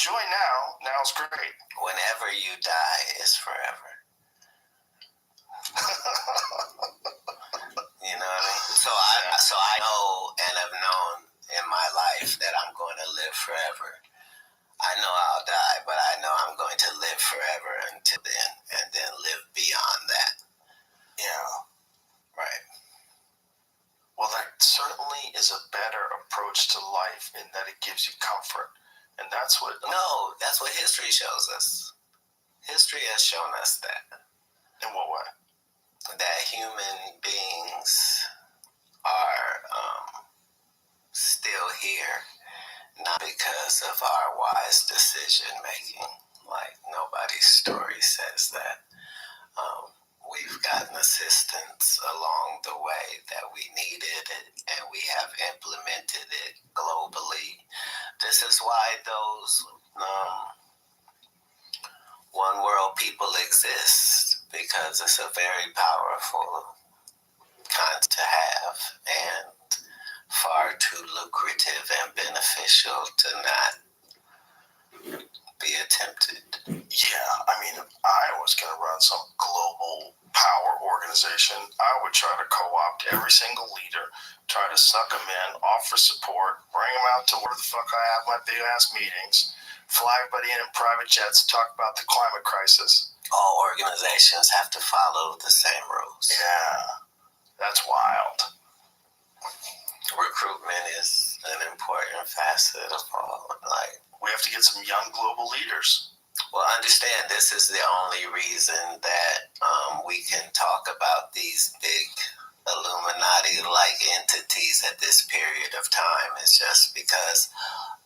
enjoy now. Now's great. Whenever you die is forever. You know what I mean? So I know and have known in my life that I'm going to live forever. I know I'll die, but I know I'm going to live forever until then, and then live beyond that. Yeah. Right. Well, that certainly is a better approach to life in that it gives you comfort. And that's what... No, that's what history shows us. History has shown us that. In what way? That human beings are still here, not because of our wise decision making. Like, nobody's story says that. We've gotten assistance along the way that we needed, and we have implemented it globally. This is why those one world people exist, because it's a very powerful kind to have and far too lucrative and beneficial to not be attempted. Yeah, I mean, if I was going to run some global power organization, I would try to co-opt every single leader, try to suck them in, offer support, bring them out to where the fuck I have my big-ass meetings, fly everybody in private jets, talk about the climate crisis. All organizations have to follow the same rules. Yeah, that's wild. Recruitment is an important facet of all. Like, we have to get some young global leaders. Well, understand, this is the only reason that we can talk about these big Illuminati-like entities at this period of time. It's just because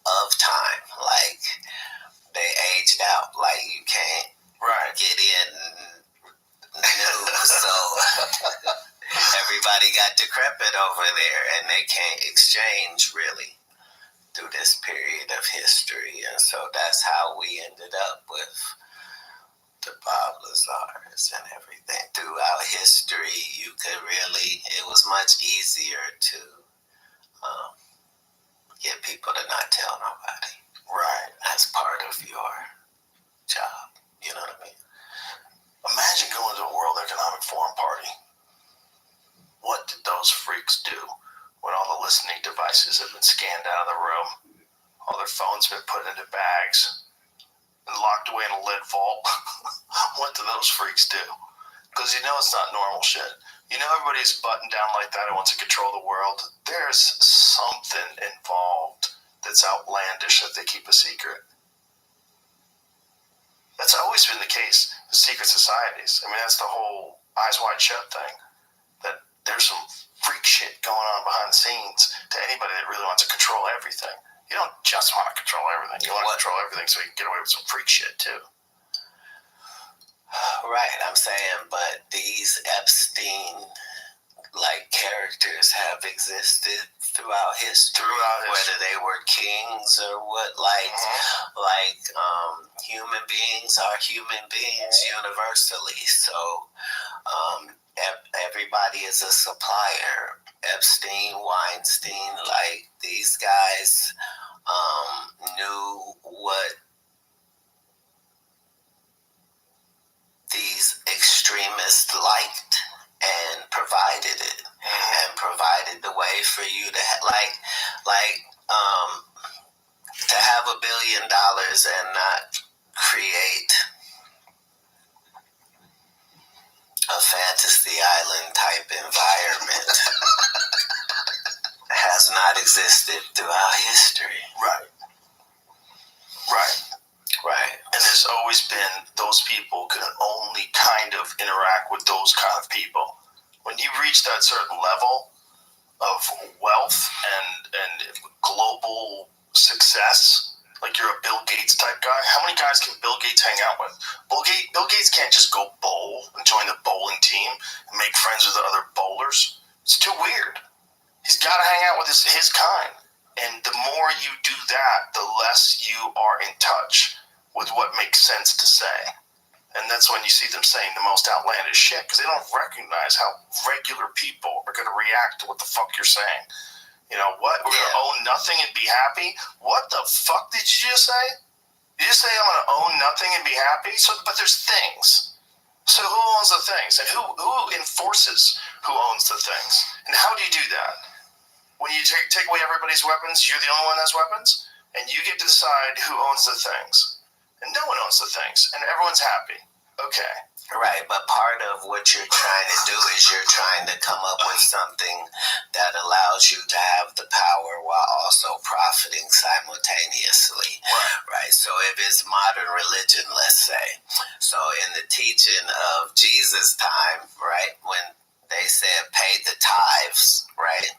of time. Like, they aged out. Like, you can't get in new. So everybody got decrepit over there, and they can't exchange, really, through this period of history. And so that's how we ended up with the Bob Lazars and everything. Throughout history, you could really, it was much easier to get people to not tell nobody. Right. That's part of your job. You know what I mean? Imagine going to a World Economic Forum party. What did those freaks do when all the listening devices have been scanned out of the room? All their phones been put into bags and locked away in a lead vault. What do those freaks do? Because you know it's not normal shit. You know everybody's buttoned down like that and wants to control the world. There's something involved that's outlandish that they keep a secret. That's always been the case in secret societies. I mean, that's the whole eyes wide shut thing. That there's some freak shit going on behind the scenes to anybody that really wants to control everything. You don't just want to control everything. You want to control everything so you can get away with some freak shit, too. Right, I'm saying, but these Epstein-like characters have existed throughout history. Whether they were kings or what, human beings are human beings universally. So everybody is a supplier. Epstein, Weinstein, like these guys knew what these extremists liked and provided it, and provided the way for you to to have $1 billion and not create a fantasy island type environment has not existed throughout history. Right. And there's always been those people can only kind of interact with those kind of people. When you reach that certain level of wealth and global success, like you're a Bill Gates type guy, how many guys can Bill Gates hang out with? Bill Gates can't just go bowl and join the bowling team and make friends with the other bowlers. It's too weird. He's got to hang out with his kind. And the more you do that, the less you are in touch with what makes sense to say. And that's when you see them saying the most outlandish shit, because they don't recognize how regular people are going to react to what the fuck you're saying. You know what? We're going to own nothing and be happy? What the fuck did you just say? You just say I'm going to own nothing and be happy. So, but there's things. So who owns the things, and who enforces who owns the things, and how do you do that? When you take away everybody's weapons, you're the only one that has weapons, and you get to decide who owns the things, and no one owns the things, and everyone's happy. Okay. Right, but part of what you're trying to do is you're trying to come up with something that allows you to have the power while also profiting simultaneously. Right? So if it's modern religion, let's say, so in the teaching of Jesus' time, right, when they said pay the tithes, right,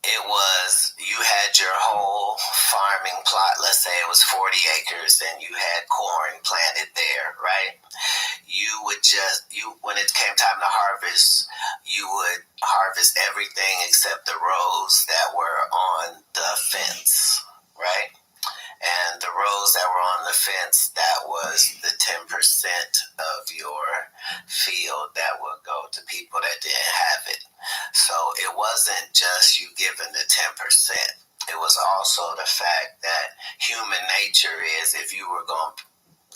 it was, you had your whole farming plot, let's say it was 40 acres, and you had corn planted there, right? You would when it came time to harvest, you would harvest everything except the rows that were on the fence, right? And the rows that were on the fence, that was the 10% of your field that would go to people that didn't have it. So it wasn't just you giving the 10%. It was also the fact that human nature is, if you were going to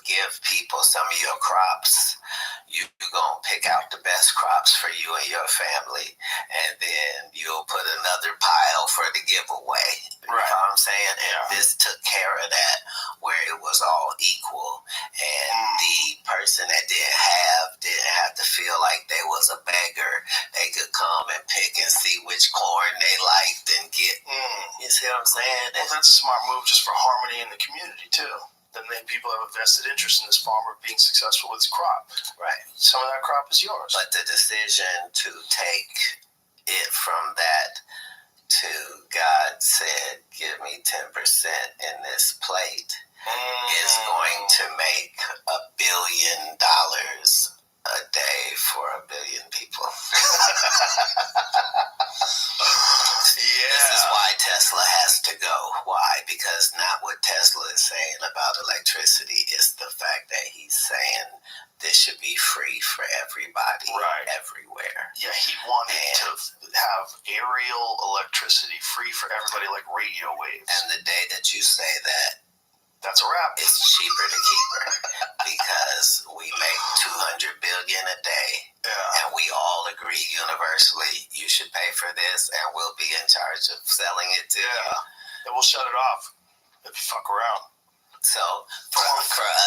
give people some of your crops, you're going to pick out the best crops for you and your family, and then you'll put another pile for the giveaway. Right. You know what I'm saying? And this took care of that, where it was all equal, and the person that didn't have to feel like they was a beggar. They could come and pick and see which corn they liked and get. You see what I'm saying? Well, that's a smart move just for harmony in the community, too. Then people have a vested interest in this farmer being successful with his crop. Right. Some of that crop is yours. But the decision to take it from that to God said, give me 10% in this plate is going to make $1 billion a day for 1 billion people. This is why Tesla has to go. Why? Because not what Tesla is saying about electricity is the fact that he's saying this should be free for everybody, everywhere. Yeah, he wanted to have aerial electricity free for everybody, like radio waves. And the day that you say that, that's a wrap. It's cheaper to keep her because we make 200 billion a day, and we all agree universally you should pay for this, and we'll be in charge of selling it to you. And we'll shut it off if you fuck around. So for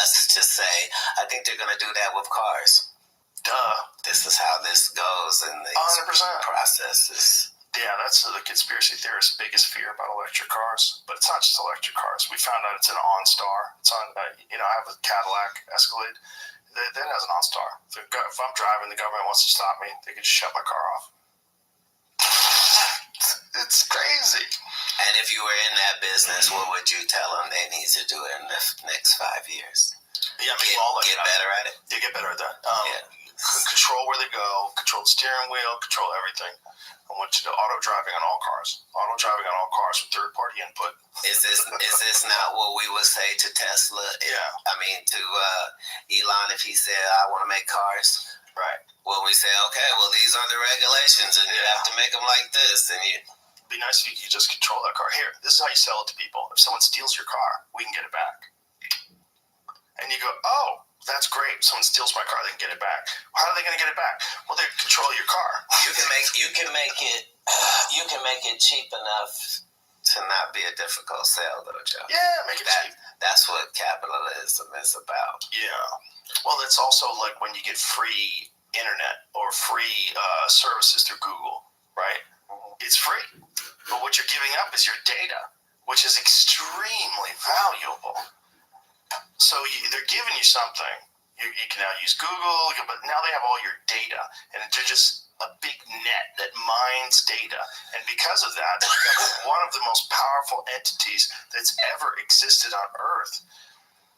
us to say, I think they're going to do that with cars. Duh. This is how this goes in the 100% processes. Yeah, that's the conspiracy theorist's biggest fear about electric cars. But it's not just electric cars. We found out it's an OnStar. It's on, I have a Cadillac Escalade. That has an OnStar. If I'm driving, the government wants to stop me, they can just shut my car off. It's crazy. And if you were in that business, what would you tell them they need to do in the next 5 years? Yeah, get better at it. Yeah, get better at that. Control where they go, control the steering wheel, control everything. I want you to auto driving on all cars. Auto driving on all cars with third-party input. Is this not what we would say to Tesla? I mean, to Elon, if he said, I want to make cars. Right. Well, we say, okay, well, these are the regulations, and you have to make them like this. And it'd be nice if you could just control that car. Here, this is how you sell it to people. If someone steals your car, we can get it back. And you go, oh, that's great. If someone steals my car, they can get it back. How are they going to get it back? Well, they control your car. You can make it cheap enough to not be a difficult sale, though, Joe. Yeah, make it cheap. That's what capitalism is about. Yeah. Well, it's also like when you get free internet or free services through Google, right? It's free. But what you're giving up is your data, which is extremely valuable. So they're giving you something. You can now use Google, but now they have all your data, and they're just a big net that mines data. And because of that, they become one of the most powerful entities that's ever existed on Earth.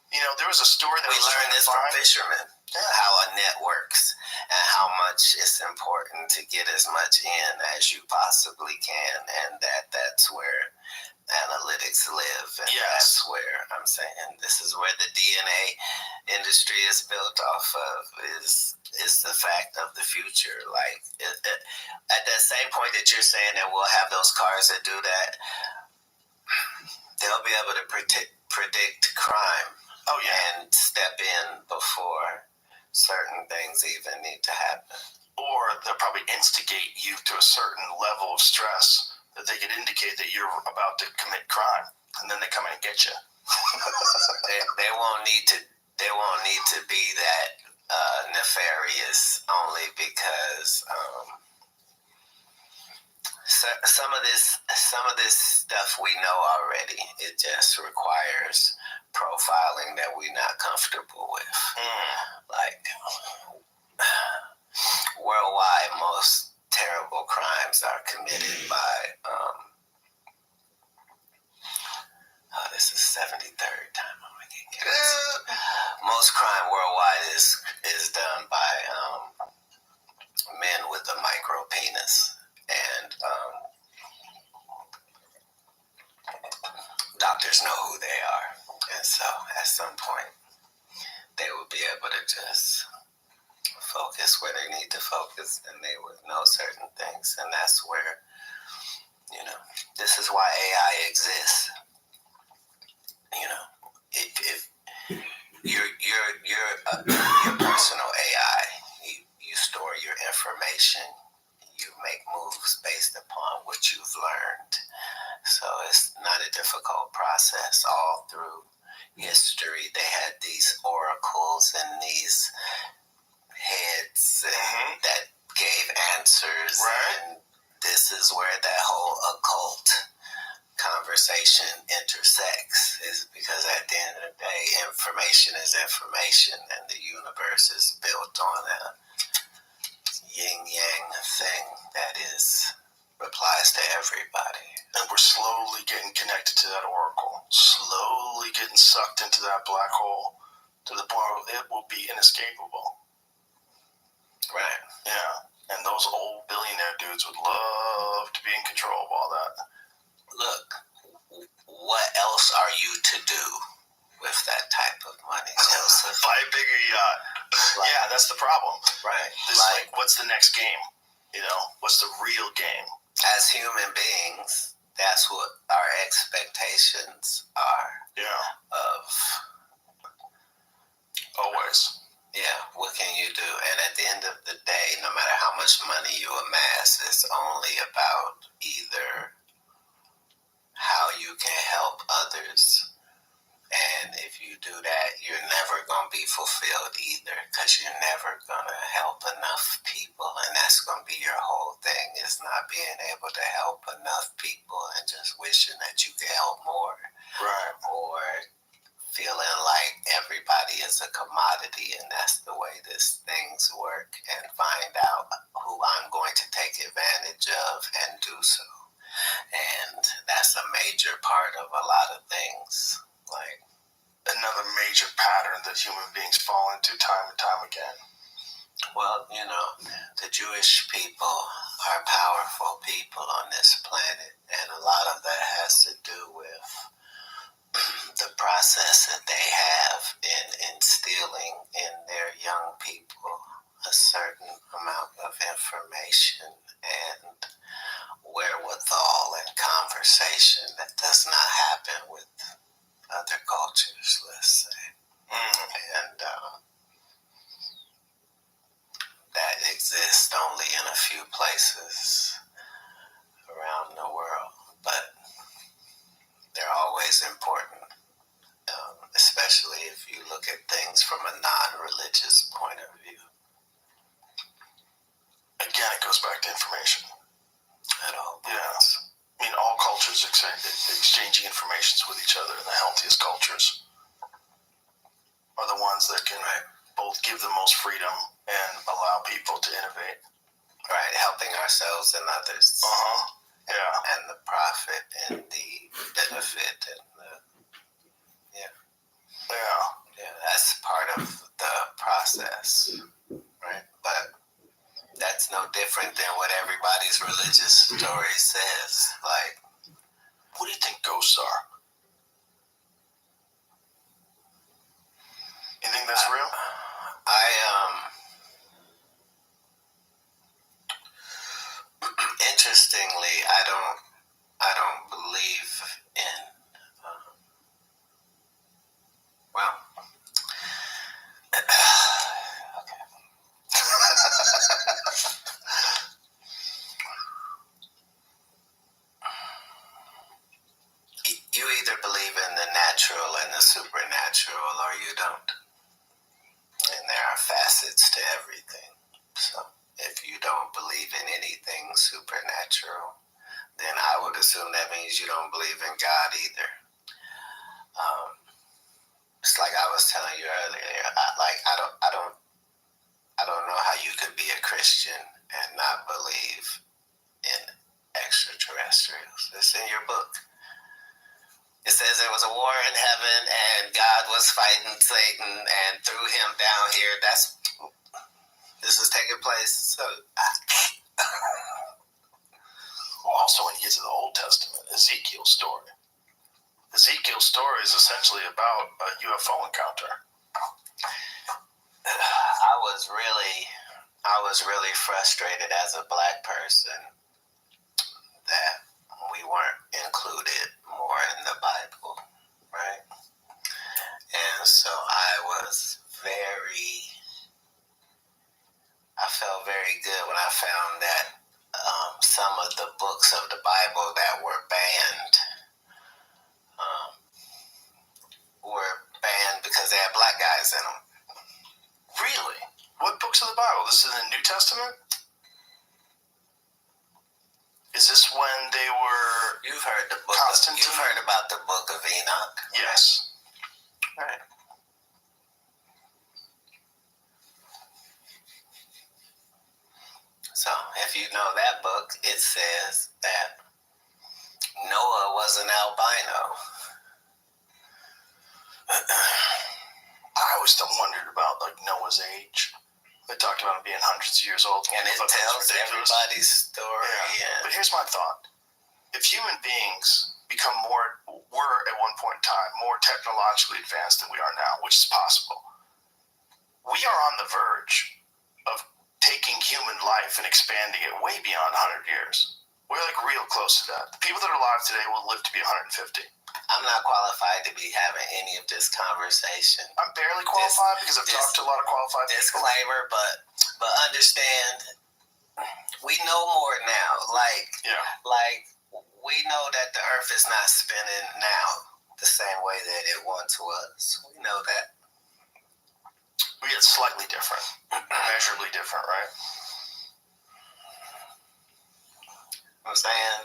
There was a story that we learned this from fishermen, how a net works and how much it's important to get as much in as you possibly can, and that's where analytics live, and that's where I'm saying this is where the DNA industry is built off of, is the fact of the future. Like at that same point that you're saying that we'll have those cars that do that, they'll be able to predict predict crime. Oh yeah. And step in before certain things even need to happen. Or they'll probably instigate you to a certain level of stress that they could indicate that you're about to commit crime, and then they come in and get you. they won't need to. They won't need to be that nefarious, only because some of this stuff we know already. It just requires profiling that we're not comfortable with. Like worldwide, most terrible crimes are committed by. This is 73rd time I'm making it. Most crime worldwide is done by men with a micro penis, and doctors know who they are, and so at some point they will be able to just focus where they need to focus, and they would know certain things, and that's where, this is why AI exists. If you're your personal AI, you store your information, you make moves based upon what you've learned. So it's not a difficult process. All through history, they had these oracles and these heads that gave answers. Right. And this is where that whole occult conversation intersects, is because at the end of the day, information is information, and the universe is built on a yin-yang thing that applies to everybody. And we're slowly getting connected to that oracle, slowly getting sucked into that black hole to the point where it will be inescapable. Right. Yeah. And those old billionaire dudes would love to be in control of all that. Look, what else are you to do with that type of money, Joseph? Buy a bigger yacht. Yeah, that's the problem. Right. This like, what's the next game? What's the real game? As human beings, that's what our expectations are. Yeah. Of. Always. Yeah, what can you do? And at the end of the day, no matter how much money you amass, it's only about either how you can help others. And if you do that, you're never going to be fulfilled either, because you're never going to help enough people. And that's going to be your whole thing, is not being able to help enough people and just wishing that you could help more. Right. Or feeling like everybody is a commodity and that's the way these things work, and find out who I'm going to take advantage of and do so. And that's a major part of a lot of things. Like another major pattern that human beings fall into time and time again. Well, the Jewish people are powerful people on this planet, and a lot of that has to do with the process that they have in instilling in their young people a certain amount of information and wherewithal and conversation that does not happen with other cultures, let's say. And that exists only in a few places around the world, but they're always important, especially if you look at things from a non-religious point of view. Again, it goes back to information. At all points. Yeah. I mean, all cultures exchanging information with each other, and the healthiest cultures are the ones that can both give the most freedom and allow people to innovate. Right, helping ourselves and others. Yeah. And the profit and the benefit and the, Yeah, that's part of the process, right? But that's no different than what everybody's religious story says. Like, what do you think ghosts are? You think that's real? Interestingly, I don't believe in natural and the supernatural, or you don't. And there are facets to everything. So if you don't believe in anything supernatural, then I would assume that means you don't believe in God either. It's like I was telling you earlier. I don't know how you could be a Christian and not believe in extraterrestrials. It's in your book. It says there was a war in heaven and God was fighting Satan and threw him down here. This is taking place. So, Well, also when you get to the Old Testament, Ezekiel's story. Ezekiel's story is essentially about a UFO encounter. I was really frustrated as a black person that we weren't included more in the Bible, right? And so I felt very good when I found that some of the books of the Bible that were banned because they had black guys in them. Really? What books of the Bible? This is in the New Testament? Is this when they were... You've heard about the book of Enoch? Yes. Right. So, if you know that book, it says that Noah was an albino. I always wondered about Noah's age. They talked about him being hundreds of years old. And it tells everybody's story. Yeah. But here's my thought. If human beings were at one point in time more technologically advanced than we are now, which is possible, we are on the verge of taking human life and expanding it way beyond 100 years. We're real close to that. The people that are alive today will live to be 150. I'm not qualified to be having any of this conversation. I'm barely qualified because I've talked to a lot of qualified people. Disclaimer, but understand, we know more now. We know that the earth is not spinning now the same way that it once was. We know that. It's slightly different. Measurably different, right? I'm saying,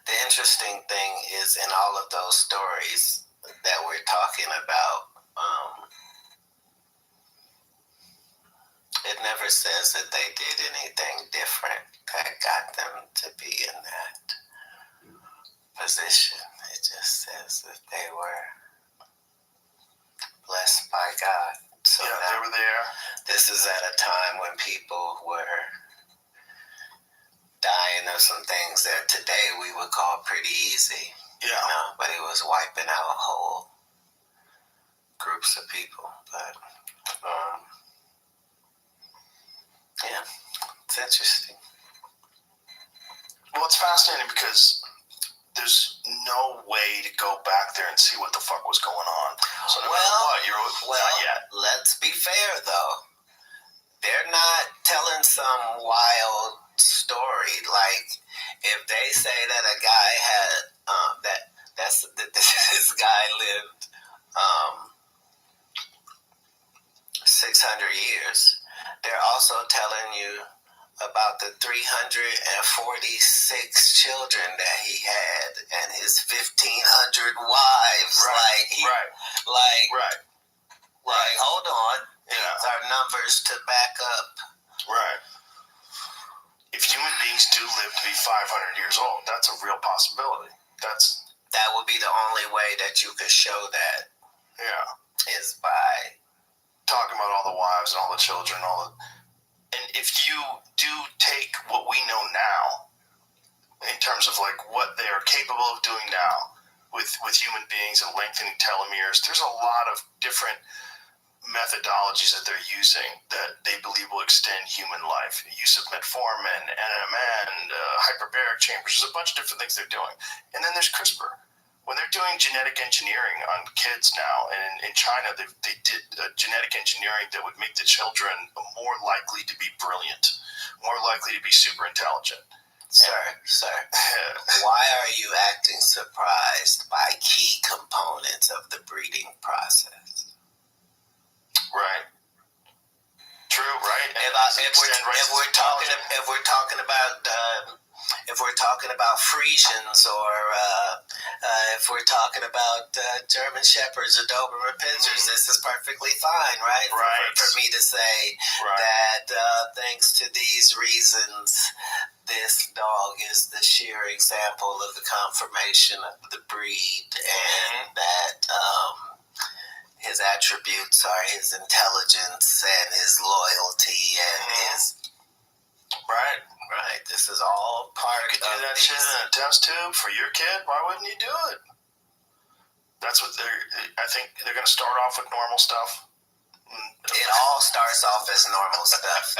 the interesting thing is in all of those stories that we're talking about, it never says that they did anything different that got them to be in that position. It just says that they were blessed by God. So they were there. This is at a time when people were dying of some things that today we would call pretty easy. Yeah. But it was wiping out whole groups of people. But yeah, it's interesting. Well, it's fascinating because there's no way to go back there and see what the fuck was going on. So no matter what, not yet. Let's be fair though. They're not telling some wild story. If they say that a guy had this guy lived 600 years, they're also telling you about the 346 children that he had and his 1,500 wives. Hold on. Yeah. These are numbers to back up. Right. If human beings do live to be 500 years old, that's a real possibility. That would be the only way that you could show that. Yeah. Is by talking about all the wives and all the children, and if you do take what we know now, in terms of what they are capable of doing now with human beings and lengthening telomeres, there's a lot of different methodologies that they're using that they believe will extend human life. Use of metformin, NMN, hyperbaric chambers. There's a bunch of different things they're doing. And then there's CRISPR. When they're doing genetic engineering on kids now, and in China, they did genetic engineering that would make the children more likely to be brilliant, more likely to be super intelligent. Sir, why are you acting surprised by key components of the breeding process? Right. True. Right. If we're talking about Frisians, or if we're talking about German Shepherds or Doberman Pinschers, this is perfectly fine, right? Right. For me to say that thanks to these reasons, this dog is the sheer example of the confirmation of the breed, and that his attributes are his intelligence and his loyalty and his... Right. This is all part You could of do that shit in a test tube for your kid. Why wouldn't you do it? That's what I think they're going to start off with normal stuff. It all starts off as normal stuff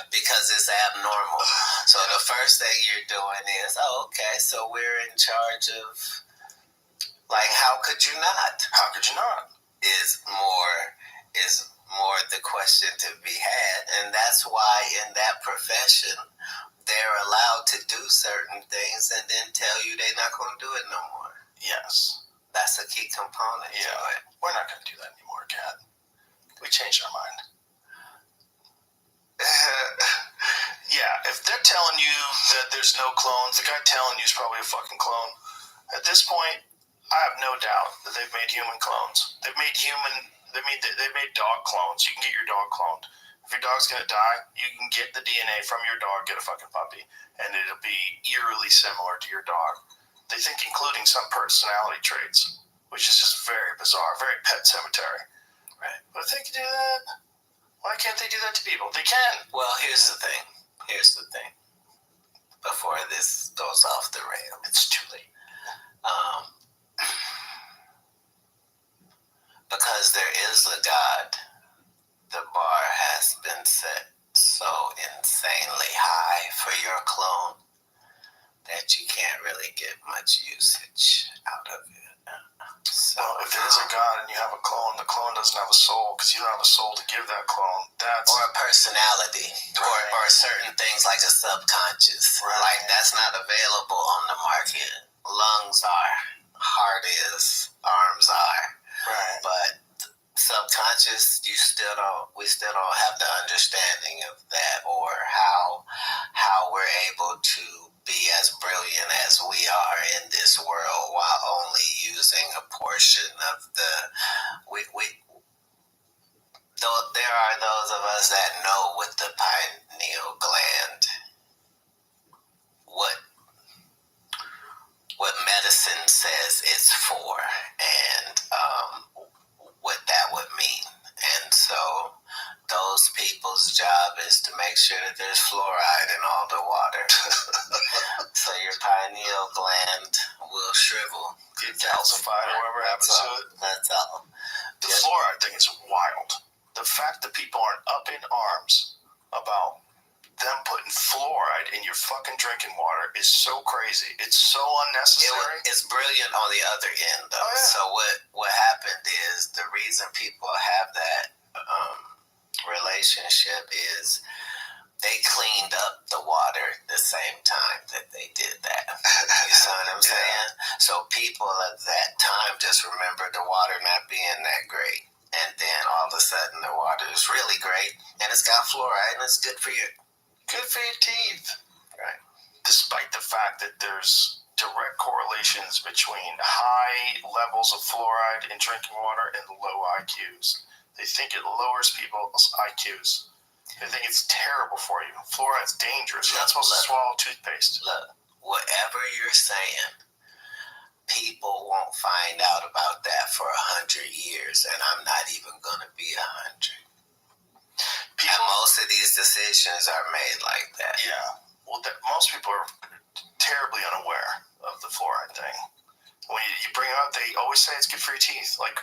because it's abnormal. So the first thing you're doing is, okay, so we're in charge of, like, how could you not? How could you not? Is more the question to be had, and that's why in that profession they're allowed to do certain things and then tell you they're not going to do it no more. Yes. That's a key component to it. We're not going to do that anymore, Kat. We changed our mind. Yeah, if they're telling you that there's no clones, the guy telling you is probably a fucking clone. At this point, I have no doubt that they've made human clones. They've made dog clones. You can get your dog cloned. If your dog's gonna die, you can get the DNA from your dog, get a fucking puppy, and it'll be eerily similar to your dog. They think including some personality traits, which is just very bizarre, very Pet Cemetery. Right. But if they can do that, why can't they do that to people? They can. Well, here's the thing. Before this goes off the rails, It's too late. Because there is a God, the bar has been set so insanely high for your clone that you can't really get much usage out of it. So, well, if there is a God and you have a clone, the clone doesn't have a soul because you don't have a soul to give that clone. Or a personality, or certain things like a subconscious. Right. Like, that's not available on the market. Lungs are, heart is, arms are. Right. But subconscious, we still don't have the understanding of that, or how we're able to be as brilliant as we are in this world while only using a portion of there are those of us that know with the pineal gland what medicine says it's for, and what that would mean. And so those people's job is to make sure that there's fluoride in all the water. So your pineal gland will shrivel. Get calcified or whatever happens to it. That's all. The fluoride thing is wild. The fact that people aren't up in arms about them putting fluoride in your fucking drinking water is so crazy. It's so unnecessary. It's brilliant on the other end, though. Oh, yeah. So what happened is the reason people have that relationship is they cleaned up the water the same time that they did that. You see what I'm saying? So people at that time just remember the water not being that great. And then all of a sudden the water is really great and it's got fluoride and it's good for your teeth. Right. Despite the fact that there's direct correlations between high levels of fluoride in drinking water and low IQs. They think it lowers people's IQs. They think it's terrible for you. Fluoride's dangerous. You're not supposed to swallow toothpaste. Look, whatever you're saying, people won't find out about that for 100 years, and I'm not even going to be 100. And most of these decisions are made like that. Yeah. Well, most people are terribly unaware of the fluoride thing. When you bring it up, they always say it's good for your teeth. Like,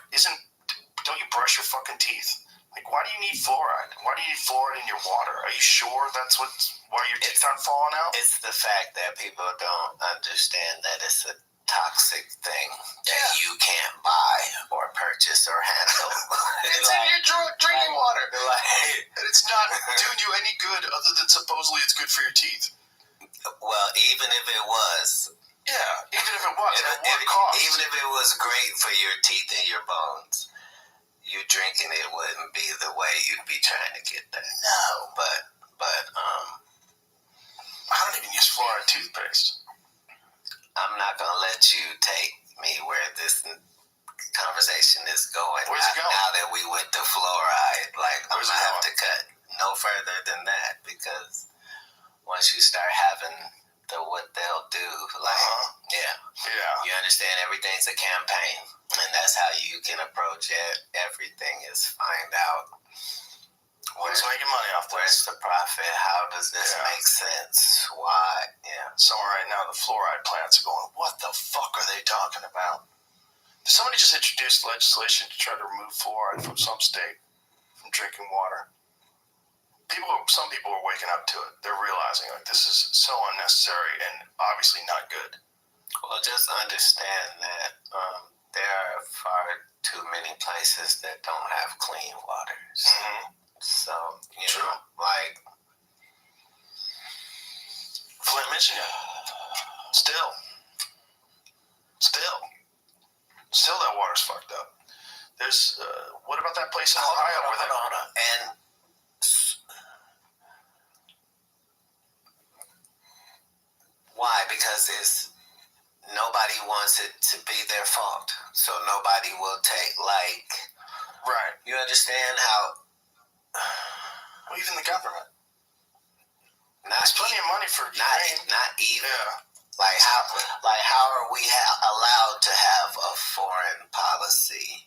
don't you brush your fucking teeth? Like, why do you need fluoride? Why do you need fluoride in your water? Are you sure that's why your teeth aren't falling out? It's the fact that people don't understand that it's a toxic thing that you can't buy or purchase or handle. It's in your drinking water. And it's not doing you any good other than supposedly it's good for your teeth. Well, even if it was. Yeah, even if it was, even if it was great for your teeth and your bones, you drinking it wouldn't be the way you'd be trying to get that. No, but I don't even use fluoride toothpaste. I'm not gonna let you take me where this conversation is going. Where's it going? Now that we went to fluoride, like I'm Where's gonna it have going? to cut no further than that, because once you start having what they'll do, like yeah, you understand everything's a campaign, and that's how you can approach it. Everything is find out who's making money off this. Where's the profit? How does this make sense? Why? Yeah. Somewhere right now, the fluoride plants are going, what the fuck are they talking about? Somebody just introduced legislation to try to remove fluoride from some state from drinking water. Some people are waking up to it. They're realizing like this is so unnecessary and obviously not good. Well, just understand that there are far too many places that don't have clean waters. Mm-hmm. So, you know, like Flint, Michigan. Still that water's fucked up. There's what about that place in Ohio where they and why? Because nobody wants it to be their fault, so nobody will take right. You understand how? Well, even the government. There's plenty of money for Ukraine. Not even. Yeah. How are we allowed to have a foreign policy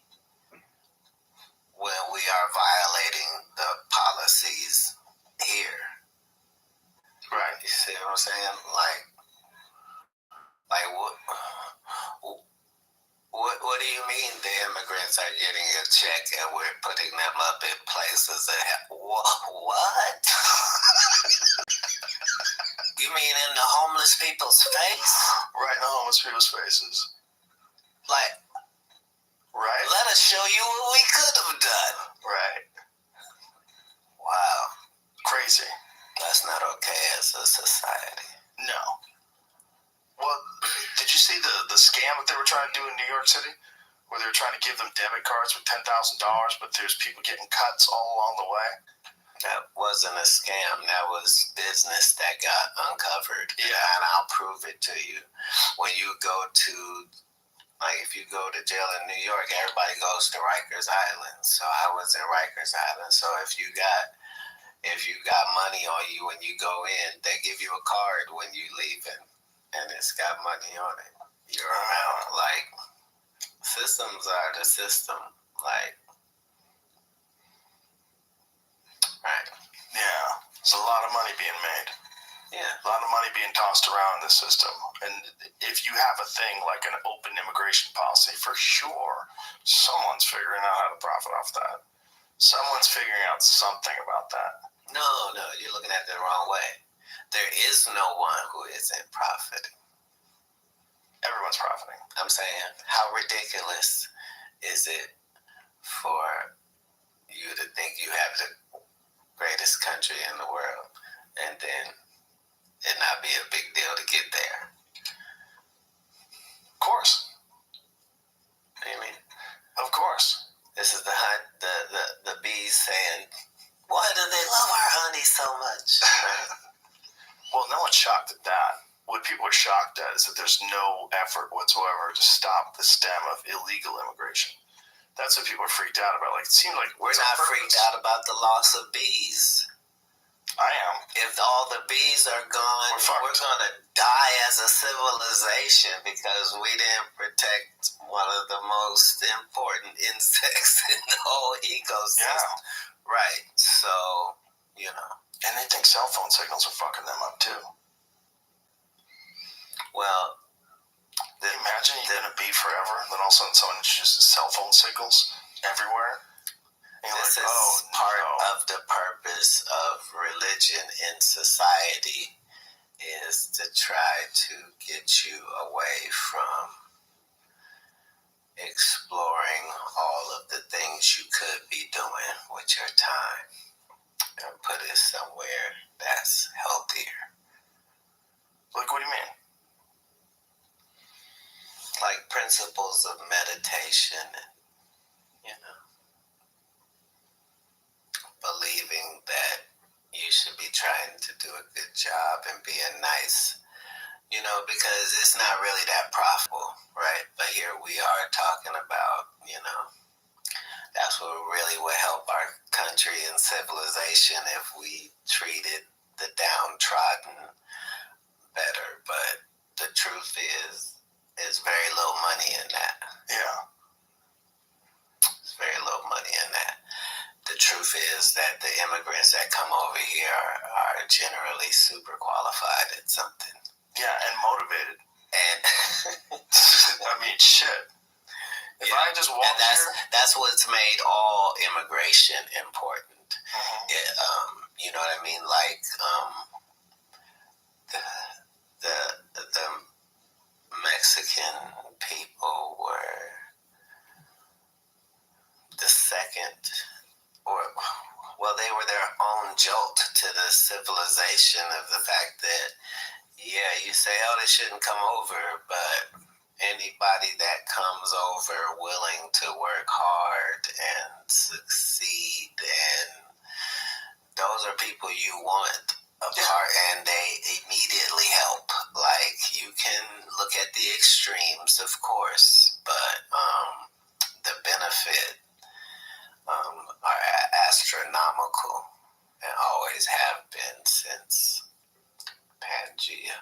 when we are violating the policies here? Right. You see what I'm saying? What do you mean the immigrants are getting a check and we're putting them up in places that what? You mean in the homeless people's face? Right in the homeless people's faces. Like, right. Let us show you what we could have done. Right. Wow. Crazy. That's not okay as a society. No. Well, did you see the scam that they were trying to do in New York City? Where they were trying to give them debit cards with $10,000, but there's people getting cuts all along the way? That wasn't a scam. That was business that got uncovered. Yeah. And I'll prove it to you. When you go to, if you go to jail in New York, everybody goes to Rikers Island. So I was in Rikers Island. So if you got money on you when you go in, they give you a card when you leave, and it's got money on it. You're around. Systems are the system. Right. Yeah. There's a lot of money being made. Yeah. A lot of money being tossed around in the system. And if you have a thing like an open immigration policy, for sure, someone's figuring out how to profit off that. Someone's figuring out something about that. No, you're looking at it the wrong way. There is no one who isn't profiting. Everyone's profiting. I'm saying, how ridiculous is it for you to think you have the greatest country in the world and then it not be a big deal to get there? Of course. What do you mean? Of course. This is the bees saying, why do they love our honey so much? Well, no one's shocked at that. What people are shocked at is that there's no effort whatsoever to stop the stem of illegal immigration. That's what people are freaked out about. It seems like we're not freaked out about the loss of bees. I am. If all the bees are gone, we're going to die as a civilization because we didn't protect one of the most important insects in the whole ecosystem. Yeah. Right. So, And they think cell phone signals are fucking them up too. Well, imagine you're going to be forever, and then all of a sudden someone introduces cell phone signals everywhere. And this is part of the purpose of religion in society is to try to get you away from exploring all of the things you could be doing with your time and put it somewhere that's healthier. Look principles of meditation, you know, believing that you should be trying to do a good job and being nice, you know, because it's not really that profitable, right? But here we are talking about, you know, that's what really would help our country and civilization if we treated the downtrodden better. But the truth is, there's very little money in that. Yeah. There's very little money in that. The truth is that the immigrants that come over here are generally super qualified at something. Yeah, and motivated. And I mean, shit. If I just walk here, that's what's made all immigration important. uh-huh. You know what I mean? Like the Mexican people were the second, or well, they were their own jolt to the civilization of the fact that, yeah, you say, oh, they shouldn't come over, but anybody that comes over willing to work hard and succeed, and those are people you want a part, and they immediately help. Like, you can look at the extremes, of course, but the benefit are astronomical and always have been since Pangea.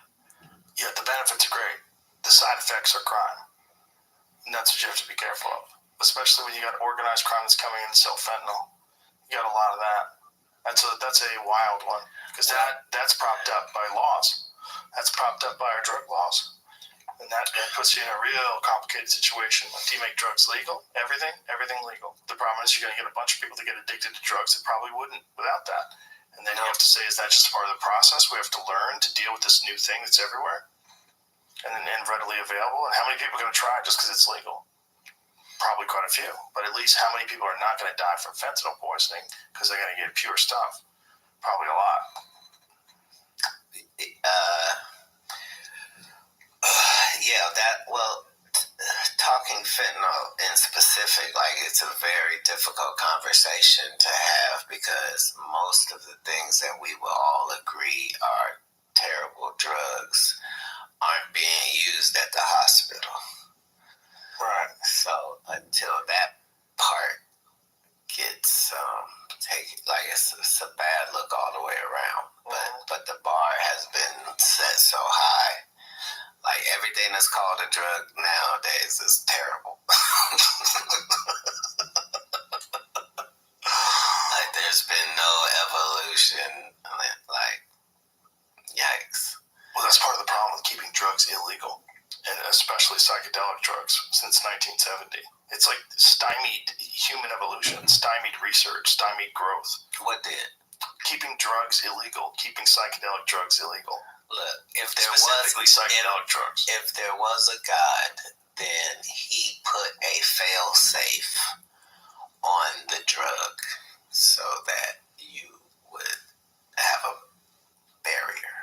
Yeah, the benefits are great. The side effects are crime. And that's what you have to be careful of. Especially when you got organized crime that's coming in to sell fentanyl. You got a lot of that. That's a wild one. Because that's propped up by laws. That's propped up by our drug laws. And that puts you in a real complicated situation. Like, do you make drugs legal? Everything legal. The problem is you're going to get a bunch of people that get addicted to drugs that probably wouldn't without that. And then you have to say, is that just part of the process? We have to learn to deal with this new thing that's everywhere and readily available. And how many people are going to try it just because it's legal? Probably quite a few. But at least how many people are not going to die from fentanyl poisoning because they're going to get pure stuff? Probably a lot. Talking fentanyl in specific, like, it's a very difficult conversation to have because most of the things that we will all agree are terrible drugs aren't being used at the hospital. Right. So until that part gets taken, like, it's a bad look all the way around. But the bar has been set so high. Like, everything that's called a drug nowadays is terrible. Like, there's been no evolution. Like, yikes. Well, that's part of the problem with keeping drugs illegal, and especially psychedelic drugs, since 1970. It's like stymied human evolution, stymied research, stymied growth. What did? Keeping drugs illegal, keeping psychedelic drugs illegal. Look, if there Specifically psychedelic drugs. If there was a God, then he put a fail-safe on the drug so that you would have a barrier.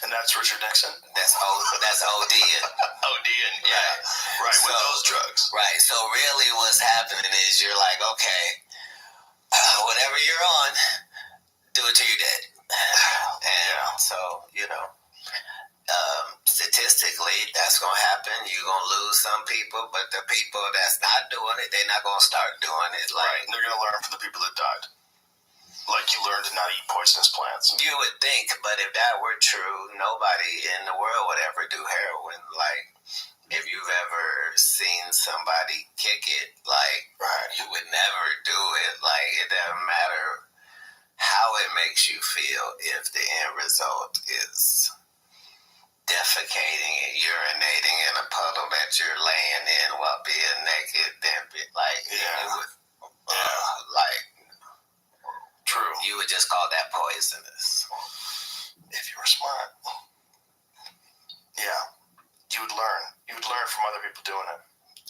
And that's Richard Nixon? That's ODing. ODing, yeah. Right, with those drugs. Right, so really what's happening is you're like, okay, whatever you're on, do it till you're dead. And so, you know, statistically, that's going to happen. You're going to lose some people, but the people that's not doing it, they're not going to start doing it. Like, right, and they're going to learn from the people that died. Like, you learn to not eat poisonous plants. You would think, but if that were true, nobody in the world would ever do heroin. Like, if you've ever seen somebody kick it, like, right, you would never do it. Like, it doesn't matter how it makes you feel if the end result is defecating and urinating in a puddle that you're laying in while being naked, then like, you would, like, true. You would just call that poisonous. If you were smart. Yeah. You would learn. You would learn from other people doing it.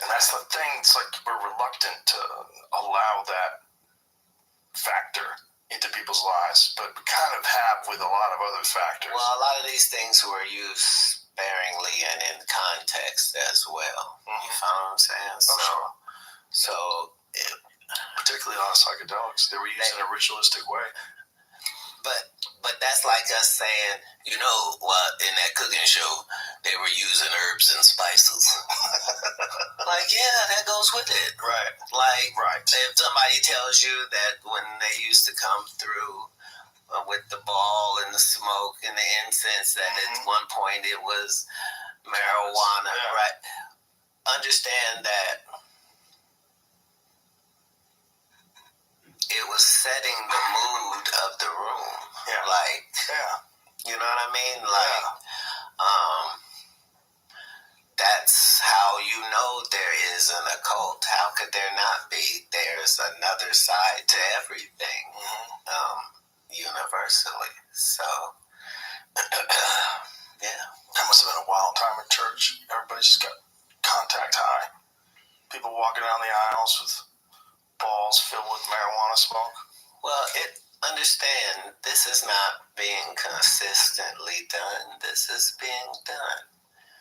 And that's the thing. It's like we're reluctant to allow that factor into people's lives, but we kind of have with a lot of other factors. Well, a lot of these things were used sparingly and in context as well. You follow what I'm saying? So particularly on psychedelics, they were used in a ritualistic way. But that's like us saying, well, in that cooking show, they were using herbs and spices. Like, yeah, that goes with it. Right. Like, right. If somebody tells you that when they used to come through with the ball and the smoke and the incense, that at one point it was marijuana, right? Understand that it was setting the mood of the room. Yeah. Like, you know what I mean? Like, that's how you know there is an occult. How could there not be? There's another side to everything, universally. So, yeah. That must have been a wild time in church. Everybody just got contact high. People walking down the aisles with balls filled with marijuana smoke. Well, understand, this is not being consistently done. This is being done.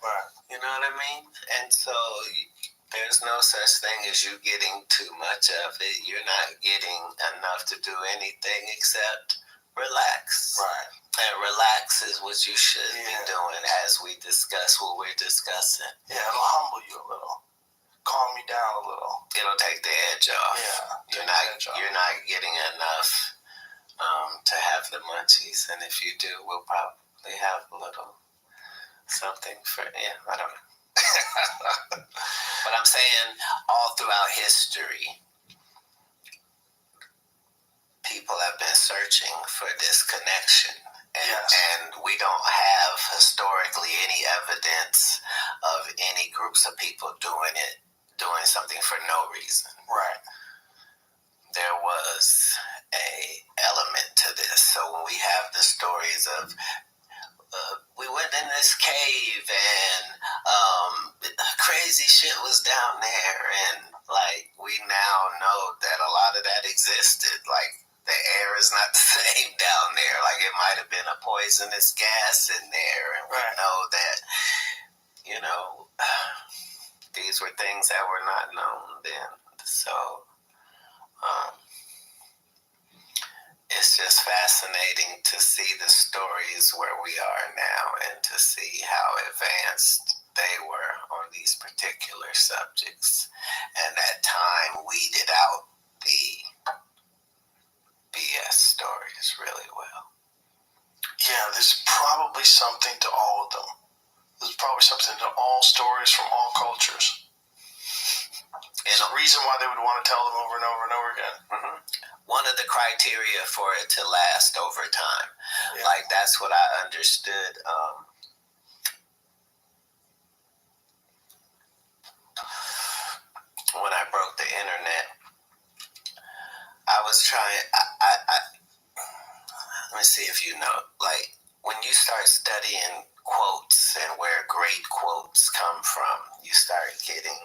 Right. You know what I mean? And so there's no such thing as you getting too much of it. You're not getting enough to do anything except relax. Right. And relax is what you should be doing as we discuss what we're discussing. Yeah, it'll humble you a little. Calm you down a little. It'll take the edge off. Yeah. You're not getting enough to have the munchies. And if you do, we'll probably have a little something for, I don't know. But I'm saying all throughout history, people have been searching for this connection. And we don't have historically any evidence of any groups of people doing something for no reason. Right. There was a element to this. So when we have the stories of we went in this cave and crazy shit was down there, and like we now know that a lot of that existed. Like the air is not the same down there. Like it might have been a poisonous gas in there, and we know that these were things that were not known then. So it's just fascinating to see the stories where we are now and to see how advanced they were on these particular subjects. And that time weeded out the BS stories really well. Yeah, there's probably something to all of them. There's probably something to all stories from all cultures. There's a reason why they would want to tell them over and over and over again. Mm-hmm. One of the criteria for it to last over time. Like that's what I understood. When I broke the internet, I was trying. Let me see if you know. Like when you start studying quotes and where great quotes come from, you start getting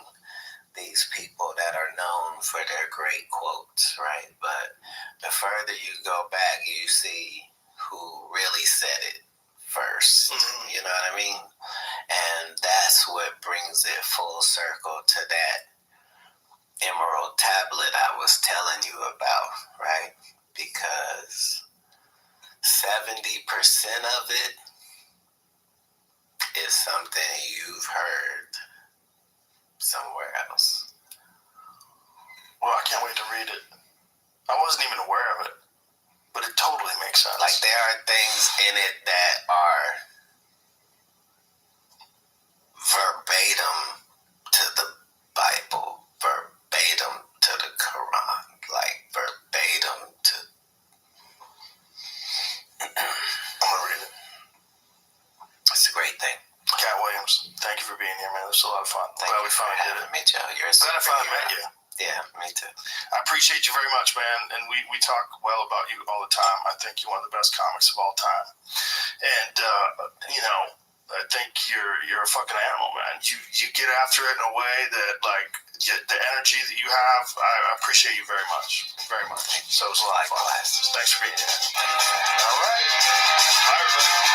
these people that are known for their great quotes, right? But the further you go back, you see who really said it first. You know what I mean? And that's what brings it full circle to that emerald tablet I was telling you about, right? Because 70% of it is something you've heard somewhere else. Well, I can't wait to read it. I wasn't even aware of it, but it totally makes sense. Like there are things in it that are verbatim to the Bible, verbatim to the Quran, like verbatim to... I'm gonna read it. It's a great thing. Cat Williams, thank you for being here, man. It was a lot of fun. Glad we finally did it. Me, Joe. You're a glad I finally met you. Yeah, me too. I appreciate you very much, man. And we talk well about you all the time. I think you're one of the best comics of all time. And I think you're a fucking animal, man. You get after it in a way that the energy that you have. I appreciate you very much, very much. So it's a lot of fun. Thanks for being here. All right. Bye, everybody.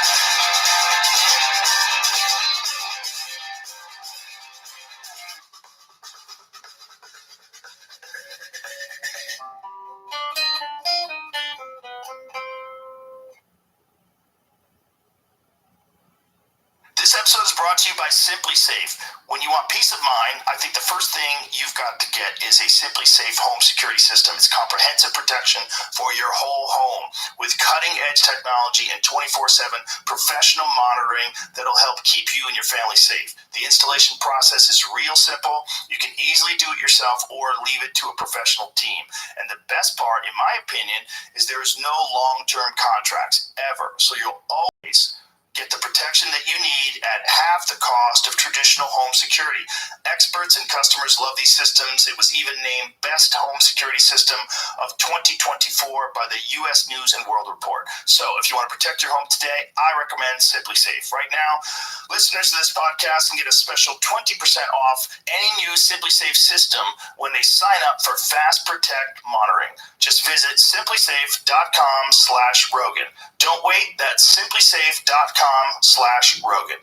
Brought to you by Simply Safe. When you want peace of mind, I think the first thing you've got to get is a Simply Safe home security system. It's comprehensive protection for your whole home with cutting-edge technology and 24/7 professional monitoring that'll help keep you and your family safe. The installation process is real simple. You can easily do it yourself or leave it to a professional team. And the best part, in my opinion, is there is no long-term contracts ever. So you'll always get the protection that you need at half the cost of traditional home security. Experts and customers love these systems. It was even named Best Home Security System of 2024 by the U.S. News and World Report. So if you want to protect your home today, I recommend Simply Safe. Right now, listeners of this podcast can get a special 20% off any new Simply Safe system when they sign up for Fast Protect monitoring. Just visit simplysafe.com/Rogan. Don't wait, that's simplysafe.com/Rogan.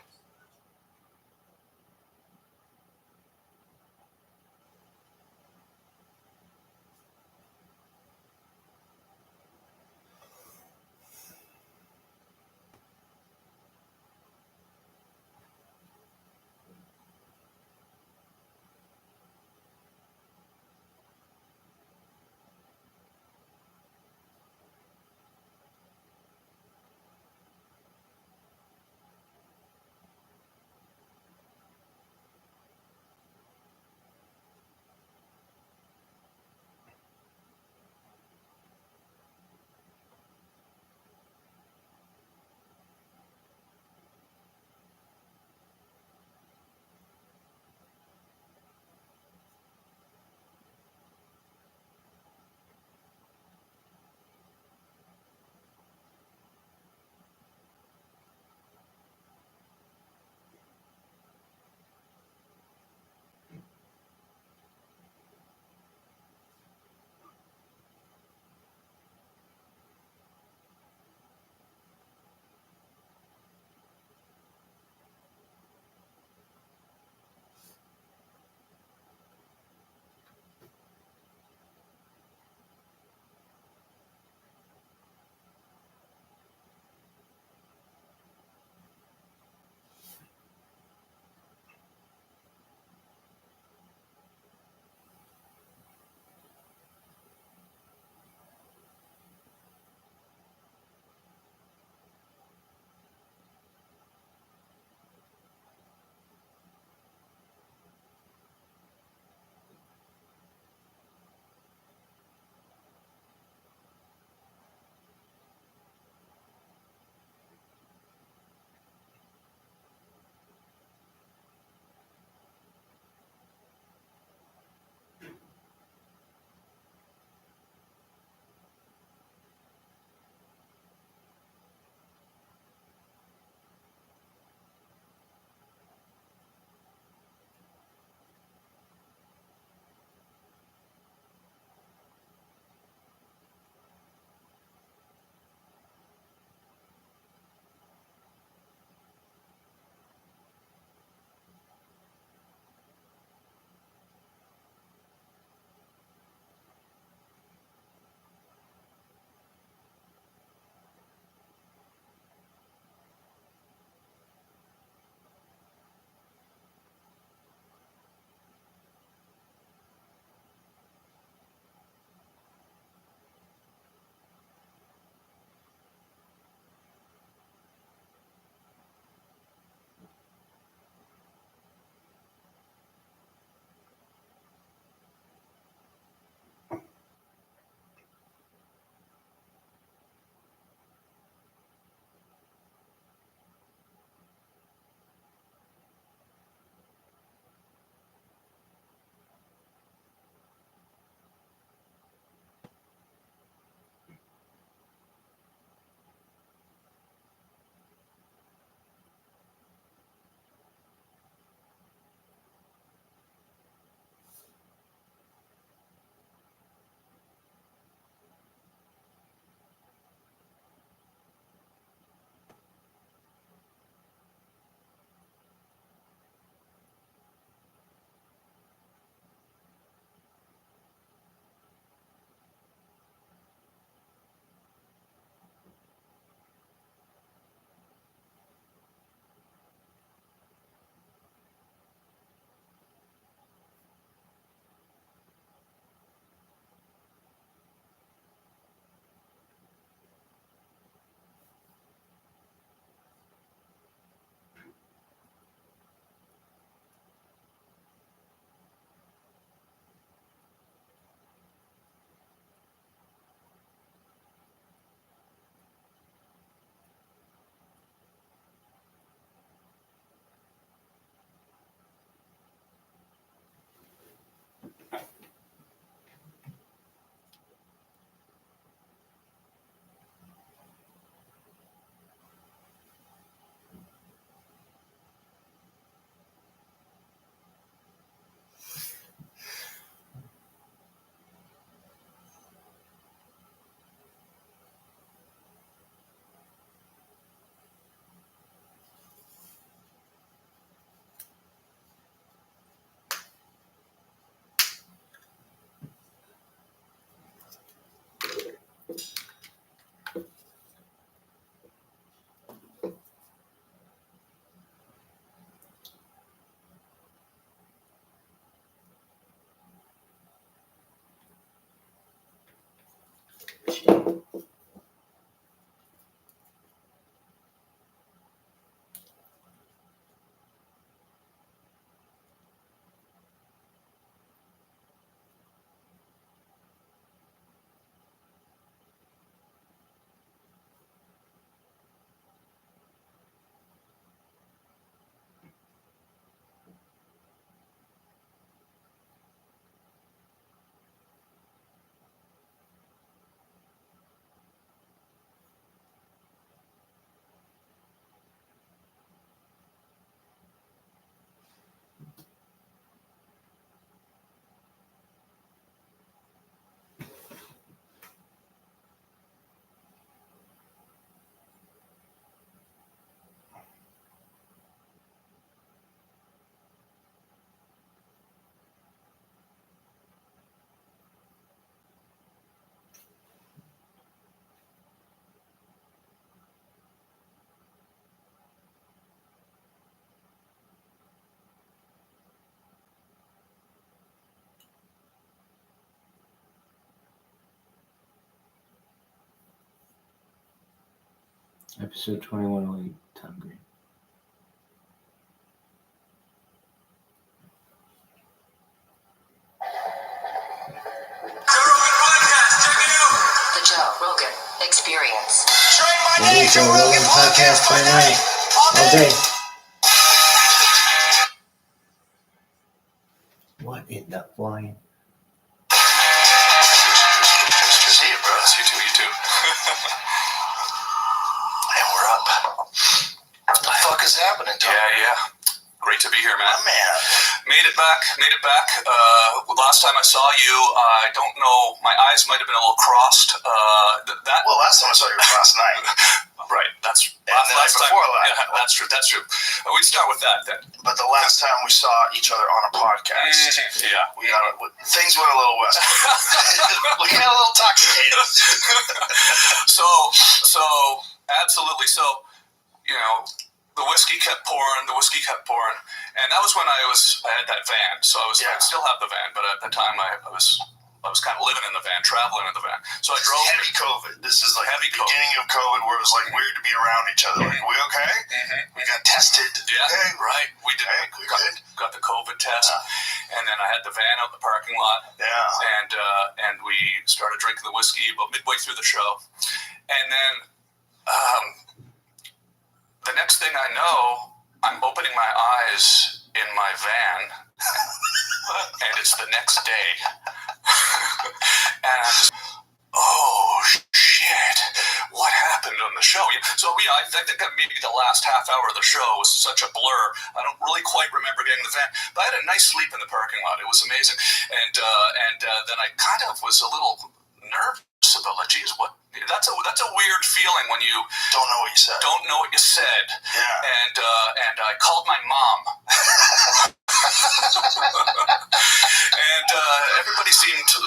Episode 2108, Tom Green. The Joe Rogan Experience. The Joe Rogan Podcast by night, all day. What in the flying? See you, bro. You too. And we're up. What the fuck is happening, Tom? Yeah. Great to be here, man. Oh, man. Made it back. Last time I saw you, I don't know, my eyes might have been a little crossed. Well, last time I saw you was last night. Right, that's And the night before last. Yeah, that's true. We'd start with that then. But the last time we saw each other on a podcast, Yeah. Things went a little west. We got a little intoxicated. So, absolutely. So, you know, the whiskey kept pouring, and that was when I had that van. So I still have the van, but at the time I was kind of living in the van, traveling in the van. So I drove. Heavy COVID. This is like Heavy the beginning of COVID, where it was like weird to be around each other. Like, we okay? We got tested. Yeah, okay. right. We did. We got the COVID test, and then I had the van out in the parking lot. Yeah. And we started drinking the whiskey about midway through the show, and then the next thing I know, I'm opening my eyes in my van, and it's the next day, and I'm just, oh shit, what happened on the show? So I think that maybe the last half hour of the show was such a blur. I don't really quite remember getting the van, but I had a nice sleep in the parking lot. It was amazing, and then I kind of was a little nervous about, like, geez, what? That's a weird feeling when you Don't know what you said. Yeah. And I called my mom. And everybody seemed to,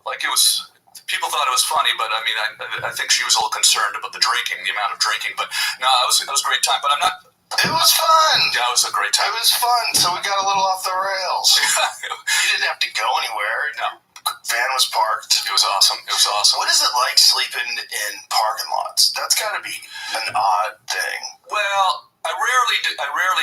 like it was. People thought it was funny, but I mean, I think she was a little concerned about the amount of drinking. But no, it was a great time. But I'm not. It was fun. Yeah, it was a great time. It was fun. So we got a little off the rails. You didn't have to go anywhere. No. Van was parked. It was awesome. What is it like sleeping in parking lots? That's got to be an odd thing. Well, I rarely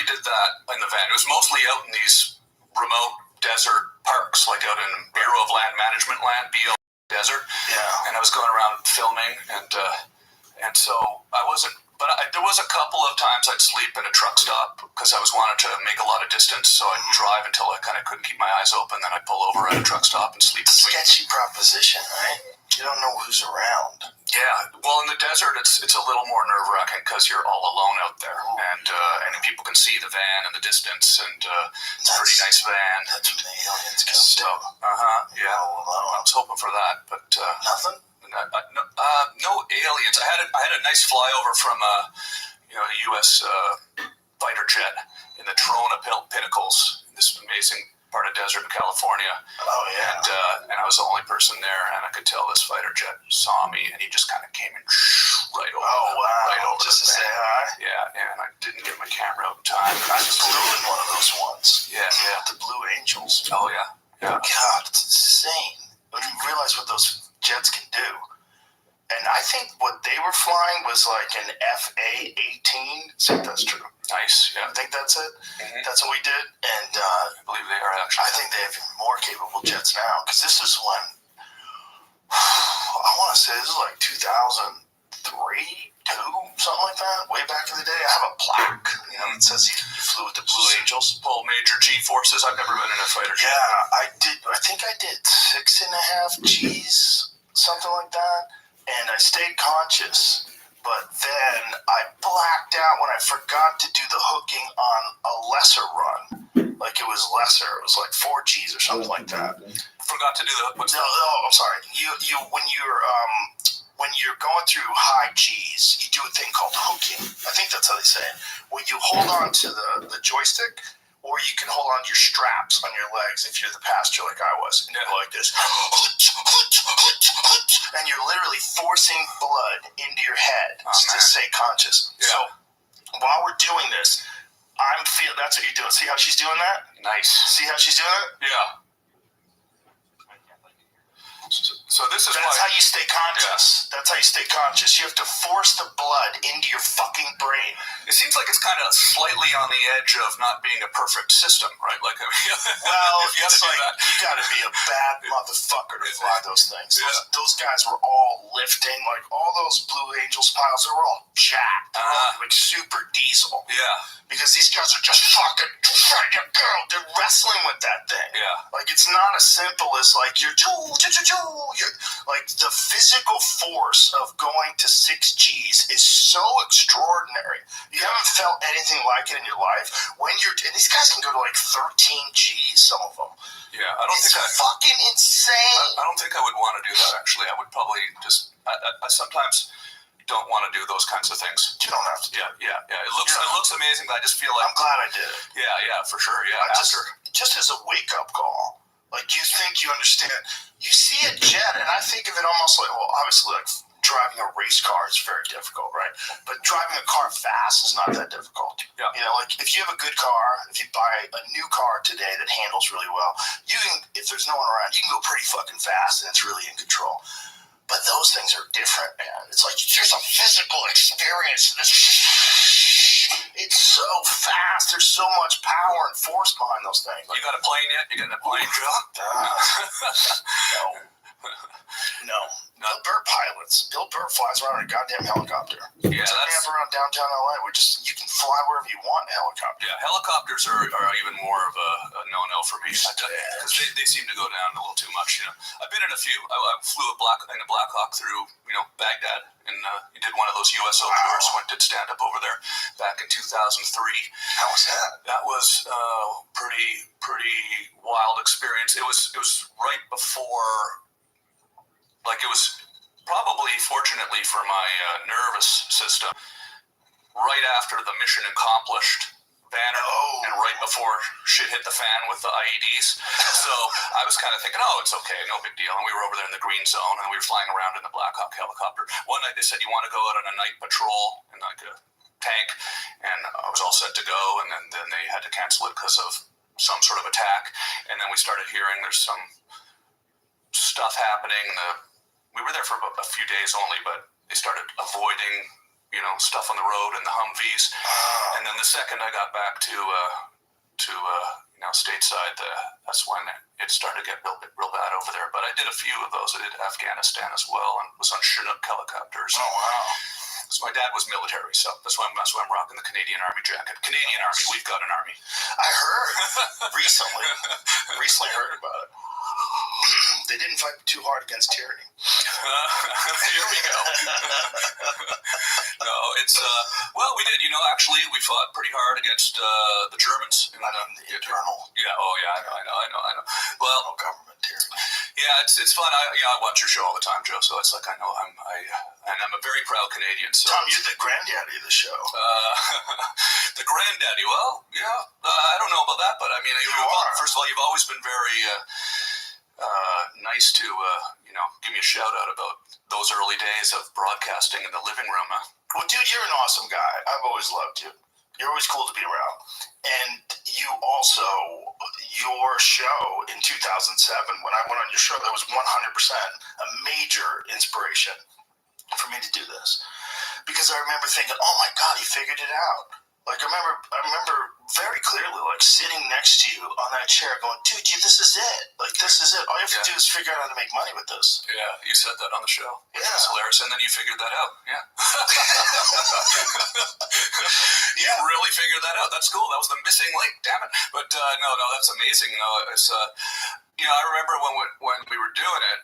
did that in the van. It was mostly out in these remote desert parks, like out in Bureau of Land Management land, BL desert. Yeah. And I was going around filming, and so I wasn't. But there was a couple of times I'd sleep in a truck stop because I was wanting to make a lot of distance. So I'd drive until I kind of couldn't keep my eyes open. Then I'd pull over at a truck stop and sleep. Sketchy proposition, right? You don't know who's around. Yeah. Well, in the desert, it's a little more nerve-wracking because you're all alone out there, and people can see the van in the distance, and it's a pretty nice van. That's what the aliens come to. Yeah. I was hoping for that, but nothing. No aliens. I had a nice flyover from a U.S. fighter jet in the Trona Pinnacles, in this amazing part of desert in California. Oh yeah. And I was the only person there, and I could tell this fighter jet saw me, and he just kind of came in right over. Oh wow! Right over just to the say van. hi. Yeah, and I didn't get my camera out in time. I just flew in one of those ones. Yeah. The Blue Angels. Oh yeah. God, it's insane. When you realize what those jets can do. And I think what they were flying was like an FA-18. See if that's true. Nice, yeah. I think that's it. Mm-hmm. That's what we did. And I believe they are actually. I think they have even more capable jets now. Because this is when, I want to say this is like 2003, 2, something like that. Way back in the day. I have a plaque. It says you flew with the Blue Angels. Pull major G forces. I've never been in a fighter jet. Yeah, I did. I think I did 6.5 Gs, something like that. And I stayed conscious, but then I blacked out when I forgot to do the hooking on a lesser run. Like it was lesser. It was like 4 Gs or something like that. Forgot to do the. No, I'm sorry. You when you're going through high Gs, you do a thing called hooking. I think that's how they say it. When you hold on to the joystick, or you can hold on to your straps on your legs if you're the passenger like I was, and you're like this, and you're literally forcing blood into your head to stay conscious. Yeah. So while we're doing this, that's what you're doing. See how she's doing that? Nice. See how she's doing it? Yeah. So this is That's how you stay conscious. That's how you stay conscious. You have to force the blood into your fucking brain. It seems like it's kind of slightly on the edge of not being a perfect system, right? Like, I mean, well, you it's like you got to be a bad motherfucker to fly those things. Those guys were all lifting, like all those Blue Angels pilots. They were all jacked, like super diesel. Yeah. Because these guys are just fucking trying to go. They're wrestling with that thing. Yeah. Like it's not as simple as like you're like the physical force of going to 6 Gs is so extraordinary. You haven't felt anything like it in your life. And these guys can go to like 13 Gs, some of them. Yeah, I don't think fucking insane. I don't think I would want to do that. Actually, I would probably just. I sometimes don't want to do those kinds of things. You don't have to. Yeah. It looks amazing, but I just feel like I'm glad I did it. Yeah, for sure. Yeah, just as a wake up call. Like you think you understand. You see a jet, and I think of it almost like, well, obviously, like driving a race car is very difficult, right? But driving a car fast is not that difficult. Yeah. You know, like if you have a good car, if you buy a new car today that handles really well, you can, if there's no one around, you can go pretty fucking fast, and it's really in control. But those things are different, man. It's like there's a physical experience. It's so fast. There's so much power and force behind those things. You got a plane yet? You getting a plane, Joe? No. Bill Burr pilots. Bill Burr flies around in a goddamn helicopter. Yeah, that's around downtown LA. You can fly wherever you want in a helicopter. Yeah, helicopters are even more of a no-no for me. Because they seem to go down a little too much, you know. I've been in a few. I flew in a Black Hawk through, Baghdad. And he did one of those USO tours, went to stand up over there back in 2003. How was that? That was pretty wild experience. It was right before, like it was probably, fortunately for my nervous system, right after the mission accomplished banner, and right before shit hit the fan with the IEDs. So I was kind of thinking, it's okay, no big deal. And we were over there in the green zone, and we were flying around in the Black Hawk helicopter. One night they said, you want to go out on a night patrol in like a tank? And I was all set to go, and then they had to cancel it because of some sort of attack. And then we started hearing there's some stuff happening. We were there for a few days only, but they started avoiding stuff on the road and the Humvees. And then the second I got back to stateside, that's when it started to get real bad over there. But I did a few of those. I did Afghanistan as well, and was on Chinook helicopters. Oh, wow. So my dad was military, so that's why I'm rocking the Canadian Army jacket. Canadian Army, we've got an army. I heard recently heard about it. They didn't fight too hard against tyranny. Here we go. No, it's we did. Actually, we fought pretty hard against the Germans. The eternal. Yeah. Oh, yeah. I know. Well, no government tyranny. Yeah, it's fun. I watch your show all the time, Joe. So it's like I'm a very proud Canadian. So Tom, you're the granddaddy of the show. The granddaddy. Well, yeah. I don't know about that, but I mean, first of all, you've always been very nice to give me a shout out about those early days of broadcasting in the living room. Well, dude, you're an awesome guy. I've always loved you. You're always cool to be around. And you also, your show in 2007, when I went on your show, that was 100% a major inspiration for me to do this. Because I remember thinking, oh my God, he figured it out. Like, I remember very clearly, like, sitting next to you on that chair going, dude, this is it. Like, this is it. All you have to do is figure out how to make money with this. Yeah, you said that on the show. Yeah. It's hilarious. And then you figured that out. Yeah. You really figured that out. That's cool. That was the missing link. Damn it. But, no, that's amazing. No, it's, I remember when we were doing it,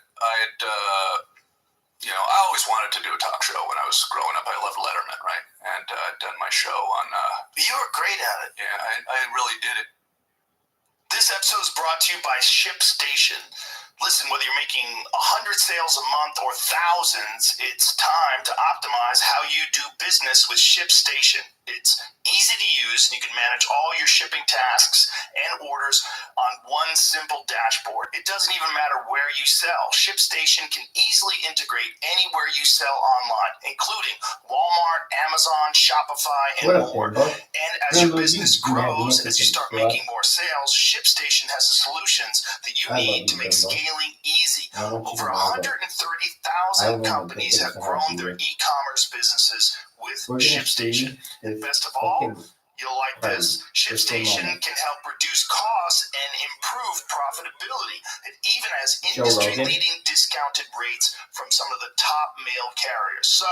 I always wanted to do a talk show when I was growing up. I loved Letterman, right? And I'd done my show on... You were great at it. Yeah, I really did it. This episode is brought to you by ShipStation. Listen, whether you're making 100 sales a month or thousands, it's time to optimize how you do business with ShipStation. It's easy to use, and you can manage all your shipping tasks and orders on one simple dashboard. It doesn't even matter where you sell. ShipStation can easily integrate anywhere you sell online, including Walmart, Amazon, Shopify, and more. And as your business grows, as you start making more sales, ShipStation has the solutions that you need to make scaling easy. Over 130,000 companies have grown their e-commerce businesses with ShipStation. And best of all, you'll like this. ShipStation can help reduce costs and improve profitability. It even has industry-leading discounted rates from some of the top mail carriers. So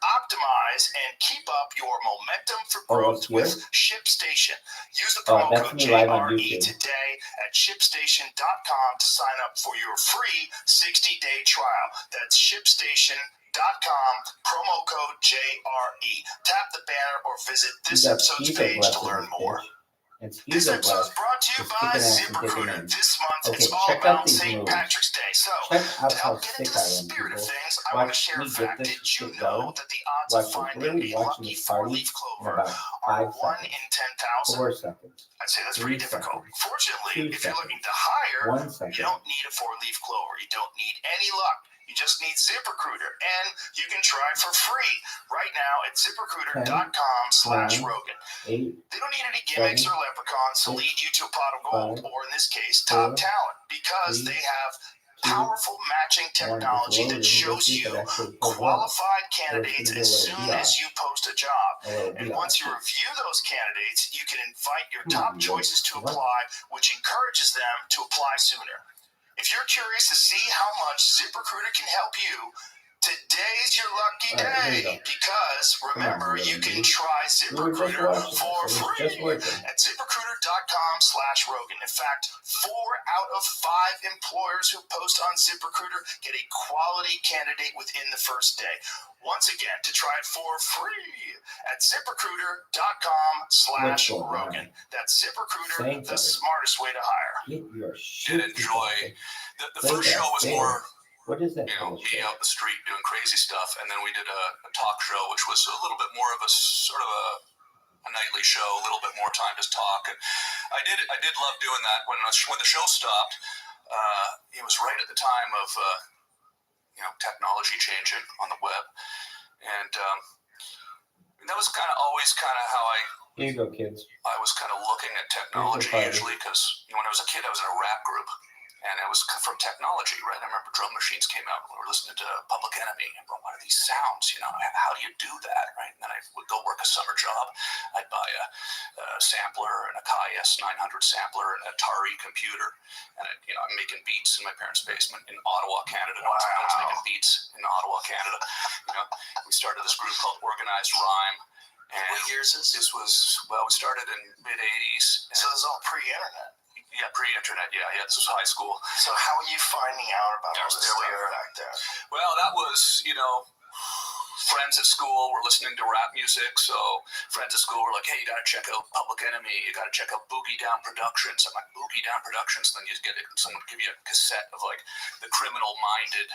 optimize and keep up your momentum for growth with ShipStation. Use the promo code JRE today at ShipStation.com to sign up for your free 60-day trial. That's ShipStation.com, promo code JRE. Tap the banner or visit this episode's page to learn more. This episode is brought to you by ZipRecruiter. This month it's all about St. Patrick's Day. So, to help get into the spirit of things, I want to share a fact. Did you know that the odds of finding a lucky four-leaf clover are 1 in 10,000? I'd say that's pretty difficult. Fortunately, if you're looking to hire, you don't need a four-leaf clover. You don't need any luck. You just need ZipRecruiter, and you can try for free right now at ZipRecruiter.com/Rogan. They don't need any gimmicks or leprechauns to lead you to a pot of gold, or in this case, top talent, because they have powerful matching technology that shows you qualified candidates as soon as you post a job. And once you review those candidates, you can invite your top choices to apply, which encourages them to apply sooner. If you're curious to see how much ZipRecruiter can help you, today's your lucky day, because remember, you can try ZipRecruiter for free at ZipRecruiter.com/Rogan. In fact, 4 out of 5 employers who post on ZipRecruiter get a quality candidate within the first day. Once again, to try it for free at ZipRecruiter.com/Rogan. That's ZipRecruiter, the smartest way to hire. Did enjoy the first show was more. What is that? Me out the street doing crazy stuff, and then we did a talk show, which was a little bit more of a sort of a nightly show, a little bit more time to talk. And I did love doing that. When the show stopped, it was right at the time of technology changing on the web, and that was always how Here you go, kids. I was looking at technology usually, because when I was a kid, I was in a rap group. And it was from technology, right? I remember drum machines came out when we were listening to Public Enemy. And what are these sounds? How do you do that, right? And then I would go work a summer job. I'd buy a sampler, an Akai S900 sampler, an Atari computer. And I'm making beats in my parents' basement in Ottawa, Canada. I was making beats in Ottawa, Canada. We started this group called Organized Rhyme. And what years is this? This was, we started in mid-'80s. So this is all pre-internet. Yeah, pre-internet. Yeah. This was high school. So how are you finding out about all this stuff back then? Well, that was, friends at school were listening to rap music. So friends at school were like, hey, you got to check out Public Enemy. You got to check out Boogie Down Productions. I'm like, Boogie Down Productions? And then you get someone give you a cassette of the criminal-minded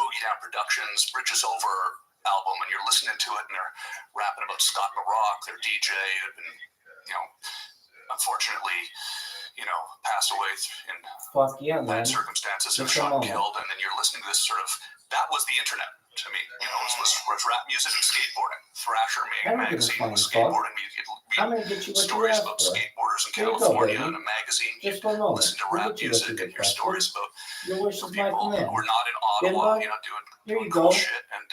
Boogie Down Productions, Bridges Over album, and you're listening to it, and they're rapping about Scott LaRock, their DJ, who'd been, unfortunately, passed away in bad circumstances, and shot and killed, and then you're listening to this that was the internet to me. It was rap music and skateboarding. Thrasher magazine was skateboarding. You'd stories about skateboarders in California in a magazine. You'd listen to rap music and hear stories about people who were not in Ottawa, doing cool shit. And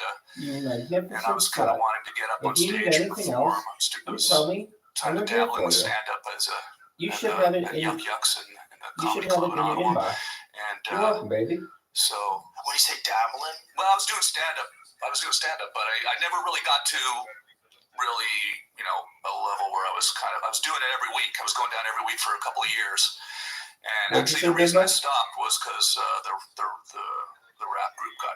I was wanting to get up on stage and perform. I was kind of dabbling with stand-up as a Yuck Yucks in the comedy club in Ottawa. And you're welcome, baby. So, what do you say, dabbling? Well, I was doing stand-up, but I never really got to a level where I was doing it every week. I was going down every week for a couple of years. And actually, the reason I stopped was because the rap group got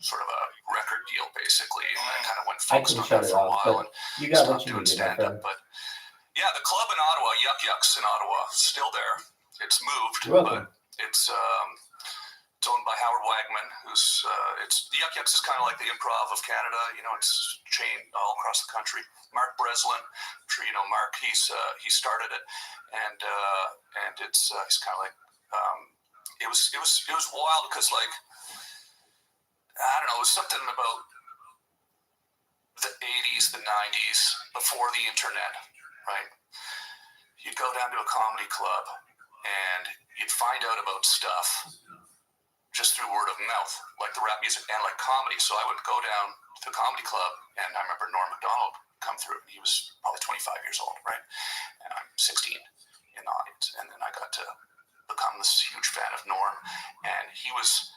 sort of a record deal, basically, and I went focused on that for a while and stopped doing stand-up. But yeah, the club in Ottawa, Yuck Yucks in Ottawa, still there. It's moved, but it's owned by Howard Wagman, who's the Yuck Yucks is kind of like the Improv of Canada. It's chained all across the country. Mark Breslin, I'm sure you know Mark. He started it, and it's he's kind of like it was wild because I don't know, it was something about the 80s, the 90s, before the internet. Right? You'd go down to a comedy club and you'd find out about stuff just through word of mouth, like the rap music and like comedy. So I would go down to a comedy club, and I remember Norm Macdonald come through. He was probably 25 years old, right? And I'm 16 in the audience. And then I got to become this huge fan of Norm. And he was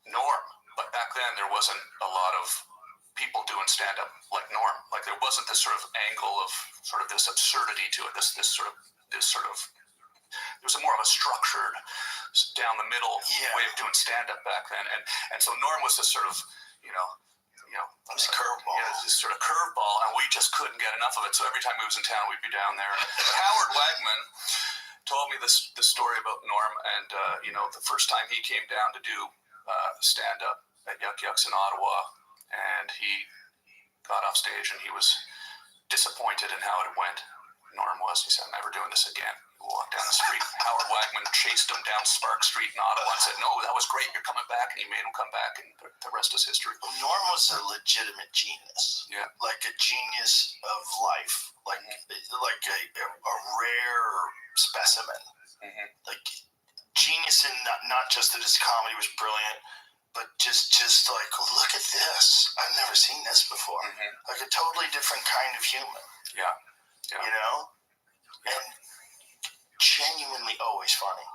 Norm. But back then, there wasn't a lot of people doing stand-up like Norm. Like, there wasn't this sort of angle of sort of this absurdity to it, this sort of, there was more of a structured, down the middle way of doing stand-up back then. And so Norm was this sort of, it was a curveball. Yeah, this sort of curveball, and we just couldn't get enough of it. So every time he was in town, we'd be down there. Howard Wagman told me this story about Norm, and the first time he came down to do stand-up at Yuck Yucks in Ottawa, and he got off stage, and he was disappointed in how it went. Norm was. He said, "I'm never doing this again." He walked down the street. Howard Wagman chased him down Spark Street in Ottawa and said, "No, that was great. You're coming back." And he made him come back, and the rest is history. Norm was a legitimate genius. Yeah. Like a genius of life. Like a rare specimen. Mm-hmm. Like genius in not just that his comedy was brilliant, but just like, look at this. I've never seen this before. Mm-hmm. Like a totally different kind of human. Yeah. And genuinely always funny.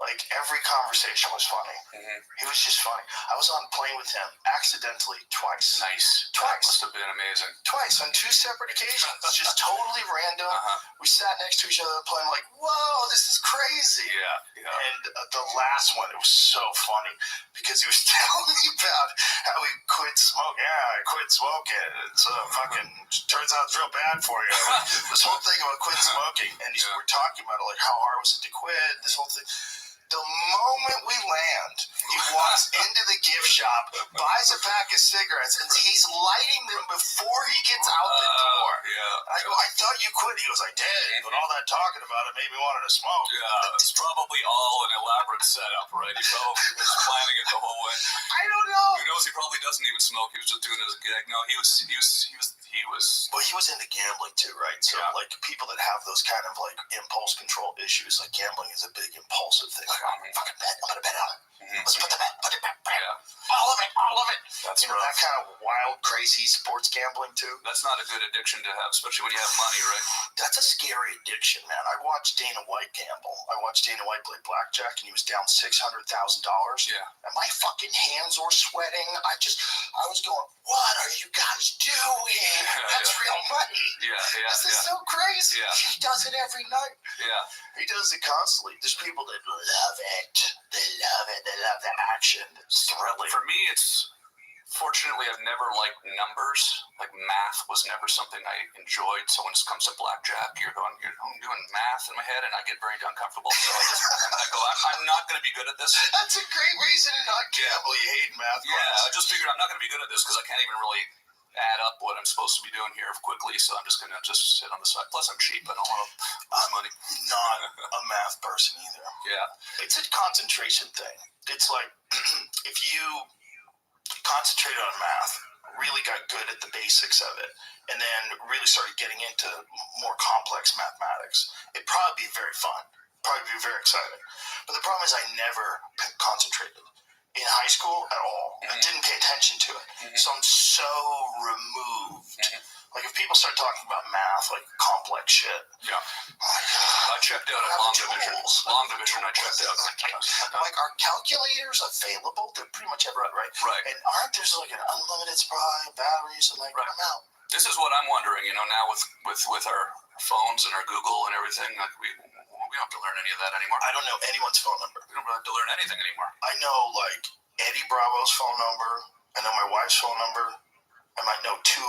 Like every conversation was funny. Mm-hmm. He was just funny. I was on a plane with him accidentally twice. Nice. Twice. That must have been amazing. Twice on 2 separate occasions. Just totally random. We sat next to each other on the plane, like, whoa, this is crazy. Yeah. And the last one, it was so funny because he was telling me about how he quit smoking. Yeah, I quit smoking. It's turns out it's real bad for you. This whole thing about quit smoking. And we're talking about it, like, how hard was it to quit? This whole thing. The moment we land, he walks into the gift shop, buys a pack of cigarettes, and he's lighting them before he gets out the door. I go, "I thought you quit." He goes, "I did, but all that talking about it made me want to smoke." Yeah, it's probably all an elaborate setup, right? He probably was planning it the whole way. I don't know. Who knows? He probably doesn't even smoke. He was just doing it as a gag. No, he was. Well, he was into gambling too, right? So, like, people that have those kind of, like, impulse control issues, like, gambling is a big impulsive thing. Like, I'm gonna fucking bet. I'm gonna bet on it. Mm-hmm. Let's put the bet. Put it back. All of it. That's rough. That kind of wild, crazy sports gambling too. That's not a good addiction to have, especially when you have money, right? That's a scary addiction, man. I watched Dana White gamble. I watched Dana White play blackjack, and he was down $600,000. Yeah. And my fucking hands were sweating. I was going, "What are you guys doing? That's real money." This is so crazy. Yeah. He does it every night. Yeah. He does it constantly. There's people that love it. They love it. They love the action. It's thrilling. For me, fortunately, I've never liked numbers. Like, math was never something I enjoyed. So when it comes to blackjack, I'm doing math in my head, and I get very uncomfortable. So I go, I'm not going to be good at this. That's a great reason to not gamble. You hate math. Yeah, I just figured I'm not going to be good at this because I can't even really add up what I'm supposed to be doing here quickly. So I'm just going to sit on the side. Plus, I'm cheap. I don't want to lose money. Not a math person either. Yeah. It's a concentration thing. It's like if you concentrated on math, really got good at the basics of it, and then really started getting into more complex mathematics, it'd probably be very fun, probably be very exciting. But the problem is I never concentrated in high school at all. I didn't pay attention to it. So I'm so removed. Like, if people start talking about math, like complex shit. Yeah. I checked out at long division. Long division, I checked out. Like, are calculators available? They're pretty much everywhere, right? Right. And aren't there like an unlimited supply of batteries? And like, I'm out. This is what I'm wondering, now with our phones and our Google and everything, like we don't have to learn any of that anymore. I don't know anyone's phone number. We don't have to learn anything anymore. I know, like, Eddie Bravo's phone number. I know my wife's phone number. I might know two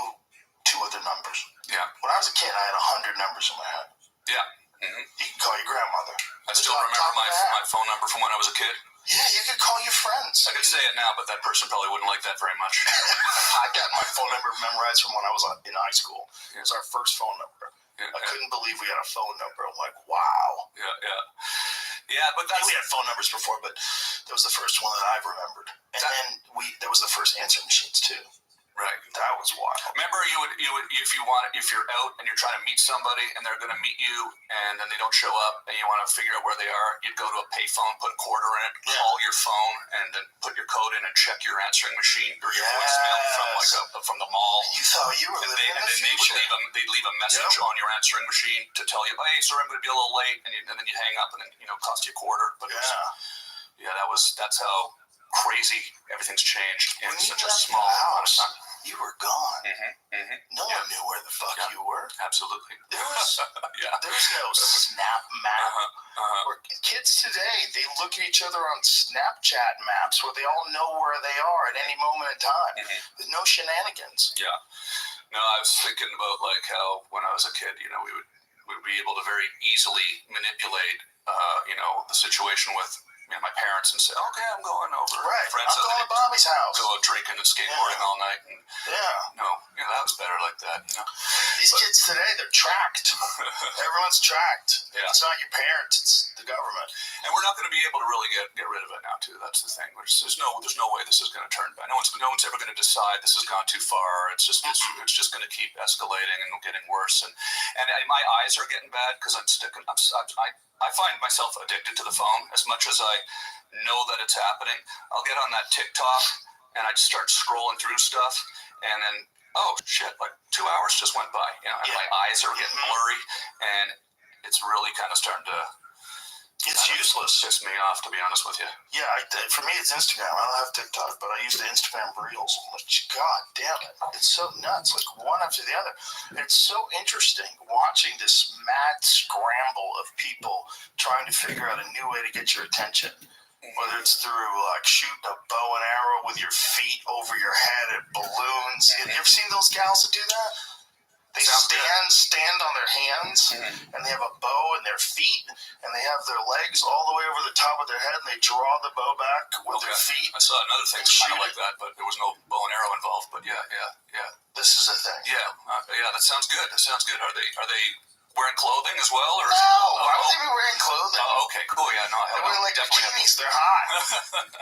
other numbers. Yeah. When I was a kid, I had 100 numbers in my head. Yeah. Mm-hmm. You can call your grandmother. I still remember my phone number from when I was a kid. Yeah, you could call your friends. I could say it now, but that person probably wouldn't like that very much. I got my phone number memorized from when I was in high school. It was our first phone number. I couldn't believe we had a phone number. I'm like, wow. Yeah, but we had phone numbers before, but that was the first one that I've remembered. And then there was the first answering machines too. Right. That was wild. Remember, you would if you're out and you're trying to meet somebody and they're going to meet you and then they don't show up and you want to figure out where they are, you'd go to a payphone, put a quarter in it, call your phone, and then put your code in and check your answering machine or your voicemail from the mall. You thought you were living in the future. They'd leave a message on your answering machine to tell you, hey, sorry, I'm going to be a little late, and then you hang up and then cost you a quarter. But that's how crazy everything's changed in such a small amount of time. You were gone. No one knew where the fuck you were. Absolutely. There was no snap map. Or kids today, they look at each other on Snapchat maps where they all know where they are at any moment in time. There's no shenanigans. Yeah. No, I was thinking about like how when I was a kid, we would be able to very easily manipulate, the situation with my parents and say, okay, I'm going over. Right. Friends I'm going to Bobby's house. Go out drinking and skateboarding all night. And, that was better like that. These kids today, they're tracked. Everyone's tracked. Yeah. It's not your parents, it's the government. And we're not going to be able to really get rid of it now, too. That's the thing. There's no way this is going to turn back. No one's ever going to decide this has gone too far. It's just going to keep escalating and getting worse. And my eyes are getting bad because I find myself addicted to the phone as much as I know that it's happening. I'll get on that TikTok and I just start scrolling through stuff, and then oh shit, like 2 hours just went by, and my eyes are getting blurry, and it's really kind of starting to. It's useless. Piss me off, to be honest with you. Yeah, for me it's Instagram. I don't have TikTok, but I use the Instagram Reels. God damn it. It's so nuts, like one after the other. And it's so interesting watching this mad scramble of people trying to figure out a new way to get your attention. Whether it's through like shooting a bow and arrow with your feet over your head at balloons. You ever seen those gals that do that? They stand on their hands, and they have a bow in their feet, and they have their legs all the way over the top of their head, and they draw the bow back with their feet. I saw another thing kind of like that, but there was no bow and arrow involved. But yeah. This is a thing. Yeah, that sounds good. Are they wearing clothing as well? Or no, why would they be wearing clothing? Oh, okay, cool. Yeah, no, they're wearing like bikinis. They're hot.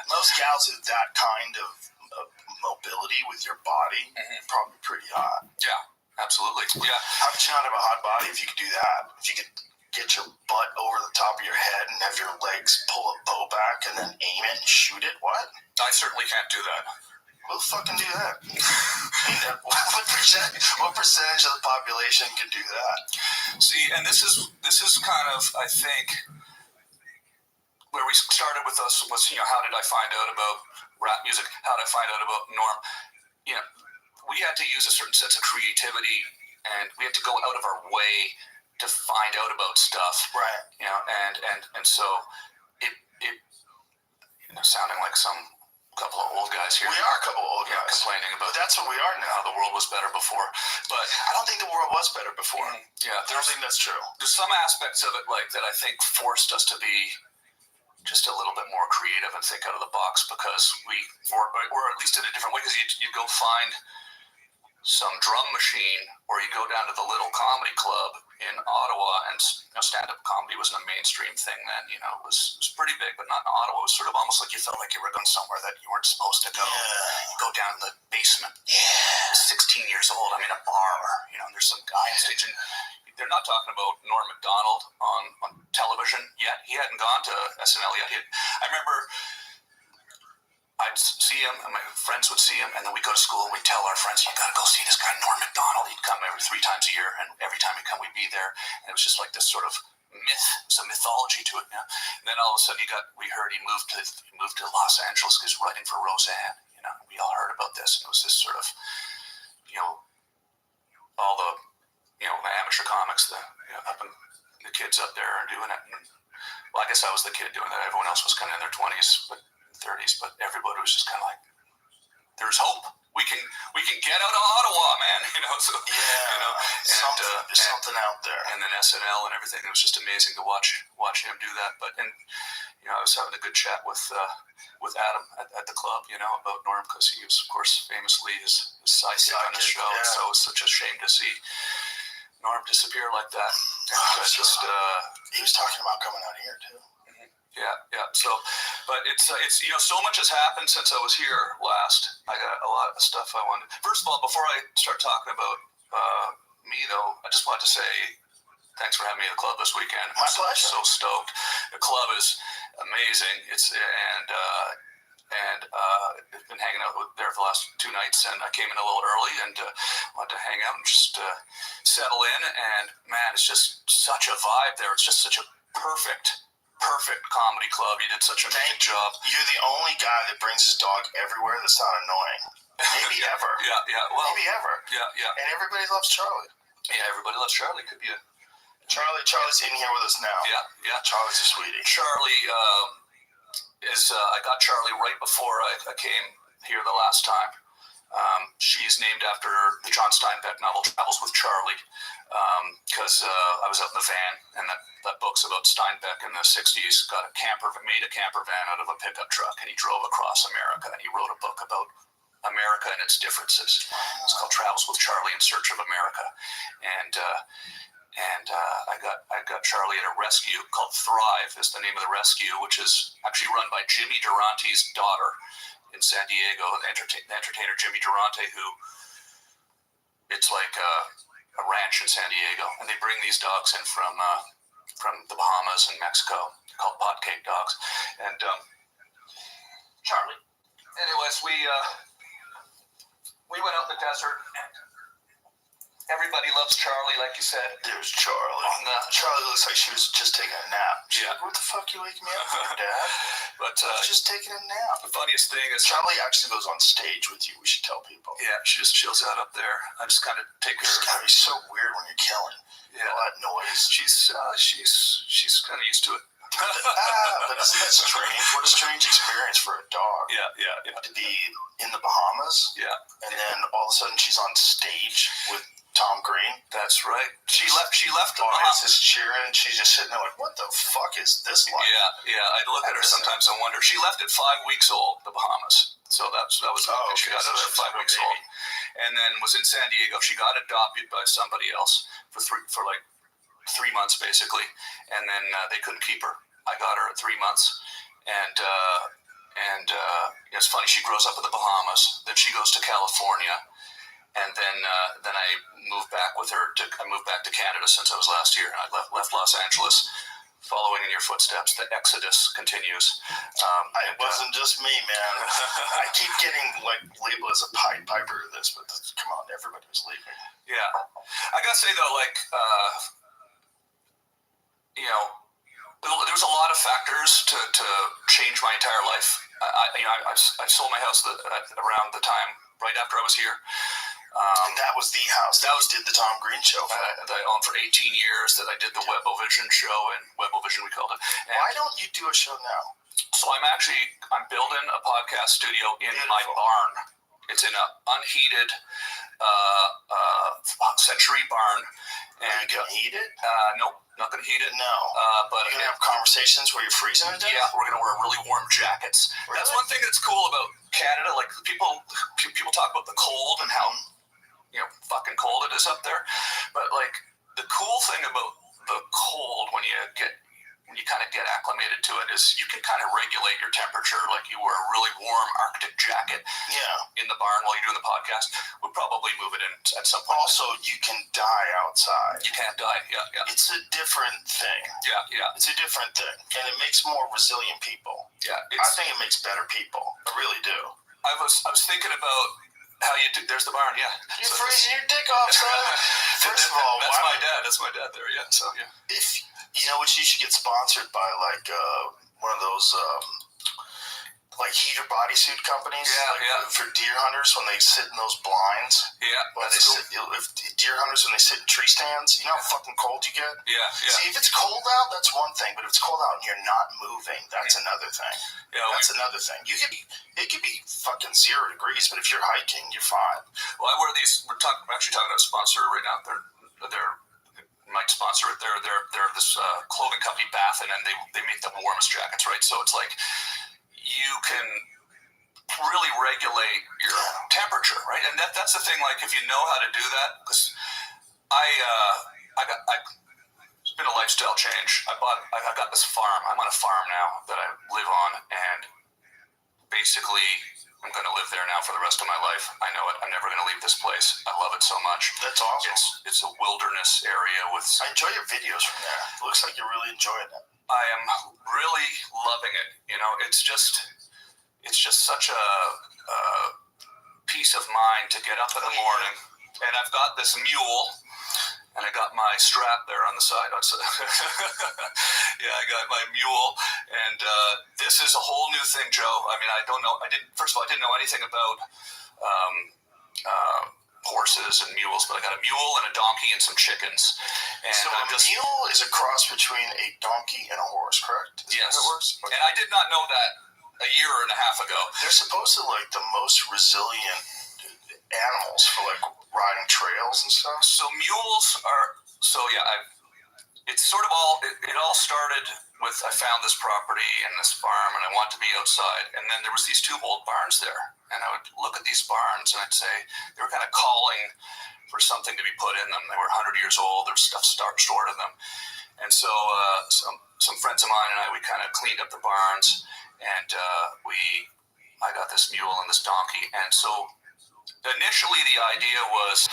Most gals with that kind of mobility with your body probably pretty hot. Yeah. Absolutely. Yeah. How could you not have a hot body if you could do that? If you could get your butt over the top of your head and have your legs pull a bow back and then aim it and shoot it? What? I certainly can't do that. We'll fucking do that. What percentage of the population can do that? See, and this is kind of, I think, where we started with us was, how did I find out about rap music? How did I find out about Norm? We had to use a certain sense of creativity, and we had to go out of our way to find out about stuff. Right. And so it sounding like some couple of old guys here. We are a couple of old guys complaining about. But that's what we are now. How the world was better before, but I don't think the world was better before. Yeah, I don't think that's true. There's some aspects of it like that I think forced us to be just a little bit more creative and think out of the box, because or at least in a different way, because you go find some drum machine, or you go down to the little comedy club in Ottawa, and stand-up comedy wasn't a mainstream thing then. It was pretty big, but not in Ottawa. It was sort of almost like you felt like you were going somewhere that you weren't supposed to go. You go down to the basement. I was 16 years old. I'm in a bar. There's some guy on stage, and they're not talking about Norm Macdonald on television yet. He hadn't gone to SNL yet. I remember I'd see him, and my friends would see him, and then we'd go to school, and we'd tell our friends, you gotta go see this guy, Norm Macdonald. He'd come every 3 times a year, and every time he'd come, we'd be there. And it was just like this sort of myth. There's a mythology to it now. And then all of a sudden, we heard he moved to Los Angeles because he was writing for Roseanne. We all heard about this, and it was this sort of, all the, amateur comics, the kids up there are doing it. And, well, I guess I was the kid doing that. Everyone else was kind of in their 20s, but 30s, but everybody was just kind of like, there's hope. We can get out of Ottawa, man. There's something out there. And then SNL and everything. It was just amazing to watch him do that. But I was having a good chat with Adam at the club, about Norm, because he was, of course, famously his sidekick on the show. Yeah. So it was such a shame to see Norm disappear like that. He was talking about coming out here too. Yeah. So, But it's so much has happened since I was here last. I got a lot of stuff I wanted. First of all, before I start talking about me though, I just wanted to say thanks for having me at the club this weekend. My pleasure. So stoked. The club is amazing. I've been hanging out there for the last 2 nights, and I came in a little early and wanted to hang out and just settle in. And man, it's just such a vibe there. It's just such a perfect comedy club. You did such a great job. You're the only guy that brings his dog everywhere that's not annoying. Maybe ever. Yeah. Well, maybe ever. Yeah. And everybody loves Charlie. Yeah, everybody loves Charlie. Could be a Charlie's in here with us now. Yeah. Charlie's a sweetie. Charlie I got Charlie right before I came here the last time. She's named after the John Steinbeck novel Travels with Charlie, because I was out in the van, and that book's about Steinbeck in the 60s. Made a camper van out of a pickup truck, and he drove across America, and he wrote a book about America and its differences. It's called Travels with Charlie in Search of America, and I got Charlie at a rescue called Thrive is the name of the rescue, which is actually run by Jimmy Durante's daughter in San Diego, the entertainer Jimmy Durante, who it's like a ranch in San Diego, and they bring these dogs in from the Bahamas and Mexico, called pot cake dogs. And Charlie. Anyways, we went out in the desert, and everybody loves Charlie, like you said. There's Charlie. Charlie looks like she was just taking a nap. She's like, what the fuck you waking me up for, Dad? But just taking a nap. The funniest thing is Charlie actually goes on stage with you. We should tell people. Yeah, she just chills out up there. I just kind of take her. It's gotta be so weird when you're killing. Yeah, all that noise. She's kind of used to it. But isn't that strange? What a strange experience for a dog. Yeah. To be in the Bahamas. Yeah. And then all of a sudden she's on stage with Tom Green. That's right. She left the audience is cheering, and she's just sitting there like, what the fuck is this like? Yeah. I look at her sometimes and wonder. She left at 5 weeks old, the Bahamas. So that was okay. She got out at 5 weeks old, and then was in San Diego. She got adopted by somebody else for 3 months basically, and then they couldn't keep her. I got her at 3 months, and it's funny. She grows up in the Bahamas, then she goes to California. And then I moved back with her. I moved back to Canada since I was last here. I left Los Angeles, following in your footsteps. The exodus continues. It wasn't just me, man. I keep getting labeled as a Pied Piper of this, but come on, everybody was leaving. Yeah, I gotta say though, there was a lot of factors to change my entire life. I sold my house around the time right after I was here. And that was the house that did the Tom Green show for. That I owned for 18 years, that I did the Webovision show, and Webovision we called it. And why don't you do a show now? So I'm building a podcast studio in my barn. It's in an unheated century barn. And you can heat it? Nope, not going to heat it. No. But you're going to have conversations where you're freezing to death? Yeah, we're going to wear really warm jackets. Really? That's one thing that's cool about Canada. Like, people talk about the cold and how fucking cold it is up there. But, the cool thing about the cold when you kind of get acclimated to it is you can kind of regulate your temperature. Like, you wear a really warm Arctic jacket in the barn while you're doing the podcast. We'll probably move it in at some point. Also, you can die outside. You can't die, yeah. It's a different thing. Yeah. It's a different thing. And it makes more resilient people. Yeah. I think it makes better people. I really do. I was thinking about how you do. There's the barn, yeah. You're freezing your dick off, son. First of all, that's my dad. That's my dad there, yeah. So, yeah. If you know what, you should get sponsored by one of those heater bodysuit companies. Yeah. For deer hunters when they sit in those blinds. Yeah. If deer hunters when they sit in tree stands, you know how fucking cold you get? Yeah. See, if it's cold out, that's one thing. But if it's cold out and you're not moving, that's another thing. Yeah, that's another thing. It could be fucking 0 degrees, but if you're hiking, you're fine. Well, I wear these. We're actually talking about a sponsor right now. They're might sponsor it. They're this clothing company, Bath, and then they make the warmest jackets, right? So it's like you can really regulate your temperature, right? And that's the thing. Like, if you know how to do that, because I It's been a lifestyle change. I got this farm. I'm on a farm now that I live on, and basically I'm going to live there now for the rest of my life. I know it. I'm never going to leave this place. I love it so much. That's awesome. It's a wilderness area with... I enjoy your videos from there. It looks like you're really enjoying it. I am really loving it. You know, it's just such a peace of mind to get up in the morning. And I've got this mule, and I got my strap there on the side. Yeah, I got my mule, and this is a whole new thing, Joe. I mean, first of all, I didn't know anything about horses and mules, but I got a mule and a donkey and some chickens. And so a mule is a cross between a donkey and a horse, correct? Yes. That works? Okay. And I did not know that a year and a half ago. They're supposed to like the most resilient animals for like riding trails and stuff. So mules are, it's sort of it all started with, I found this property and this farm, and I wanted to be outside. And then there was these two old barns there. And I would look at these barns and I'd say, they were kind of calling for something to be put in them. They were 100 years old. There was stuff stored in them. And so some friends of mine and I, we kind of cleaned up the barns, and I got this mule and this donkey. And so initially the idea was,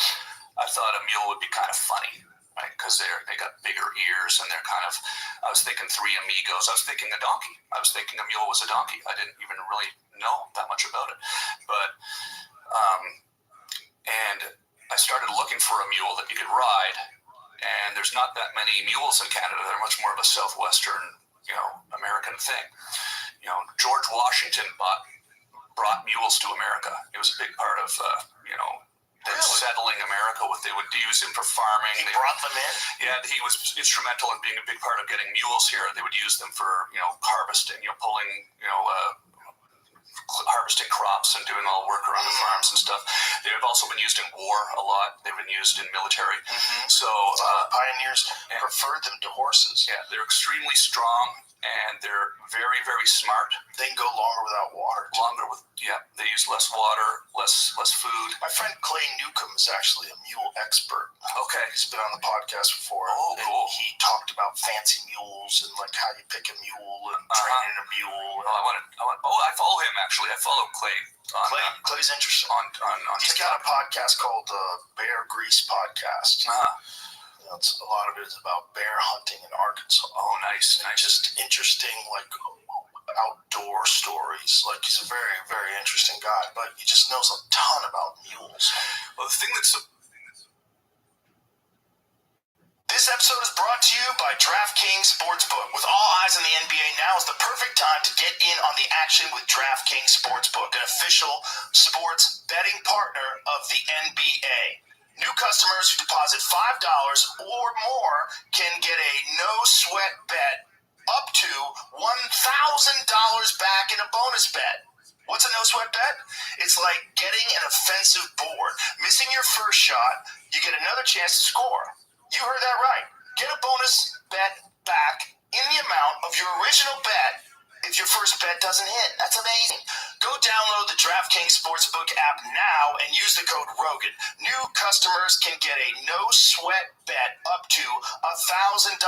I thought a mule would be kind of funny, right? Because they got bigger ears, and they're kind of, I was thinking Three Amigos. I was thinking a donkey. I was thinking a mule was a donkey. I didn't even really know that much about it. But, and I started looking for a mule that you could ride, and there's not that many mules in Canada. They're much more of a Southwestern, American thing. George Washington brought mules to America. It was a big part of, them settling America. They would use him for farming. He brought them in? Yeah, he was instrumental in being a big part of getting mules here. They would use them for, harvesting, pulling, harvesting crops and doing all work around the farms and stuff. They've also been used in war a lot. They've been used in military. Mm-hmm. So pioneers preferred them to horses. Yeah, they're extremely strong, and they're very, very smart. They can go longer without water. They use less water, less food. My friend Clay Newcomb is actually a mule expert. Okay. He's been on the podcast before. Oh, cool. He talked about fancy mules and like how you pick a mule and training a mule. I follow him actually. I follow Clay. Clay's interesting. On He's got a podcast called the Bear Grease Podcast. A lot of it is about bear hunting in Arkansas. Oh, nice. Just interesting, like outdoor stories. Like he's a very, very interesting guy, but he just knows a ton about mules. Well, the thing that's This episode is brought to you by DraftKings Sportsbook. With all eyes on the NBA, now is the perfect time to get in on the action with DraftKings Sportsbook, an official sports betting partner of the NBA. New customers who deposit $5 or more can get a no-sweat bet up to $1,000 back in a bonus bet. What's a no-sweat bet? It's like getting an offensive board. Missing your first shot, you get another chance to score. You heard that right. Get a bonus bet back in the amount of your original bet if your first bet doesn't hit. That's amazing. Go download the DraftKings Sportsbook app now and use the code ROGAN. New customers can get a no-sweat bet up to $1,000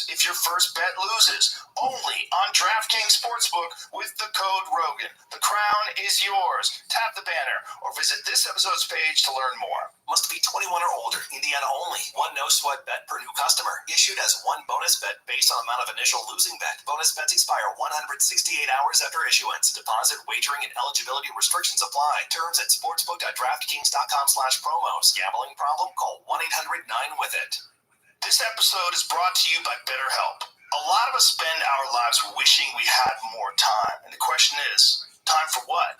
if your first bet loses. Only on DraftKings Sportsbook with the code ROGAN. The crown is yours. Tap the banner or visit this episode's page to learn more. Must be 21 or older. Indiana only. One no-sweat bet per new customer. Issued as one bonus bet based on amount of initial losing bet. Bonus bets expire 168 hours after issuance. Deposit, wagering, and eligibility restrictions apply. Terms at sportsbook.draftkings.com/promos. Gambling problem? Call 1-800-9-WITH-IT. This episode is brought to you by BetterHelp. A lot of us spend our lives wishing we had more time. And the question is, time for what?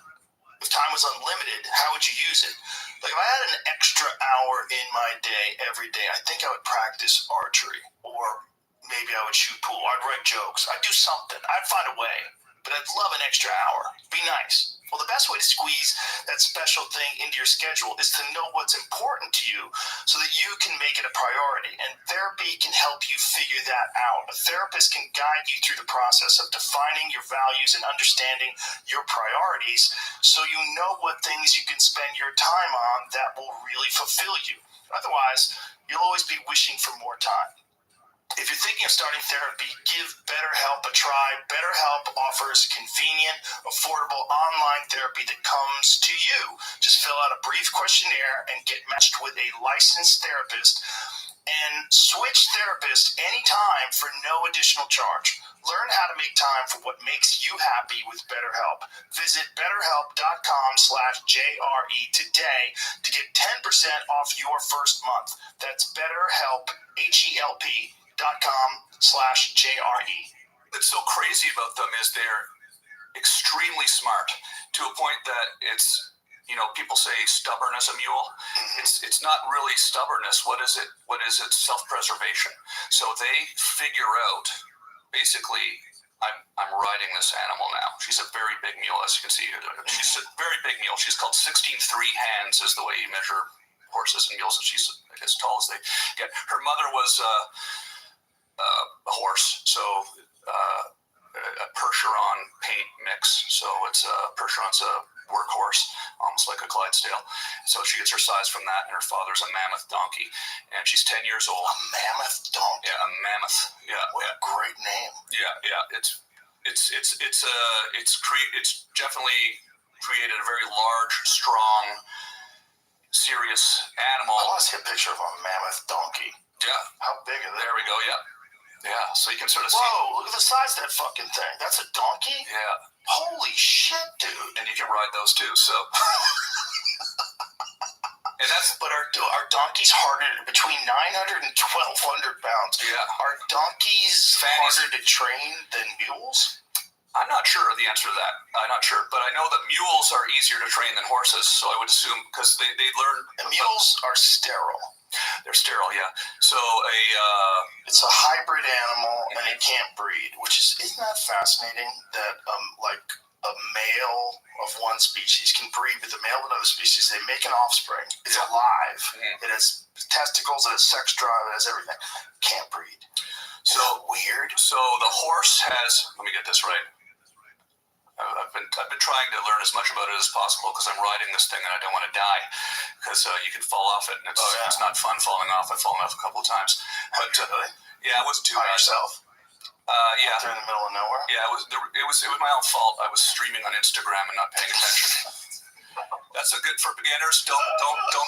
If time was unlimited, how would you use it? Like if I had an extra hour in my day every day, I think I would practice archery, or maybe I would shoot pool. I'd write jokes. I'd do something. I'd find a way, but I'd love an extra hour. Be nice. Well, the best way to squeeze that special thing into your schedule is to know what's important to you so that you can make it a priority. And therapy can help you figure that out. A therapist can guide you through the process of defining your values and understanding your priorities so you know what things you can spend your time on that will really fulfill you. Otherwise, you'll always be wishing for more time. If you're thinking of starting therapy, give BetterHelp a try. BetterHelp offers convenient, affordable online therapy that comes to you. Just fill out a brief questionnaire and get matched with a licensed therapist and switch therapists anytime for no additional charge. Learn how to make time for what makes you happy with BetterHelp. Visit BetterHelp.com/JRE today to get 10% off your first month. That's BetterHelp, HELP.com/JRE. What's so crazy about them is they're extremely smart to a point that it's, people say stubborn as a mule. It's not really stubbornness. What is it? Self-preservation. So they figure out, basically, I'm riding this animal now. She's a very big mule, as you can see. She's a very big mule. She's called 16.3 hands is the way you measure horses and mules, and she's as tall as they get. Her mother was a horse, so a Percheron paint mix. So Percheron's a workhorse, almost like a Clydesdale. So she gets her size from that, and her father's a mammoth donkey, and she's 10 years old. A mammoth donkey? Yeah, a mammoth. Yeah, what a great name. Yeah. It's definitely created a very large, strong, serious animal. I want to see a picture of a mammoth donkey. Yeah. How big are they? There we go. Yeah. So you can sort of see. Whoa! Look at the size of that fucking thing. That's a donkey. Yeah. Holy shit, dude! And you can ride those too. So. But are donkeys harder, between 900 and 1,200 pounds? Yeah. Are donkeys harder to train than mules? I'm not sure of the answer to that. I'm not sure. But I know that mules are easier to train than horses, so I would assume, because they learn. And mules are sterile. They're sterile, yeah. So it's a hybrid animal, and it can't breed, isn't that fascinating that like a male of one species can breed with a male of another species. They make an offspring. It's alive. It has testicles, it has sex drive, it has everything. Can't breed. So weird. So the horse has, let me get this right. I've been trying to learn as much about it as possible because I'm riding this thing and I don't want to die because you can fall off it and it's not fun falling off. I've fallen off a couple of times. But yeah, it wasn't too bad. Yourself? Yeah. Out there in the middle of nowhere? Yeah, it was my own fault. I was streaming on Instagram and not paying attention. That's a good for beginners. Don't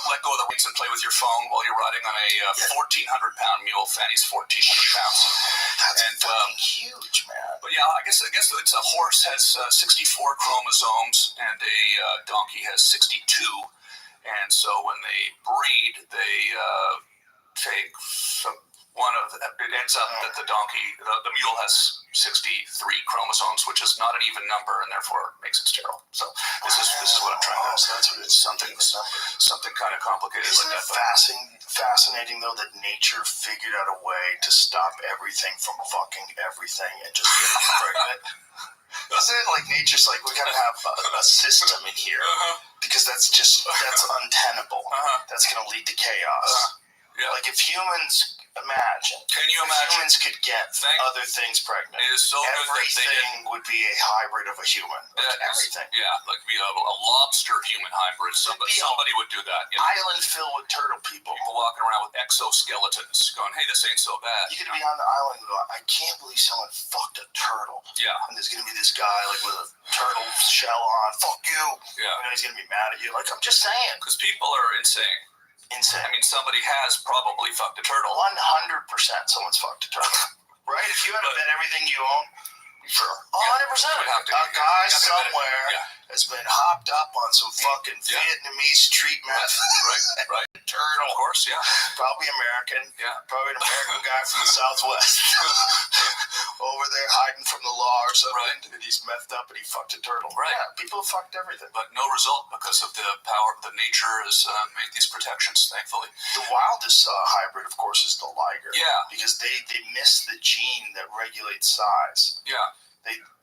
let go of the reins and play with your phone while you're riding on a 1,400-pound mule. Fanny's 1,400 pounds. That's fucking huge, man. But yeah, I guess it's a horse has 64 chromosomes and a donkey has 62. And so when they breed, they take one of the, it ends up that the donkey, the mule has 63 chromosomes, which is not an even number, and therefore makes it sterile. So this is what I'm trying to. So that's what it's something kind of complicated. Isn't like it that, fascinating though that nature figured out a way to stop everything from fucking everything and just getting pregnant? Isn't it like nature's like, we gotta have a system in here because that's untenable. That's gonna lead to chaos. Yeah. Like if humans imagine, humans could get other things pregnant, it is so everything would be a hybrid of a human. Like everything. Yeah, like be a lobster human hybrid. Somebody would do that. Island filled with turtle people. People walking around with exoskeletons going, hey, this ain't so bad. You could be on the island and go, I can't believe someone fucked a turtle. Yeah. And there's going to be this guy like with a turtle shell on. Fuck you. Yeah. He's going to be mad at you. Like, I'm just saying. Because people are insane. I mean, somebody has probably fucked a turtle. 100% someone's fucked a turtle. Right? If you had to bet everything you own, sure. 100%. A guy somewhere has been hopped up on some fucking Vietnamese street meth. Right. Turtle. Of course, yeah. Probably American. Yeah. Probably an American guy from the Southwest. Over there hiding from the law or something. Right. And he's methed up and he fucked a turtle. Right. Yeah, people have fucked everything. But no result because of the power the nature has made these protections, thankfully. The wildest hybrid, of course, is the liger. Yeah. Because they miss the gene that regulates size. Yeah.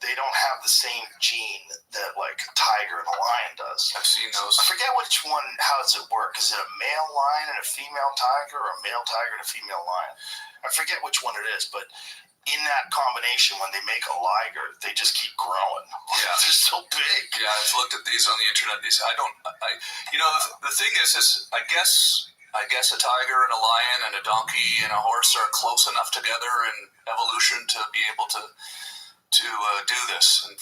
They don't have the same gene that like a tiger and a lion does. I've seen those. I forget which one. How does it work? Is it a male lion and a female tiger, or a male tiger and a female lion? I forget which one it is, but in that combination, when they make a liger, they just keep growing. Yeah, they're so big. Yeah, I've looked at these on the internet. The thing is I guess I guess a tiger and a lion and a donkey and a horse are close enough together in evolution to be able to do this. And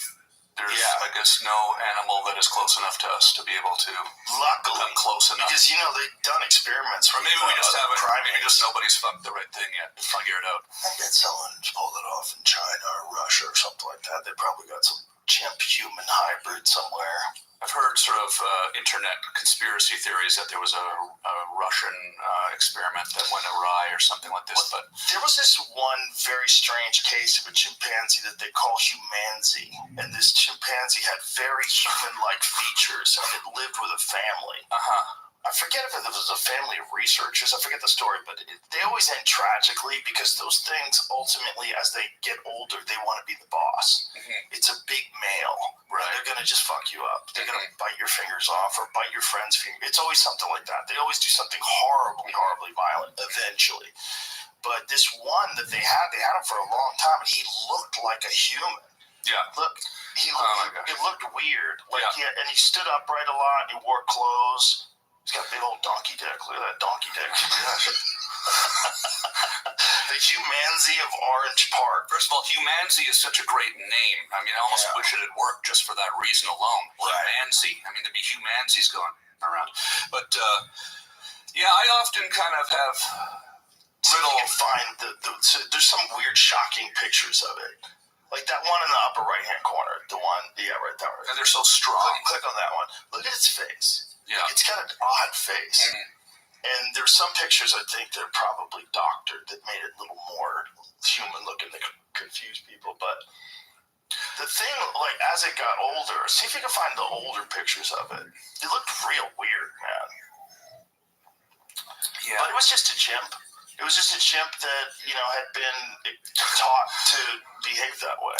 there's, I guess, no animal that is close enough to us to be able to come close enough. Because, they've done experiments. Or maybe we just haven't. Maybe just nobody's fucked the right thing yet to figure it out. I bet someone's pulled it off in China or Russia or something like that. They probably got some chimp-human hybrid somewhere. I've heard sort of internet conspiracy theories that there was a Russian experiment that went awry or something like this. But there was this one very strange case of a chimpanzee that they call humanzee, and this chimpanzee had very human-like features, and it lived with a family. I forget if it was a family of researchers. I forget the story, but they always end tragically because those things ultimately, as they get older, they want to be the boss. It's a big male. Right. They're going to just fuck you up. They're going to bite your fingers off or bite your friend's finger. It's always something like that. They always do something horribly, horribly violent eventually. But this one that they had him for a long time, and he looked like a human. Yeah. It looked weird. And he stood upright a lot. He wore clothes. He's got a big old donkey dick. Look at that donkey dick. The humanzee of Orange Park. First of all, humanzee is such a great name. I mean, I almost wish it had worked just for that reason alone. Humanzee. I mean, there'd be humanzees going around. But, I often kind of have there's some weird, shocking pictures of it. Like that one in the upper right-hand corner. The one, right there. And they're so strong. Click on that one. Look at its face. Yeah. It's got an odd face. And there's some pictures I think that are probably doctored that made it a little more human looking to confuse people. But the thing, as it got older, see if you can find the older pictures of it. It looked real weird, man. Yeah. But it was just a chimp. It was just a chimp that, had been taught to behave that way.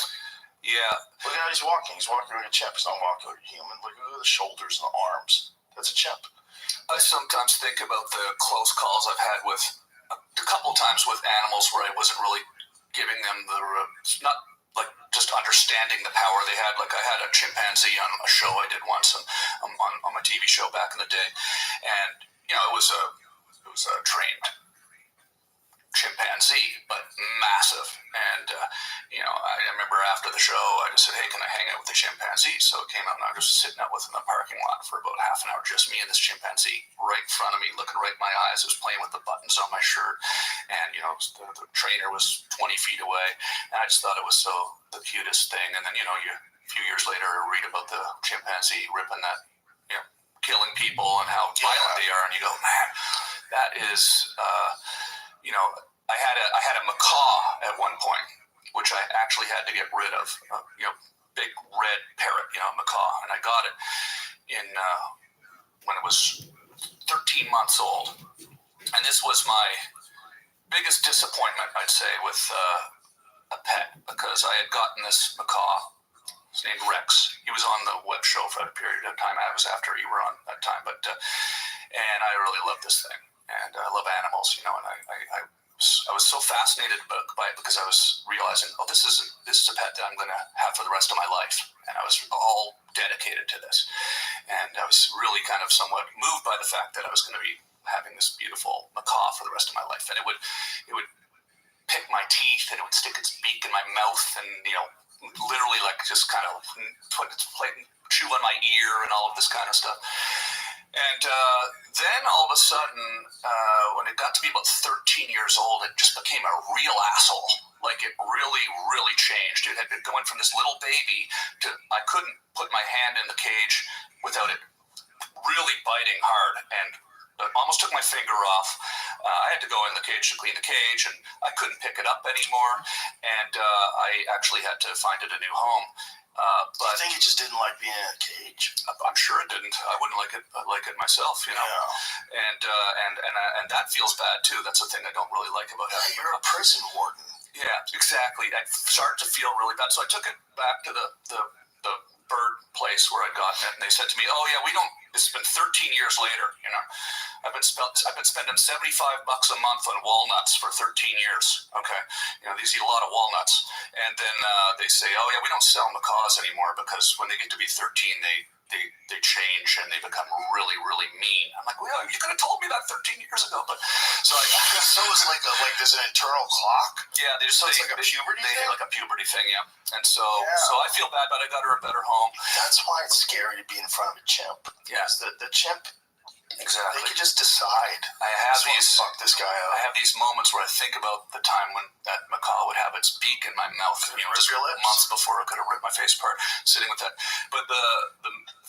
Yeah. Look at how he's walking. He's walking like a chimp. He's not walking like a human. Look at the shoulders and the arms. That's a chimp. I sometimes think about the close calls I've had with a couple times with animals where I wasn't really giving them not like just understanding the power they had. Like I had a chimpanzee on a show I did once on my TV show back in the day, and it was a trained chimpanzee, but massive. And I remember after the show, I just said, "Hey, can I hang out with the chimpanzee?" So it came out, and I was just sitting out with him in the parking lot for about half an hour, just me and this chimpanzee right in front of me, looking right in my eyes. I was playing with the buttons on my shirt, and the trainer was 20 feet away, and I just thought it was the cutest thing. And then a few years later, I read about the chimpanzee ripping that, killing people and how violent they are, and you go, man, that is. I had a macaw at one point, which I actually had to get rid of. Big red parrot, macaw, and I got it in when it was 13 months old. And this was my biggest disappointment, I'd say, with a pet, because I had gotten this macaw. His name Rex. He was on the web show for a period of time. I was after you were on that time, and I really loved this thing. And I love animals, and I was so fascinated by it because I was realizing, this is a pet that I'm going to have for the rest of my life, and I was all dedicated to this. And I was really kind of somewhat moved by the fact that I was going to be having this beautiful macaw for the rest of my life, and it would pick my teeth, and it would stick its beak in my mouth, and literally just kind of chew on my ear and all of this kind of stuff. And then all of a sudden, when it got to be about 13 years old, it just became a real asshole. Like it really, really changed. It had been going from this little baby to I couldn't put my hand in the cage without it really biting hard, and it almost took my finger off. I had to go in the cage to clean the cage, and I couldn't pick it up anymore. And I actually had to find it a new home. But I think it just didn't like being in a cage. I'm sure it didn't. I wouldn't like it myself, Yeah. And that feels bad too. That's the thing I don't really like about having. You're a prison warden. Yeah, exactly. I started to feel really bad, so I took it back to the bird place where I'd gotten it, and they said to me, "Oh yeah, we don't." This has been 13 years later. I've been spending $75 a month on walnuts for 13 years. Okay, these eat a lot of walnuts, and then they say, "Oh yeah, we don't sell macaws anymore because when they get to be 13, they change and they become really, really mean. I'm like, well, you could have told me that 13 years ago. But so it's like there's an internal clock. Yeah, it's like a puberty thing. Like a puberty thing, yeah. And so I feel bad, but I got her a better home. That's why it's scary to be in front of a chimp. Yes, the chimp. Exactly. They could just decide. I have fuck this guy up. I have these moments where I think about the time when that macaw would have its beak in my mouth, just months before it could have ripped my face apart, sitting with that. But the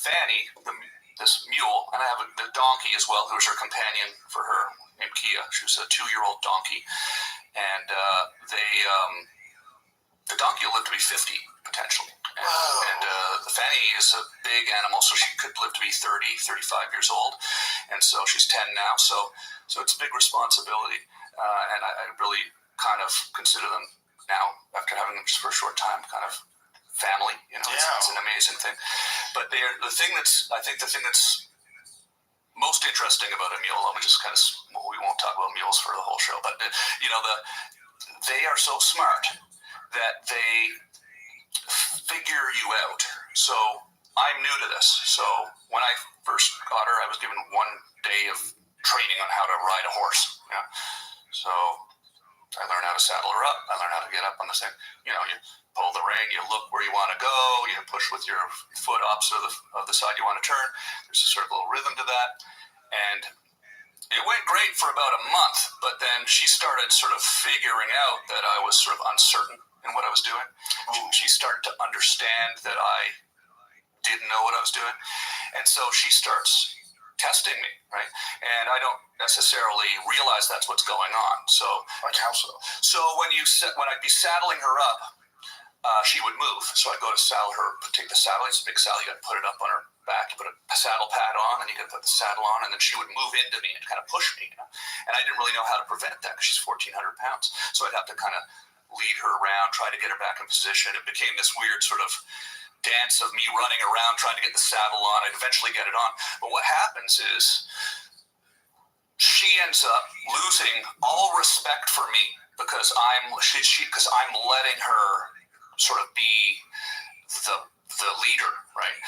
Fanny, this mule, and I have the donkey as well, who was her companion for her, named Kia. She was a 2-year-old donkey, and the donkey will live to be 50 potentially. And the Fanny is a big animal, so she could live to be 30, 35 years old. And so she's 10 now, so it's a big responsibility. And I really kind of consider them now, after having them just for a short time, kind of family. It's an amazing thing. But the thing that's most interesting about a mule, we won't talk about mules for the whole show, but they are so smart that they figure you out. So I'm new to this. So when I first got her, I was given 1 day of training on how to ride a horse. So I learned how to saddle her up. I learned how to get up on the thing. You pull the rein, you look where you want to go, you push with your foot opposite of the side you want to turn. There's a sort of little rhythm to that. And it went great for about a month, but then she started sort of figuring out that I was sort of uncertain in what I was doing. She started to understand that I didn't know what I was doing. And so she starts testing me, right? And I don't necessarily realize that's what's going on. So, like how so? So when I'd be saddling her up, she would move. So I'd go to saddle her, take the saddle. It's a big saddle. You got to put it up on her back. You put a saddle pad on, and you got to put the saddle on, and then she would move into me and kind of push me. And I didn't really know how to prevent that because she's 1,400 pounds. So I'd have to kind of lead her around, try to get her back in position. It became this weird sort of dance of me running around trying to get the saddle on. I'd eventually get it on. But what happens is she ends up losing all respect for me because I'm letting her sort of be the leader, right?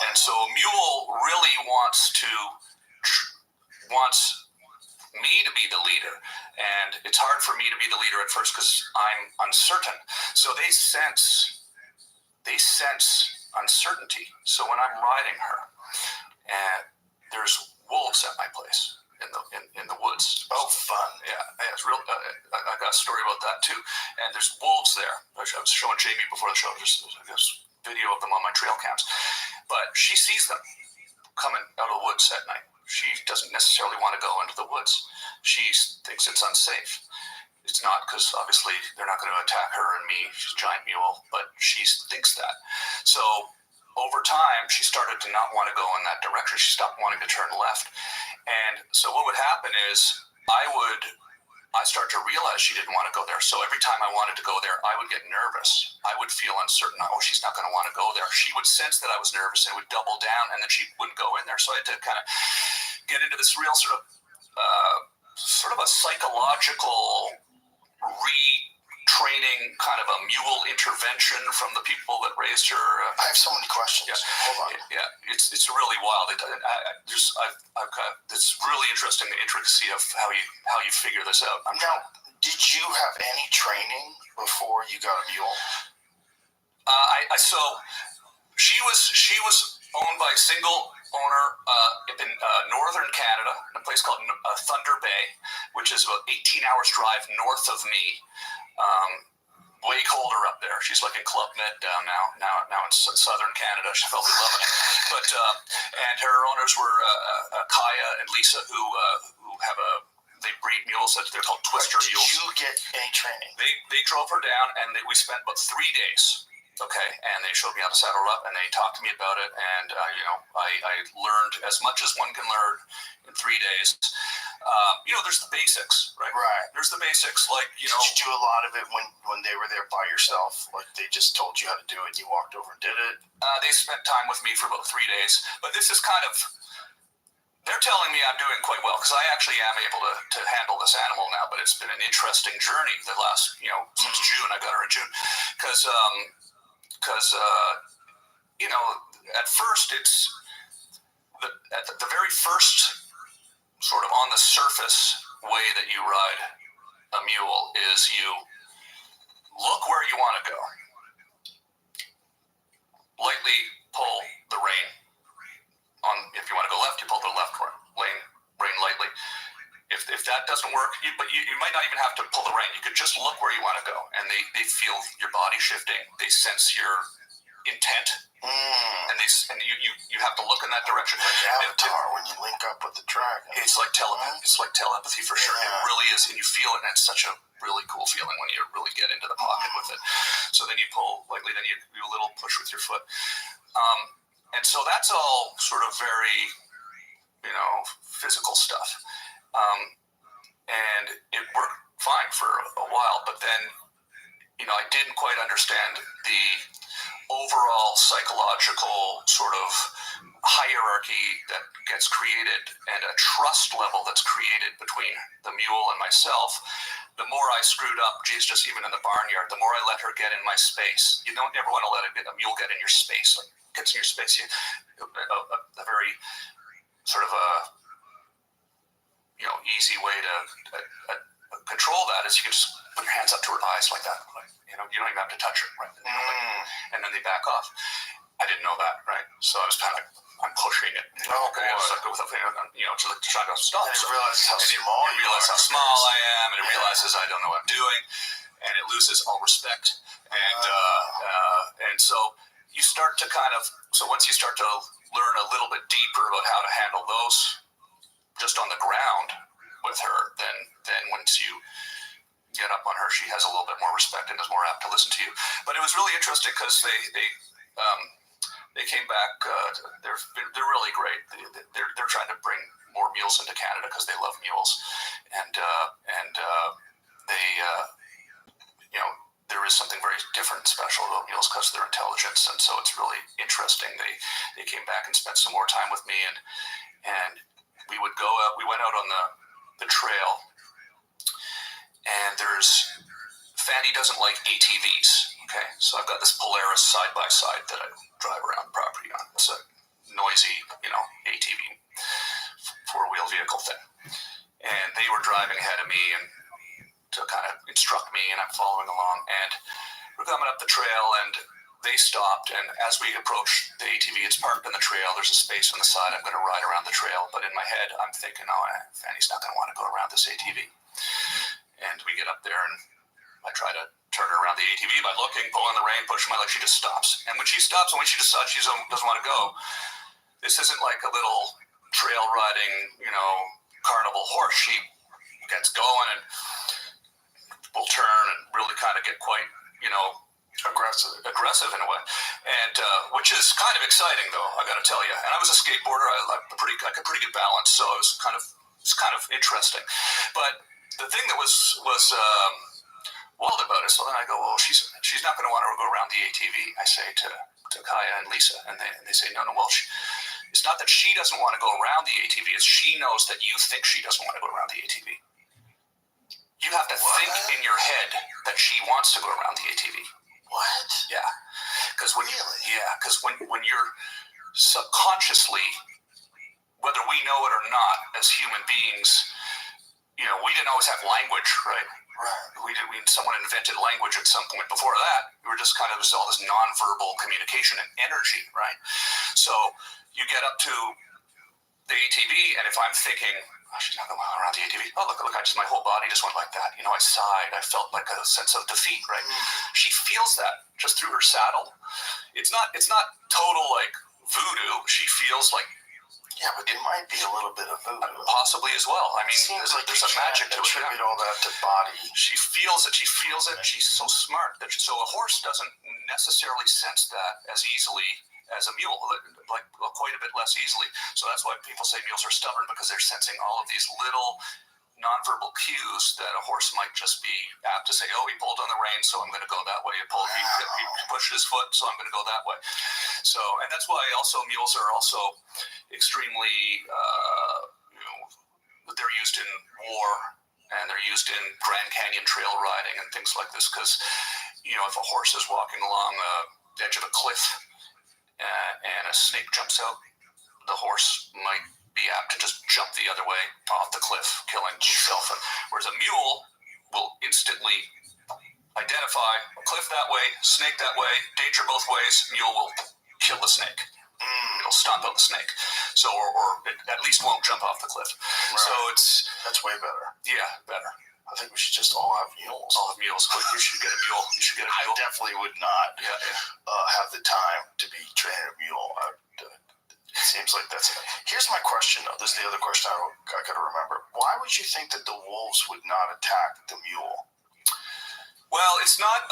And so a mule really wants me to be the leader, and it's hard for me to be the leader at first because I'm uncertain. So they sense uncertainty. So when I'm riding her, and there's wolves at my place in the woods. Oh, fun! Yeah, it's real. I got a story about that too. And there's wolves there. I was showing Jamie before the show. There's video of them on my trail cams, but she sees them coming out of the woods at night. She doesn't necessarily want to go into the woods. She thinks it's unsafe. It's not, because obviously they're not going to attack her and me. She's a giant mule, but she thinks that. So over time, she started to not want to go in that direction. She stopped wanting to turn left. And so what would happen is I start to realize she didn't want to go there. So every time I wanted to go there, I would get nervous. I would feel uncertain. Oh, she's not going to want to go there. She would sense that I was nervous and would double down, and then she wouldn't go in there. So I had to kind of get into this real sort of a psychological retraining, kind of a mule intervention from the people that raised her. I have so many questions. Yeah. Hold on. Yeah, it's really wild. I've got it's really interesting, the intricacy of how you figure this out. Now, did you have any training before you got a mule? So she was owned by a single owner in northern Canada, in a place called Thunder Bay, which is about 18 hours drive north of me. Way colder up there. She's like in Club Med down now in southern Canada. She's probably loving it. But and her owners were Kaya and Lisa, who they breed mules. They're called Twister mules. Did you get any training? They drove her down, and we spent about 3 days. Okay, and they showed me how to saddle her up, and they talked to me about it, and I learned as much as one can learn in 3 days. There's the basics, right? Right. There's the basics, like Did you do a lot of it when they were there by yourself? Like they just told you how to do it, and you walked over and did it? They spent time with me for about 3 days, but this is kind of. They're telling me I'm doing quite well because I actually am able to handle this animal now, but it's been an interesting journey the last, since June. I got her in June because at first, it's the very first sort of on the surface way that you ride a mule is you look where you want to go. Lightly pull the rein. If you want to go left, you pull the left rein lightly. If that doesn't work, but you might not even have to pull the rein. You could just look where you want to go, and they feel your body shifting. They sense your intent, and you have to look in that direction. Like Avatar, when you link up with the track. It's like telepathy. It's like telepathy for sure. It really is, and you feel it, and it's such a really cool feeling when you really get into the pocket with it. So then you pull lightly, then you do a little push with your foot, and so that's all sort of very, physical stuff. And it worked fine for a while, but then, I didn't quite understand the overall psychological sort of hierarchy that gets created and a trust level that's created between the mule and myself. The more I screwed up, just even in the barnyard, the more I let her get in my space. You don't ever want to let a mule get in your space. Like, gets in your space, a very sort of easy way to control that is you can just put your hands up to her eyes like that. You don't even have to touch her, right? And then they back off. I didn't know that, right? So I was kind of like, I'm pushing it. Oh, boy. To try to stop. And you realize how small you realize how small I am, and it realizes I don't know what I'm doing, and it loses all respect. And so you start to once you start to learn a little bit deeper about how to handle those just on the ground with her, then once you get up on her, she has a little bit more respect and is more apt to listen to you. But it was really interesting because they came back. They're really great. They're trying to bring more mules into Canada because they love mules, and there is something very different and special about mules because of their intelligence, and so it's really interesting. They came back and spent some more time with me, and we would go out. We went out on the trail, and Fanny doesn't like ATVs. Okay, so I've got this Polaris side by side that I drive around the property on. It's a noisy, ATV, 4-wheel vehicle thing, and they were driving ahead of me and to kind of instruct me, and I'm following along, and we're coming up the trail, and they stopped, and as we approach the ATV, it's parked on the trail, there's a space on the side, I'm going to ride around the trail, but in my head, I'm thinking, Fanny's not going to want to go around this ATV, and we get up there, and I try to turn her around the ATV by looking, pulling the rein, pushing my leg, she just stops, and when she stops, and when she decides she doesn't want to go, this isn't like a little trail riding, carnival horse. She gets going, and will turn and really kind of get quite, aggressive in a way, and which is kind of exciting, though, I got to tell you. And I was a skateboarder; I got pretty good balance, so it was kind of interesting. But the thing that was wild about it, so then I go, well, she's not going to want to go around the ATV. I say to Kaya and Lisa, and they say, no, well, it's not that she doesn't want to go around the ATV; it's she knows that you think she doesn't want to go around the ATV. You have to think in your head that she wants to go around the ATV. What? Yeah, because when you're subconsciously, whether we know it or not, as human beings, we didn't always have language, right? Right. Someone invented language at some point. Before that, we were just kind of all this nonverbal communication and energy, right? So you get up to the ATV, and if I'm thinking, she's not going around the ATV. Oh, look, my whole body just went like that. I sighed. I felt like a sense of defeat, right? She feels that just through her saddle. It's not total like voodoo. She feels like, yeah, but it might be a little bit of voodoo. Possibly as well. I mean, there's a magic to it. Attribute all that to body. She feels it. She's so smart so a horse doesn't necessarily sense that as easily as a mule, like quite a bit less easily. So that's why people say mules are stubborn, because they're sensing all of these little nonverbal cues that a horse might just be apt to say, oh, he pulled on the rein, so I'm going to go that way. He pushed his foot, so I'm going to go that way. So, and that's why also mules are also extremely, they're used in war, and they're used in Grand Canyon trail riding and things like this, because, if a horse is walking along the edge of a cliff, and a a snake jumps out, the horse might be apt to just jump the other way off the cliff, killing himself. Whereas a mule will instantly identify cliff that way, snake that way, danger both ways. Mule will kill the snake. It'll stomp out the snake. So, or it at least won't jump off the cliff. Right. So that's way better. Yeah, better. I think we should just all have mules. All have mules. You should get a mule. You should get a mule. I definitely would not have the time to be training a mule. It seems like that's it. Here's my question, though. This is the other question I got to remember. Why would you think that the wolves would not attack the mule? Well, it's not.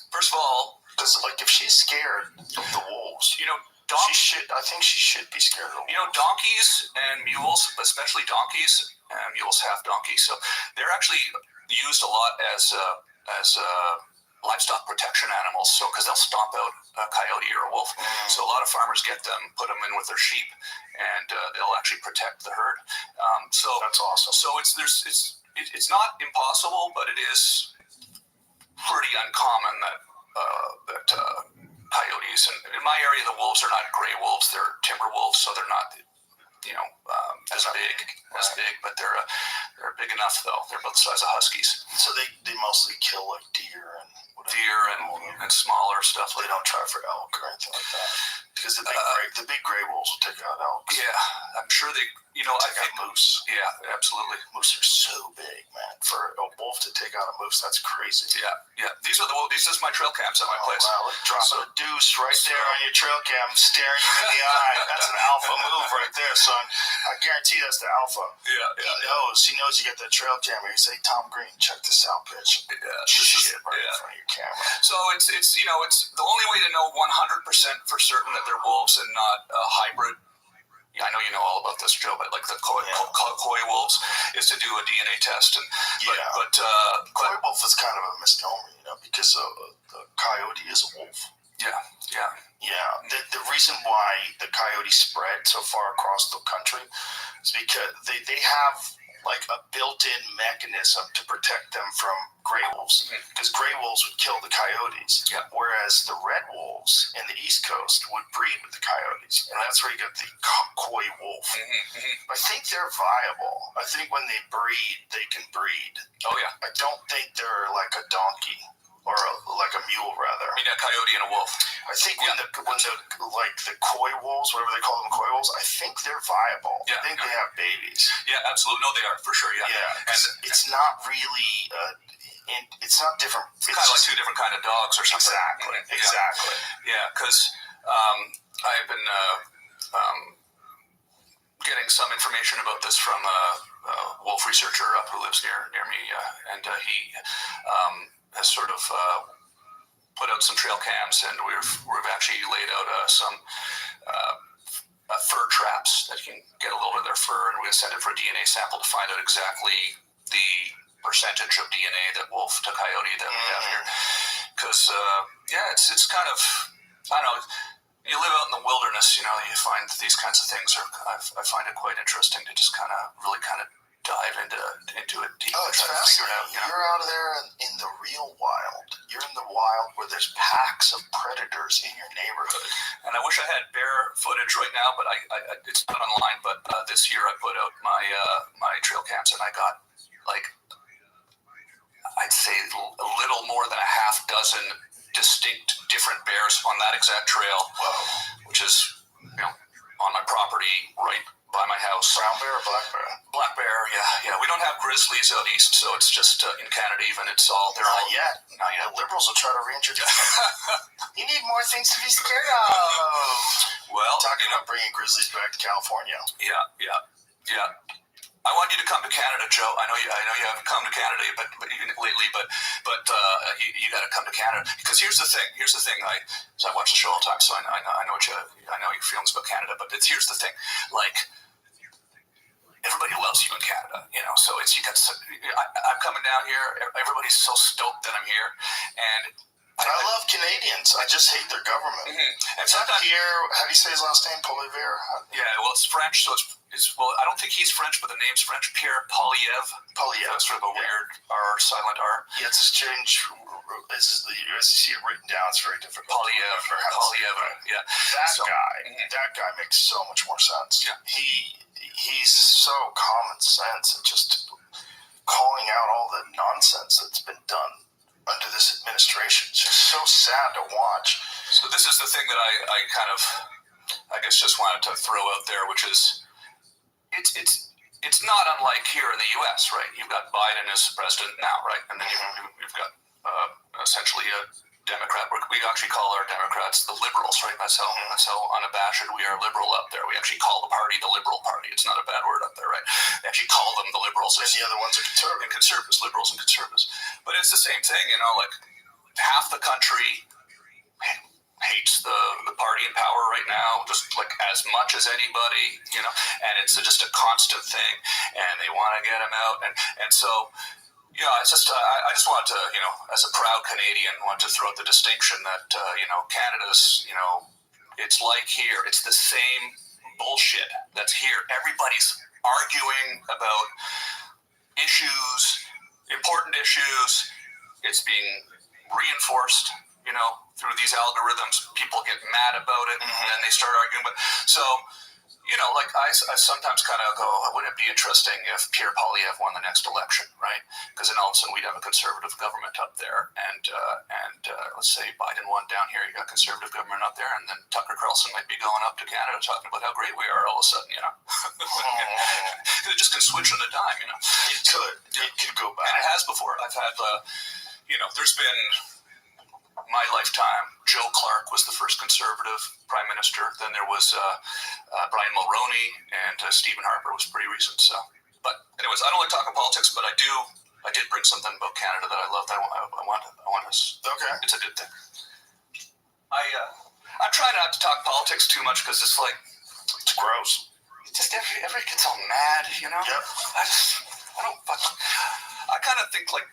First of all, because like if she's scared of the wolves, I think she should be scared of the wolves. Donkeys and mules, especially donkeys, mules have donkeys, so they're actually used a lot as livestock protection animals. So because they'll stomp out a coyote or a wolf, so a lot of farmers get them, put them in with their sheep, and they'll actually protect the herd. So that's awesome. So it's not impossible, but it is pretty uncommon that coyotes, and in my area the wolves are not gray wolves, they're timber wolves, so they're not as big, but they're big enough though. They're about the size of huskies. So they mostly kill like deer and smaller stuff. They don't try for elk or anything like that. Because the big gray wolves will take out elk. Yeah, I'm sure they take out moose. Yeah, absolutely. Moose are so big, man. For a wolf to take out a moose, that's crazy. Yeah. These are my trail cams at my place. Wow, dropping a deuce right there on your trail cam, staring you in the eye. That's an alpha move right there, son. I guarantee that's the alpha. Yeah. He knows you get that trail camera. You say, Tom Green, check this out, bitch. Yeah, shit right in front of your camera. So it's the only way to know 100% for certain that they're wolves and not a hybrid. Yeah, I know you know all about this, Joe, but like the coy wolves is to do a DNA test. But coy wolf is kind of a misnomer, because the coyote is a wolf. Yeah. The reason why the coyote spread so far across the country is because they have like a built-in mechanism to protect them from gray wolves, because gray wolves would kill the coyotes, whereas the red wolves in the East Coast would breed with the coyotes, and that's where you get the coy wolf. I think they're viable. I think when they breed, they can breed. Oh yeah. I don't think they're like a donkey. Or like a mule, rather. I mean, a coyote and a wolf. I think when the coy wolves, whatever they call them, coy wolves, I think they're viable. I think they have babies. Yeah, absolutely. No, they are for sure. Yeah. And it's not really. It's not different. It's kind of like two different kind of dogs or something. Exactly. Yeah, because I've been getting some information about this from a wolf researcher who lives near me, and he has sort of put out some trail cams, and we've actually laid out some fur traps that you can get a little bit of their fur, and we're going to send it for a DNA sample to find out exactly the percentage of DNA that wolf to coyote that we have here. Because it's kind of, I don't know, you live out in the wilderness, you find these kinds of things I find it quite interesting to just really dive into it deep. Oh, it's fascinating. You're out there in the real wild. You're in the wild where there's packs of predators in your neighborhood. And I wish I had bear footage right now, but it's not online. But this year I put out my trail cams, and I got I'd say a little more than a half dozen distinct different bears on that exact trail, which is on my property right by my house. Brown bear or black bear? Black bear, yeah. We don't have grizzlies out east, so it's just in Canada even. They're all yet. Not yet. Liberals will try to reintroduce them. You need more things to be scared of. Well, talking about bringing grizzlies back to California. Yeah. I want you to come to Canada, Joe. I know you haven't come to Canada, but lately. But you got to come to Canada, because here's the thing. I watch the show all the time, so I know your feelings about Canada. But here's the thing. Like, everybody loves you in Canada, So I'm coming down here. Everybody's so stoked that I'm here, and I love Canadians. I just hate their government. And sometimes Pierre, how do you say his last name? Poilievre? Yeah, well, it's French, so well, I don't think he's French, but the name's French. Pierre Poilievre. Sort of a weird R, silent R. Yeah, it's a strange. As you see it written down, it's very difficult. Poilievre. Yeah. That guy makes so much more sense. Yeah. He's so common sense and just calling out all the nonsense that's been done under this administration. It's just so sad to watch. So this is the thing that I kind of, I guess, just wanted to throw out there, which is, it's not unlike here in the U.S., right? You've got Biden as president now, right? And then you've got essentially a Democrat. We actually call our Democrats the liberals, right? That's how unabashed we are liberal up there. We actually call the party the Liberal Party. It's not a bad word up there, right? They actually call them the liberals. And the other ones are conservative. And conservatives, liberals and conservatives. But it's the same thing, like half the country hates the party in power right now, just like as much as anybody, and it's just a constant thing, and they want to get him out. And so, it's just, I just want to, as a proud Canadian, want to throw out the distinction that, Canada's, it's like here, it's the same bullshit that's here. Everybody's arguing about issues, important issues. It's being reinforced, through these algorithms. People get mad about it, and then they start arguing. But so, like I sometimes kind of go, wouldn't it be interesting if Pierre Poilievre won the next election, right? Because then all of a sudden we'd have a conservative government up there, and let's say Biden won down here, you got conservative government up there, and then Tucker Carlson might be going up to Canada talking about how great we are all of a sudden, It just can switch on a dime, It could go back. And it has before. I've had, there's been my lifetime. Joe Clark was the first conservative prime minister. Then there was Brian Mulroney, and Stephen Harper was pretty recent. So, but anyways, I don't like talking politics, but I did bring something about Canada that I love. That I want to. Okay. It's a good thing. I try not to talk politics too much because it's like it's gross. It's just everybody gets all mad, Yep. I kind of think like,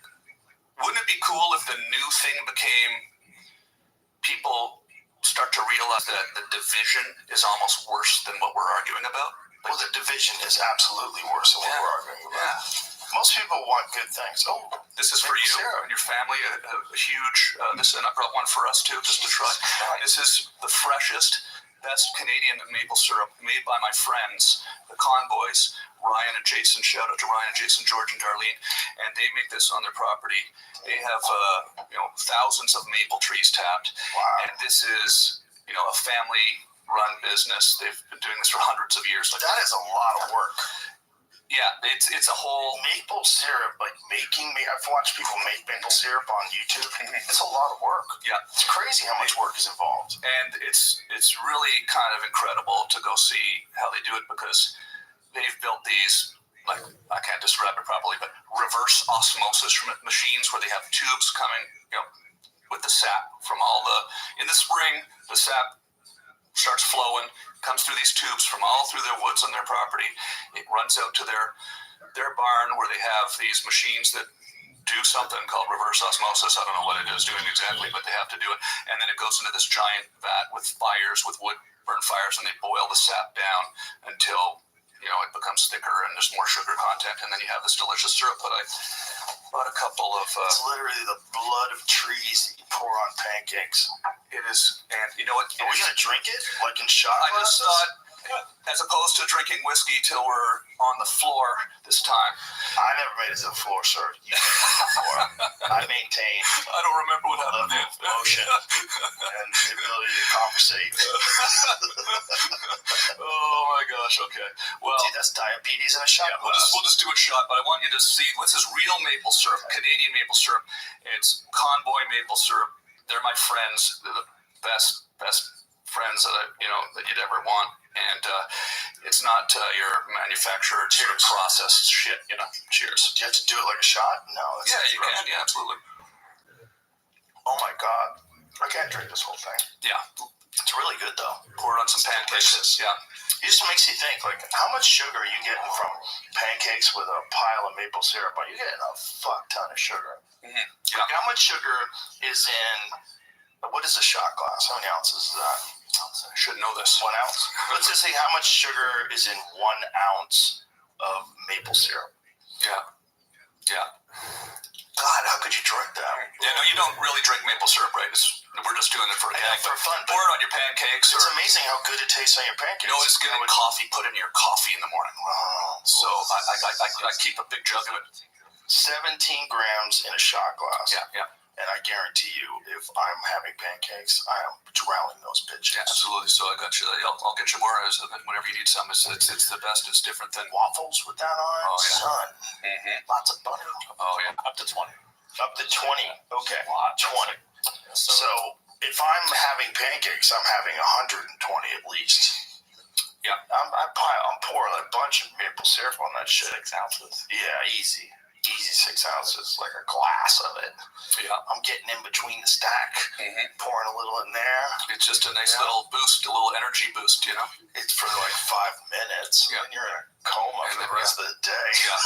wouldn't it be cool if the new thing became people start to realize that the division is almost worse than what we're arguing about? Well, the division is absolutely worse than what we're arguing about. Yeah. Most people want good things. Oh, this is for you and your family. A huge. And I brought one for us too, just to try. This is the freshest, best Canadian maple syrup made by my friends, the Convoys, Ryan and Jason. Shout out to Ryan and Jason, George and Darlene, and they make this on their property. They have thousands of maple trees tapped, and this is a family-run business. They've been doing this for hundreds of years. But that is a lot of work. Yeah, it's a whole maple syrup. Like I've watched people make maple syrup on YouTube. It's a lot of work. Yeah, it's crazy how much work is involved. And it's really kind of incredible to go see how they do it, because they've built these, like, I can't describe it properly, but reverse osmosis machines where they have tubes coming, with the sap from in the spring, the sap starts flowing, comes through these tubes from all through their woods on their property. It runs out to their barn where they have these machines that do something called reverse osmosis. I don't know what it is doing exactly, but they have to do it. And then it goes into this giant vat with wood burn fires, and they boil the sap down until it becomes thicker and there's more sugar content, and then you have this delicious syrup that I bought a couple of. It's literally the blood of trees that you pour on pancakes. It is, and you know what? Are we gonna drink it like in shot glasses? I just thought, as opposed to drinking whiskey till we're on the floor this time. I never made it to the floor, sir. You made it to the floor. I maintain. I don't remember what happened. Level of motion and the ability to conversate. Oh my gosh! Okay. Well, dude, that's diabetes in a shot glass. We'll just do a shot, but I want you to see. This is real maple syrup, Canadian maple syrup. It's Convoy maple syrup. They're my friends. They're the best friends that you'd ever want. And it's not your manufactured sort of processed shit, Cheers. Do you have to do it like a shot? No. Yeah, you can. Yeah, absolutely. Oh my God. I can't drink this whole thing. Yeah. It's really good though. Pour it on some pancakes. Yeah. It just makes you think, like, how much sugar are you getting from pancakes with a pile of maple syrup? Are you getting a fuck ton of sugar? Mm-hmm. Yeah. Like, how much sugar is in, what is a shot glass? How many ounces is that? I should know this. 1 ounce. Let's just say how much sugar is in 1 ounce of maple syrup. Yeah. God, how could you drink that? Yeah, no, you don't really drink maple syrup, right? We're just doing it for a gag. For fun. Pour it on your pancakes. It's amazing how good it tastes on your pancakes. You always get coffee put in your coffee in the morning. Wow. So I keep a big jug of it. 17 grams in a shot glass. Yeah. And I guarantee you, if I'm having pancakes, I am drowning those bitches. Yeah, absolutely. So I got you. I'll get you more whenever you need some. It's the best. It's different than Waffles with that on? Oh, yeah. Son. Mm-hmm. Lots of butter. Oh, yeah. Up to 20. Up to 20. Okay. 20. So if I'm having pancakes, I'm having 120 at least. Yeah. I'm pouring a bunch of maple syrup on that shit. 6 ounces. Yeah, easy. Easy 6 ounces, like a glass of it. Yeah. I'm getting in between the stack, pouring a little in there. It's just a nice little boost, a little energy boost, you know? It's for like 5 minutes. Yeah. And you're in a coma for the rest of the day. Yeah.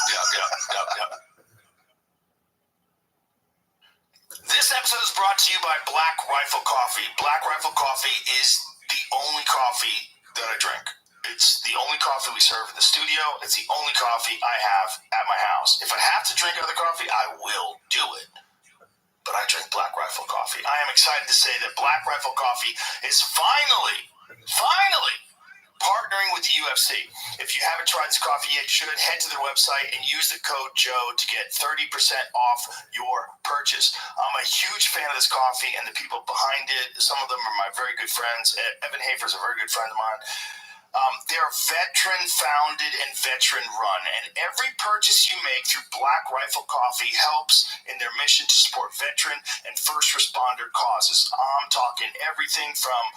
This episode is brought to you by Black Rifle Coffee. Black Rifle Coffee is the only coffee that I drink. It's the only coffee we serve in the studio. It's the only coffee I have at my house. If I have to drink other coffee, I will do it. But I drink Black Rifle Coffee. I am excited to say that Black Rifle Coffee is finally partnering with the UFC. If you haven't tried this coffee yet, you should head to their website and use the code Joe to get 30% off your purchase. I'm a huge fan of this coffee and the people behind it. Some of them are my very good friends. Evan Hafer is a very good friend of mine. They're veteran founded and veteran run, and every purchase you make through Black Rifle Coffee helps in their mission to support veteran and first responder causes. I'm talking everything from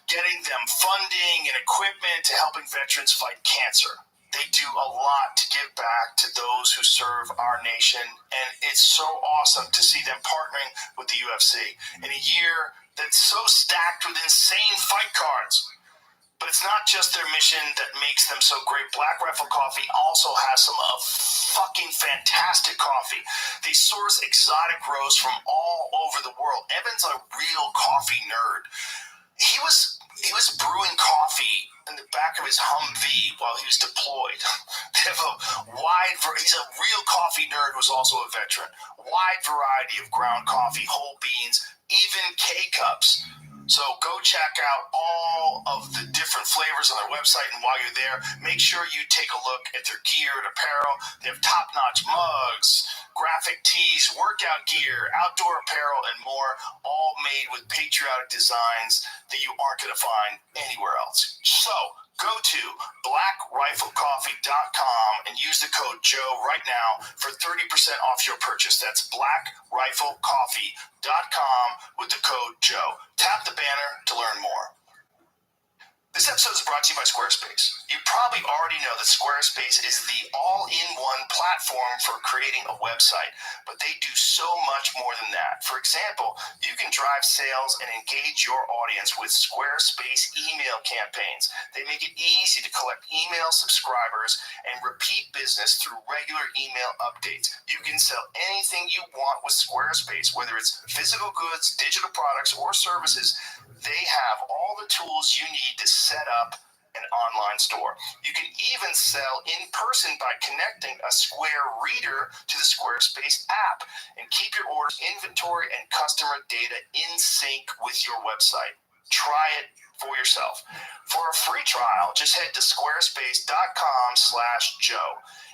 getting them funding and equipment to helping veterans fight cancer. They do a lot to give back to those who serve our nation, and it's so awesome to see them partnering with the UFC in a year that's so stacked with insane fight cards. But it's not just their mission that makes them so great. Black Rifle Coffee also has some fucking fantastic coffee. They source exotic roasts from all over the world. Evan's a real coffee nerd. He was brewing coffee in the back of his Humvee while he was deployed. They have he's a real coffee nerd who's also a veteran. Wide variety of ground coffee, whole beans, even K-cups. So go check out all of the different flavors on their website, and while you're there, make sure you take a look at their gear and apparel. They have top-notch mugs, graphic tees, workout gear, outdoor apparel, and more, all made with patriotic designs that you aren't going to find anywhere else. So go to blackriflecoffee.com and use the code Joe right now for 30% off your purchase. That's blackriflecoffee.com with the code Joe. Tap the banner to learn more. This episode is brought to you by Squarespace. You probably already know that Squarespace is the all-in-one platform for creating a website, but they do so much more than that. For example, you can drive sales and engage your audience with Squarespace email campaigns. They make it easy to collect email subscribers and repeat business through regular email updates. You can sell anything you want with Squarespace, whether it's physical goods, digital products, or services. They have all the tools you need to set up an online store. You can even sell in person by connecting a Square Reader to the Squarespace app and keep your orders, inventory, and customer data in sync with your website. Try it for yourself. For a free trial, just head to squarespace.com/Joe.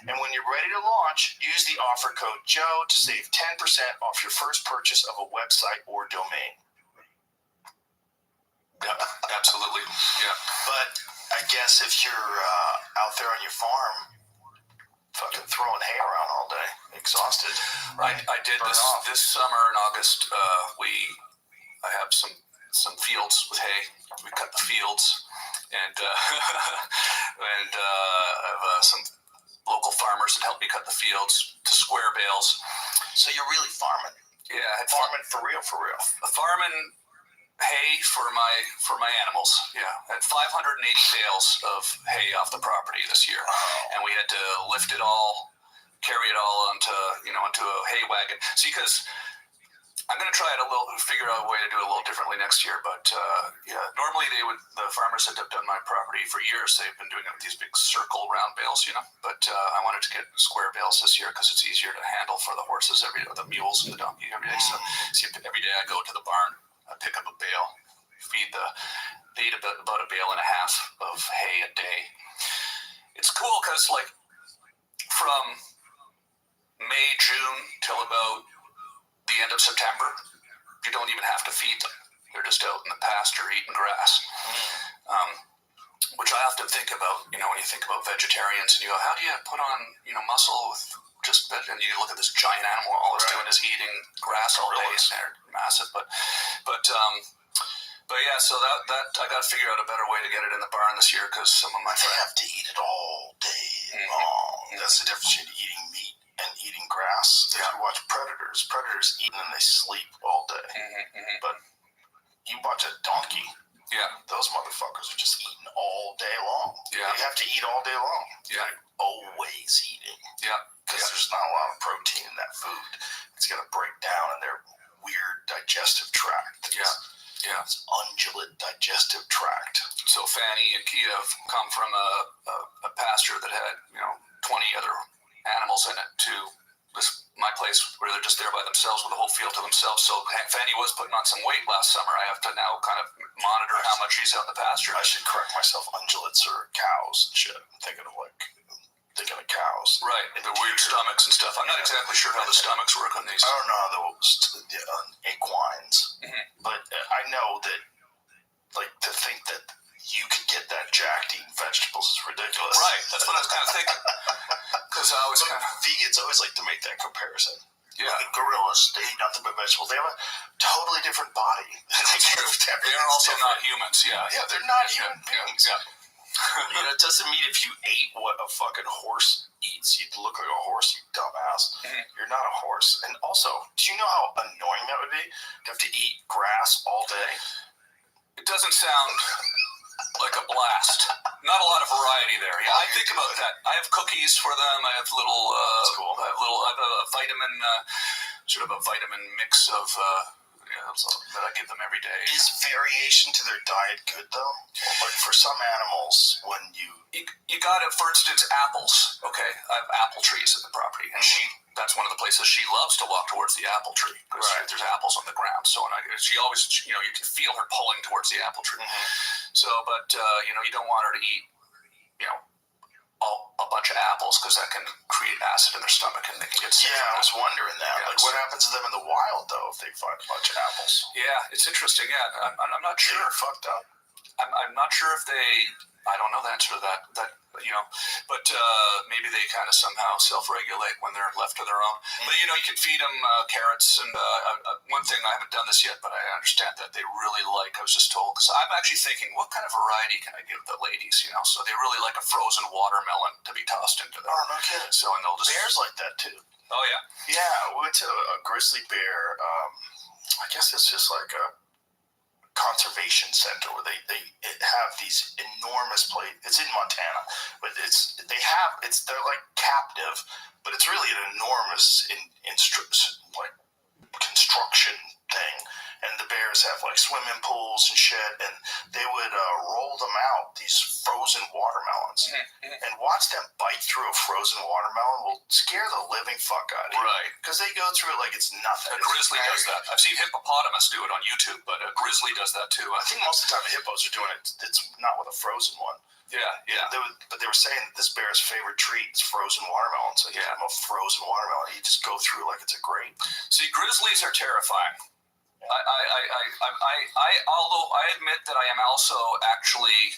And when you're ready to launch, use the offer code Joe to save 10% off your first purchase of a website or domain. Yeah, absolutely. Yeah. But I guess if you're out there on your farm, fucking throwing hay around all day, exhausted. I did this summer in August. I have some fields with hay. We cut the fields, and I have some local farmers that helped me cut the fields to square bales. So you're really farming. Yeah, I had Farming for real. Farming hay for my animals. Yeah, I had 580 bales of hay off the property this year, and we had to lift it all, carry it all onto a hay wagon. See, because I'm going to try it figure out a way to do it a little differently next year. But normally the farmers that have done my property for years, they've been doing it with these big circle round bales, But I wanted to get square bales this year because it's easier to handle for the horses, the mules and the donkey every day. So every day I go to the barn, I pick up a bale, feed about a bale and a half of hay a day. It's cool because from May, June till about the end of September, you don't even have to feed them. They're just out in the pasture eating grass. Which I often think about, when you think about vegetarians and you go, how do you put on, muscle with just veg? And you look at this giant animal, all it's doing is eating grass all day, and they're massive. But yeah, so that I got to figure out a better way to get it in the barn this year because some of my friends have to eat it all day long. That's the difference between eating meat and eating grass. If you watch Predators eat and they sleep all day. But you watch a donkey, those motherfuckers are just eating all day long. Yeah. They have to eat all day long. Yeah. They're always eating. Yeah. Because there's not a lot of protein in that food. It's going to break down in their weird digestive tract. It's undulate digestive tract. So Fanny and Kia have come from a pasture that had 20 other animals in it to my place where they're just there by themselves with the whole field to themselves. So Fanny was putting on some weight last summer. I have to now kind of monitor how much she's out in the pasture. I should correct myself. Undulates are cows and shit. I'm thinking of cows. Right, the weird stomachs and stuff. I'm not exactly sure how the stomachs work on these. I don't know how those equines. But I know that, to think that you could get that jacked eating vegetables is ridiculous. Right, that's what I was kind of thinking. Because vegans always like to make that comparison. Yeah. Gorillas, they eat nothing but vegetables. They have a totally different body. They are also not humans, Yeah, they're not human beings. Yeah. It doesn't mean if you ate what a fucking horse eats, you'd look like a horse, you dumbass. You're not a horse. And also, do you know how annoying that would be? To have to eat grass all day? It doesn't sound like a blast. Not a lot of variety there. Yeah, I think about that. I have cookies for them. I have little, I have a vitamin, sort of a vitamin mix of, that I give them every day. Is variation to their diet good though? For some animals, when you got it, for instance, apples. Okay, I have apple trees at the property, and that's one of the places she loves to walk towards the apple tree because there's apples on the ground. So she always, you can feel her pulling towards the apple tree. So, but you don't want her to eat, a bunch of apples because that can create acid in their stomach and they can get sick. Yeah, I was wondering that. What happens to them in the wild though if they find a bunch of apples? Yeah, it's interesting. Yeah, I'm not sure. They're fucked up. I'm not sure if they. I don't know the answer to that. But maybe they kind of somehow self-regulate when they're left to their own. But you can feed them carrots and one thing, I haven't done this yet, but I understand that they really like. I was just told because I'm actually thinking, what kind of variety can I give the ladies? So they really like a frozen watermelon to be tossed into them. Oh, no kidding. So and they'll just bears like that too. Oh yeah. Yeah, we went to a grizzly bear. I guess it's just like a conservation center where they have these enormous plates. It's in Montana, but they're like captive, but it's really an enormous construction thing. And the bears have swimming pools and shit, and they would roll them out, these frozen watermelons, and watch them bite through a frozen watermelon will scare the living fuck out of you. Right. Because they go through it like it's nothing. A grizzly does that. I've seen hippopotamus do it on YouTube, but a grizzly does that too. I think most of the time the hippos are doing it, it's not with a frozen one. Yeah. But they were saying that this bear's favorite treat is frozen watermelon, so you give him a frozen watermelon, you just go through like it's a grape. See, grizzlies are terrifying. Although I admit that I am also actually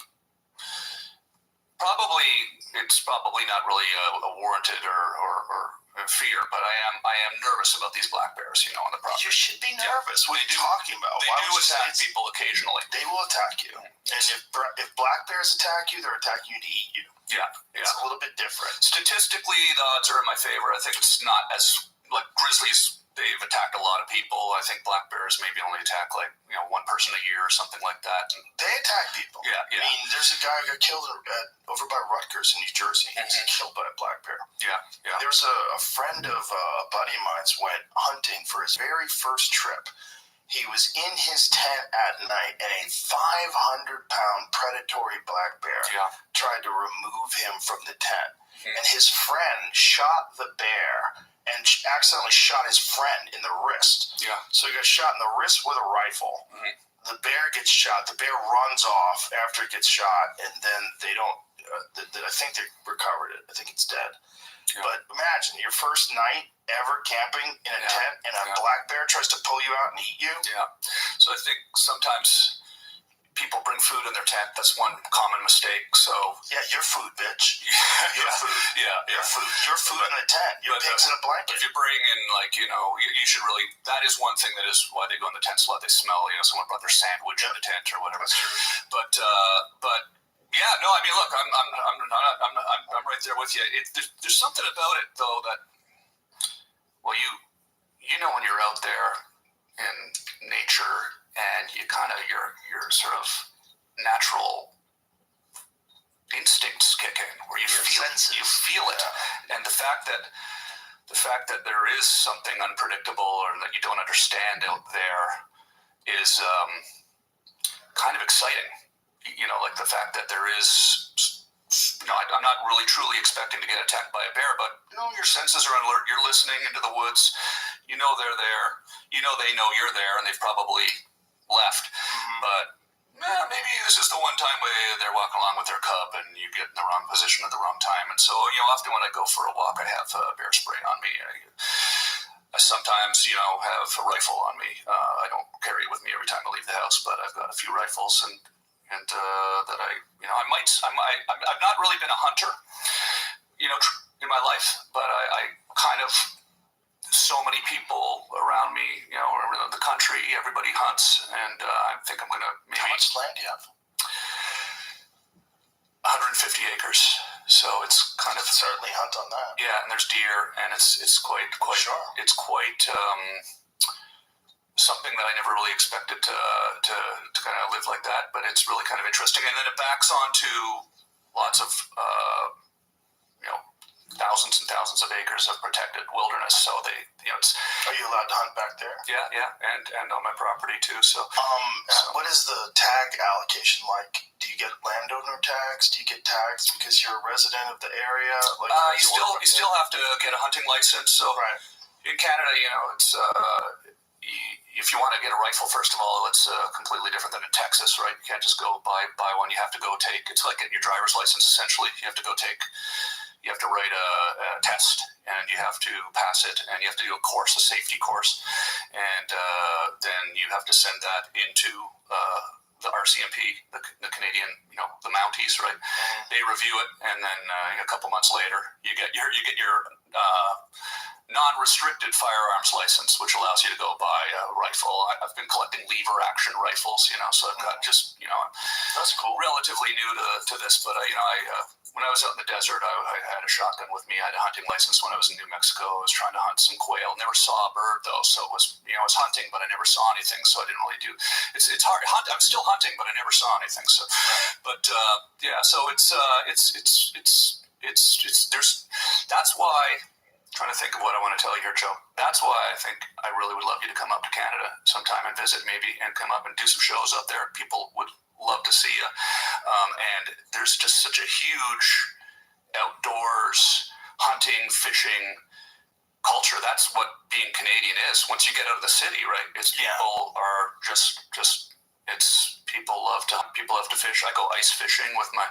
it's probably not really a warranted or fear, but I am nervous about these black bears, on the property. You should be nervous. What are you talking about? They do attack people occasionally. They will attack you. And if black bears attack you, they're attacking you to eat you. Yeah. It's a little bit different. Statistically, the odds are in my favor. I think it's not as grizzlies they've attacked a lot of people. I think black bears maybe only attack like one person a year or something like that. And They attack people. yeah. I mean, there's a guy who got killed over by Rutgers in New Jersey. He was killed by a black bear. Yeah. There's a friend of a buddy of mine's went hunting for his very first trip. He was in his tent at night, and a 500-pound predatory black bear tried to remove him from the tent. And his friend shot the bear and accidentally shot his friend in the wrist. Yeah. So he got shot in the wrist with a rifle. The bear gets shot. The bear runs off after it gets shot, and then they don't. I think they recovered it. I think it's dead. Yeah. But imagine your first night ever camping in a tent, and a black bear tries to pull you out and eat you. Yeah. So I think sometimes people bring food in their tent. That's one common mistake. So yeah, your food, bitch. Your food. Your food. Your food in a tent. Your pigs in a blanket. If you bring in you should really. That is one thing that is why they go in the tent slot. They smell. Someone brought their sandwich in the tent or whatever. That's true. But yeah, no. I mean, look, I'm right there with you. There's something about it though that, well, you know when you're out there in nature. And you kind of your sort of natural instincts kick in, where you feel it, and the fact that there is something unpredictable or that you don't understand out there is kind of exciting. Like the fact that there is. I'm not really truly expecting to get attacked by a bear, but your senses are alert. You're listening into the woods. They're there. They know you're there, and they've probably left, but maybe this is the one time where they're walking along with their cub and you get in the wrong position at the wrong time. And so often when I go for a walk, I have bear spray on me. I sometimes have a rifle on me. I don't carry it with me every time I leave the house, but I've got a few rifles and that I've not really been a hunter in my life, but I kind of. So many people around me, around the country, everybody hunts, and I think I'm going to maybe... How much land do you have? 150 acres, so it's kind of... Certainly hunt on that. Yeah, and there's deer, and it's quite sure. It's quite something that I never really expected to kind of live like that, but it's really kind of interesting. And then it backs onto lots of... thousands and thousands of acres of protected wilderness. So Are you allowed to hunt back there? Yeah, and on my property too. So, what is the tag allocation like? Do you get landowner tags? Do you get tags because you're a resident of the area? You still have to get a hunting license. So, in Canada, it's if you want to get a rifle, first of all, it's completely different than in Texas, right? You can't just go buy one. You have to go take. It's like getting your driver's license. Essentially, you have to go take. You have to write a test, and you have to pass it, and you have to do a course, a safety course, and then you have to send that into the RCMP, the Canadian, the Mounties, right? They review it, and then a couple months later, you get your non-restricted firearms license, which allows you to go buy a rifle. I've been collecting lever action rifles, so I've got just, that's cool. Relatively new to this, but when I was out in the desert, I had a shotgun with me. I had a hunting license when I was in New Mexico. I was trying to hunt some quail. Never saw a bird though, so it was I was hunting, but I never saw anything. So I didn't really do. It's hard. I'm still hunting, but I never saw anything. So, but so it's that's why. Trying to think of what I want to tell you here, Joe. That's why I think I really would love you to come up to Canada sometime and visit, maybe, and come up and do some shows up there. People would love to see you. And there's just such a huge outdoors hunting, fishing culture. That's what being Canadian is. Once you get out of the city, right? People are just it's people love to fish. I go ice fishing with my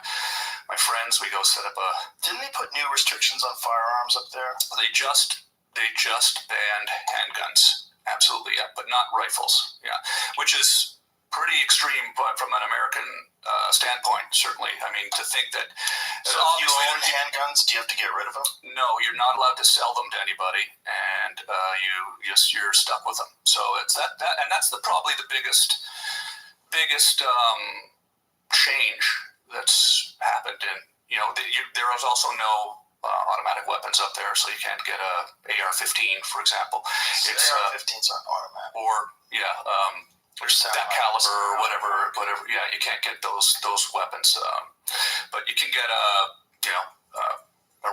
friends. We go set up a. Didn't they put new restrictions on firearms up there? They just banned handguns. Absolutely, yeah, but not rifles. Yeah, which is pretty extreme from an American standpoint. Certainly, I mean, to think that. So if you own handguns, do you have to get rid of them? No, you're not allowed to sell them to anybody, and you're stuck with them. So it's that, and that's probably the biggest change that's happened. And there is also no automatic weapons up there, so you can't get a AR-15, for example. It's AR-15s aren't automatic. or that caliber or whatever. Yeah, you can't get those weapons, but you can get a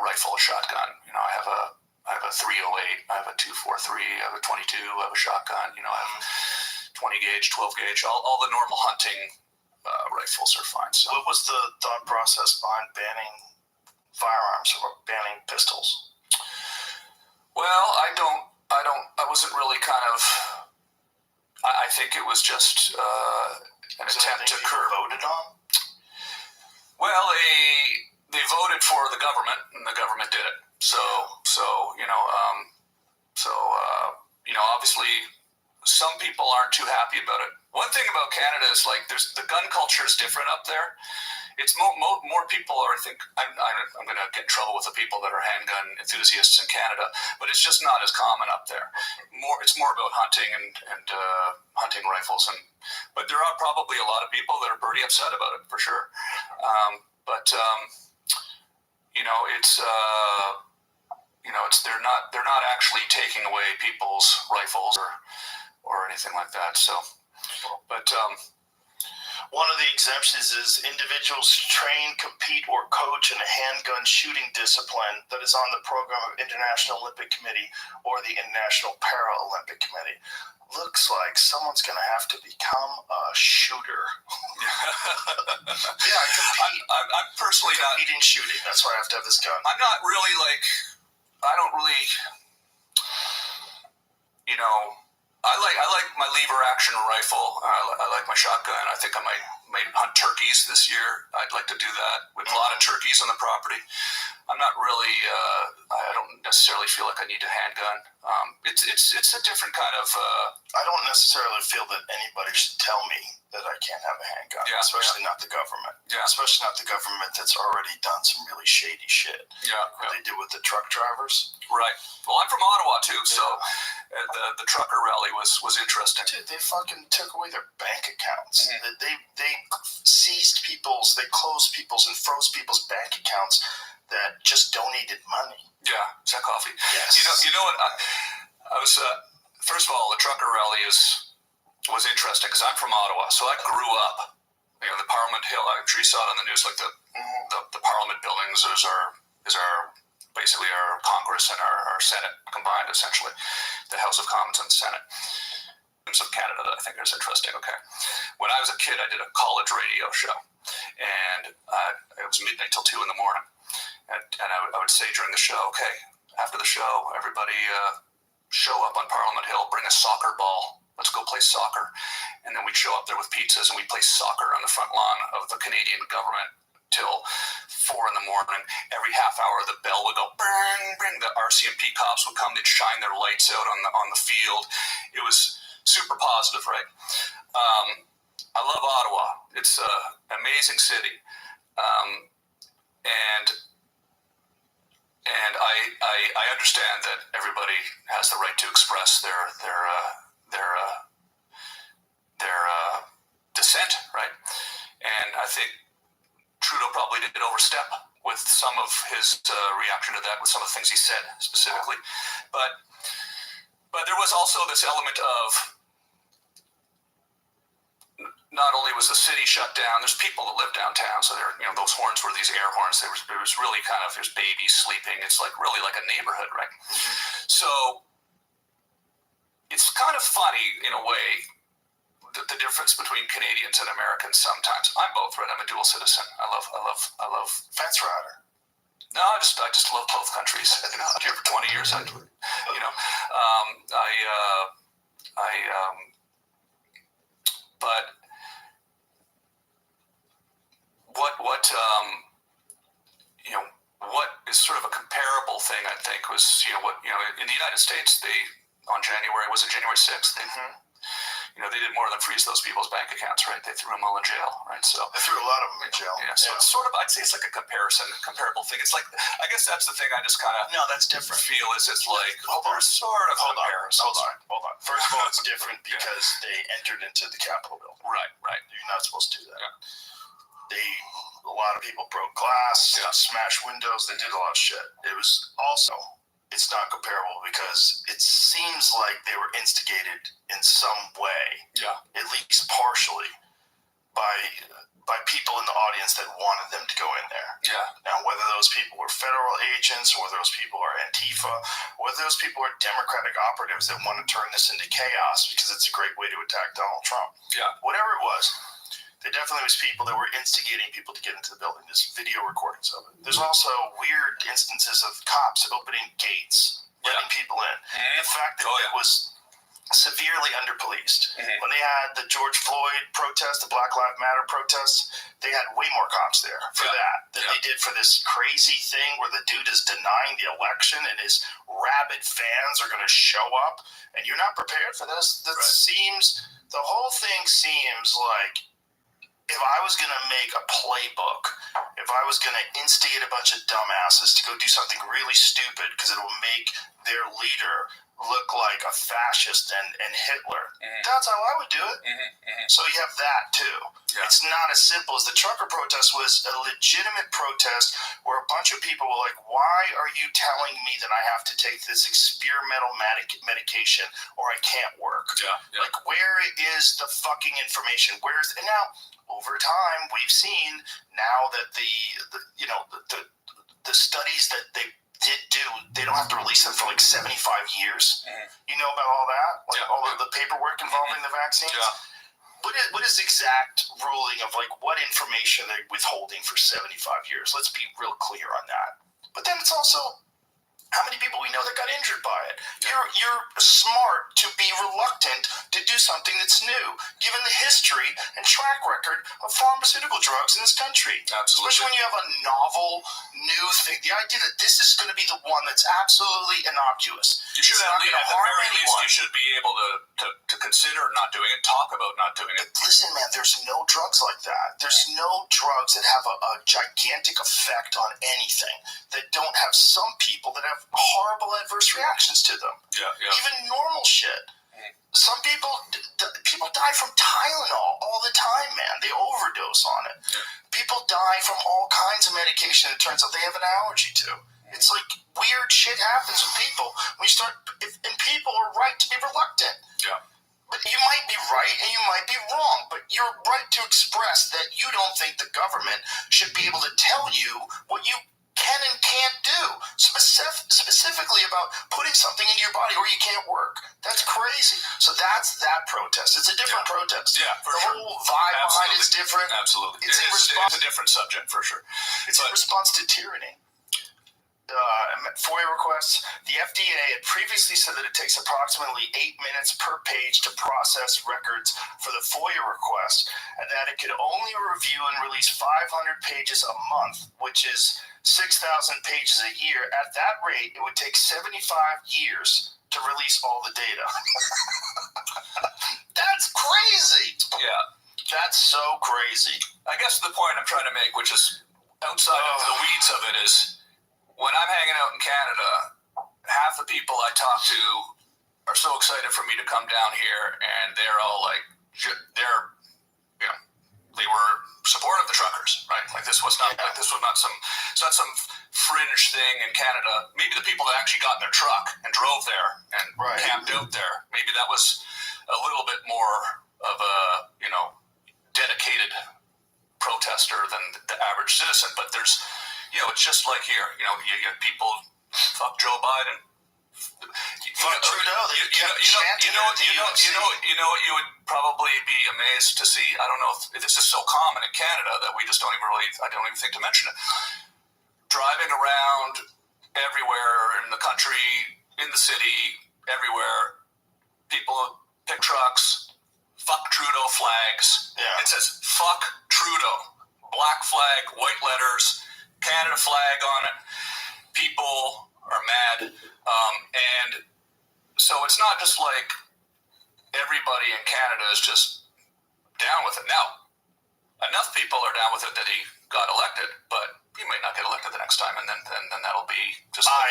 rifle, a shotgun. I have a 308, I have a 243, I have a 22, I have a shotgun. I have 20 gauge, 12 gauge, all the normal hunting rifles are fine. So, what was the thought process behind banning firearms or banning pistols? well, I wasn't really kind of. I think it was just an attempt to curb. Voted on? Well, they voted for the government, and the government did it. So obviously, some people aren't too happy about it. One thing about Canada is the gun culture is different up there. It's more people are. I think I'm going to get in trouble with the people that are handgun enthusiasts in Canada, but it's just not as common up there. It's more about hunting and hunting rifles, but there are probably a lot of people that are pretty upset about it for sure. They're not actually taking away people's rifles or anything like that. So, but. One of the exemptions is individuals train, compete, or coach in a handgun shooting discipline that is on the program of International Olympic Committee or the International Paralympic Committee. Looks like someone's going to have to become a shooter. Yeah, I compete. I'm personally not competing shooting. That's why I have to have this gun. I'm not really I don't really, I like my lever action rifle. I like my shotgun. I think I might hunt turkeys this year. I'd like to do that. We have a lot of turkeys on the property. I'm not really. I don't necessarily feel like I need a handgun. It's a different kind of. I don't necessarily feel that anybody should tell me that I can't have a handgun. Yeah, especially not the government. Yeah. Especially not the government that's already done some really shady shit. Yeah. What they did with the truck drivers. Right. Well, I'm from Ottawa too, so the trucker rally was interesting. Dude, they fucking took away their bank accounts. Mm-hmm. They seized they closed people's and froze people's bank accounts that just donated money. Yeah, is that coffee? Yes. You know what? I was first of all, the trucker rally was interesting because I'm from Ottawa, so I grew up. The Parliament Hill. I'm sure you saw it on the news, like the Parliament buildings is our basically our Congress and our Senate combined, essentially, the House of Commons and the Senate of Canada. That I think is interesting. Okay, when I was a kid, I did a college radio show, and it was midnight till 2 a.m. And I would say during the show, okay, after the show, everybody show up on Parliament Hill, bring a soccer ball. Let's go play soccer. And then we'd show up there with pizzas and we'd play soccer on the front lawn of the Canadian government till 4 a.m. Every half hour, the bell would go, bang, bang. The RCMP cops would come. They'd shine their lights out on the field. It was super positive, right? I love Ottawa. It's an amazing city. And I understand that everybody has the right to express their dissent, right? And I think Trudeau probably did overstep with some of his reaction to that, with some of the things he said specifically. But there was also this element of not only was the city shut down, there's people that live downtown, so those horns were these air horns. There was really there's babies sleeping. It's really like a neighborhood, right? Mm-hmm. So it's kind of funny in a way, the difference between Canadians and Americans sometimes. I'm both, right? I'm a dual citizen. I love fence rider. No, I just love both countries. I've been here for 20 years. But what is sort of a comparable thing, I think, was in the United States, on January 6th, they did more than freeze those people's bank accounts, right? They threw them all in jail, right? So they threw a lot of them in jail. Yeah, so it's sort of, I'd say it's like a comparable thing. It's like, I guess that's the thing I just kind of that's different. Feel is it's like, there's sort of comparisons. Hold on. First of all, it's different because they entered into the Capitol building. Right. You're not supposed to do that. Yeah. A lot lot of people broke glass, Yeah. smashed windows. They did a lot of shit. It was also, it's not comparable because it seems like they were instigated in some way, at least partially, by people in the audience that wanted them to go in there. Yeah. Now, whether those people were federal agents, or whether those people are Antifa, or whether those people are Democratic operatives that want to turn this into chaos because it's a great way to attack Donald Trump. Yeah. Whatever it was, there definitely was people that were instigating people to get into the building. There's video recordings of it. There's also weird instances of cops opening gates, letting people in. The fact that it was severely underpoliced. When they had the George Floyd protest, the Black Lives Matter protests, they had way more cops there for that than they did for this crazy thing where the dude is denying the election and his rabid fans are going to show up, and you're not prepared for this. That seems, the whole thing seems like, if I was going to make a playbook, if I was going to instigate a bunch of dumbasses to go do something really stupid because it will make their leader look like a fascist and Hitler, that's how I would do it. So you have that too. It's not as simple as the trucker protest was a legitimate protest where a bunch of people were like, why are you telling me that I have to take this experimental medication or I can't work? Like, where is the fucking information? And now, over time, we've seen now that the studies that they did do, they don't have to release them for like 75 years. You know about all that? Like all of the paperwork involving the vaccines? What is the exact ruling of like what information they're withholding for 75 years? Let's be real clear on that. But then it's also, how many people we know that got injured by it? You're smart to be reluctant to do something that's new, given the history and track record of pharmaceutical drugs in this country. Absolutely. Especially when you have a novel, new thing. The idea that this is going to be the one that's absolutely innocuous. You should at the very least, you should be able to consider not doing it, talk about not doing it. But listen, man, there's no drugs like that. There's no drugs that have a gigantic effect on anything that don't have some people that have horrible adverse reactions to them. Even normal shit. Some people die from Tylenol all the time, man. They overdose on it. People die from all kinds of medication it turns out they have an allergy to. It's like weird shit happens with people when you start, and people are right to be reluctant. But you might be right and you might be wrong, but you're right to express that you don't think the government should be able to tell you what you can and can't do, specifically about putting something into your body or you can't work. That's crazy. So that's that protest. It's a different protest. For the sure. whole vibe behind it's different. Absolutely. It's It's a different subject for sure. It's in response to tyranny. FOIA requests. The FDA had previously said that it takes approximately 8 minutes per page to process records for the FOIA request, and that it could only review and release 500 pages a month, which is 6,000 pages a year. At that rate, it would take 75 years to release all the data. That's crazy. That's so crazy. I guess the point I'm trying to make, which is outside of the weeds of it, is when I'm hanging out in Canada, half the people I talk to are so excited for me to come down here, and they're all like, they were supportive of the truckers, right? Like this was not some fringe thing in Canada. Maybe the people that actually got in their truck and drove there and camped out there, maybe that was a little bit more of a dedicated protester than the average citizen. But there's, it's just like here. You get people, fuck Joe Biden, fuck Trudeau. You know what you would probably be amazed to see. I don't know if this is so common in Canada that we just don't even think to mention it. Driving around everywhere in the country, in the city, everywhere, people pick trucks, fuck Trudeau flags. It says fuck Trudeau, black flag, white letters, Canada flag on it. People are mad, and so it's not just like everybody in Canada is just down with it. Now, enough people are down with it that he got elected, but he might not get elected the next time, and then that'll be just. I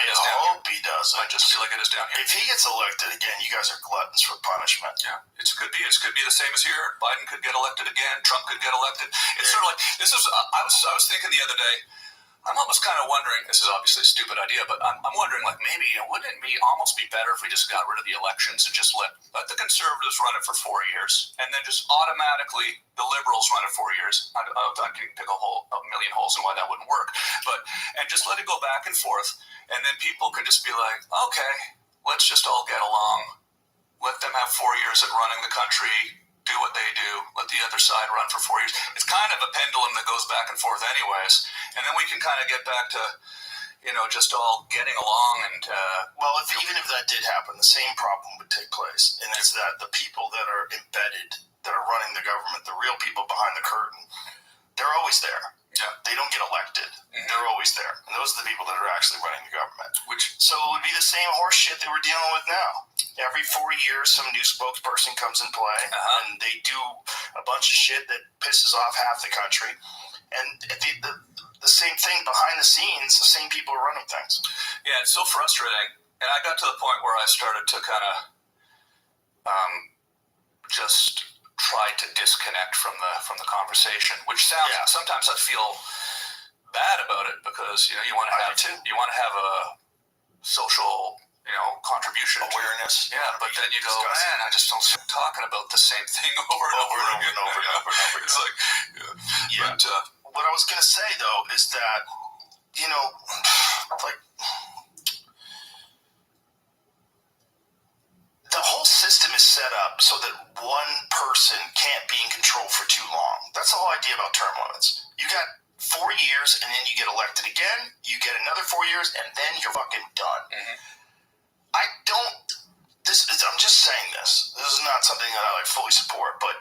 hope he does. Might just be like it is down if he gets elected again, you guys are gluttons for punishment. Yeah, it could be the same as here. Biden could get elected again. Trump could get elected. It's sort of like this is. I was thinking the other day. I'm almost kind of wondering. This is obviously a stupid idea, but I'm wondering, like, maybe wouldn't it almost be better if we just got rid of the elections and just let the conservatives run it for 4 years, and then just automatically the liberals run it 4 years. I can pick a million holes in why that wouldn't work, and just let it go back and forth, and then people could just be like, okay, let's just all get along. Let them have 4 years at running the country. Do what they do. Let the other side run for 4 years. It's kind of a pendulum that goes back and forth anyways. And then we can kind of get back to, just all getting along. And well, even if that did happen, the same problem would take place. And it's that the people that are embedded, that are running the government, the real people behind the curtain, they're always there. Yeah. They don't get elected. Mm-hmm. They're always there. And those are the people that are actually running the government. So it would be the same horse shit that we're dealing with now. Every 4 years, some new spokesperson comes in play, and they do a bunch of shit that pisses off half the country. And the same thing behind the scenes, the same people are running things. Yeah, it's so frustrating. And I got to the point where I started to kind of just try to disconnect from the conversation, which sounds sometimes I feel bad about it because you want to have a social contribution, awareness. Yeah, but then you go, man, I just don't stop talking about the same thing over and over again. It's like, But what I was gonna say though is that like the whole system is set up so that one person can't be in control for too long. That's the whole idea about term limits. You got 4 years, and then you get elected again. You get another 4 years, and then you're fucking done. Mm-hmm. I'm just saying this. This is not something that I fully support, but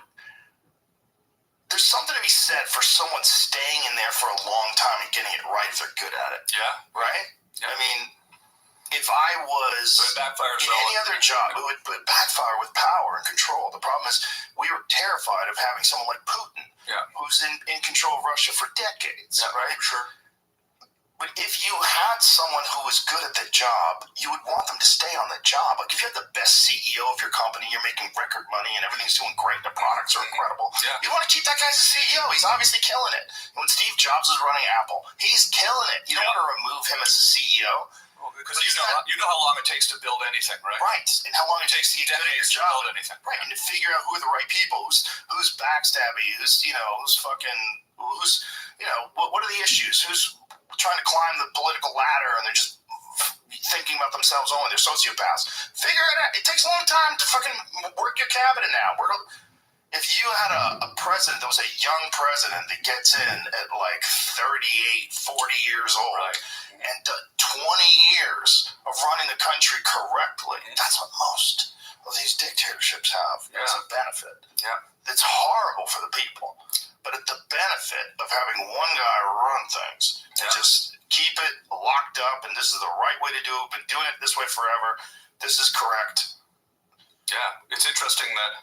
there's something to be said for someone staying in there for a long time and getting it right if they're good at it. Yeah. Right? Yeah. I mean, if I was in any other job, it would backfire with power and control. The problem is we were terrified of having someone like Putin, who's in control of Russia for decades, right? Sure. But if you had someone who was good at the job, you would want them to stay on the job. Like if you had the best CEO of your company, you're making record money and everything's doing great, the products are incredible. Yeah. You want to keep that guy as a CEO. He's obviously killing it. And when Steve Jobs is running Apple, he's killing it. You don't want to remove him as a CEO. Because you know how long it takes to build anything, right? Right, and how long it takes to get good at your job. To build anything. Right, and to figure out who are the right people, who's backstabby, what are the issues, who's trying to climb the political ladder and they're just thinking about themselves only, they're sociopaths. Figure it out. It takes a long time to fucking work your cabinet now. If you had a president that was a young president that gets in at like 38, 40 years old, right, and 20 years of running the country correctly, that's what most of these dictatorships have as a benefit. Yeah. It's horrible for the people, but it's the benefit of having one guy run things and just keep it locked up, and this is the right way to do it. Been doing it this way forever. This is correct. Yeah, it's interesting that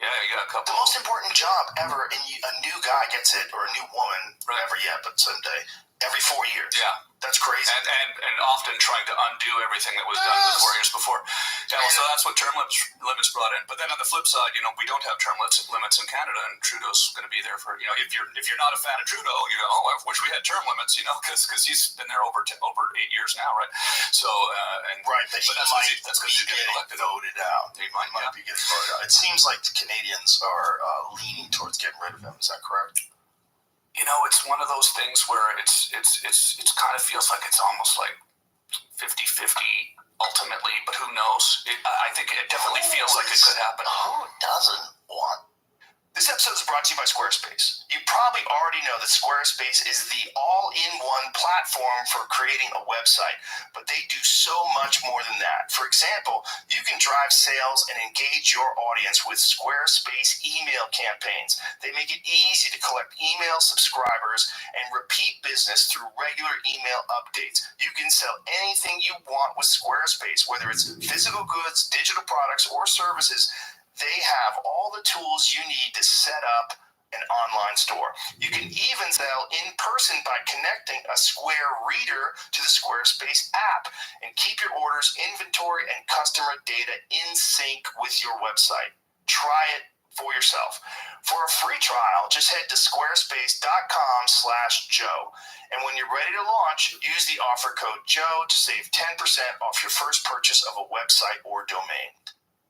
you got a couple. The most important job ever, and a new guy gets it, or a new woman, never yet, but someday, every 4 years. Yeah. That's crazy. And often trying to undo everything that was done 4 years before. Yeah, well, so that's what term limits brought in. But then on the flip side, we don't have term limits in Canada, and Trudeau's going to be there for, if you're not a fan of Trudeau, you go, I wish we had term limits, because he's been there over 8 years now, right? So, right, but that's because he's getting elected. Voted out. He might be getting voted out. It seems like the Canadians are leaning towards getting rid of him. Is that correct? It's one of those things where it's kind of feels like it's almost like 50-50 ultimately, but who knows? I think it definitely feels like it could happen. Who doesn't want? This episode is brought to you by Squarespace. You probably already know that Squarespace is the all-in-one platform for creating a website, but they do so much more than that. For example, you can drive sales and engage your audience with Squarespace email campaigns. They make it easy to collect email subscribers and repeat business through regular email updates. You can sell anything you want with Squarespace, whether it's physical goods, digital products, or services. They have all the tools you need to set up an online store. You can even sell in person by connecting a Square Reader to the Squarespace app and keep your orders, inventory, and customer data in sync with your website. Try it for yourself. For a free trial, just head to squarespace.com/Joe. And when you're ready to launch, use the offer code Joe to save 10% off your first purchase of a website or domain.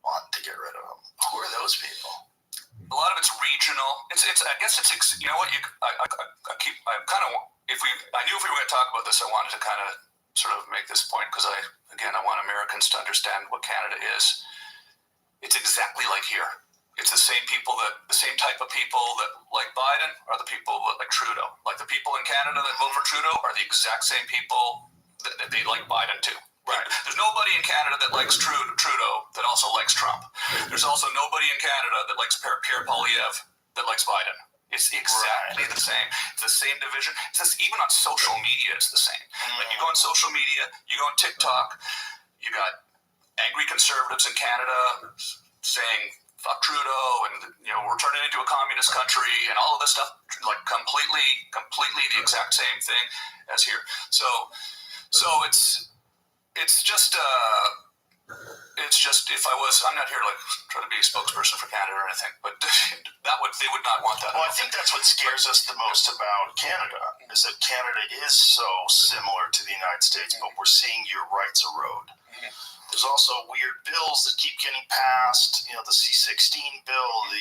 Want to get rid of them. Who are those people? A lot of it's regional. I guess it's you know what I kind of I knew if we were going to talk about this, I wanted to kind of sort of make this point because I want Americans to understand what Canada is. It's exactly like here. It's the same type of people that like Biden are the people that like Trudeau. Like the people in Canada that vote for Trudeau are the exact same people that they like Biden too. Right. There's nobody in Canada that likes Trudeau that also likes Trump. There's also nobody in Canada that likes Pierre Poilievre that likes Biden. It's exactly the same. It's the same division. Even on social media, it's the same. Like you go on social media, you go on TikTok, you got angry conservatives in Canada saying fuck Trudeau and we're turning into a communist country and all of this stuff, like completely the exact same thing as here. So it's just if I'm not here to like try to be a spokesperson for Canada or anything, but they would not want that. Well, I think that's what scares us the most about Canada is that Canada is so similar to the United States, but we're seeing your rights erode. Mm-hmm. There's also weird bills that keep getting passed. The C-16 bill, the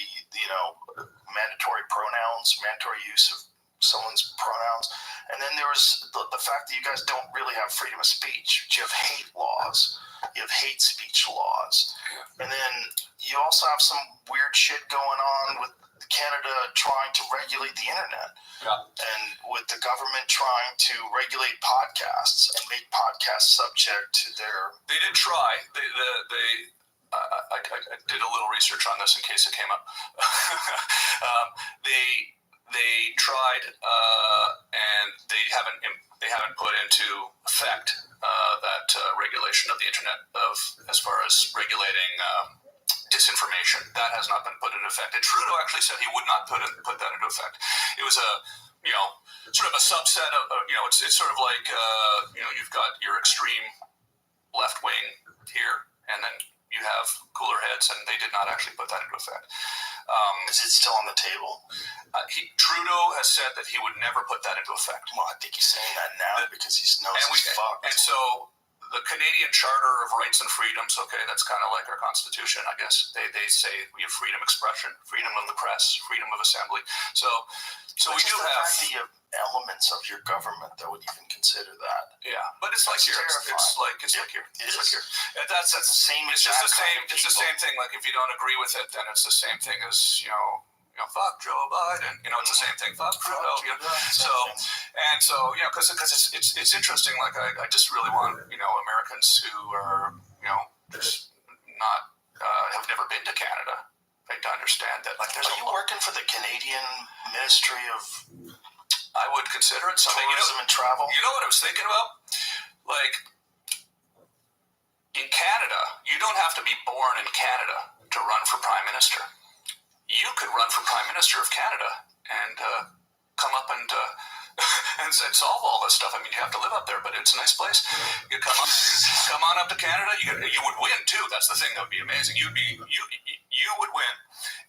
mandatory use of someone's pronouns. And then there was the fact that you guys don't really have freedom of speech. But you have hate laws. You have hate speech laws. And then you also have some weird shit going on with Canada trying to regulate the internet. Yeah. And with the government trying to regulate podcasts and make podcasts subject to their... They did try. I did a little research on this in case it came up. They tried, and they haven't put into effect that regulation of the internet as far as regulating disinformation. That has not been put into effect. And Trudeau actually said he would not put that into effect. It was sort of a subset of it's sort of like you've got your extreme left wing here, and then you have cooler heads, and they did not actually put that into effect. Is it still on the table? Trudeau has said that he would never put that into effect. Well, I think he's saying that now because he knows he's fucked. And so the Canadian Charter of Rights and Freedoms, okay, that's kind of like our Constitution, I guess. They say we have freedom of expression, freedom of the press, freedom of assembly. So we do have elements of your government that would even consider that. Yeah, but it's like here. It's like here. And that's the same. It's just the same. It's the same thing. Like if you don't agree with it, then it's the same thing as fuck Joe Biden. It's the same thing. Fuck Trudeau. Because it's interesting. Like I just really want Americans who are just not have never been to Canada, like to understand that. Like, are you working for the Canadian Ministry of? I would consider it something. Tourism and travel. You know what I was thinking about? Like in Canada, you don't have to be born in Canada to run for Prime Minister. You could run for Prime Minister of Canada and come up and solve all this stuff. I mean, you have to live up there, but it's a nice place. You come on up to Canada. You would win too. That's the thing that would be amazing. You would win,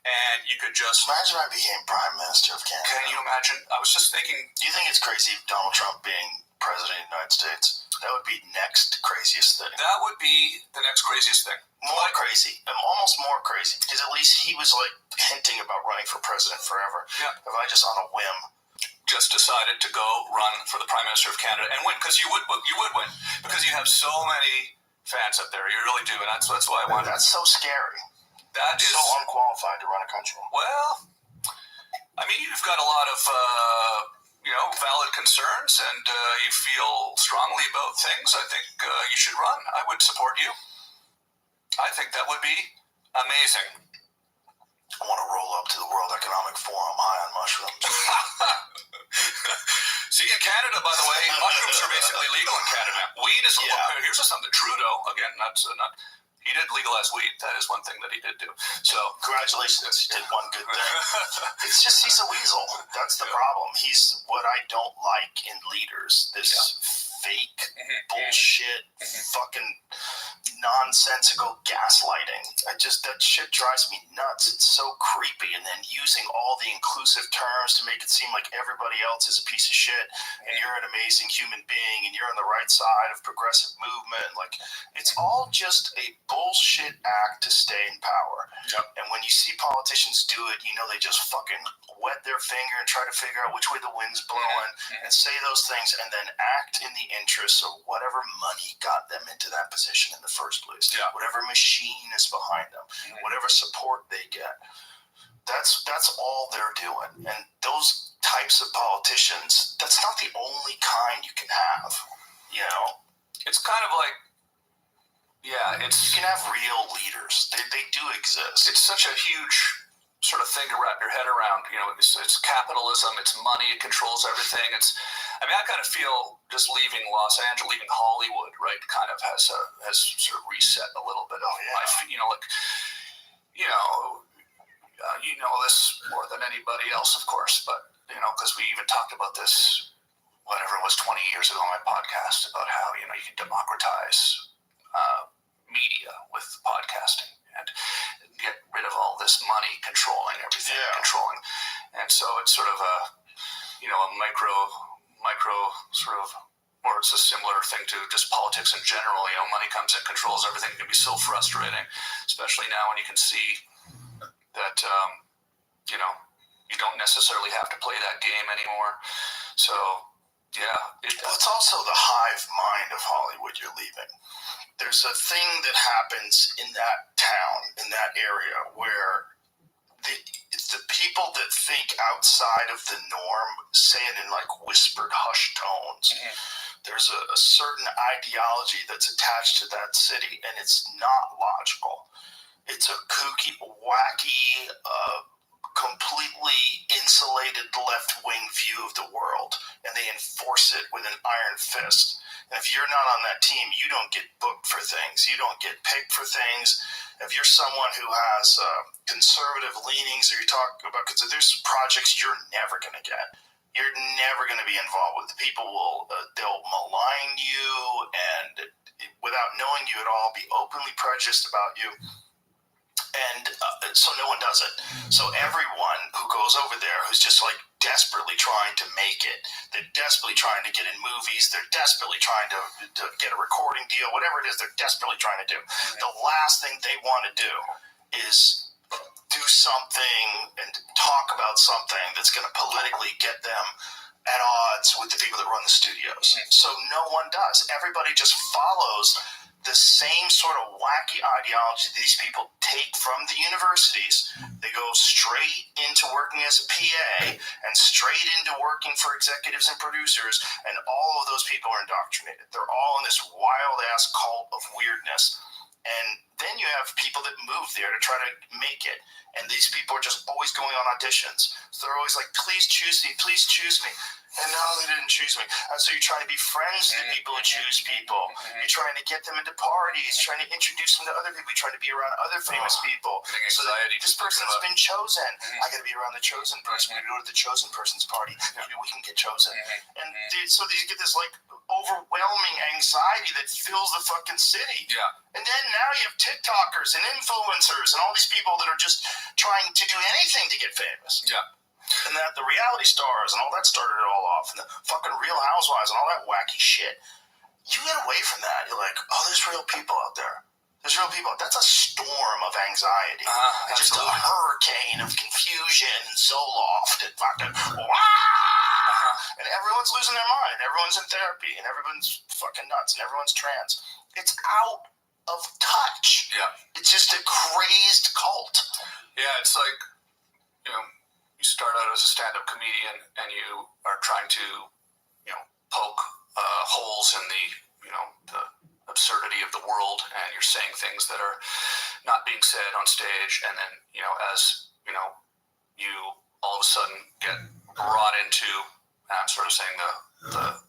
and you could just imagine I became Prime Minister of Canada. Can you imagine? I was just thinking. Do you think it's crazy Donald Trump being President of the United States? That would be next craziest thing. That would be the next craziest thing. More crazy. Almost more crazy. Because at least he was like hinting about running for president forever. Yeah. If I just on a whim just decided to go run for the Prime Minister of Canada and win, because you would win. Because you have so many fans up there. You really do. And that's why I want. That's so scary. That is so unqualified to run a country. Well, I mean, you've got a lot of valid concerns, and you feel strongly about things. I think you should run. I would support you. I think that would be amazing. I want to roll up to the World Economic Forum high on mushrooms. See, in Canada, by the way, mushrooms are basically legal in Canada. Weed is here's something. Trudeau, again, he He did legalize weed. That is one thing that he did do. So congratulations, you did one good thing. It's just he's a weasel. That's the problem. He's what I don't like in leaders. This fake bullshit, fucking nonsensical gaslighting. That shit drives me nuts. It's so creepy. And then using all the inclusive terms to make it seem like everybody else is a piece of shit, and you're an amazing human being, and you're on the right side of progressive movement. Like, it's all just a bullshit act to stay in power. Yep. And when you see politicians do it, you know they just fucking wet their finger and try to figure out which way the wind's blowing and say those things and then act in the interests of whatever money got them into that position in the first place. Yeah. Whatever machine is behind them, whatever support they get. That's all they're doing. And those types of politicians, that's not the only kind you can have. You know? It's kind of like, you can have real leaders. They do exist. It's such a huge sort of thing to wrap your head around. You know, it's capitalism, it's money, it controls everything. I kind of feel just leaving Los Angeles, leaving Hollywood, right, kind of has sort of reset a little bit of life. You know this more than anybody else, of course, but, because we even talked about this, whatever it was 20 years ago on my podcast, about how, you can democratize media with podcasting and get rid of all this money controlling everything, and so it's sort of a micro sort of, or it's a similar thing to just politics in general. Money comes in, controls everything. It can be so frustrating, especially now when you can see that you don't necessarily have to play that game anymore. So it's also the hive mind of Hollywood you're leaving. There's a thing that happens in that town, in that area, where the people that think outside of the norm say it in like whispered, hushed tones. There's a certain ideology that's attached to that city, and it's not logical. It's a kooky, wacky, completely insulated left-wing view of the world, and they enforce it with an iron fist. And if you're not on that team, you don't get booked for things. You don't get picked for things. If you're someone who has conservative leanings, or you talk about, because there's projects you're never going to get. You're never going to be involved with. People they'll malign you, and without knowing you at all, be openly prejudiced about you. And so no one does it. So everyone who goes over there who's just like desperately trying to make it, they're desperately trying to get in movies, they're desperately trying to get a recording deal, whatever it is they're desperately trying to do. The last thing they want to do is do something and talk about something that's going to politically get them at odds with the people that run the studios. So no one does. Everybody just follows the same sort of wacky ideology these people take from the universities. They go straight into working as a PA and straight into working for executives and producers, and all of those people are indoctrinated. They're all in this wild-ass cult of weirdness. And then you have people that move there to try to make it, and these people are just always going on auditions. So they're always like, please choose me, please choose me. And no, they didn't choose me. So you're trying to be friends to people who choose people. You're trying to get them into parties, trying to introduce them to other people. You're trying to be around other famous people. So that this person's been chosen. I got to be around the chosen person. We go to the chosen person's party. Maybe we can get chosen. And so you get this like overwhelming anxiety that fills the fucking city. Yeah. And then now you have TikTokers and influencers and all these people that are just trying to do anything to get famous. Yeah. And that the reality stars and all that started it all off, and the fucking Real Housewives and all that wacky shit. You get away from that. You're like, oh, there's real people out there. There's real people. That's a storm of anxiety. Just a hurricane of confusion and Zoloft and fucking and everyone's losing their mind. Everyone's in therapy, and everyone's fucking nuts, and everyone's trans. It's out of touch. Yeah. It's just a crazed cult. Yeah, it's like, you start out as a stand-up comedian and you are trying to, poke holes in the absurdity of the world, and you're saying things that are not being said on stage, and then, as, you all of a sudden get brought into, and I'm sort of saying the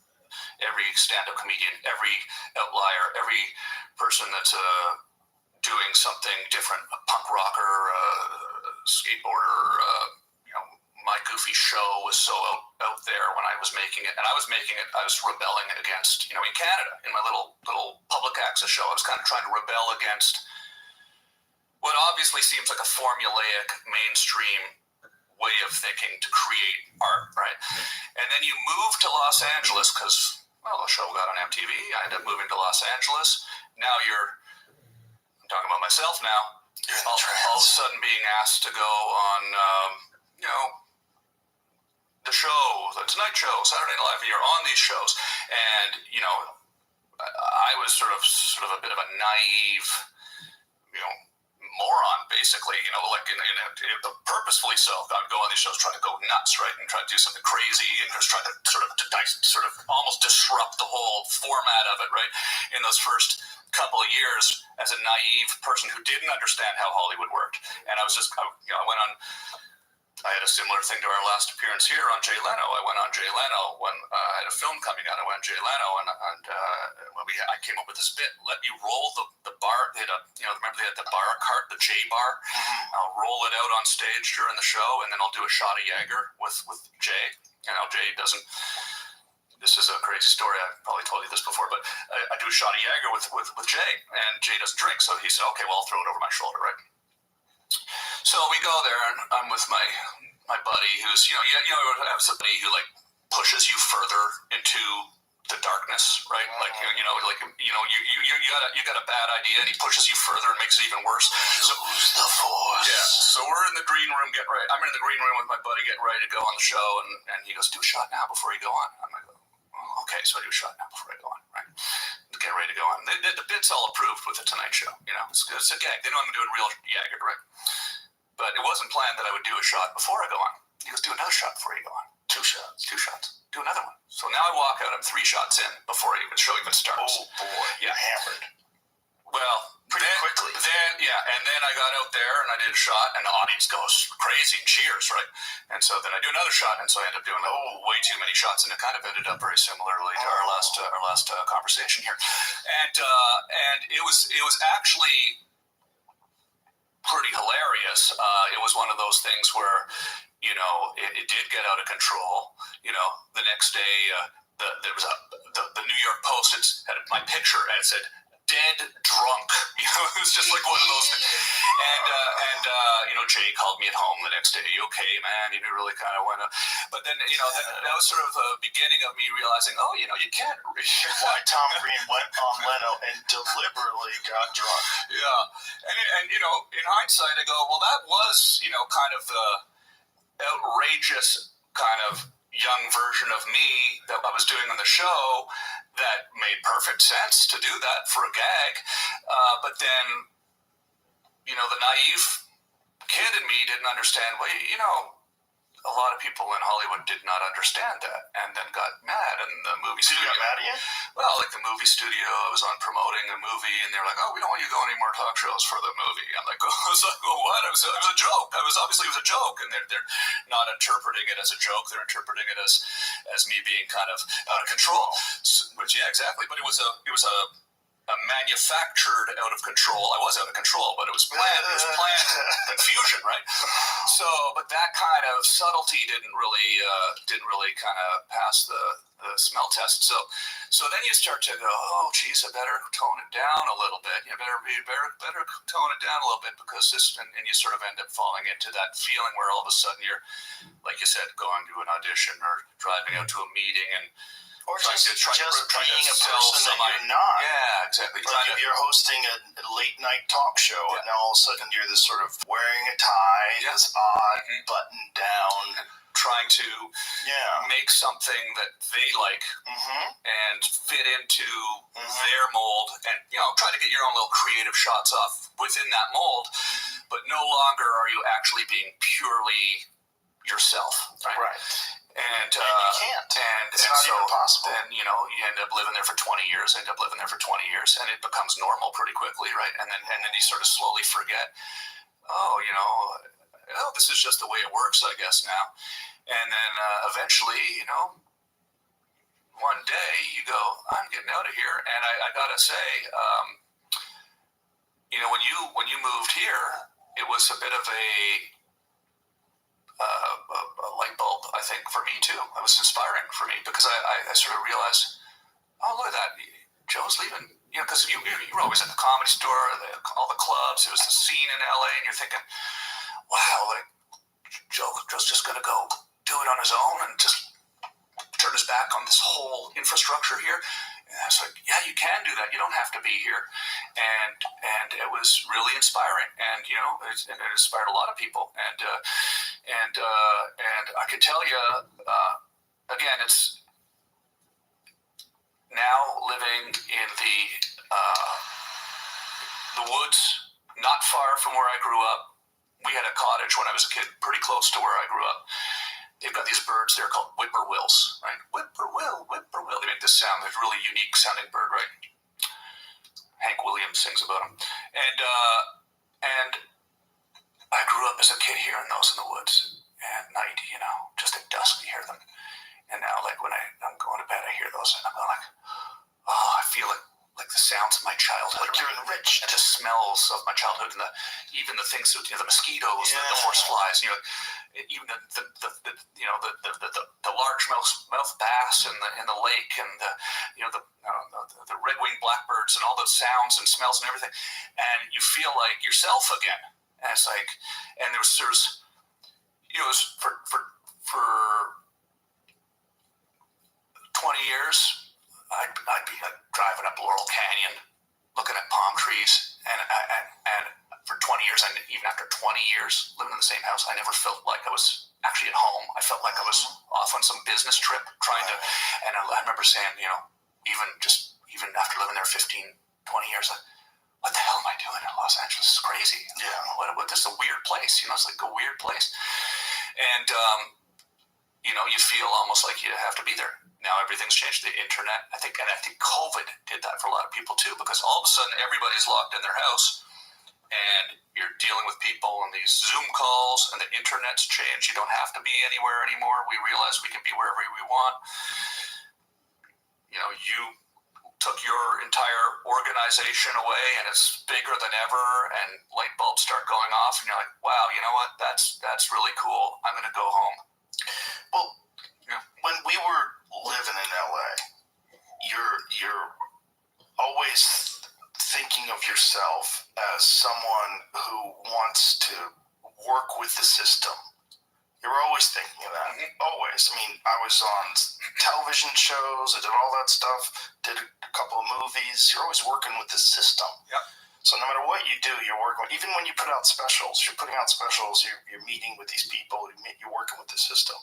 every stand-up comedian, every outlier, every person that's doing something different, a punk rocker, skateboarder, my goofy show was so out there when I was making it, and I was rebelling against, in Canada, in my little public access show, I was kind of trying to rebel against what obviously seems like a formulaic mainstream way of thinking to create art, right? And then you move to Los Angeles because, the show got on MTV. I ended up moving to Los Angeles. Now I'm talking about myself now. All of a sudden being asked to go on, the show, the Tonight Show, Saturday Night Live, you're on these shows. And, I was sort of a bit of a naive, moron, basically, like purposefully so. I'd go on these shows trying to go nuts, right, and try to do something crazy and just try to sort of almost disrupt the whole format of it, right, in those first couple of years as a naive person who didn't understand how Hollywood worked. And I was just, I had a similar thing to our last appearance here on Jay Leno. I went on Jay Leno when I had a film coming out. I went on Jay Leno, and I came up with this bit. Let me roll the bar. They had remember they had the bar cart, the J bar. I'll roll it out on stage during the show, and then I'll do a shot of Jaeger with Jay. Jay doesn't. This is a crazy story. I've probably told you this before, but I do a shot of Jaeger with Jay, and Jay doesn't drink, so he said, "Okay, well, I'll throw it over my shoulder, right?" So we go there, and I'm with my buddy, who's I have somebody who like pushes you further into the darkness, right? Like you got a bad idea, and he pushes you further and makes it even worse. So Use the force. Yeah. So we're in the green room, I'm in the green room with my buddy, getting ready to go on the show, and he goes, "Do a shot now before you go on." I'm like, "Oh, okay." So I do a shot now before I go on, right? Get ready to go on. The bit's all approved with the Tonight Show. It's a gag. They know I'm doing real Jaeger, right? But it wasn't planned that I would do a shot before I go on. He goes, "Do another shot before you go on." 2 shots. 2 shots. Do another one. So now I walk out. I'm 3 shots in before the show even starts. Oh boy, yeah, hammered. Well, pretty quickly. And then I got out there and I did a shot, and the audience goes crazy and cheers, right? And so then I do another shot, and so I end up doing way too many shots, and it kind of ended up very similarly to our last conversation here. And it was actually pretty hilarious. It was one of those things where, it did get out of control. The next day, there was the New York Post had my picture, and it said, "Dead drunk." It was just like one of those things. And Jay called me at home the next day. "You okay, man? You really kind of went." But then, that was sort of the beginning of me realizing, you can't. Why Tom Green went on Leno and deliberately got drunk. Yeah, and in hindsight, I go, well, that was kind of the outrageous kind of young version of me that I was doing on the show. That made perfect sense to do that for a gag, but then the naive kid in me didn't understand. Well, a lot of people in Hollywood did not understand that, and then got mad. And the movie studio got mad at you? Well, like the movie studio, I was on promoting a movie, and they're like, "Oh, we don't want you to go any more talk shows for the movie." I'm like, what? It was a joke. It was a joke, and they're not interpreting it as a joke. They're interpreting it as me being kind of out of control. Which, yeah, exactly. But it was a manufactured out of control. I was out of control, but it was planned. It was planned confusion, right? So, but that kind of subtlety didn't really kind of pass the smell test. So then you start to go, "Oh, geez, I better tone it down a little bit. You better tone it down a little bit, because this," and you sort of end up falling into that feeling where all of a sudden you're, like you said, going to an audition or driving out to a meeting and. Or just being a sell person that you're not. Yeah, exactly. Like if you're hosting a late night talk show, and now all of a sudden you're this sort of wearing a tie, this odd button down, trying to make something that they like and fit into their mold, and try to get your own little creative shots off within that mold, but no longer are you actually being purely yourself, right? And you can't. It's not even possible. Then you end up living there for 20 years. And it becomes normal pretty quickly, right? And then you sort of slowly forget. This is just the way it works, I guess now. And then eventually, one day you go, "I'm getting out of here." And I gotta say, when you moved here, it was a bit of a light bulb, I think, for me too. It was inspiring for me because I sort of realized, oh, look at that, Joe's leaving. Because you were always at the Comedy Store, all the clubs. It was the scene in LA, and you're thinking, wow, like Joe's just gonna go do it on his own and just turn his back on this whole infrastructure here. And I was like, yeah, you can do that. You don't have to be here. And it was really inspiring. And it inspired a lot of people. And I can tell you, again, it's now living in the woods, not far from where I grew up. We had a cottage when I was a kid, pretty close to where I grew up. They've got these birds there called whippoorwills, right? Whippoorwill, whippoorwill. They make this sound. They're a really unique sounding bird, right? Hank Williams sings about them. And I grew up as a kid hearing those in the woods. At night, just at dusk, you hear them. And now, like, when I'm going to bed, I hear those, and I'm like, oh, I feel like the sounds of my childhood. Like you're enriched. And the smells of my childhood, and even the things, the mosquitoes, the horseflies, even the largemouth bass in the lake, and the red-winged blackbirds, and all those sounds and smells and everything, and you feel like yourself again. And it's like, and there's it was for 20 years, I'd be driving up Laurel Canyon, looking at palm trees, and for 20 years, and even after 20 years living in the same house, I never felt like I was actually at home. I felt like I was off on some business trip trying to, and I remember saying, even after living there 15, 20 years, like, what the hell am I doing in Los Angeles? It's crazy. Yeah. What this is a weird place. It's like a weird place. And, you feel almost like you have to be there. Now everything's changed. The internet, I think COVID did that for a lot of people too, because all of a sudden everybody's locked in their house and you're dealing with people on these Zoom calls, and the internet's changed. You don't have to be anywhere anymore. We realize we can be wherever we want. You took your entire organization away and it's bigger than ever, and light bulbs start going off, and you're like, wow, you know what? That's really cool. I'm going to go home. Well, when we were living in LA, you're always thinking of yourself as someone who wants to work with the system. You're always thinking of that. Always. I mean, I was on television shows. I did all that stuff. Did a couple of movies. You're always working with the system. Yep. So no matter what you do, you're working with, even when you put out specials, you're putting out specials, you're meeting with these people, you're working with the system.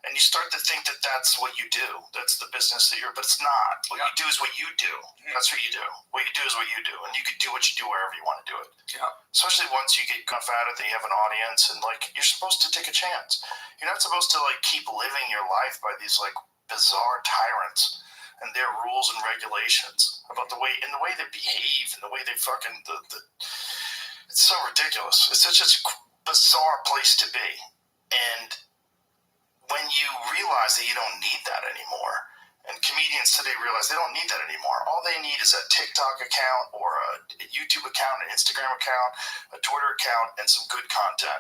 And you start to think that that's what you do. That's the business that but it's not. What you do is what you do. That's what you do. What you do is what you do. And you can do what you do wherever you want to do it. Yeah. Especially once you get enough at it that you have an audience, and you're supposed to take a chance. You're not supposed to keep living your life by these bizarre tyrants and their rules and regulations about the way they behave and the way they fucking it's so ridiculous. It's such a bizarre place to be. And when you realize that you don't need that anymore, and comedians today realize they don't need that anymore. All they need is a TikTok account or a YouTube account, an Instagram account, a Twitter account, and some good content.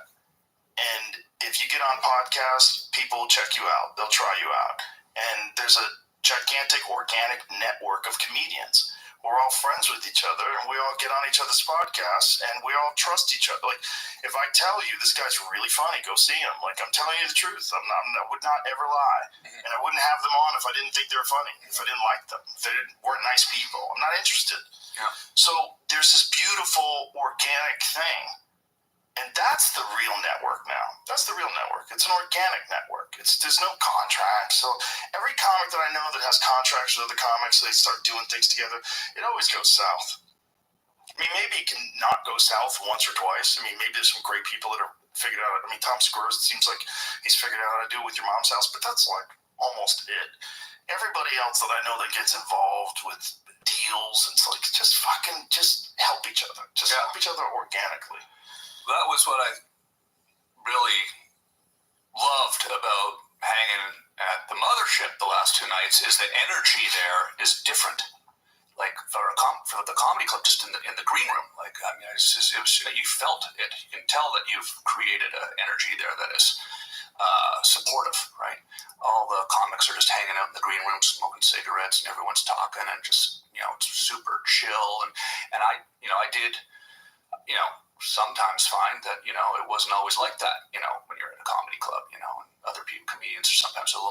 And if you get on podcasts, people will check you out. They'll try you out. And there's a gigantic organic network of comedians. We're all friends with each other, and we all get on each other's podcasts, and we all trust each other. If I tell you this guy's really funny, go see him. I'm telling you the truth. I would not ever lie. And I wouldn't have them on if I didn't think they were funny, if I didn't like them, if they weren't nice people. I'm not interested. Yeah. So there's this beautiful organic thing. And that's the real network now. That's the real network. It's an organic network. There's no contract. So every comic that I know that has contracts with other comics, they start doing things together, it always goes south. I mean, maybe it can not go south once or twice. I mean, maybe there's some great people that are figured out. I mean, Tom Segura, it seems like he's figured out how to do it with Your Mom's House, but that's almost it. Everybody else that I know that gets involved with deals, and just help each other. Help each other organically. That was what I really loved about hanging at the mothership the last 2 nights, is the energy there is different. like for the comedy club, just in the green room. Like, I mean, it was you felt it. You can tell that you've created an energy there that is supportive, right? All the comics are just hanging out in the green room, smoking cigarettes, and everyone's talking, and just, it's super chill. And I did, sometimes find that, it wasn't always like that, when you're in a comedy club, and other comedians are sometimes feel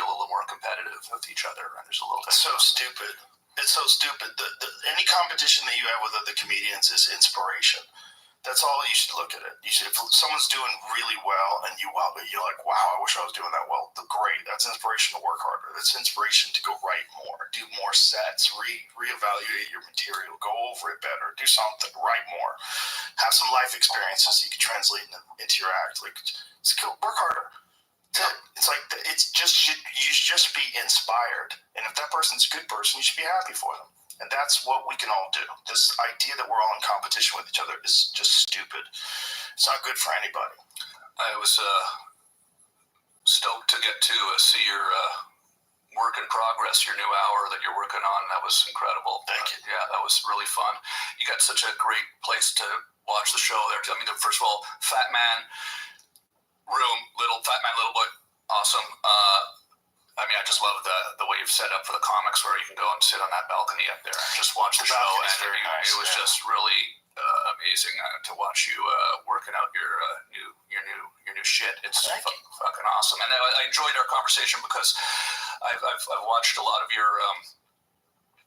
a little more competitive with each other, and there's a little bit. It's so stupid. It's so stupid. Any competition that you have with other comedians is inspiration. That's all you should look at it. You should, if someone's doing really well and you're like, wow, I wish I was doing that well. Great. That's inspiration to work harder. That's inspiration to go write more, do more sets, reevaluate your material, go over it better, do something, write more, have some life experiences you can translate into your act. Like, work harder. It's like you should just be inspired. And if that person's a good person, you should be happy for them. And that's what we can all do. This idea that we're all in competition with each other is just stupid. It's not good for anybody. I was stoked to get to see your work in progress, your new hour that you're working on. That was incredible. Thank you. Yeah, that was really fun. You got such a great place to watch the show there. I mean, first of all, Fat Man room, Fat Man, Little Boy, awesome. I mean, I just love the way you've set up for the comics, where you can go and sit on that balcony up there and just watch the show. And very nice. It was just really amazing to watch you working out your new shit. It's fucking awesome. And I enjoyed our conversation because I've watched a lot of your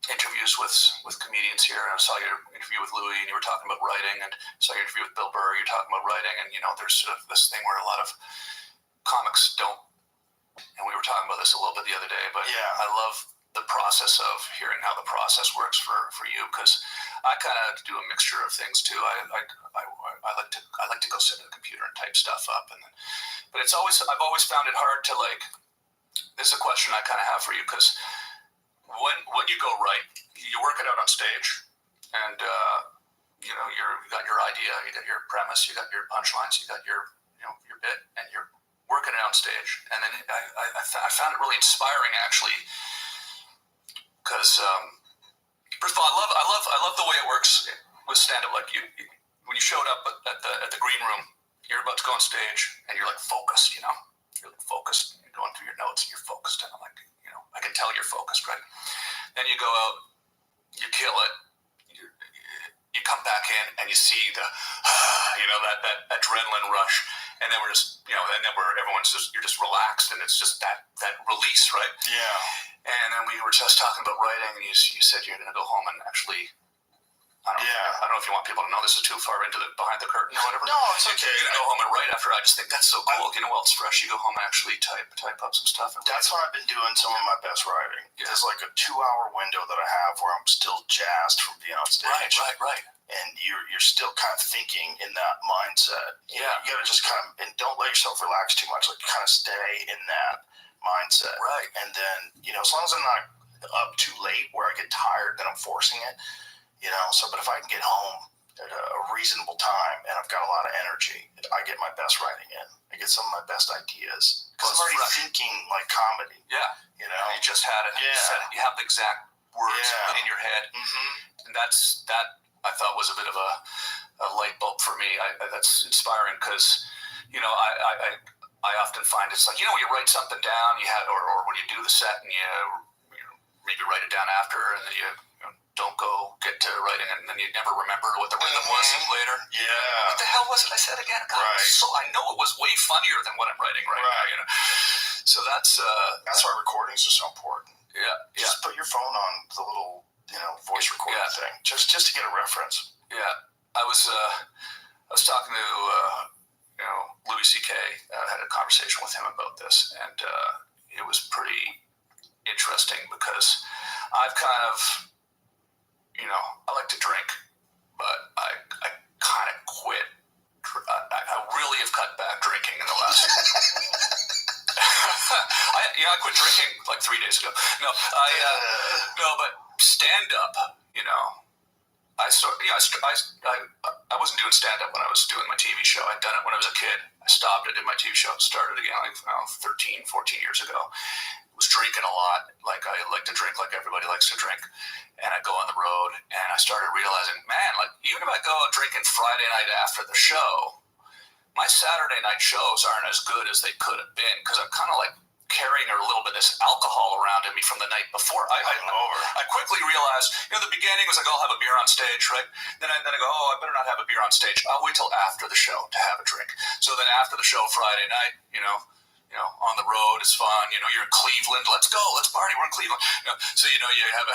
interviews with comedians here, and I saw your interview with Louis, and you were talking about writing, and I saw your interview with Bill Burr, you're talking about writing, and there's sort of this thing where a lot of comics don't. And we were talking about this a little bit the other day, but I love the process of hearing how the process works for you, because I kind of do a mixture of things too. I like to go sit at the computer and type stuff up, but I've always found it hard to, like. This is a question I kind of have for you, because when you go write, you work it out on stage, and you got your idea, you got your premise, you got your punchlines, you got your your bit, and you're working it on stage. And then I found it really inspiring, actually, because first of all, I love the way it works with stand-up. Like when you showed up at the green room, you're about to go on stage, and you're like focused, you're like focused. You're going through your notes, and you're focused, and I'm like, I can tell you're focused, right? Then you go out, you kill it. You come back in, and you see the, that adrenaline rush, and then we're just, everyone's just, you're just relaxed, and it's just that release, right? Yeah. And then we were just talking about writing, and you said you're going to go home and actually, I don't know if you want people to know this is too far into behind the curtain or whatever. No, it's okay. You're going to go home and write after. I just think that's so cool. While it's fresh, you go home and actually type up some stuff. That's when I've been doing some of my best writing. Yeah. There's like a 2-hour window that I have where I'm still jazzed from being on stage. Right. And you're still kind of thinking in that mindset. You got to just kind of, and don't let yourself relax too much. Like, kind of stay in that mindset. Right. And then, as long as I'm not up too late where I get tired, then I'm forcing it. But if I can get home at a reasonable time and I've got a lot of energy, I get my best writing in. I get some of my best ideas because I'm already thinking like comedy. Yeah. You just had it. Yeah. You have the exact words in your head. Mm-hmm. And that I thought was a bit of a light bulb for me. That's inspiring because, I often find it's like, when you write something down, or when you do the set and you maybe write it down after, and then you don't go get to writing, and then you never remember what the rhythm was later. Yeah. What the hell was it I said again? God, right. So I know it was way funnier than what I'm writing right now. So that's why recordings are so important. Yeah. Just put your phone on the little voice recording thing, just to get a reference. Yeah. I was talking to Louis C.K. Had a conversation with him about this, and it was pretty interesting because I've kind of, I like to drink, but I kind of quit. I really have cut back drinking in the last. I quit drinking like 3 days ago. No, but stand up. I wasn't doing stand up when I was doing my TV show. I'd done it when I was a kid. I stopped. I did my TV show. Started again like 13, 14 years ago. was drinking a lot, like I like to drink, like everybody likes to drink, and I go on the road, and I started realizing, man, like even if I go drinking Friday night after the show, my Saturday night shows aren't as good as they could have been because I'm kind of like carrying a little bit of this alcohol around in me from the night before. I quickly realized, the beginning was like, I'll have a beer on stage, right? Then I go, I better not have a beer on stage. I'll wait till after the show to have a drink. So then after the show Friday night, on the road, it's fun. You're in Cleveland. Let's go. Let's party. We're in Cleveland. So you have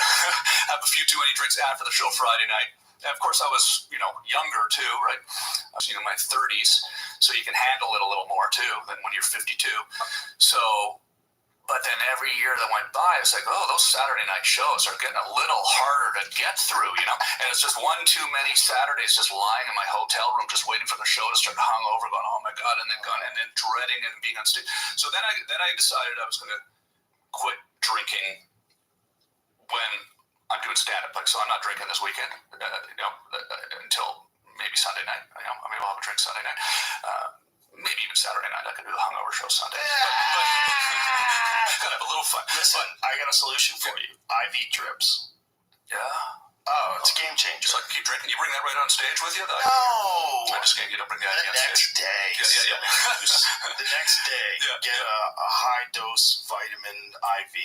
have a few too many drinks after the show Friday night. And of course, I was younger too, right? I was in my 30s, so you can handle it a little more too than when you're 52. So, but then every year that went by, it's like, oh, those Saturday night shows are getting a little harder to get through, And it's just one too many Saturdays just lying in my hotel room, just waiting for the show to start, hungover, going, oh my God, and then dreading and being on stage. So then I decided I was going to quit drinking when I'm doing stand-up. So I'm not drinking this weekend, until maybe Sunday night. Maybe I'll have a drink Sunday night. Maybe even Saturday night. I could do a hungover show Sunday. But gotta have a little fun. Listen, I got a solution for you. IV drips. Yeah. Oh, it's a game changer. So I can keep drinking. You bring that right on stage with you? No. I'm just kidding. You don't bring that The on next stage. day. Yeah. The next day, get a high-dose vitamin IV.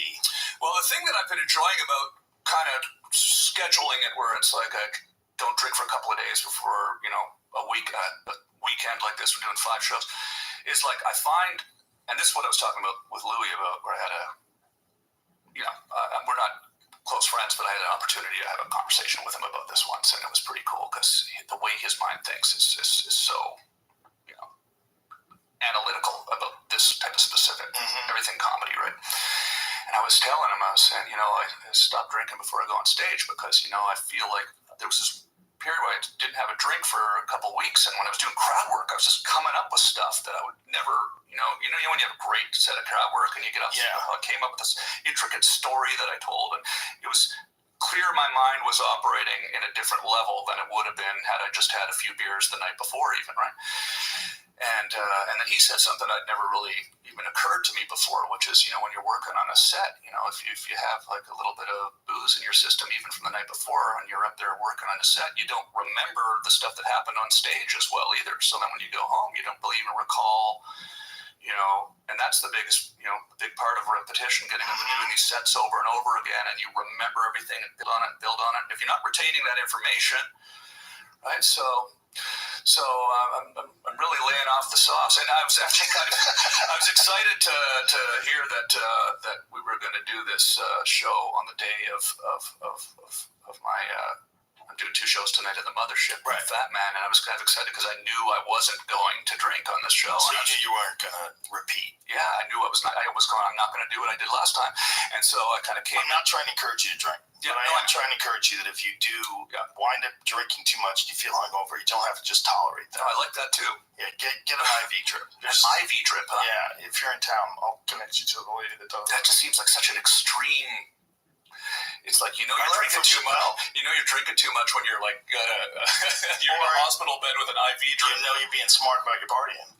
Well, the thing that I've been enjoying about kind of scheduling it where it's like I don't drink for a couple of days before, a weekend like this, we're doing 5 shows, is like I find, and this is what I was talking about with Louis about, where I had we're not close friends, but I had an opportunity to have a conversation with him about this once, and it was pretty cool because the way his mind thinks is so, analytical about this type of specific, everything comedy, right? And I was telling him, I was saying, I stopped drinking before I go on stage because, I feel like there was this period where I didn't have a drink for a couple of weeks, and when I was doing crowd work, I was just coming up with stuff that I would never, when you have a great set of crowd work and you get up, I came up with this intricate story that I told, and it was clear my mind was operating in a different level than it would have been had I just had a few beers the night before even, right? And then he said something that never really even occurred to me before, which is, when you're working on a set, if you have like a little bit of booze in your system, even from the night before, and you're up there working on a set, you don't remember the stuff that happened on stage as well either. So then when you go home, you don't even recall, and that's the biggest, big part of repetition, getting up and doing these sets over and over again, and you remember everything and build on it. If you're not retaining that information, right? So I'm really laying off the sauce, and I was actually I was excited to hear that we were going to do this show on the day of my. I'm doing 2 shows tonight at the Mothership, right? Fat Man, and I was kind of excited because I knew I wasn't going to drink on this show. So you knew you weren't going to repeat. Yeah, I knew I was not. I was going. I'm not going to do what I did last time, and so I kind of came. I'm not trying to encourage you to drink. Yeah, but I am trying to encourage you that if you do wind up drinking too much, you feel hungover, you don't have to just tolerate that. No, I like that too. Yeah, get an IV drip. An IV drip, huh? Yeah, if you're in town, I'll connect you to the lady that does that. That just seems like such an extreme. It's like you're drinking too much. You're drinking too much when you're like you're in a hospital bed with an IV drip. You're being smart about your partying.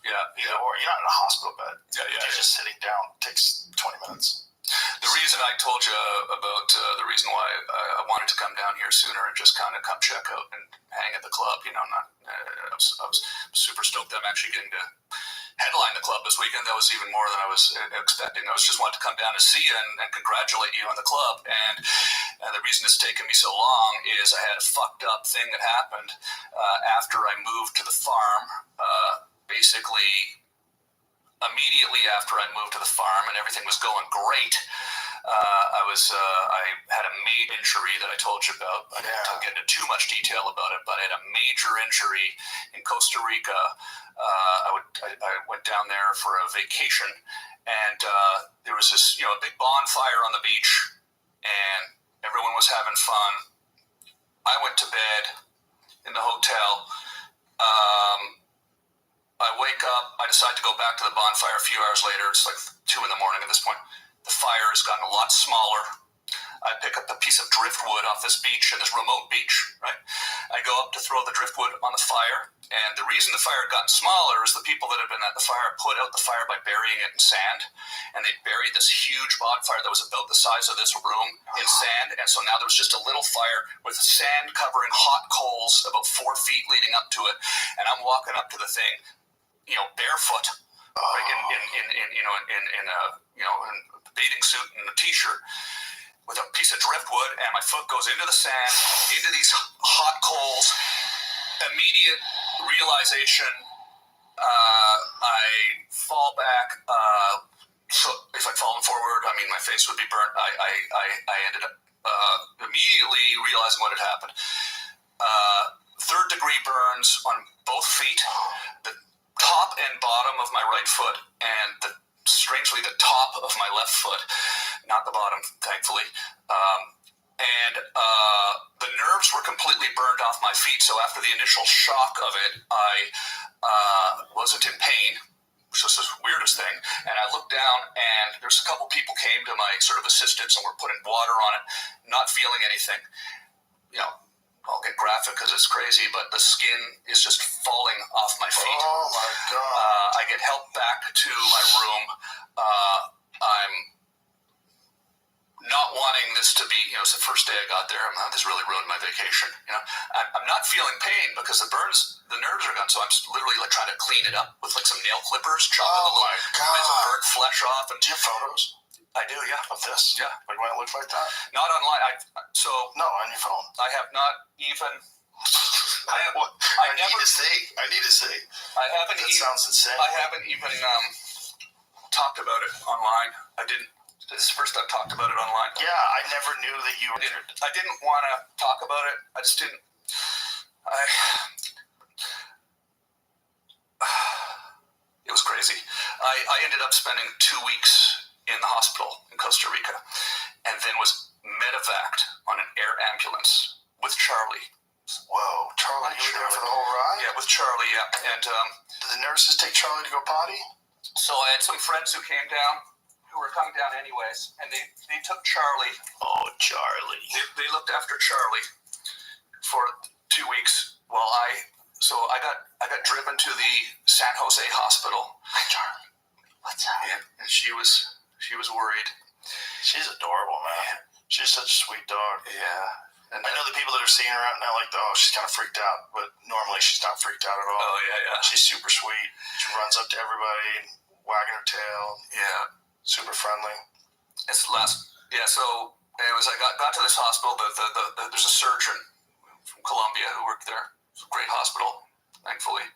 Yeah. Or you're not in a hospital bed. You're just sitting down. It takes 20 minutes. The reason I told you about the reason why I wanted to come down here sooner and just kind of come check out and hang at the club, I was super stoked that I'm actually getting to headline the club this weekend. That was even more than I was expecting. I was just wanted to come down to see you and congratulate you on the club. And the reason it's taken me so long is I had a fucked up thing that happened after I moved to the farm. Basically, immediately after I moved to the farm and everything was going great, I had a major injury that I told you about. I didn't get into too much detail about it, but I had a major injury in Costa Rica. I went down there for a vacation, and there was this, a big bonfire on the beach, and everyone was having fun. I went to bed in the hotel. I wake up, I decide to go back to the bonfire a few hours later. It's like 2 a.m. at this point. The fire has gotten a lot smaller. I pick up a piece of driftwood off this beach, and this remote beach, right? I go up to throw the driftwood on the fire, and the reason the fire had gotten smaller is the people that had been at the fire put out the fire by burying it in sand, and they buried this huge bonfire that was about the size of this room in sand, and so now there was just a little fire with sand covering hot coals about 4 feet leading up to it, and I'm walking up to the thing, barefoot, like in a bathing suit and a t-shirt, with a piece of driftwood, and my foot goes into the sand, into these hot coals. Immediate realization, I fall back. So if I'd fallen forward, I mean, my face would be burnt. I ended up immediately realizing what had happened. 3rd-degree burns on both feet, the top and bottom of my right foot, and strangely the top of my left foot, not the bottom, thankfully. The nerves were completely burned off my feet, so after the initial shock of it, I wasn't in pain, which was the weirdest thing, and I looked down, and there's a couple people came to my sort of assistance, and were putting water on it, not feeling anything. I'll get graphic because it's crazy, but the skin is just falling off my feet. Oh my God. I get helped back to my room. I'm not wanting this to be, it's the first day I got there. This really ruined my vacation. I'm not feeling pain because the nerves are gone. So I'm literally like trying to clean it up with like some nail clippers, chopping the little bits of burnt flesh off. And Do you have photos I do, yeah. of this? Yeah. Like when it looked like that? Not online. No, on your phone. I have not even. I need to see. I haven't That even. sounds insane. I haven't even talked about it online. I didn't. This is the first I've talked about it online. Yeah, I never knew that you were. I didn't want to talk about it. I just didn't. It was crazy. I ended up spending 2 weeks in the hospital in Costa Rica, and then was medevaced on an air ambulance with Charlie. Whoa, Charlie, you were there for the whole ride? Yeah, with Charlie, yeah. And Did the nurses take Charlie to go potty? so I had some friends who came down, who were coming down anyways, and they took Charlie. Oh, Charlie. They looked after Charlie for 2 weeks while I got driven to the San Jose hospital. Hi, Charlie. What's up? Yeah, and she was worried. She's adorable, man. She's such a sweet dog. Yeah. And I know the people that are seeing her out now, like, oh, she's kind of freaked out, but normally she's not freaked out at all. Oh yeah. She's super sweet. She runs up to everybody, wagging her tail. Yeah. Super friendly. It's the last. Yeah. So anyways, I got to this hospital. There's a surgeon from Colombia who worked there. It's a great hospital, thankfully.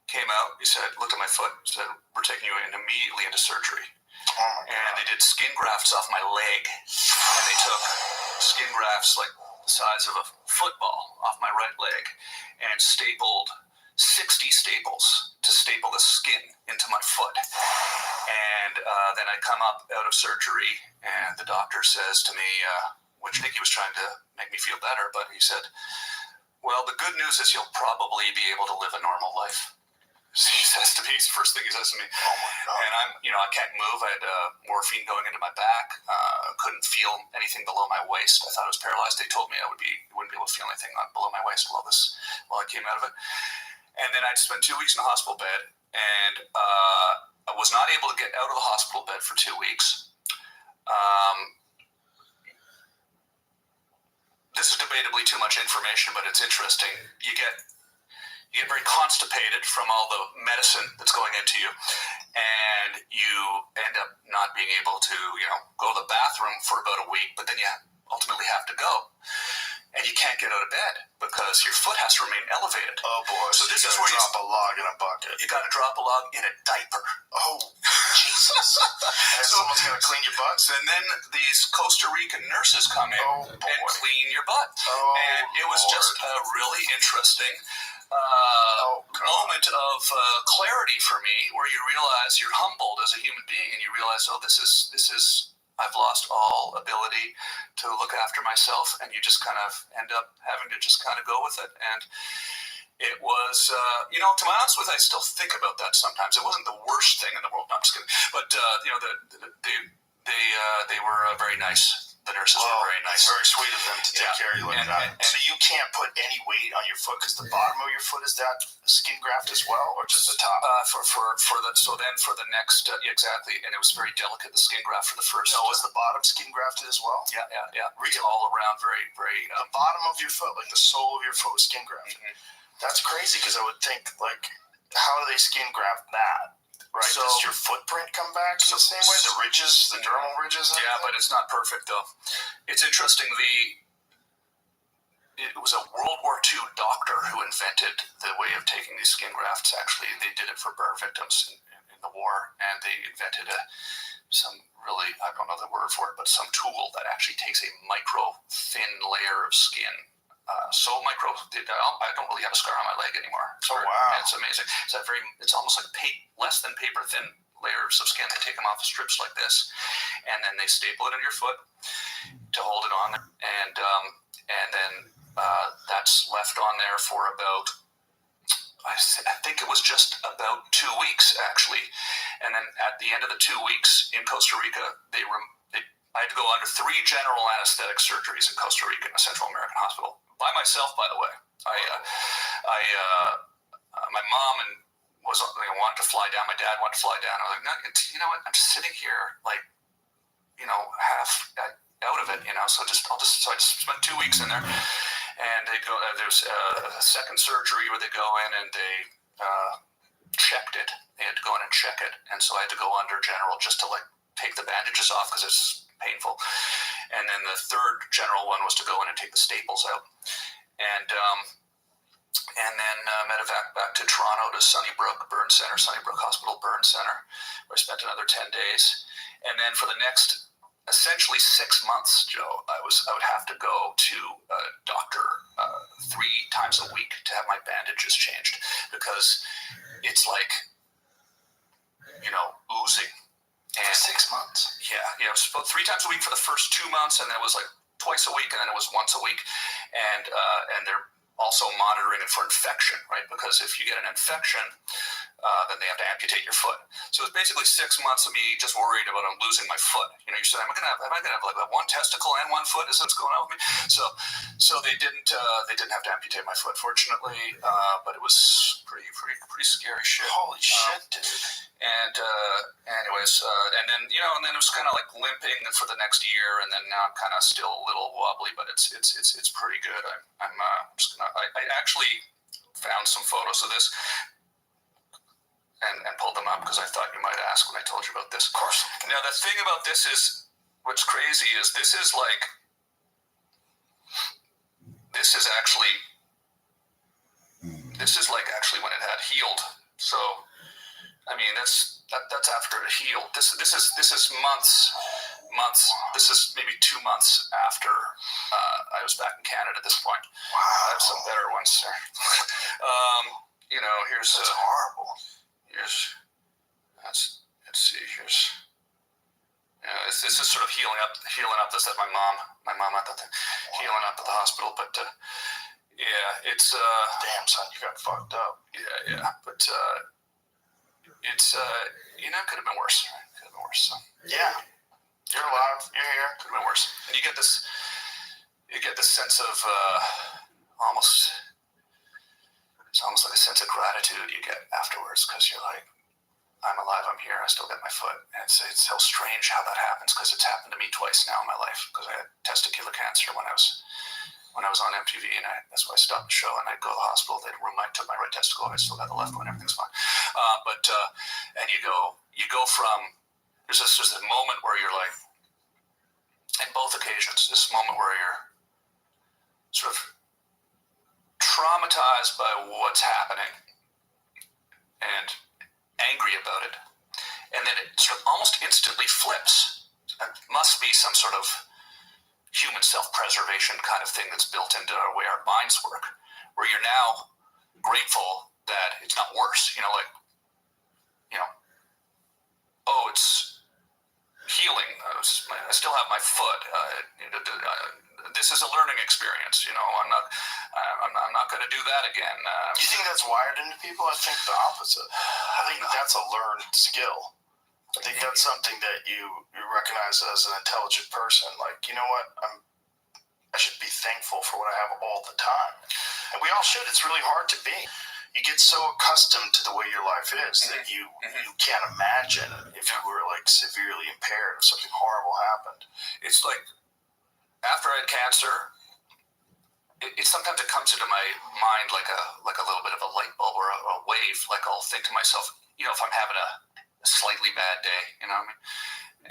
Came out. He said, looked at my foot. Said, we're taking you immediately into surgery. Oh my God. And they did skin grafts off my leg, and they took skin grafts like the size of a football off my right leg and stapled 60 staples to staple the skin into my foot. And then I come up out of surgery, and the doctor says to me, which I think he was trying to make me feel better, but he said, well, the good news is you'll probably be able to live a normal life. He says to me, first thing he says to me, Oh my God. and I can't move. I had morphine going into my back. Couldn't feel anything below my waist. I thought I was paralyzed. They told me I wouldn't be able to feel anything below my waist while I came out of it. And then I'd spent 2 weeks in the hospital bed, and I was not able to get out of the hospital bed for 2 weeks. This is debatably too much information, but it's interesting. You get very constipated from all the medicine that's going into you, and you end up not being able to, go to the bathroom for about a week, but then you ultimately have to go. And you can't get out of bed because your foot has to remain elevated. Oh boy. So this is where where you drop a log in a bucket. You got to drop a log in a diaper. Oh, Jesus. And someone's going to clean your butt? And then these Costa Rican nurses come in Oh, boy. and clean your butt. Oh, And it was Lord. just a really interesting God. moment of clarity for me, where you realize you're humbled as a human being, and you realize, oh, this is I've lost all ability to look after myself, and you just kind of end up having to just kind of go with it. And it was, to be honest with you, I still think about that sometimes. It wasn't the worst thing in the world. No, I'm just kidding. But they were very nice. The nurses were very nice. Very sweet of them to take care of you like that. And so you can't put any weight on your foot because the bottom of your foot is that skin graft as well, or just the top? For the next exactly, and it was very delicate. The skin graft for the first. No, was the bottom skin grafted as well? Yeah. Really? All around, very. The bottom of your foot, like the sole of your foot, was skin grafted. Mm-hmm. That's crazy because I would think like, how do they skin graft that? Right. So, does your footprint come back the same way? The ridges, the dermal ridges? Yeah, but it's not perfect, though. It's interesting. It was a World War II doctor who invented the way of taking these skin grafts. Actually, they did it for burn victims in the war, and they invented some really, I don't know the word for it, but some tool that actually takes a micro thin layer of skin. So micro, I don't really have a scar on my leg anymore. Wow. It's amazing. It's almost like less than paper thin layers of skin. They take them off strips like this, and then they staple it in your foot to hold it on, and then that's left on there for about, I think it was just about 2 weeks actually, and then at the end of the 2 weeks in Costa Rica, I had to go under 3 general anesthetic surgeries in Costa Rica in a Central American hospital. By myself, by the way. My mom wanted to fly down. My dad wanted to fly down. I was like, no, you know what? I'm just sitting here, like, half out of it, So I just spent 2 weeks in there, and they go. There's a second surgery where they go in and they checked it. They had to go in and check it, and so I had to go under general just to take the bandages off because it's painful. And then the third general one was to go in and take the staples out. And then medevac back to Toronto to Sunnybrook Hospital Burn Center, where I spent another 10 days. And then for the next essentially 6 months, Joe, I would have to go to a doctor 3 times a week to have my bandages changed because it's like, oozing. And 6 months. Yeah. It was about 3 times a week for the first 2 months, and then it was like twice a week, and then it was once a week. And they're also monitoring it for infection, right? Because if you get an infection, then they have to amputate your foot. So it's basically 6 months of me just worried about losing my foot. You said, am I gonna have like that one testicle and one foot? Is what's going on with me? So they didn't have to amputate my foot, fortunately, but it was pretty scary shit. Holy shit, dude. And anyways, and then it was kind of like limping for the next year, and then now I'm kind of still a little wobbly, but it's pretty good. I actually found some photos of this and pulled them up because I thought you might ask when I told you about this. Of course. Now the thing about this is, what's crazy is this is actually when it had healed. So. I mean, that's after it healed. This is months. This is maybe 2 months after I was back in Canada at this point. Wow. I have some better ones, sir. Here's that's horrible. Let's see. This is sort of healing up. This is my mom at the healing up at the hospital, but it's damn son, you got fucked up. Yeah, but. It's could have been worse. Right? Could have been worse. So. Yeah, you're alive. You're here. Could have been worse. And you get this sense of almost. It's almost like a sense of gratitude you get afterwards because you're like, I'm alive. I'm here. I still got my foot. And it's so strange how that happens because it's happened to me twice now in my life because I had testicular cancer when I was on MTV, and that's why I stopped the show, and I'd go to the hospital. They'd took my right testicle, I still got the left one, everything's fine. And you go from, there's a moment where you're like, in both occasions, this moment where you're sort of traumatized by what's happening and angry about it, and then it sort of almost instantly flips. It must be some sort of human self-preservation kind of thing that's built into the way our minds work, where you're now grateful that it's not worse. It's healing. I still have my foot. This is a learning experience. I'm not going to do that again. Do you think that's wired into people? I think the opposite. I think that's a learned skill. I think that's something that you recognize as an intelligent person. Like, you know what? I should be thankful for what I have all the time. And we all should. It's really hard to be. You get so accustomed to the way your life is that you can't imagine if you were like severely impaired, if something horrible happened. It's like after I had cancer, it sometimes it comes into my mind like a little bit of a light bulb or a wave. Like I'll think to myself, you know, if I'm having a slightly bad day, you know what I mean?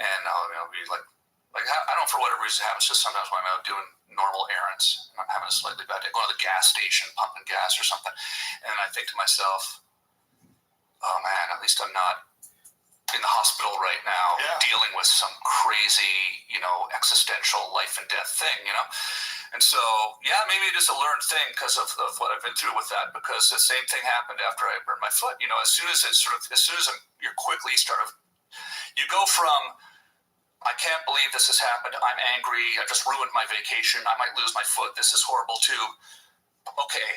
And I'll be like I don't know, for whatever reason it happens, just sometimes when I'm out doing normal errands and I'm having a slightly bad day, going to the gas station, pumping gas or something, and I think to myself, oh man, at least I'm not in the hospital right now dealing with some crazy, you know, existential life and death thing, you know? And so, yeah, maybe it is a learned thing because of what I've been through with that, because the same thing happened after I burned my foot. You know, as soon as you're quickly you go from, I can't believe this has happened, I'm angry, I just ruined my vacation, I might lose my foot, this is horrible too. Okay,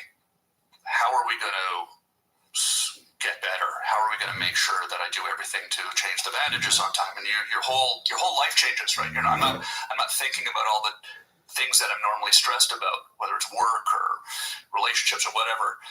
how are we going to get better? How are we going to make sure that I do everything to change the bandages on time? And your whole life changes, right? I'm not thinking about all the things that I'm normally stressed about, whether it's work or relationships or whatever.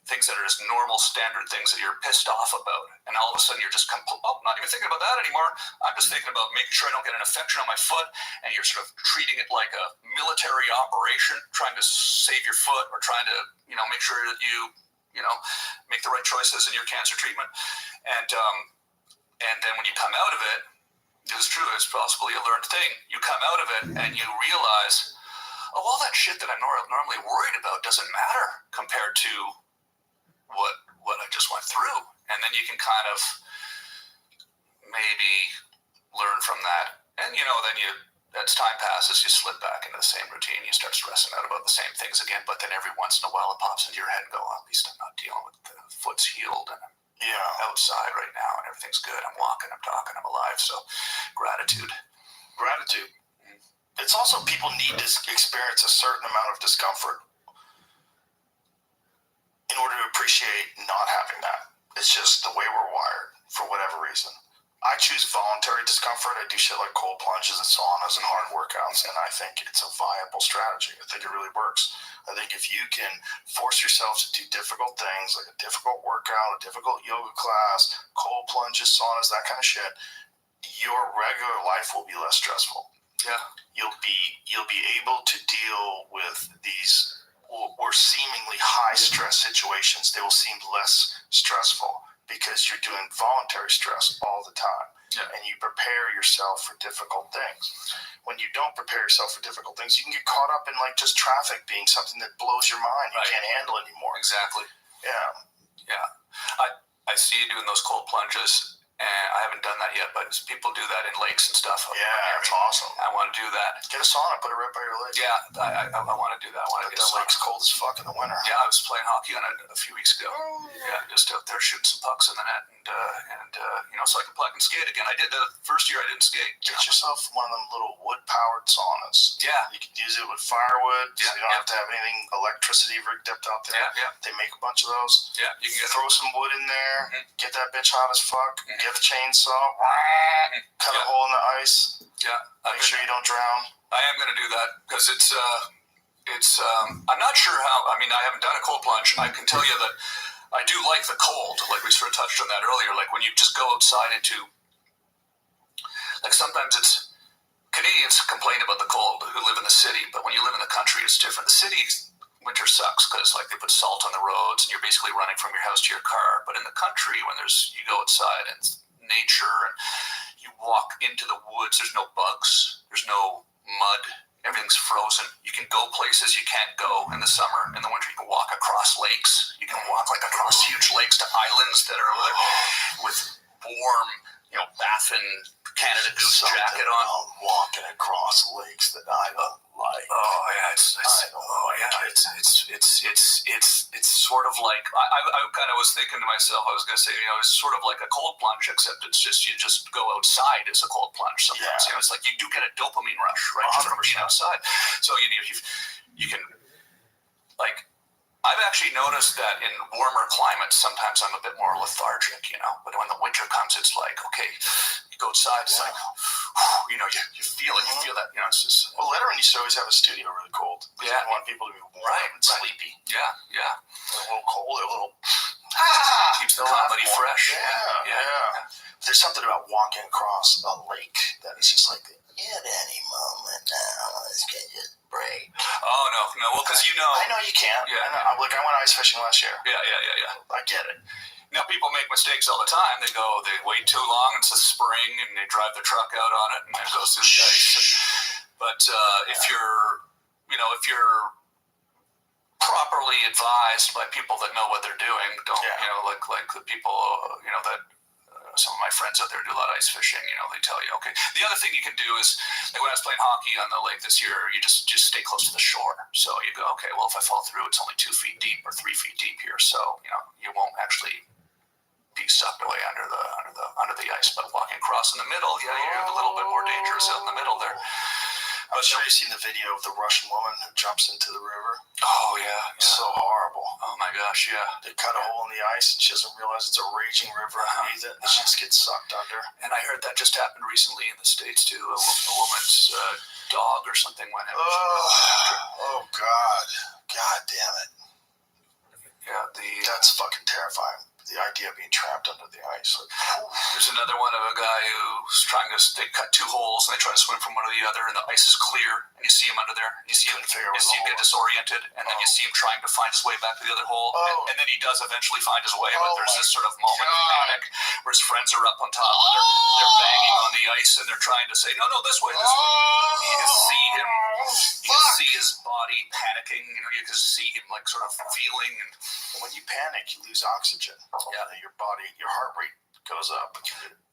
Things that are just normal, standard things that you're pissed off about. And all of a sudden you're just not even thinking about that anymore. I'm just thinking about making sure I don't get an infection on my foot, and you're sort of treating it like a military operation, trying to save your foot or trying to, you know, make sure that you make the right choices in your cancer treatment. And then when you come out of it, it's true, it's possibly a learned thing. You come out of it and you realize, oh, all that shit that I'm normally worried about doesn't matter compared to what I just went through. And then you can kind of maybe learn from that. And, you know, then as time passes, you slip back into the same routine. You start stressing out about the same things again. But then every once in a while it pops into your head and go, at least I'm not dealing with the foot's healed and I'm outside right now and everything's good. I'm walking, I'm talking, I'm alive. So gratitude. It's also people need to experience a certain amount of discomfort in order to appreciate not having that. It's just the way we're wired for whatever reason. I choose voluntary discomfort. I do shit like cold plunges and saunas and hard workouts, and I think it's a viable strategy. I think it really works. I think if you can force yourself to do difficult things, like a difficult workout, a difficult yoga class, cold plunges, saunas, that kind of shit, your regular life will be less stressful. Yeah. You'll be able to deal with these or seemingly high stress situations. They will seem less stressful because you're doing voluntary stress all the time. Yeah. And you prepare yourself for difficult things. When you don't prepare yourself for difficult things, you can get caught up in like just traffic being something that blows your mind. You can't handle anymore. Exactly. Yeah. I see you doing those cold plunges, and I haven't done that yet, but people do that in lakes and stuff. That's awesome. I want to do that. Get a sauna, put it right by your leg. Yeah, I want to do that. I want to get a That sauna. lake's cold as fuck in the winter. Yeah, I was playing hockey on it a few weeks ago. Yeah, just out there shooting some pucks in the net, and you know, so I can skate again. I did the first year I didn't skate. Get yourself one of them little wood-powered saunas. Yeah. You can use it with firewood. Yeah, So you don't have to have anything electricity rigged up out there. Yeah. They make a bunch of those. Yeah, you can get Throw some wood in there. Get that bitch hot as fuck. Get a chainsaw. Cut a hole in the ice. Yeah. Make sure you don't drown. I am going to do that because it's I'm not sure how. I mean, I haven't done a cold plunge. I can tell you that I do like the cold. Like we sort of touched on that earlier. Like when you just go outside into, like sometimes it's Canadians complain about the cold who live in the city, but when you live in the country, it's different. The city winter sucks because like they put salt on the roads and you're basically running from your house to your car. But in the country, when you go outside and it's nature and you walk into the woods, there's no bugs, there's no mud, everything's frozen. You can go places you can't go in the summer. In the winter, you can walk across lakes. You can walk like across huge lakes to islands that are like with warm, you know, bathing Canada Goose jacket on. Walking across lakes that I don't like. Oh yeah, it's sort of like I kind of was thinking to myself. I was going to say, you know, it's sort of like a cold plunge, except it's just you just go outside as a cold plunge. Sometimes, you know, it's like you do get a dopamine rush right just from being outside. So you can like I've actually noticed that in warmer climates, sometimes I'm a bit more lethargic, but when the winter comes, it's like, okay, you go outside, it's like, you feel it, you feel that, it's just... Well, Letterman used to always have a studio really cold. Yeah. He want people to be warm and sleepy. Yeah. A little cold, a little... Keeps the comedy fresh. Yeah. There's something about walking across a lake that is just like, at any moment now, this can just break. Oh, no. Well, because I know you can't. Yeah. I know. Like, I went ice fishing last year. Yeah. I get it. Now, people make mistakes all the time. They wait too long, it's the spring, and they drive the truck out on it, and it goes through the ice. But if you're properly advised by people that know what they're doing, like the people, that some of my friends out there do a lot of ice fishing, they tell you, okay. The other thing you can do is, like when I was playing hockey on the lake this year, you just stay close to the shore. So you go, okay, well, if I fall through, it's only 2 feet deep or 3 feet deep here. So, you won't actually be sucked away under the ice. But walking across in the middle, you're a little bit more dangerous out in the middle there. I'm sure you've seen the video of the Russian woman who jumps into the river. Oh, yeah. So horrible. Oh, my gosh, yeah. They cut a hole in the ice, and she doesn't realize it's a raging river underneath it, and she just gets sucked under. And I heard that just happened recently in the States, too. A woman's dog or something went out. Oh, God. God damn it. Yeah, that's fucking terrifying. The idea of being trapped under the ice. There's another one of a guy who's they cut 2 holes and they try to swim from one to the other, and the ice is clear, and you see him under there. You see him get disoriented, and then you see him trying to find his way back to the other hole, and then he does eventually find his way, but there's this sort of moment of panic where his friends are up on top, and they're banging on the ice, and they're trying to say, no, this way. You can see him. You can see his body panicking. You can see him like sort of feeling. And when you panic, you lose oxygen. Yeah, your body, your heart rate goes up.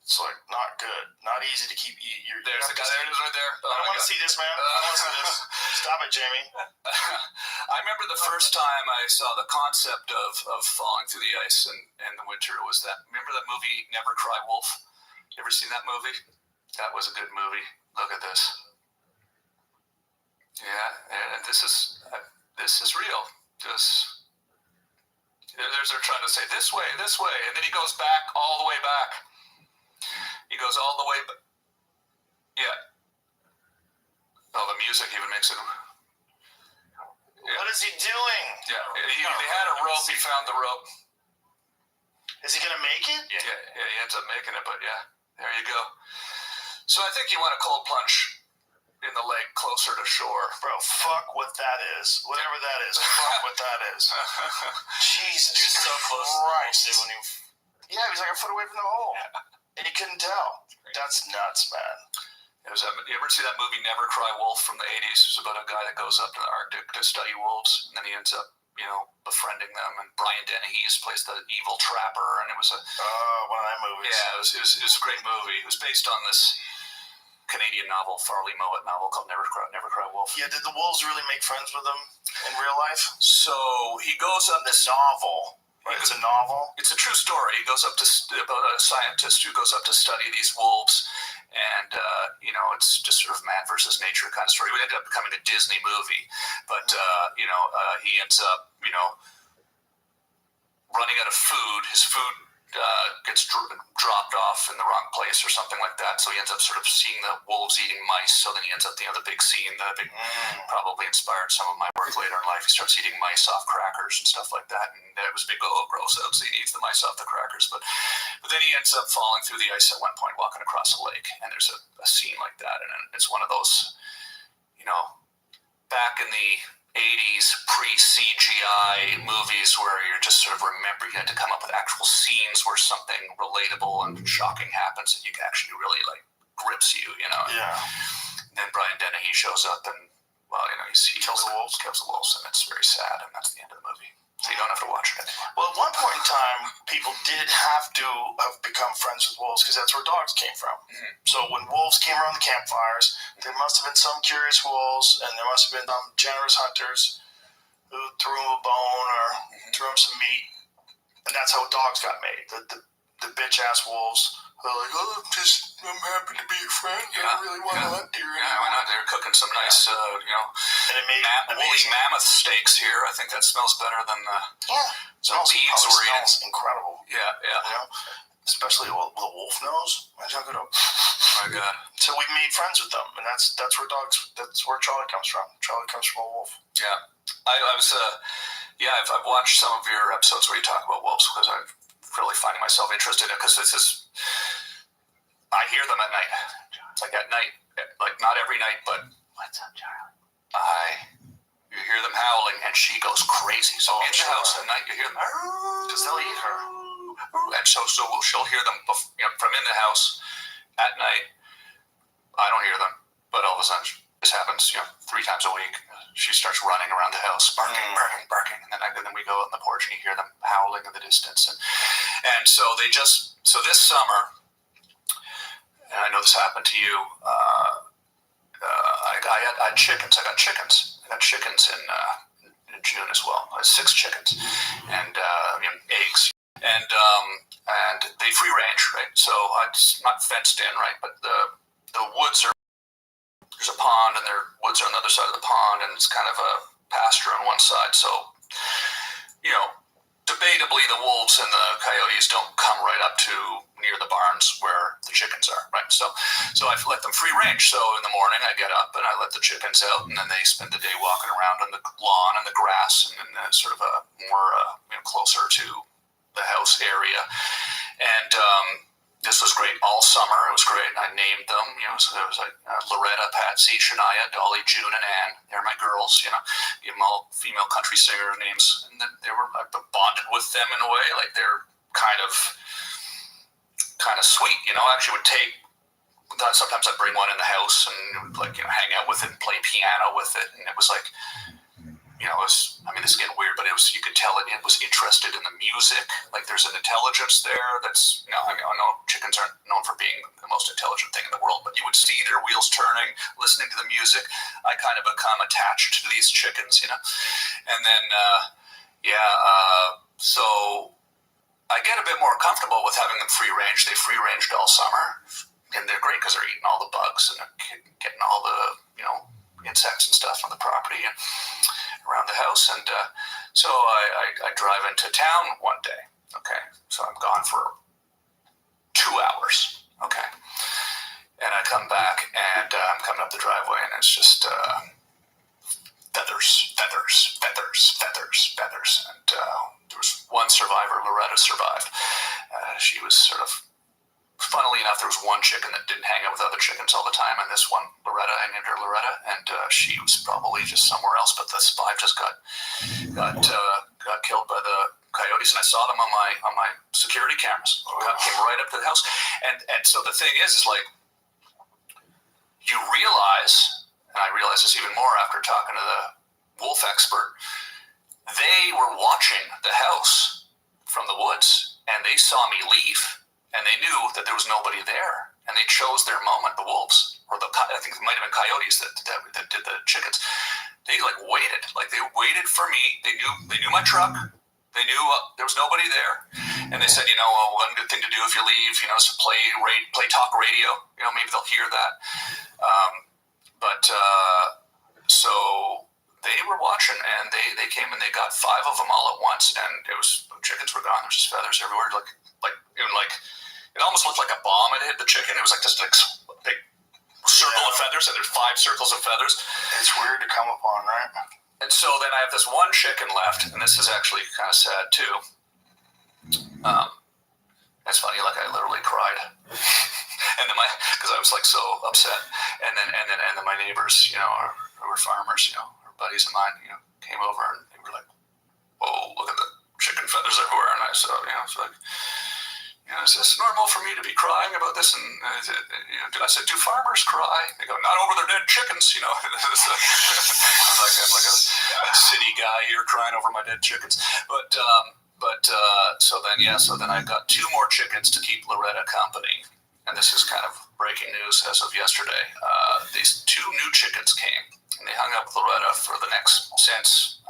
It's like not good, not easy to keep. There's the guy. There it is, right there. I don't want to see this, man. I don't want to see this. Stop it, Jamie. I remember the first time I saw the concept of falling through the ice in the winter was that. Remember that movie Never Cry Wolf? You ever seen that movie? That was a good movie. Look at this. Yeah, and this is real. They're trying to say this way, and then he goes back all the way back. He goes all the way back. Yeah. Oh, the music even makes it. Yeah. What is he doing? Yeah, they had a rope. He found the rope. Is he gonna make it? Yeah, he ends up making it. But yeah, there you go. So I think you want a cold plunge in the lake closer to shore. Bro, fuck what that is. Whatever that is. Fuck what that is. Jesus. You're so close. Christ. He was like a foot away from the hole. And he couldn't tell. That's nuts, man. You ever see that movie Never Cry Wolf from the 80s? It was about a guy that goes up to the Arctic to study wolves, and then he ends up, befriending them. And Brian Dennehy plays the evil trapper, and it was one of them movies. Yeah, it was a great movie. It was based on this Canadian novel, Farley Mowat novel called Never Cry Wolf. Yeah, did the wolves really make friends with him in real life? So he goes up this novel. Right? It's a novel. It's a true story. He goes up about a scientist who goes up to study these wolves, and it's just sort of man versus nature kind of story. It ended up becoming a Disney movie, but he ends up running out of food. His food gets dropped off in the wrong place or something like that. So he ends up sort of seeing the wolves eating mice. So then he ends up, the big scene, probably inspired some of my work later in life. He starts eating mice off crackers and stuff like that. And it was big, gross out. So he eats the mice off the crackers. But then he ends up falling through the ice at one point, walking across a lake. And there's a scene like that. And it's one of those, back in the 80s pre-CGI movies where you're just sort of you had to come up with actual scenes where something relatable and shocking happens that you can actually really grips you, Yeah. And then Brian Dennehy shows up and he kills the wolves, and it's very sad, and that's the end of the movie. So you don't have to watch it anymore. Well, at one point in time, people did have to have become friends with wolves because that's where dogs came from. Mm-hmm. So when wolves came around the campfires, there must have been some curious wolves, and there must have been some generous hunters who threw him a bone or threw him some meat, and that's how dogs got made. The bitch-ass wolves They're like, oh, I'm happy to be your friend. I don't really want to hunt deer anymore. Yeah, why not? They're cooking some nice, And it made woolly mammoth steaks here. I think that smells better than the smells leaves we're eating. smells incredible. Yeah. You know? Especially with a wolf nose. Imagine how good. Oh my God. So we made friends with them, and that's where Charlie comes from. Charlie comes from a wolf. Yeah. I've watched some of your episodes where you talk about wolves because I'm really finding myself interested in it because I hear them at night. It's like at night, like not every night, but what's up, Charlie? You hear them howling, and she goes crazy. So in the house at night, you hear them Because they'll eat her. and so she'll hear them from in the house at night. I don't hear them, but all of a sudden this happens 3 times a week. She starts running around the house, barking, and then we go out on the porch and you hear them howling in the distance, and so this summer, and I know this happened to you. I had chickens. I got chickens. In June as well. I had 6 chickens and eggs, and they free range, right? So it's not fenced in, right? But the woods are. There's a pond, and their woods are on the other side of the pond, and it's kind of a pasture on one side. So, debatably, the wolves and the coyotes don't come right up to near the barns where the chickens are, right? So I let them free range. So in the morning, I get up and I let the chickens out, and then they spend the day walking around on the lawn and the grass, and sort of a more closer to the house area, and. This was great all summer. It was great. I named them. It was like Loretta, Patsy, Shania, Dolly, June, and Ann. They're my girls. Give them all female country singer names, and then I bonded with them in a way. Like they're kind of sweet. I actually would take. Sometimes I'd bring one in the house and hang out with it and play piano with it, and it was like. This is getting weird, but you could tell it was interested in the music. Like there's an intelligence there that's, I know chickens aren't known for being the most intelligent thing in the world, but you would see their wheels turning, listening to the music. I kind of become attached to these chickens, and then, so I get a bit more comfortable with having them free range. They free ranged all summer, and they're great because they're eating all the bugs and getting all the, insects and stuff on the property and around the house. And so I drive into town one day. Okay, so I'm gone for 2 hours. Okay, and I come back and I'm coming up the driveway and it's just feathers. And there was one survivor. Loretta survived. She was sort of. Funnily enough, there was one chicken that didn't hang out with other chickens all the time, and this one, Loretta, I named her Loretta, and she was probably just somewhere else. But the 5 just got killed by the coyotes, and I saw them on my security cameras. Came right up to the house, and so the thing is like you realize, and I realize this even more after talking to the wolf expert. They were watching the house from the woods, and they saw me leave. And they knew that there was nobody there, and they chose their moment. The wolves, or I think it might have been coyotes that did the chickens. They waited, they waited for me. They knew my truck. They knew there was nobody there, and they said, one good thing to do if you leave, is to play talk radio. Maybe they'll hear that. So they were watching, and they came and they got 5 of them all at once, and the chickens were gone. There was just feathers everywhere, it almost looked like a bomb had hit the chicken. It was like just a big circle of feathers, and there's 5 circles of feathers. It's weird to come upon, right? And so then I have this one chicken left, and this is actually kind of sad too. It's funny, I literally cried, and then because I was so upset, and then my neighbors, who were farmers, or buddies of mine, came over and they were like, "Whoa, look at the chicken feathers everywhere," and I said, it's like. Is this normal for me to be crying about this? And I said, do farmers cry? They go, not over their dead chickens, I'm like a city guy here crying over my dead chickens. So then I got 2 more chickens to keep Loretta company. And this is kind of breaking news as of yesterday. These 2 new chickens came, and they hung out with Loretta for since,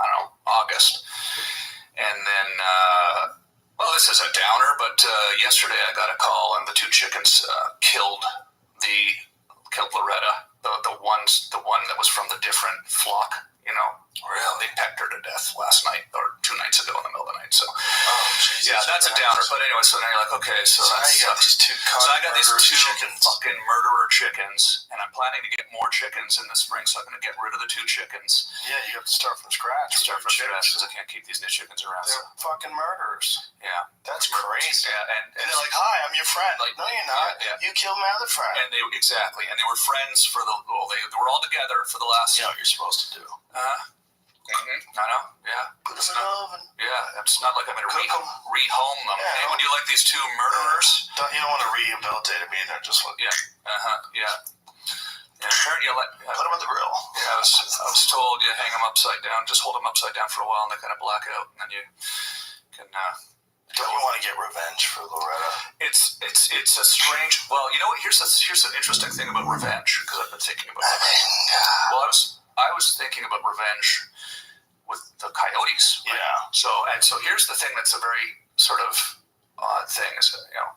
August. And then Well, this is a downer, but yesterday I got a call, and the two chickens killed Loretta, the one that was from the different flock. You know, really, they pecked her to death last night or 2 nights ago in the middle of the night. So, yeah, that's a downer. But anyway, so now you're like, okay, so now you got these two chickens, fucking murderer chickens, and I'm planning to get more chickens in the spring, so I'm going to get rid of the 2 chickens. Yeah, you have to start from scratch. Because I can't keep these new chickens around. They're fucking murderers. Yeah, that's crazy. Yeah, and they're like, "Hi, I'm your friend." Like, no, you're not. Yeah. You killed my other friend. And they were friends for they were all together for the last. You know what you're supposed to do. I know. Yeah. Put them in the oven. Yeah, it's not like I'm going to rehome them. Yeah. Hey, would you like these 2 murderers? You don't want to rehabilitate them either. Just like Yeah. Apparently, put them on the grill. Yeah, I was told you hang them upside down, just hold them upside down for a while, and they kind of black out, and then you can. Don't you want to get revenge for Loretta? It's a strange. Well, you know what? Here's an interesting thing about revenge, because I've been thinking about revenge. Well, I was thinking about revenge with the coyotes. Right? Yeah. So here's the thing that's a very sort of odd thing is that, you know,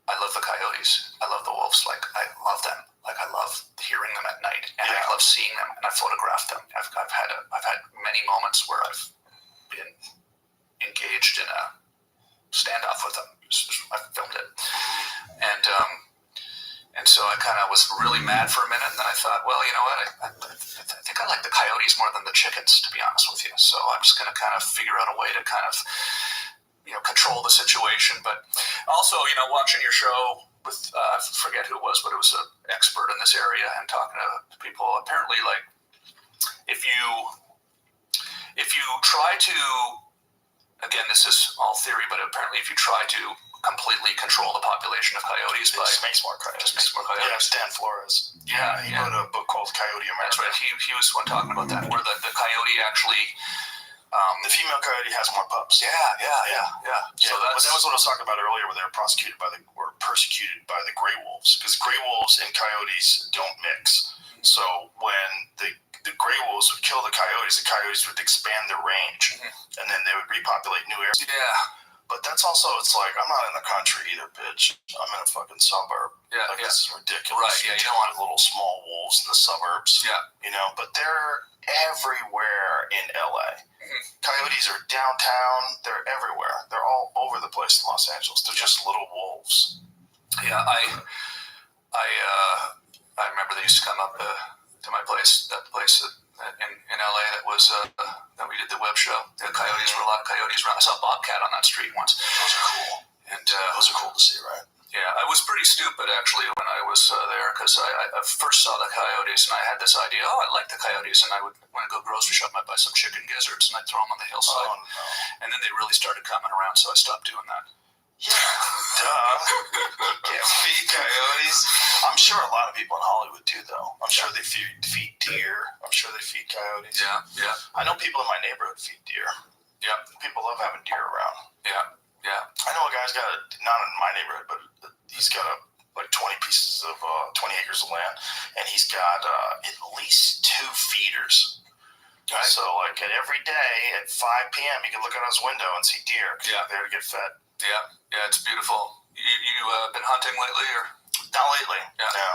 I love the coyotes. I love the wolves. Like, I love them. Like, I love hearing them at night, and I love seeing them, and I photograph them. I've had many moments where I've been engaged in a standoff with them. I filmed it, and so I kind of was really mad for a minute, and then I thought, well, you know what? I think I like the coyotes more than the chickens, to be honest with you. So I'm just going to kind of figure out a way to kind of, you know, control the situation. But also, you know, watching your show with I forget who it was, but it was an expert in this area, and talking to people. Apparently, like, if you try to, again, this is all theory, but apparently if you try to completely control the population of coyotes, it just makes more coyotes. Yeah, Stan Flores. Yeah, he wrote a book called Coyote America. That's right. He was one talking about that, where the coyote actually. The female coyote has more pups. Yeah. So that was what I was talking about earlier, where they were persecuted by the gray wolves, because gray wolves and coyotes don't mix. So when the gray wolves would kill the coyotes would expand their range, and then they would repopulate new areas. Yeah. But that's also, it's like, I'm not in the country either, bitch. I'm in a fucking suburb. Yeah, This is ridiculous. Right, yeah, you don't want little small wolves in the suburbs. Yeah. You know, but they're everywhere in LA. Coyotes are downtown. They're everywhere. They're all over the place in Los Angeles. They're just little wolves. Yeah, I remember they used to come up to my place, that place in LA that was that we did the web show. The coyotes were a lot of coyotes around. I saw a bobcat on that street once. Those are cool. And those are cool to see, right? Yeah, I was pretty stupid actually when I was there, because I first saw the coyotes, and I had this idea. Oh, I like the coyotes, and I would, when I go grocery shopping, I'd buy some chicken gizzards and I'd throw them on the hillside. Oh, no. And then they really started coming around, so I stopped doing that. Yeah, duh. Can't feed coyotes. I'm sure a lot of people in Hollywood do, though. I'm sure they feed deer. I'm sure they feed coyotes. Yeah. I know people in my neighborhood feed deer. Yeah. People love having deer around. Yeah. I know a guy's got not in my neighborhood, but he's got like 20 acres of land, and he's got at least 2 feeders. Right. So like every day at 5 p.m. you can look out his window and see deer because they're there to get fed. Yeah, it's beautiful. You been hunting lately, or? Not lately. Yeah. No.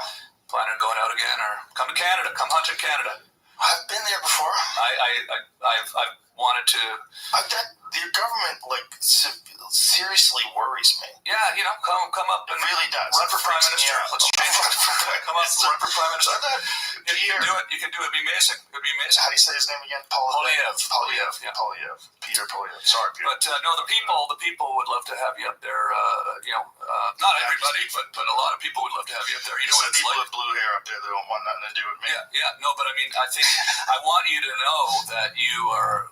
Planning on going out again, or come to Canada? Come hunt in Canada. I've been there before. I've wanted to. The government seriously worries me. Yeah, you know, come up and it really does. Run for prime minister. Let's change it. Come up, run for prime minister. You can do it. You can do it. It'd be amazing. It'd be amazing. How do you say his name again? Polyev. Yeah. Polyev. Peter Polyev. Sorry, Peter. But no, the people would love to have you up there. Not everybody, but a lot of people would love to have you up there. You know what it's people like. with blue hair up there, they don't want nothing to do with me. Yeah. No, but I mean, I think I want you to know that you are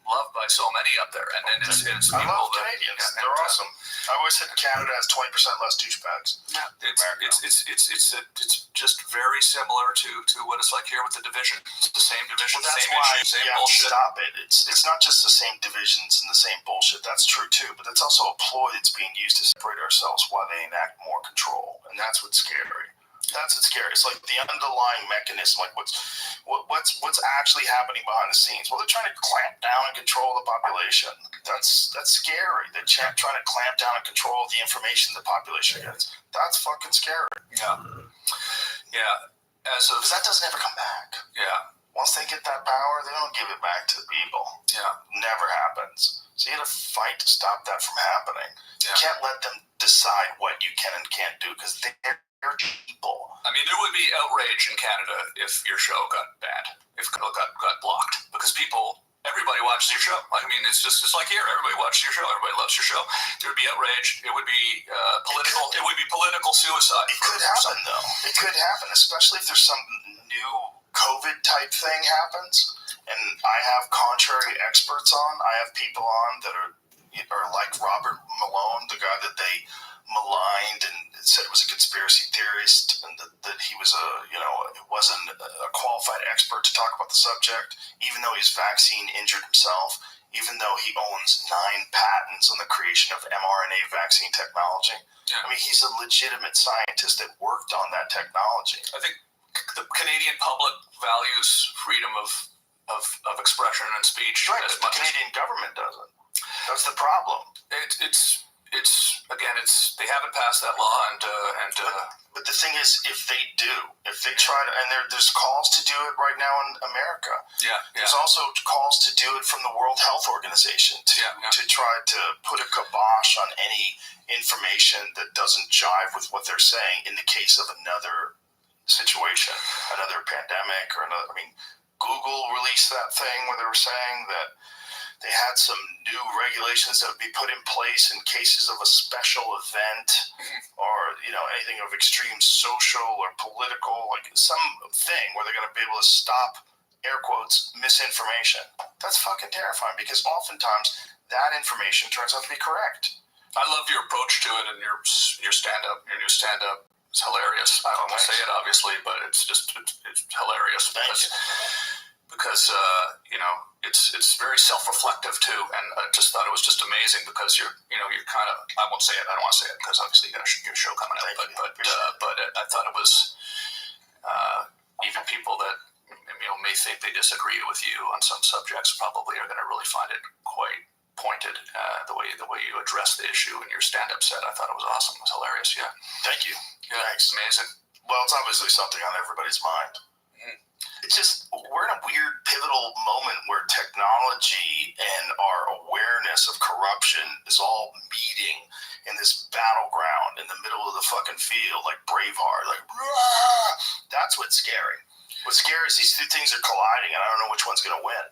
loved by so many up there, and it's I people love that, Canadians. They're awesome. I always said Canada has 20% less douchebags. Yeah, it's just very similar to what it's like here with the division. It's the same division, well, that's same why issue, same you bullshit. Stop it. It's not just the same divisions and the same bullshit. That's true too, but it's also a ploy that's being used to separate ourselves while they enact more control, and that's what's scary. That's what's scary. It's like the underlying mechanism, like what's actually happening behind the scenes. Well, they're trying to clamp down and control the population. That's scary. They're trying to clamp down and control the information the population gets. That's fucking scary. Yeah. Because that doesn't ever come back. Yeah. Once they get that power, they don't give it back to the people. Yeah. Never happens. So you got to fight to stop that from happening. Yeah. You can't let them decide what you can and can't do because they're people. I mean, there would be outrage in Canada if your show got banned, if it got blocked, because everybody watches your show. I mean, it's like here, everybody watches your show, everybody loves your show. There would be outrage. It would be political. It would be political suicide. It could happen, though. It could happen, especially if there's some new COVID type thing happens, and I have contrary experts on. I have people on that are like Robert Malone, the guy that they maligned and said was a conspiracy theorist, and that he was wasn't a qualified expert to talk about the subject, even though he's vaccine injured himself, even though he owns 9 patents on the creation of mRNA vaccine technology. Yeah. I mean, he's a legitimate scientist that worked on that technology. I think the Canadian public values freedom of expression and speech. Right, but the Canadian government doesn't. That's the problem. It's they haven't passed that law, but the thing is, if they try to, and there's calls to do it right now in America. Yeah. There's also calls to do it from the World Health Organization to try to put a kibosh on any information that doesn't jive with what they're saying in the case of another situation, another pandemic, or another. I mean, Google released that thing where they were saying that they had some new regulations that would be put in place in cases of a special event or, anything of extreme social or political, like some thing where they're going to be able to stop, air quotes, misinformation. That's fucking terrifying because oftentimes that information turns out to be correct. I love your approach to it and your stand-up, your new stand-up. It's hilarious. I don't want to say it, obviously, but it's hilarious. Because it's very self-reflective too, and I just thought it was just amazing because you're kind of, I won't say it, I don't want to say it because obviously you got your show coming out, but I thought it was even people that may think they disagree with you on some subjects probably are going to really find it quite pointed the way you address the issue in your stand-up set. I thought it was awesome. It was hilarious. Yeah. Thank you. Yeah. Thanks. Amazing. Well, it's obviously something on everybody's mind. It's just, we're in a weird pivotal moment where technology and our awareness of corruption is all meeting in this battleground in the middle of the fucking field, like Braveheart, like, Rah! That's what's scary. What's scary is these two things are colliding and I don't know which one's going to win.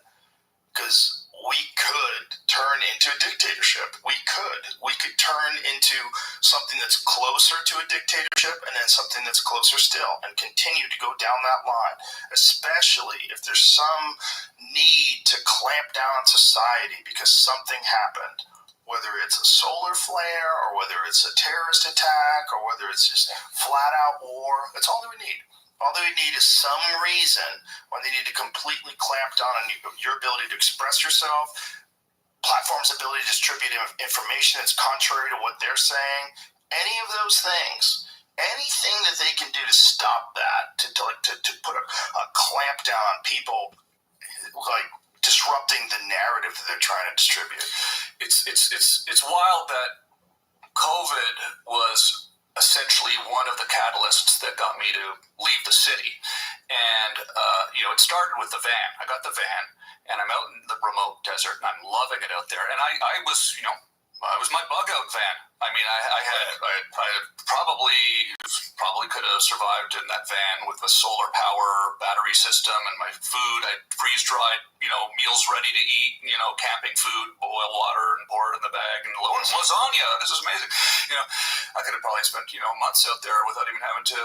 Because we could turn into a dictatorship. We could turn into something that's closer to a dictatorship and then something that's closer still and continue to go down that line, especially if there's some need to clamp down on society because something happened, whether it's a solar flare or whether it's a terrorist attack or whether it's just flat out war. That's all that we need. All they need is some reason when they need to completely clamp down on your ability to express yourself, platforms' ability to distribute information that's contrary to what they're saying. Any of those things, anything that they can do to stop that, to put a clamp down on people, like disrupting the narrative that they're trying to distribute. It's wild that COVID was essentially one of the catalysts that got me to leave the city. And, it started with the van. I got the van, and I'm out in the remote desert, and I'm loving it out there. And I was, it was my bug out van. I mean, I probably could have survived in that van with a solar power battery system and my food. I freeze dried, meals ready to eat, camping food, boil water and pour it in the bag and lasagna. This is amazing. I could have probably spent, months out there without even having to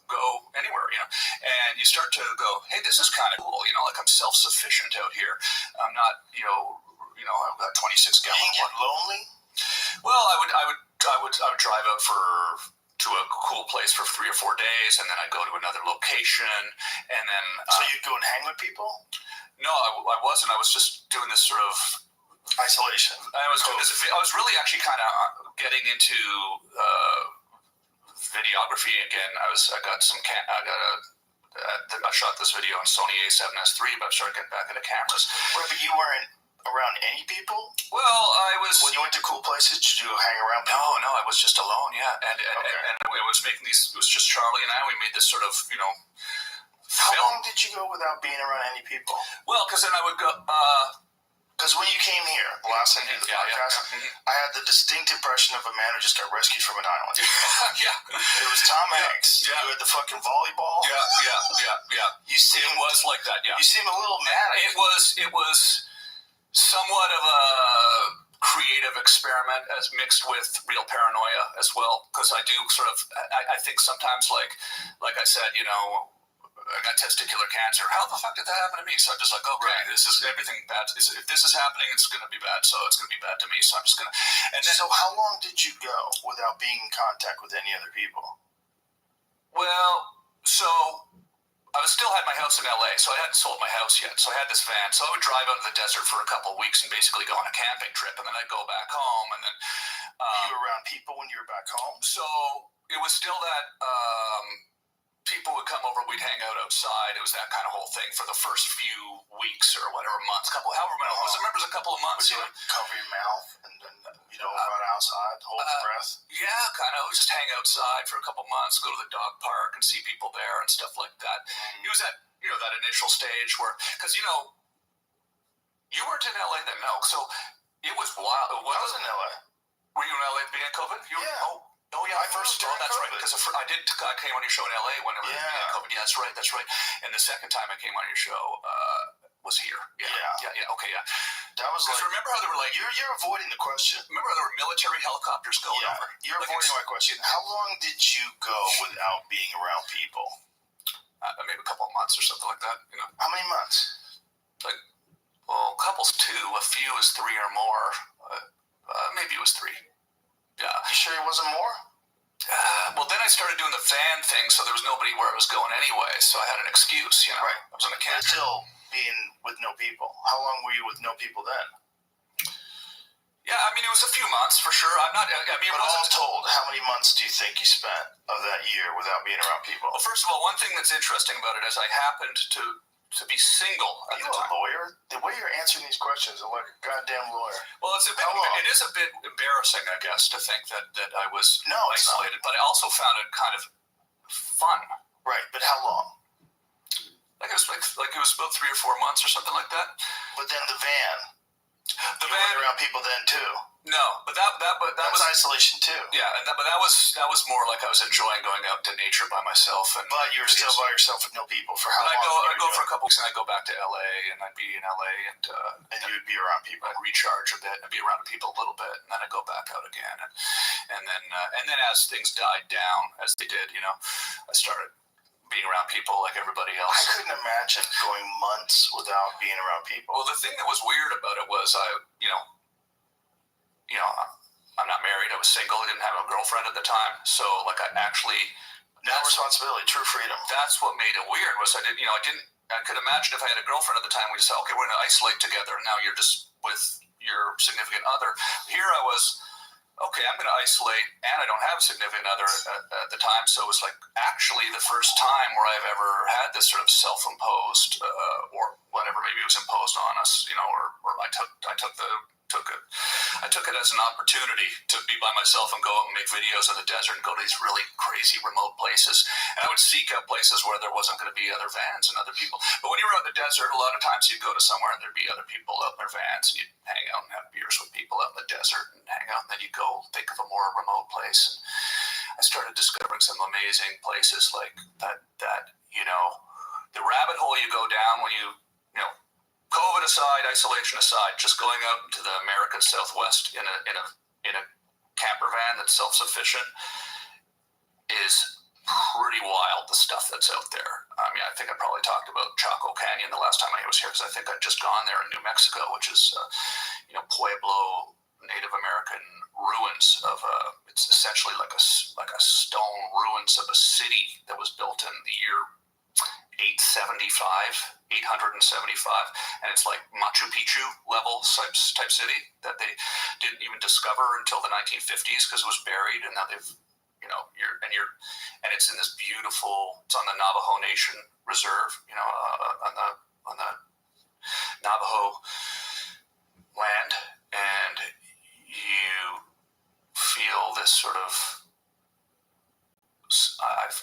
go anywhere, and you start to go, hey, this is kind of cool. Like I'm self-sufficient out here. I'm not, I've got 26 gallon. You get lonely? Well, I would drive out to a cool place for 3 or 4 days, and then I'd go to another location, and then. So you'd go and hang with people? No, I wasn't. I was just doing this sort of isolation. I was really actually kind of getting into videography again. I shot this video on Sony A7S III, but I started getting back into cameras. Right, but you weren't around any people? Well, I was. When you went to cool places, did you hang around people? No, I was just alone. Yeah, and I was making these. It was just Charlie and I. We made this sort of, How film. long did you go without being around any people? Well, because then I would go. Because when you came here, the last time you did the podcast, I had the distinct impression of a man who just got rescued from an island. Yeah. It was Tom Hanks. Yeah. You had the fucking volleyball. Yeah. You seem, It was like that. Yeah. You seem a little manic. It was somewhat of a creative experiment as mixed with real paranoia as well, because I do sort of. I think sometimes, like I said, I got testicular cancer. How the fuck did that happen to me? So I'm just like, okay, this is everything bad. If this is happening, it's going to be bad. So it's going to be bad to me. So I'm just going to. And then, So how long did you go without being in contact with any other people? well, so I still had my house in LA, so I hadn't sold my house yet. So I had this van. So I would drive out to the desert for a couple of weeks and basically go on a camping trip, and then I'd go back home, and then. Were you around people when you were back home? So it was still that. People would come over, we'd hang out outside. It was that kind of whole thing for the first few weeks or whatever months, however many. I remember it was a couple of months. Would you cover your mouth and then run outside, hold your breath? Yeah, kind of. Just hang outside for a couple of months, go to the dog park and see people there and stuff like that. It was that that initial stage where, because you weren't in LA then, no. So it was wild. I was in LA. Were you in LA at the beginning of COVID? Yeah. Oh yeah, I first that's right. COVID. Because I came on your show in LA whenever COVID. Yeah, that's right. And the second time I came on your show was here. Yeah. Okay, yeah. That was like. Remember how they were like You're avoiding the question. Remember how there were military helicopters going over? You're avoiding my question. How long did you go without being around people? Maybe a couple of months or something like that. How many months? Well, couples 2, a few is 3 or more. Maybe it was 3. Yeah. You sure it wasn't more? Well, then I started doing the van thing, so there was nobody where I was going anyway, so I had an excuse, Right. I was on the But campus. still being with no people. How long were you with no people then? Yeah, I mean, it was a few months for sure. But all told, how many months do you think you spent of that year without being around people? Well, first of all, one thing that's interesting about it is I happened to be single Are at you the time. a lawyer? The way you're answering these questions are like a goddamn lawyer. Well, it is a bit embarrassing, I guess, to think that I was isolated, but I also found it kind of fun. Right, but how long? It was about 3 or 4 months or something like that. But then the van. The you van went around people then too. No, but that was isolation too. Yeah, but that was more like I was enjoying going out to nature by myself. But you were still by yourself with no people for how long? I'd go for a couple weeks and I'd go back to LA and I'd be in LA and you would be around people. I'd recharge a bit and be around people a little bit and then I'd go back out again and then as things died down as they did, I started being around people like everybody else. I couldn't imagine going months without being around people. Well, the thing that was weird about it was I'm not married. I was single. I didn't have a girlfriend at the time. So I actually. No responsibility, true freedom. That's what made it weird was I could imagine if I had a girlfriend at the time, we just said, okay, we're going to isolate together. And now you're just with your significant other. Here I was, okay, I'm going to isolate and I don't have a significant other at the time. So it was actually the first time where I've ever had this sort of self-imposed or whatever, maybe it was imposed on us, or I took it as an opportunity to be by myself and go out and make videos in the desert and go to these really crazy remote places. And I would seek out places where there wasn't going to be other vans and other people. But when you were out in the desert, a lot of times you'd go to somewhere and there'd be other people out in their vans and you'd hang out and have beers with people out in the desert and hang out. And then you'd go think of a more remote place. And I started discovering some amazing places like that, the rabbit hole you go down when COVID aside, isolation aside, just going out into the American Southwest in a camper van that's self-sufficient is pretty wild, the stuff that's out there. I mean, I think I probably talked about Chaco Canyon the last time I was here because I think I'd just gone there in New Mexico, which is, Pueblo Native American ruins of it's essentially like a stone ruins of a city that was built in the year 875, and it's like Machu Picchu level type city that they didn't even discover until the 1950s because it was buried, and now they've and it's in this beautiful. It's on the Navajo Nation Reserve, on the Navajo land, and you feel this sort of.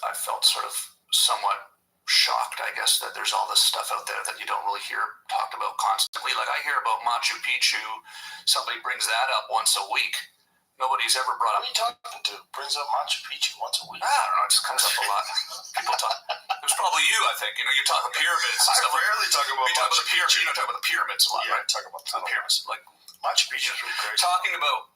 I felt sort of somewhat shocked, I guess, that there's all this stuff out there that you don't really hear talked about constantly. Like I hear about Machu Picchu, somebody brings that up once a week. Nobody's ever brought up. Who are you talking to? Brings up Machu Picchu once a week. I don't know. It just comes up a lot. People talk. There's probably you, I think. You talk about pyramids. I rarely talk about we talk about Machu the pyramids. Picchu. You don't talk about the pyramids a lot, Yeah, right? talk about The pyramids, like Machu Picchu is really crazy. talking about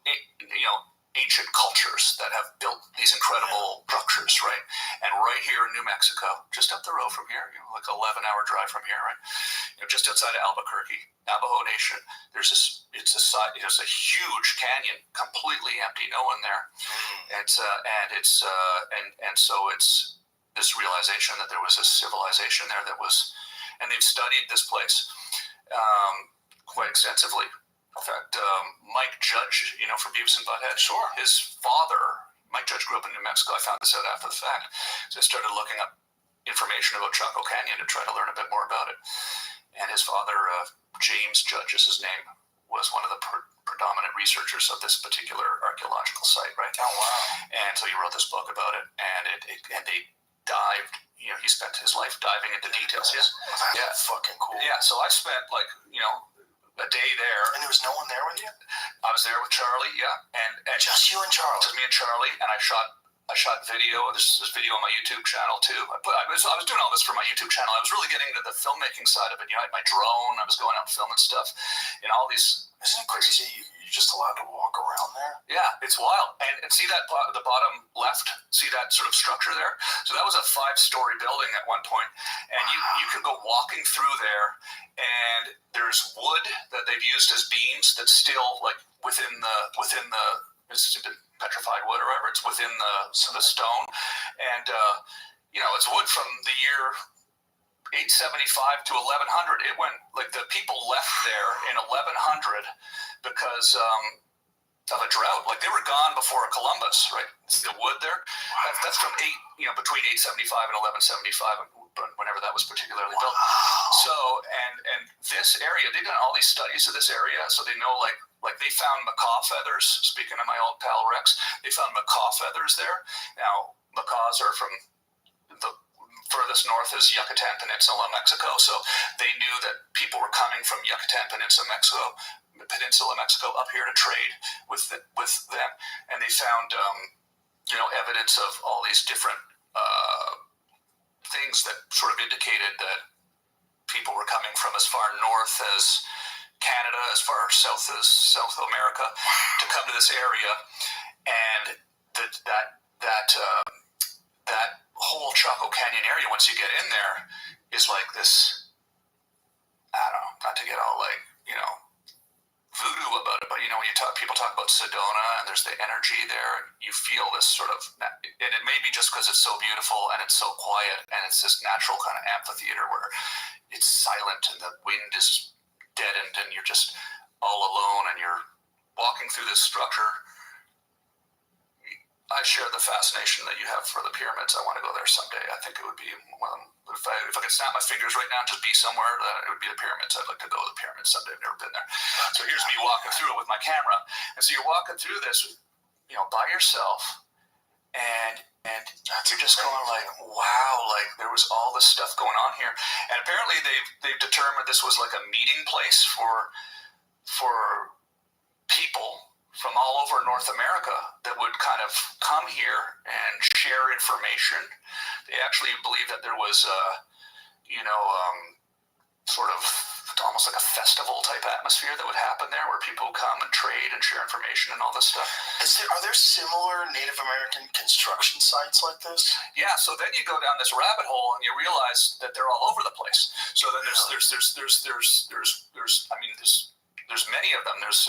ancient cultures that have built these incredible structures, right? And right here in New Mexico, just up the road from here, like 11-hour drive from here, right? Just outside of Albuquerque, Navajo Nation. There's a huge canyon, completely empty, no one there. So it's this realization that there was a civilization there that was, and they've studied this place quite extensively. In fact, Mike Judge, from Beavis and Butthead, sure, his father, Mike Judge, grew up in New Mexico. I found this out after the fact. So I started looking up information about Chaco Canyon to try to learn a bit more about it. And his father, James Judge is his name, was one of the predominant researchers of this particular archaeological site, right? Oh, wow. And so he wrote this book about it, and they dived, he spent his life diving into details. Nice. Yeah. That's fucking cool. Yeah, so I spent a day there. And there was no one there with you? I was there with Charlie, yeah, and Just you and Charlie? just me and Charlie, and I shot video. There's video on my YouTube channel too. I was doing all this for my YouTube channel. I was really getting into the filmmaking side of it. I had my drone. I was going out and filming stuff, and all these. Isn't it crazy? You're just allowed to walk around there? Yeah, it's wild. And see that the bottom left? See that sort of structure there? So that was a 5-story building at one point, and you could go walking through there, and there's wood that they've used as beams that's still like within the it's been petrified wood or whatever. It's within the stone, and it's wood from the year 875 to 1100. It went like the people left there in 1100 because of a drought. Like they were gone before Columbus, right? See the wood there? That's from between 875 and 1175, whenever that was particularly built. So and this area, they've done all these studies of this area, so they know like they found macaw feathers. Speaking of my old pal Rex, they found macaw feathers there. Now macaws are from the furthest north is Yucatan Peninsula, Mexico. So they knew that people were coming from Yucatan Peninsula, Mexico, up here to trade with them, and they found evidence of all these different things that sort of indicated that people were coming from as far north as Canada, as far south as South America, to come to this area, and that whole Chaco Canyon area, once you get in there, is like this. I don't know, not to get all voodoo about it, but when people talk about Sedona, and there's the energy there, you feel this sort of, and it may be just because it's so beautiful and it's so quiet, and it's this natural kind of amphitheater where it's silent and the wind is deadened and you're just all alone and you're walking through this structure. I share the fascination that you have for the pyramids. I want to go there someday. I think it would be one of them. If I could snap my fingers right now and just be somewhere, it would be the pyramids. I'd like to go to the pyramids someday. I've never been there. So here's me walking through it with my camera. And so you're walking through this, by yourself, and you're just going like, wow, like there was all this stuff going on here. And apparently they've determined this was like a meeting place for people from all over North America that would kind of come here and share information. They actually believe that there was sort of almost like a festival type atmosphere that would happen there, where people come and trade and share information and all this stuff. Are there similar Native American construction sites like this? Yeah. So then you go down this rabbit hole and you realize that they're all over the place. So then there's many of them. There's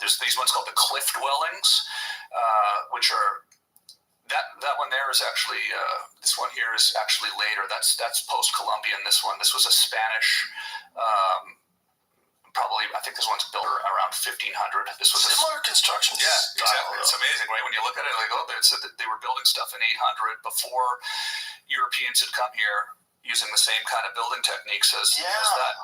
there's these ones called the cliff dwellings, which are that one there is actually this one here is actually later. That's post-Columbian. This was a Spanish probably, I think this one's built around 1500. This was Similar construction yeah, style, exactly. though. It's amazing, right? When you look at it, like, oh, they said that they were building stuff in 800 before Europeans had come here using the same kind of building techniques as that.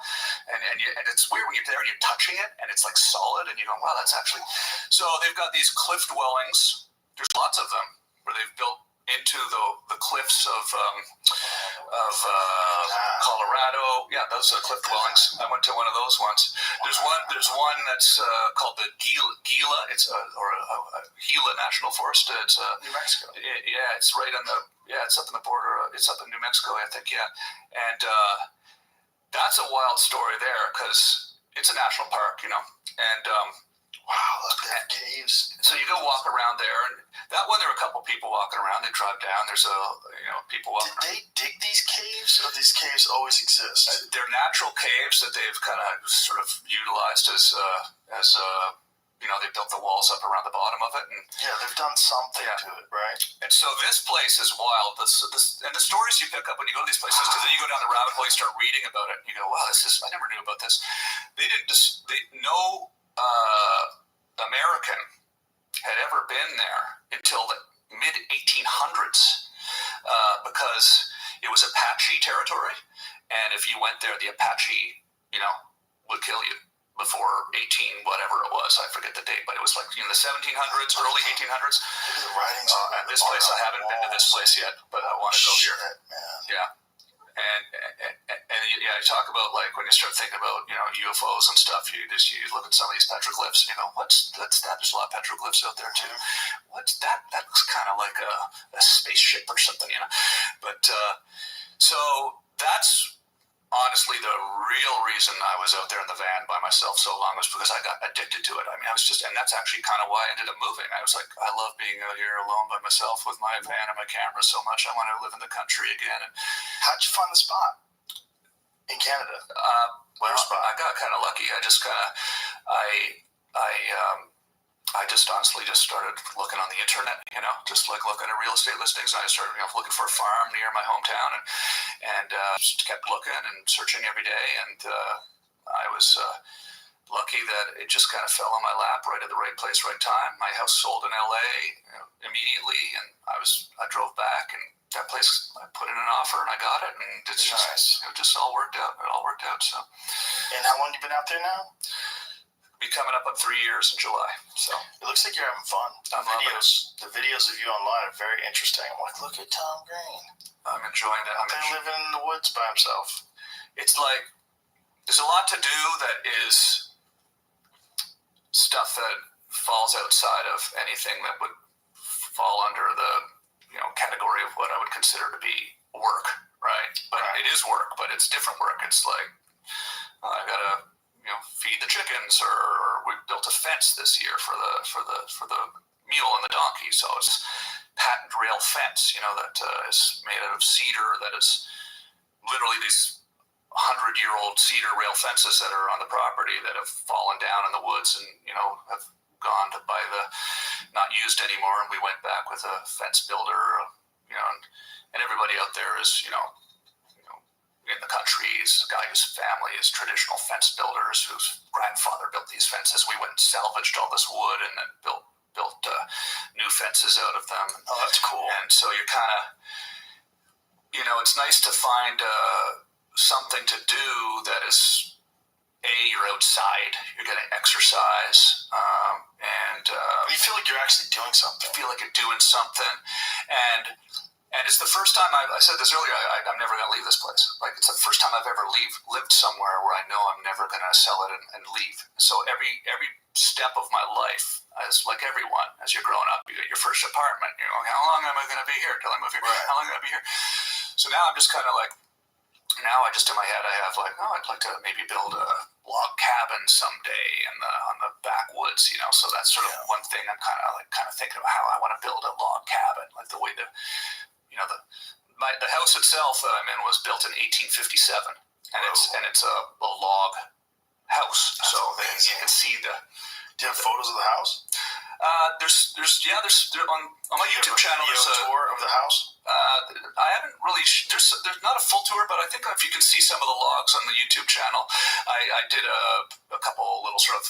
And it's weird when you're there and you're touching it and it's like solid and you go, wow, that's actually. So they've got these cliff dwellings. There's lots of them where they've built into the cliffs of Colorado. Yeah, those are cliff dwellings. I went to one of those ones. There's one that's called the Gila. It's a Gila National Forest. It's New Mexico. Yeah, it's right on the. Yeah, it's up in the border. It's up in New Mexico, I think. Yeah, and that's a wild story there because it's a national park, you know, and. Wow, look at caves. So you go walk around there, and that one there are a couple people walking around. They drive down. There's people walking. Did they dig these caves, or these caves always exist? They're natural caves that they've kind of sort of utilized as they built the walls up around the bottom of it, and yeah, they've done something to it, right? And so this place is wild. And the stories you pick up when you go to these places, because then you go down the rabbit hole, you start reading about it, and you go, wow, I never knew about this. No American had ever been there until the mid 1800s because it was Apache territory, and if you went there, the Apache, would kill you before 18 whatever it was. I forget the date, but it was like the 1700s, early 1800s. Look at the writings. And this place, I haven't been to this place yet, but I want to go here. Man. Yeah. And you talk about like when you start thinking about UFOs and stuff, you look at some of these petroglyphs and you go, what's that? There's a lot of petroglyphs out there too. What's that? That looks kind of like a spaceship or something, But so that's honestly the real reason I was out there in the van by myself so long was because I got addicted to it. I mean, and that's actually kind of why I ended up moving. I was like, I love being out here alone by myself with my van and my camera so much. I want to live in the country again. And how'd you find the spot in Canada? I got kind of lucky. I just kind of, I just honestly just started looking on the internet, just like looking at real estate listings. And I started looking for a farm near my hometown and just kept looking and searching every day. And I was lucky that it just kind of fell on my lap right at the right place, right time. My house sold in LA immediately, and I drove back, and that place, I put in an offer and I got it, and it's nice. It just all worked out. It all worked out. So. And how long you been out there now? Be coming up on 3 years in July. So it looks like you're having fun. The videos of you online are very interesting. I'm like, look at Tom Green. I'm enjoying it. They're living in the woods by himself. It's like there's a lot to do that is stuff that falls outside of anything that would fall under the category of what I would consider to be work, right? But it is work, but it's different work. It's like I gotta feed the chickens, or we built a fence this year for the mule and the donkey. So it's patent rail fence, that is made out of cedar. That is literally these 100-year-old cedar rail fences that are on the property that have fallen down in the woods and have gone to by the not used anymore. And we went back with a fence builder, and everybody out there is in the country is a guy whose family is traditional fence builders, whose grandfather built these fences. We went and salvaged all this wood and then built new fences out of them. Oh, that's cool. And so you're kind of, it's nice to find something to do that is, you're outside, you're getting exercise, and you feel like you're actually doing something. You feel like you're doing something, and it's the first time I said this earlier. I'm never going to leave this place. Like, it's the first time I've ever lived somewhere where I know I'm never going to sell it and leave. So every step of my life, as like everyone, as you're growing up, you get your first apartment. You're going, how long am I going to be here till I move here? Right. How long am I going to be here? So now I'm just kind of like, now I just in my head I have like, I'd like to maybe build a log cabin someday on the backwoods. So that's sort of one thing I'm kind of thinking about, how I want to build a log cabin, like the way the house itself that I'm in was built in 1857, and it's a log house. That's so amazing. You can see do you have photos of the house? There's on my YouTube channel. There's a tour of the house. I haven't really. There's not a full tour, but I think if you can see some of the logs on the YouTube channel, I did a couple little sort of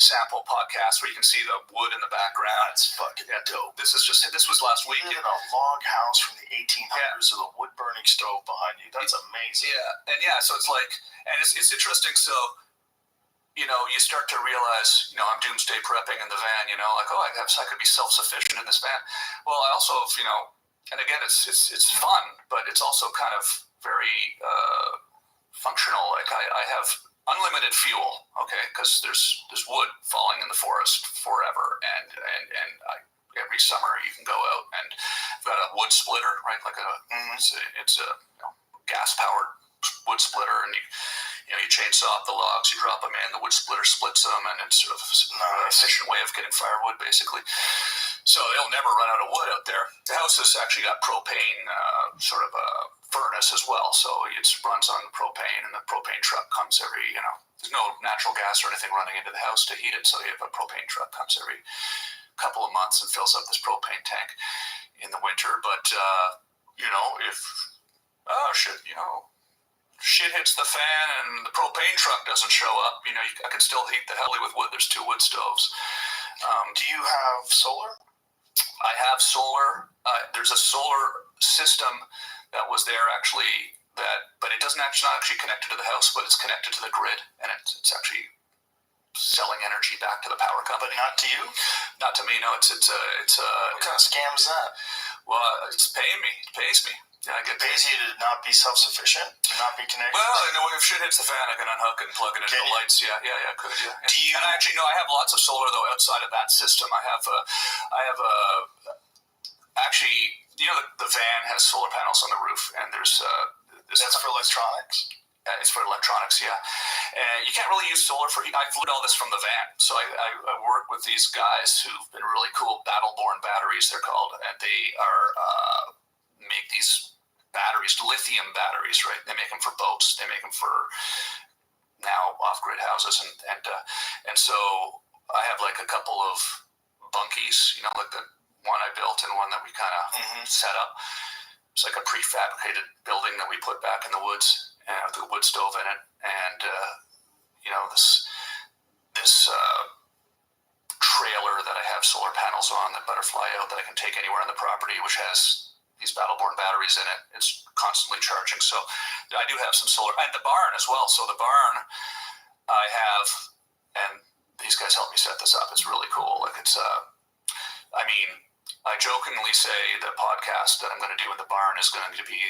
sample podcasts where you can see the wood in the background. That's fucking dope. This was last week. You live in a log house from the 1800s with a wood burning stove behind you. That's amazing. Yeah, and so it's like, and it's interesting. So, you start to realize, I'm doomsday prepping in the van. Like, oh, I could be self-sufficient in this van. Well, I also, and again, it's fun, but it's also kind of very functional. Like I have unlimited fuel, okay, because there's wood falling in the forest forever, and every summer you can go out and I've got a wood splitter, right? Like it's a gas powered wood splitter, and you chainsaw up the logs, you drop them in, the wood splitter splits them, and it's sort of an efficient way of getting firewood, basically. So they'll never run out of wood out there. The house has actually got propane sort of a furnace as well, so it runs on propane, and the propane truck comes every, there's no natural gas or anything running into the house to heat it, so you have a propane truck comes every couple of months and fills up this propane tank in the winter. But shit hits the fan and the propane truck doesn't show up, I can still heat the heli with wood. There's 2 wood stoves. Do you have solar? I have solar. There's a solar system that was there actually, but it doesn't not actually connected to the house, but it's connected to the grid, and it's actually selling energy back to the power company. But not to you? Not to me, no. It's what kind of scam is that? Well, it's paying me. It pays me. Yeah, I get pays you to not be self-sufficient, to not be connected. Well, if shit hits the fan, I can unhook and plug it into the lights. Yeah, could. Yeah. Do you? And I actually, no, I have lots of solar though outside of that system. I have actually, the van has solar panels on the roof, and there's that's for electronics. It's for electronics, yeah. And you can't really use solar for heat. I flew all this from the van. So I work with these guys who've been really cool, Battleborn batteries, they're called, and they are make these batteries, lithium batteries, right? They make them for boats. They make them for now off-grid houses, and so I have like a couple of bunkies, like the one I built and one that we kind of set up. It's like a prefabricated building that we put back in the woods, and with a wood stove in it, and this trailer that I have solar panels on that butterfly out that I can take anywhere on the property, which has these Battleborn batteries in it. It's constantly charging. So I do have some solar, and the barn as well. So the barn I have, and these guys helped me set this up. It's really cool. Like I jokingly say the podcast that I'm going to do in the barn is going to be,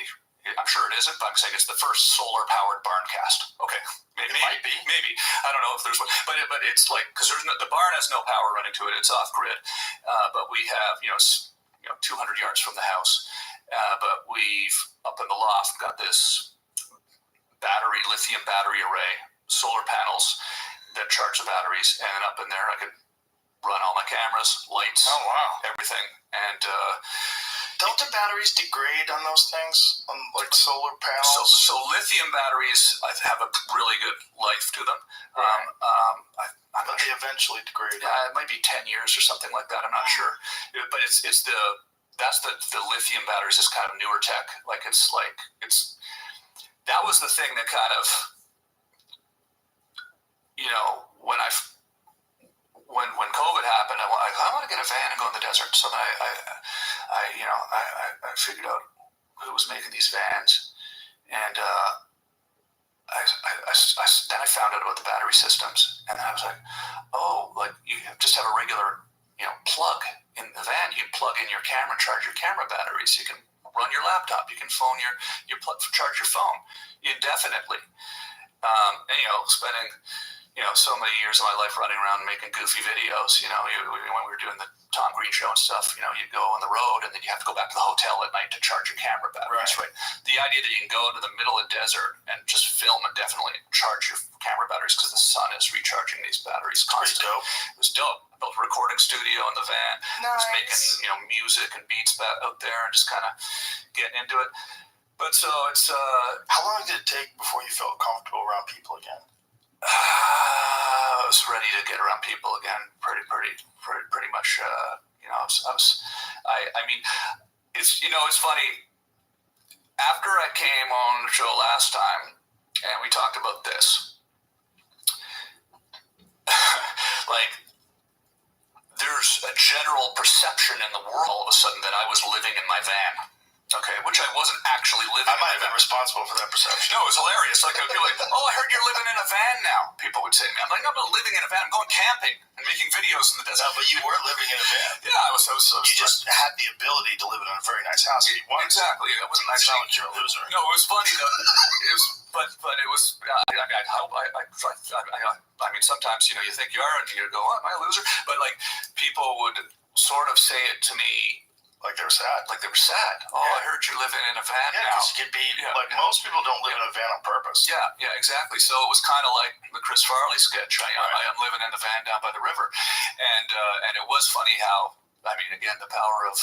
I'm sure it isn't, but I'm saying it's the first solar powered barncast. Okay. Maybe. I don't know if there's one, but it's like, because the barn has no power running to it. It's off grid. But we have, 200 yards from the house. But we've, up in the loft, got this lithium battery array, solar panels that charge the batteries. And up in there, I could run all my cameras, lights, everything. And don't the batteries degrade on those things, on like solar panels? So lithium batteries have a really good life to them. Right. But they eventually degrade. It might be 10 years or something like that. I'm not sure. But it's the lithium batteries is kind of newer tech. That was the thing that kind of, when COVID happened, I want to get a van and go in the desert. So then I figured out who was making these vans, and then I found out about the battery systems, and then I was like, you just have a regular, plug in the van. You can plug in your camera, charge your camera batteries. You can run your laptop. You can charge your phone indefinitely. Spending so many years of my life running around making goofy videos. When we were doing the Tom Green show and stuff, you'd go on the road and then you have to go back to the hotel at night to charge your camera batteries, right? The idea that you can go to the middle of the desert and just film indefinitely and charge your camera batteries because the sun is recharging these batteries constantly. It was dope. I built a recording studio in the van. Nice. I was making, music and beats out there and just kind of getting into it. But so it's... How long did it take before you felt comfortable around people again? I was ready to get around people again. Pretty much. I mean, it's funny. After I came on the show last time, and we talked about this, like, there's a general perception in the world all of a sudden that I was living in my van. Okay, which I wasn't actually living. I might have been responsible for that perception. No, it was hilarious. Like, I'd be like, "Oh, I heard you're living in a van now." People would say to me, "I'm like, I'm not living in a van. I'm going camping and making videos in the desert." No, but you were living in a van. Yeah, I was. You just had the ability to live in a very nice house. Exactly. It wasn't It's actually. not like you're a loser. No, it was funny though. It was, but it was. I mean, sometimes you think you are, and you go, "Oh, am I a loser?" But like, people would sort of say it to me. Like they were sad. Like they were sad. Oh, yeah. I heard you're living in a van now. Yeah, because you could be, most people don't live in a van on purpose. Yeah, exactly. So it was kind of like the Chris Farley sketch. I'm living in the van down by the river. And it was funny how, I mean, again, the power of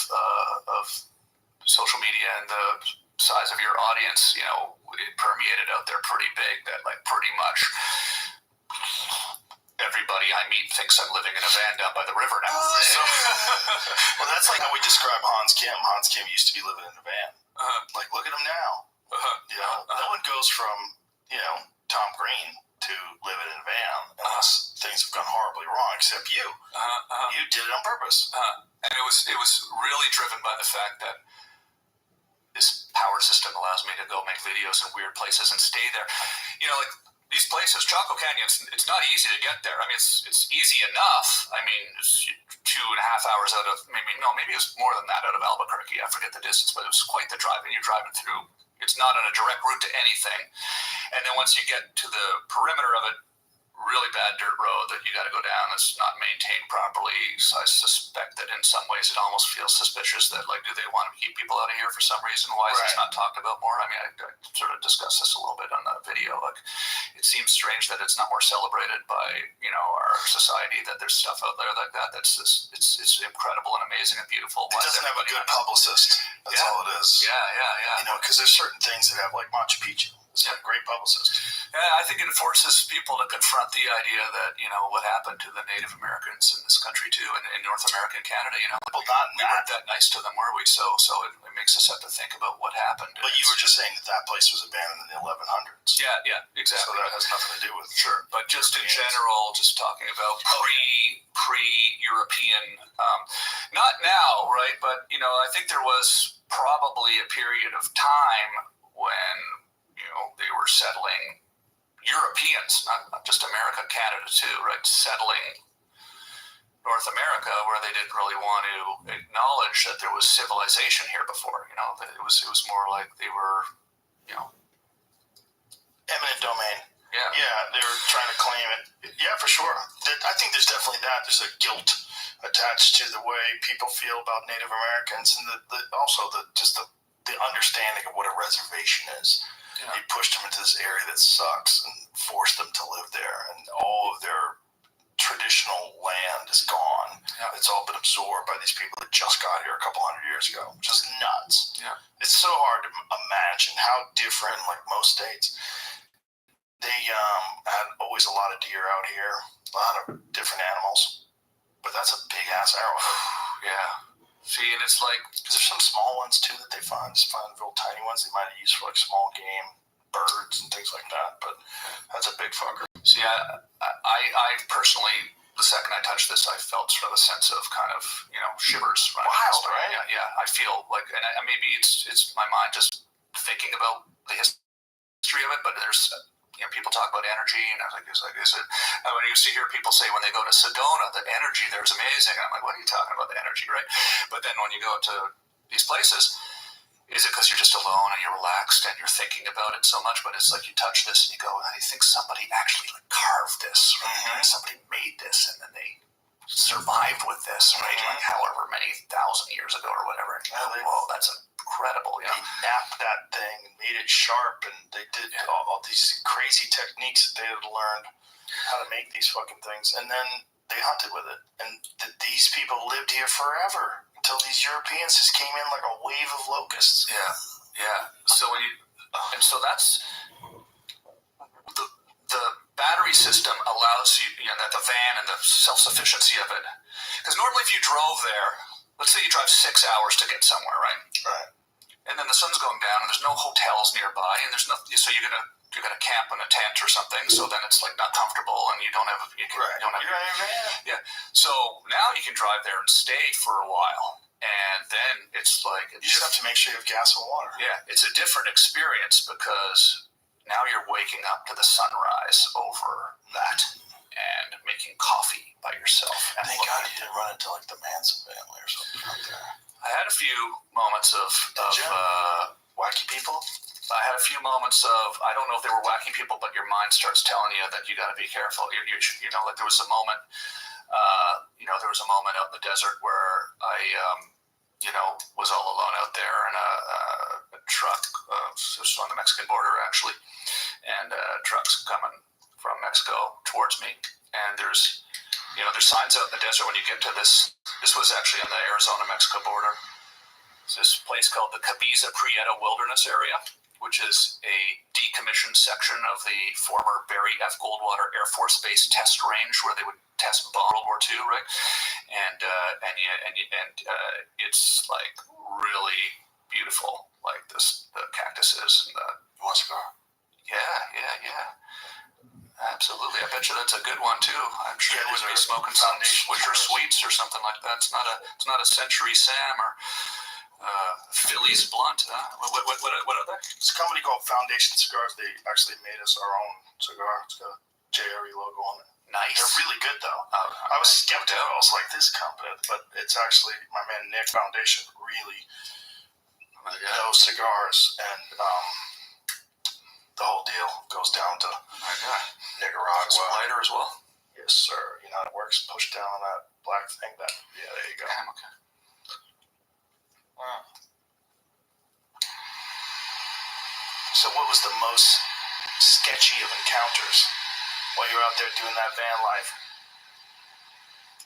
social media and the size of your audience, it permeated out there pretty big that like pretty much everybody I meet thinks I'm living in a van down by the river now. So, well, that's like how we describe Hans Kim. Hans Kim used to be living in a van. Like, look at him now. No one goes from, Tom Green to living in a van unless things have gone horribly wrong, except you. You did it on purpose. And it was really driven by the fact that this power system allows me to go make videos in weird places and stay there. Like, these places, Chaco Canyon, it's not easy to get there. I mean, it's easy enough. I mean, it's 2.5 hours out of, maybe it was more than that out of Albuquerque. I forget the distance, but it was quite the drive. And you're driving through, it's not on a direct route to anything. And then once you get to the perimeter of it, really bad dirt road that you got to go down that's not maintained properly. So I suspect that in some ways it almost feels suspicious that, like, do they want to keep people out of here for some reason? Why is this not talked about more? I mean, I sort of discussed this a little bit on the video. Like, it seems strange that it's not more celebrated by, our society, that there's stuff out there like that. It's incredible and amazing and beautiful. It doesn't have a good publicist. That's all it is. Yeah. Because there's certain things that have, like, Machu Picchu. It's a great publicist. Yeah, I think it forces people to confront the idea that, what happened to the Native Americans in this country too, and in North America and Canada, Well, we weren't that nice to them, were we? So it makes us have to think about what happened. But you were just saying that place was abandoned in the 1100s. Yeah, exactly. So that has nothing to do with But just in general, just talking about pre-European, not now, right? But, I think there was probably a period of time when, they were settling Europeans, not just America, Canada too, right? Settling North America, where they didn't really want to acknowledge that there was civilization here before. That it was more like they were, eminent domain. Yeah, they were trying to claim it. Yeah, for sure. I think there's definitely that. There's a guilt attached to the way people feel about Native Americans, and also the understanding of what a reservation is. Yeah. They pushed them into this area that sucks and forced them to live there, and all of their traditional land is gone. Yeah. It's all been absorbed by these people that just got here a couple hundred years ago, which is nuts. Yeah. It's so hard to imagine how different, like most states. They had always a lot of deer out here, a lot of different animals, but that's a big ass arrowhead. Yeah. See, and it's like, there's some small ones too that they find. Just find real tiny ones they might have used for like small game, birds and things like that. But that's a big fucker. See, I personally, the second I touched this, I felt sort of a sense of kind of, shivers. Wild, right? Yeah. I feel like, and maybe it's my mind just thinking about the history of it, but there's, people talk about energy, and I was like, is it? And when I used to hear people say when they go to Sedona, the energy there is amazing. And I'm like, what are you talking about, the energy, right? But then when you go to these places, is it because you're just alone and you're relaxed and you're thinking about it so much? But it's like you touch this and you go, I think somebody actually carved this, right? Somebody made this, and then they survived with this, right? Like however many thousand years ago or whatever. Whoa, that's incredible. They napped that thing and made it sharp, and they did all these crazy techniques that they had learned how to make these fucking things, and then they hunted with it. And these people lived here forever until these Europeans just came in like a wave of locusts. Yeah. So so that's the battery battery system allows you, that the van and the self-sufficiency of it. Because normally if you drove there, let's say you drive 6 hours to get somewhere, right? Right. And then the sun's going down, and there's no hotels nearby, and there's nothing. So you're gonna camp in a tent or something. So then it's like not comfortable, and you don't have You're in your van. Yeah. So now you can drive there and stay for a while, and then it's like You just have to make sure you have gas and water. yeah, it's a different experience because now you're waking up to the sunrise over that and making coffee by yourself. And Thank God you didn't run into like the Manson family or something out there. I had a few moments of Wacky people. I had a few moments of, I don't know if they were wacky people, but your mind starts telling you that you got to be careful. Like there was a moment, there was a moment out in the desert where I, was all alone out there in a truck. It was on the Mexican border actually, and trucks coming from Mexico towards me. And there's signs out in the desert when you get to this. This was actually on the Arizona-Mexico border. It's this place called the Cabeza Prieta Wilderness Area, which is a decommissioned section of the former Barry F. Goldwater Air Force Base test range where they would test bomb World War II, right? And it's like really beautiful, like the cactuses and the. You want a cigar? Yeah. Absolutely. I bet you that's a good one too. I'm sure you would be smoking some Swisher Sweets or something like that. It's not a Century Sam or Phillies Blunt. Huh? What are they? It's a company called Foundation Cigars. They actually made us our own cigar. It's got a JRE logo on it. Nice. They're really good though. I was skeptical. I was like, this company, but it's actually my man Nick Foundation really knows cigars, and the whole deal goes down to Nicaragua. Some lighter as well. Yes, sir. You know how it works. Push down on that black thing. There you go. Damn, okay. Wow. So what was the most sketchy of encounters while you were out there doing that van life?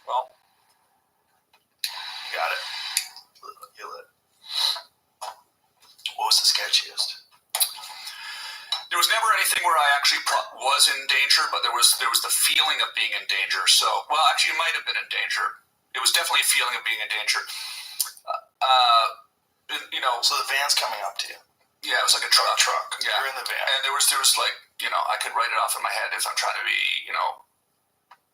Well, You got it. You lit. What was the sketchiest? there was never anything where I actually was in danger, but there was the feeling of being in danger. So, well, actually, you might have been in danger. It was definitely a feeling of being in danger. So the van's coming up to you. Yeah, it was like a truck. Yeah. You're in the van. And there was like, I could write it off in my head if I'm trying to be,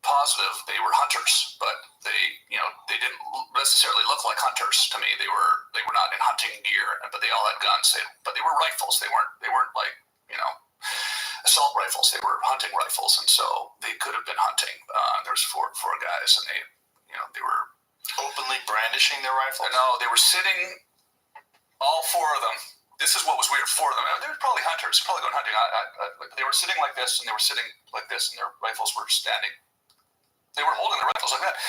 positive. They were hunters, but they didn't necessarily look like hunters to me. They were not in hunting gear, but they all had guns. But they were rifles. They weren't like, assault rifles. They were hunting rifles, and so they could have been hunting. There was four guys, and they were Openly brandishing their rifles? no, they were sitting. All four of them. This is what was weird. Four of them. They were probably hunters. Probably going hunting. They were sitting like this, and they were sitting like this, and their rifles were standing. They were holding their rifles like that.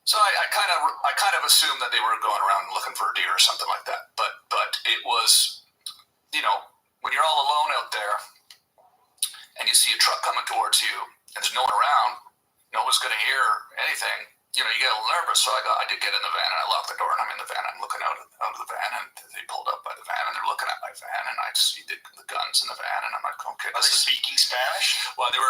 So I kind of assumed that they were going around looking for a deer or something like that. But it was, when you're all alone out there, and you see a truck coming towards you, and there's no one around, no one's going to hear anything. You get a little nervous, so I did get in the van, and I locked the door, and I'm in the van. I'm looking out of the van, and they pulled up by the van, and they're looking at my van, and I see the guns in the van, and I'm like, okay. Are they speaking Spanish? Well, they were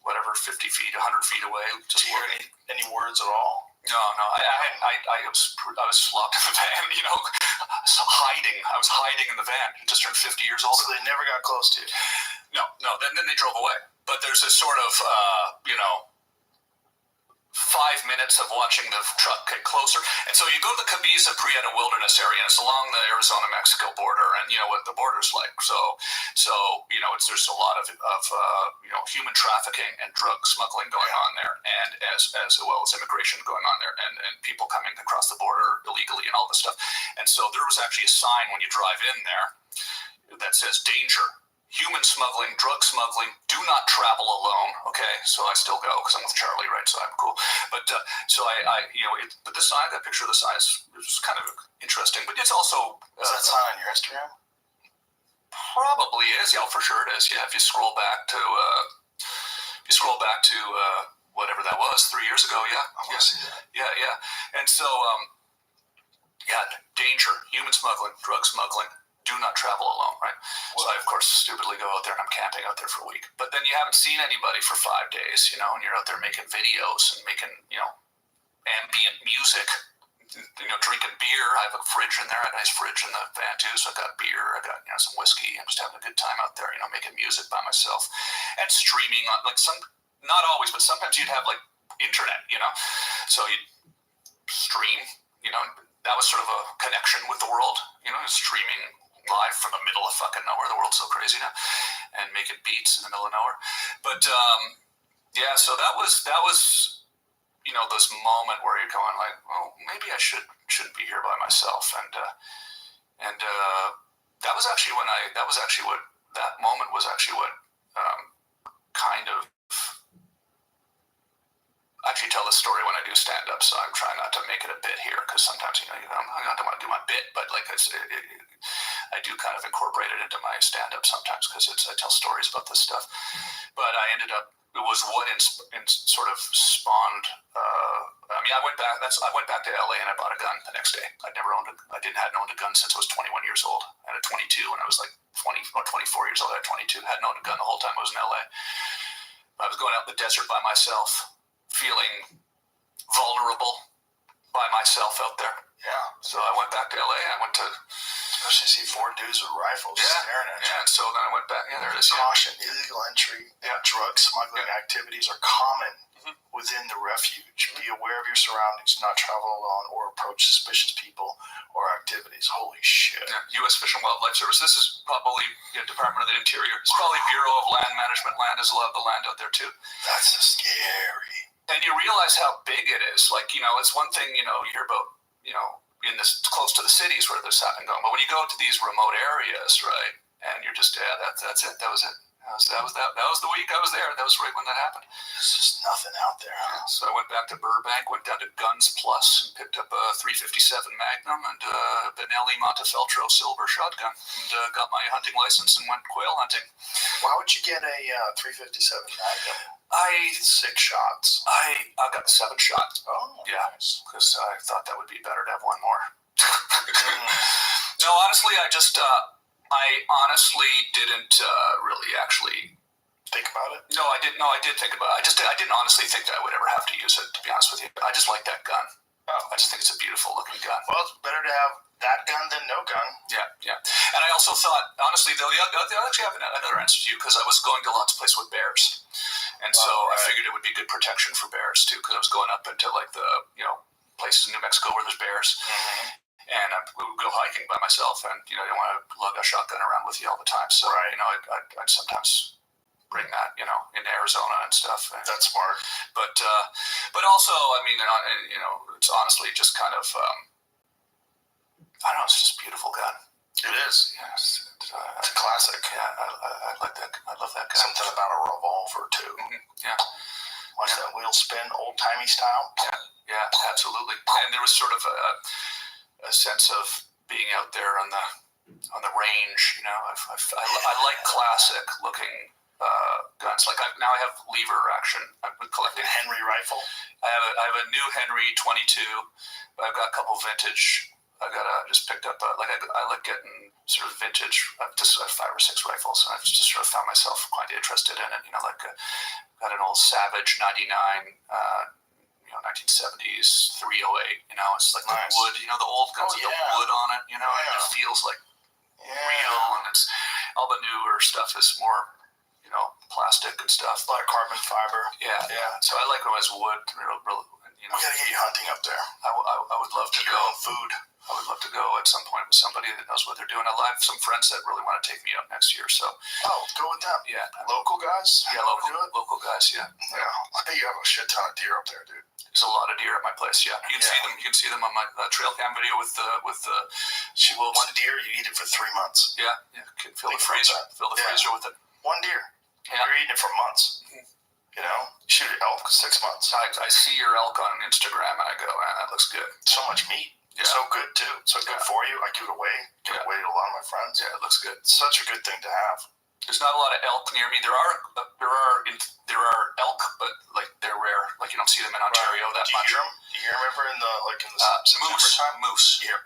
whatever, 50 feet, 100 feet away. Did you hear any words at all? No. I was locked in the van, hiding. I was hiding in the van. I just turned 50 years old. So they never got close to you? No. Then they drove away. But there's this sort of, 5 minutes of watching the truck get closer. And so you go to the Cabeza Prieta Wilderness Area, and it's along the Arizona-Mexico border, and what the border's like. So there's a lot of human trafficking and drug smuggling going on there, and as well as immigration going on there, and people coming across the border illegally and all this stuff. And so there was actually a sign when you drive in there that says danger. Human smuggling, drug smuggling, do not travel alone. Okay, so I still go because I'm with Charlie, right? So I'm cool. But but the sign, that picture of the sign is kind of interesting. But it's also Is that sign on your Instagram? Probably is. Yeah, for sure it is. Yeah, if you scroll back to whatever that was 3 years ago. Yeah, I want to see that. Yeah. And so danger, human smuggling, drug smuggling. Do do not travel alone, right? So I, of course, stupidly go out there and I'm camping out there for a week. But then you haven't seen anybody for 5 days, and you're out there making videos and making, ambient music, drinking beer. I have a fridge in there, a nice fridge in the van too. So I got beer, I got, some whiskey. I'm just having a good time out there, making music by myself and streaming on not always, but sometimes you'd have like internet, so you'd stream, that was sort of a connection with the world, streaming live from the middle of fucking nowhere. The world's so crazy now, and making beats in the middle of nowhere. But so that was this moment where you're going like, well, maybe I shouldn't be here by myself, and that was actually what kind of. I actually tell this story when I do stand-up, so I'm trying not to make it a bit here, because sometimes, I don't want to do my bit, but like I do kind of incorporate it into my stand-up sometimes, because I tell stories about this stuff. But I ended up, it was what sort of spawned, I went back to LA and I bought a gun the next day. I hadn't owned a gun since I was 21 years old, and at 22, when I was like 24 years old, at 22, hadn't owned a gun the whole time I was in LA. I was going out in the desert by myself, feeling vulnerable by myself out there. Yeah. So I went back to LA. I went to, especially see 4 dudes with rifles staring at you. Yeah, and so then I went back. Yeah, there it is. Caution, illegal entry, drug smuggling activities are common within the refuge. Be aware of your surroundings. Do not travel alone or approach suspicious people or activities. Holy shit. Yeah, U.S. Fish and Wildlife Service. This is probably Department of the Interior. It's probably Bureau of Land Management. Land is a lot of the land out there too. That's scary. And you realize how big it is. Like, it's one thing, you hear about, in this close to the cities where there's something going. But when you go to these remote areas, right, and you're just, that's it. That was it. That was the week I was there. That was right when that happened. There's just nothing out there. Huh? So I went back to Burbank, went down to Guns Plus, and picked up a 357 Magnum and a Benelli Montefeltro silver shotgun, and got my hunting license and went quail hunting. Why would you get a 357 Magnum? 6 shots. I got 7 shots. Oh, yeah, because I thought that would be better to have one more. No, honestly, I honestly didn't really actually think about it. No, I didn't. No, I did think about it. I didn't honestly think that I would ever have to use it. To be honest with you, I just like that gun. Oh, I just think it's a beautiful looking gun. Well, it's better to have that gun than no gun. Yeah. And I also thought, honestly, though, I actually have another answer to you, because I was going to lots of places with bears, and so I figured it would be good protection for bears too, because I was going up into like the places in New Mexico where there's bears. Mm-hmm. And I would go hiking by myself, and you don't want to lug a shotgun around with you all the time. So I'd sometimes bring that, into Arizona and stuff. And, that's smart. But also, I mean, it's honestly just kind of, I don't know, it's just a beautiful gun. It is. Yes, it's a classic. Yeah, I like that. I love that gun. Something about a revolver too. Mm-hmm. Yeah. Watch that wheel spin, old timey style. Yeah, absolutely. And there was sort of a sense of being out there on the range, I like classic looking guns. Like now I have lever action. I've been collecting Henry rifle. I have a new Henry 22. I've got a couple vintage. Just picked up I like getting sort of vintage. I've just 5 or 6 rifles, and I've just sort of found myself quite interested in it. Got an old Savage 99. 1970s 308, it's like nice. The wood, the old guns with the wood on it, and it feels like real, and it's all the newer stuff is more, plastic and stuff. A lot of carbon fiber. Yeah. So I like when it's wood, real, we gotta get you hunting up there. I would love to go. Your own food. I would love to go at some point with somebody that knows what they're doing. I have some friends that really want to take me up next year, so. Oh, go with them. Yeah. Local guys? Yeah, local guys, yeah. Yeah. I bet you have a shit ton of deer up there, dude. There's a lot of deer at my place, yeah. You can see them on my trail cam video with the wolves. One deer, you eat it for 3 months. Yeah. Fill the freezer with it. 1 deer. Yeah. You're eating it for months. Mm-hmm. Shoot an elk 6 months. I see your elk on Instagram and I go, man, that looks good. So much meat. Yeah. So good too. So good for you. I give it away. Give it away to a lot of my friends. Yeah, it looks good. It's such a good thing to have. There's not a lot of elk near me. There are elk, but like they're rare. Like you don't see them in Ontario that much. Do you hear them ever in the September time? Moose. Yeah.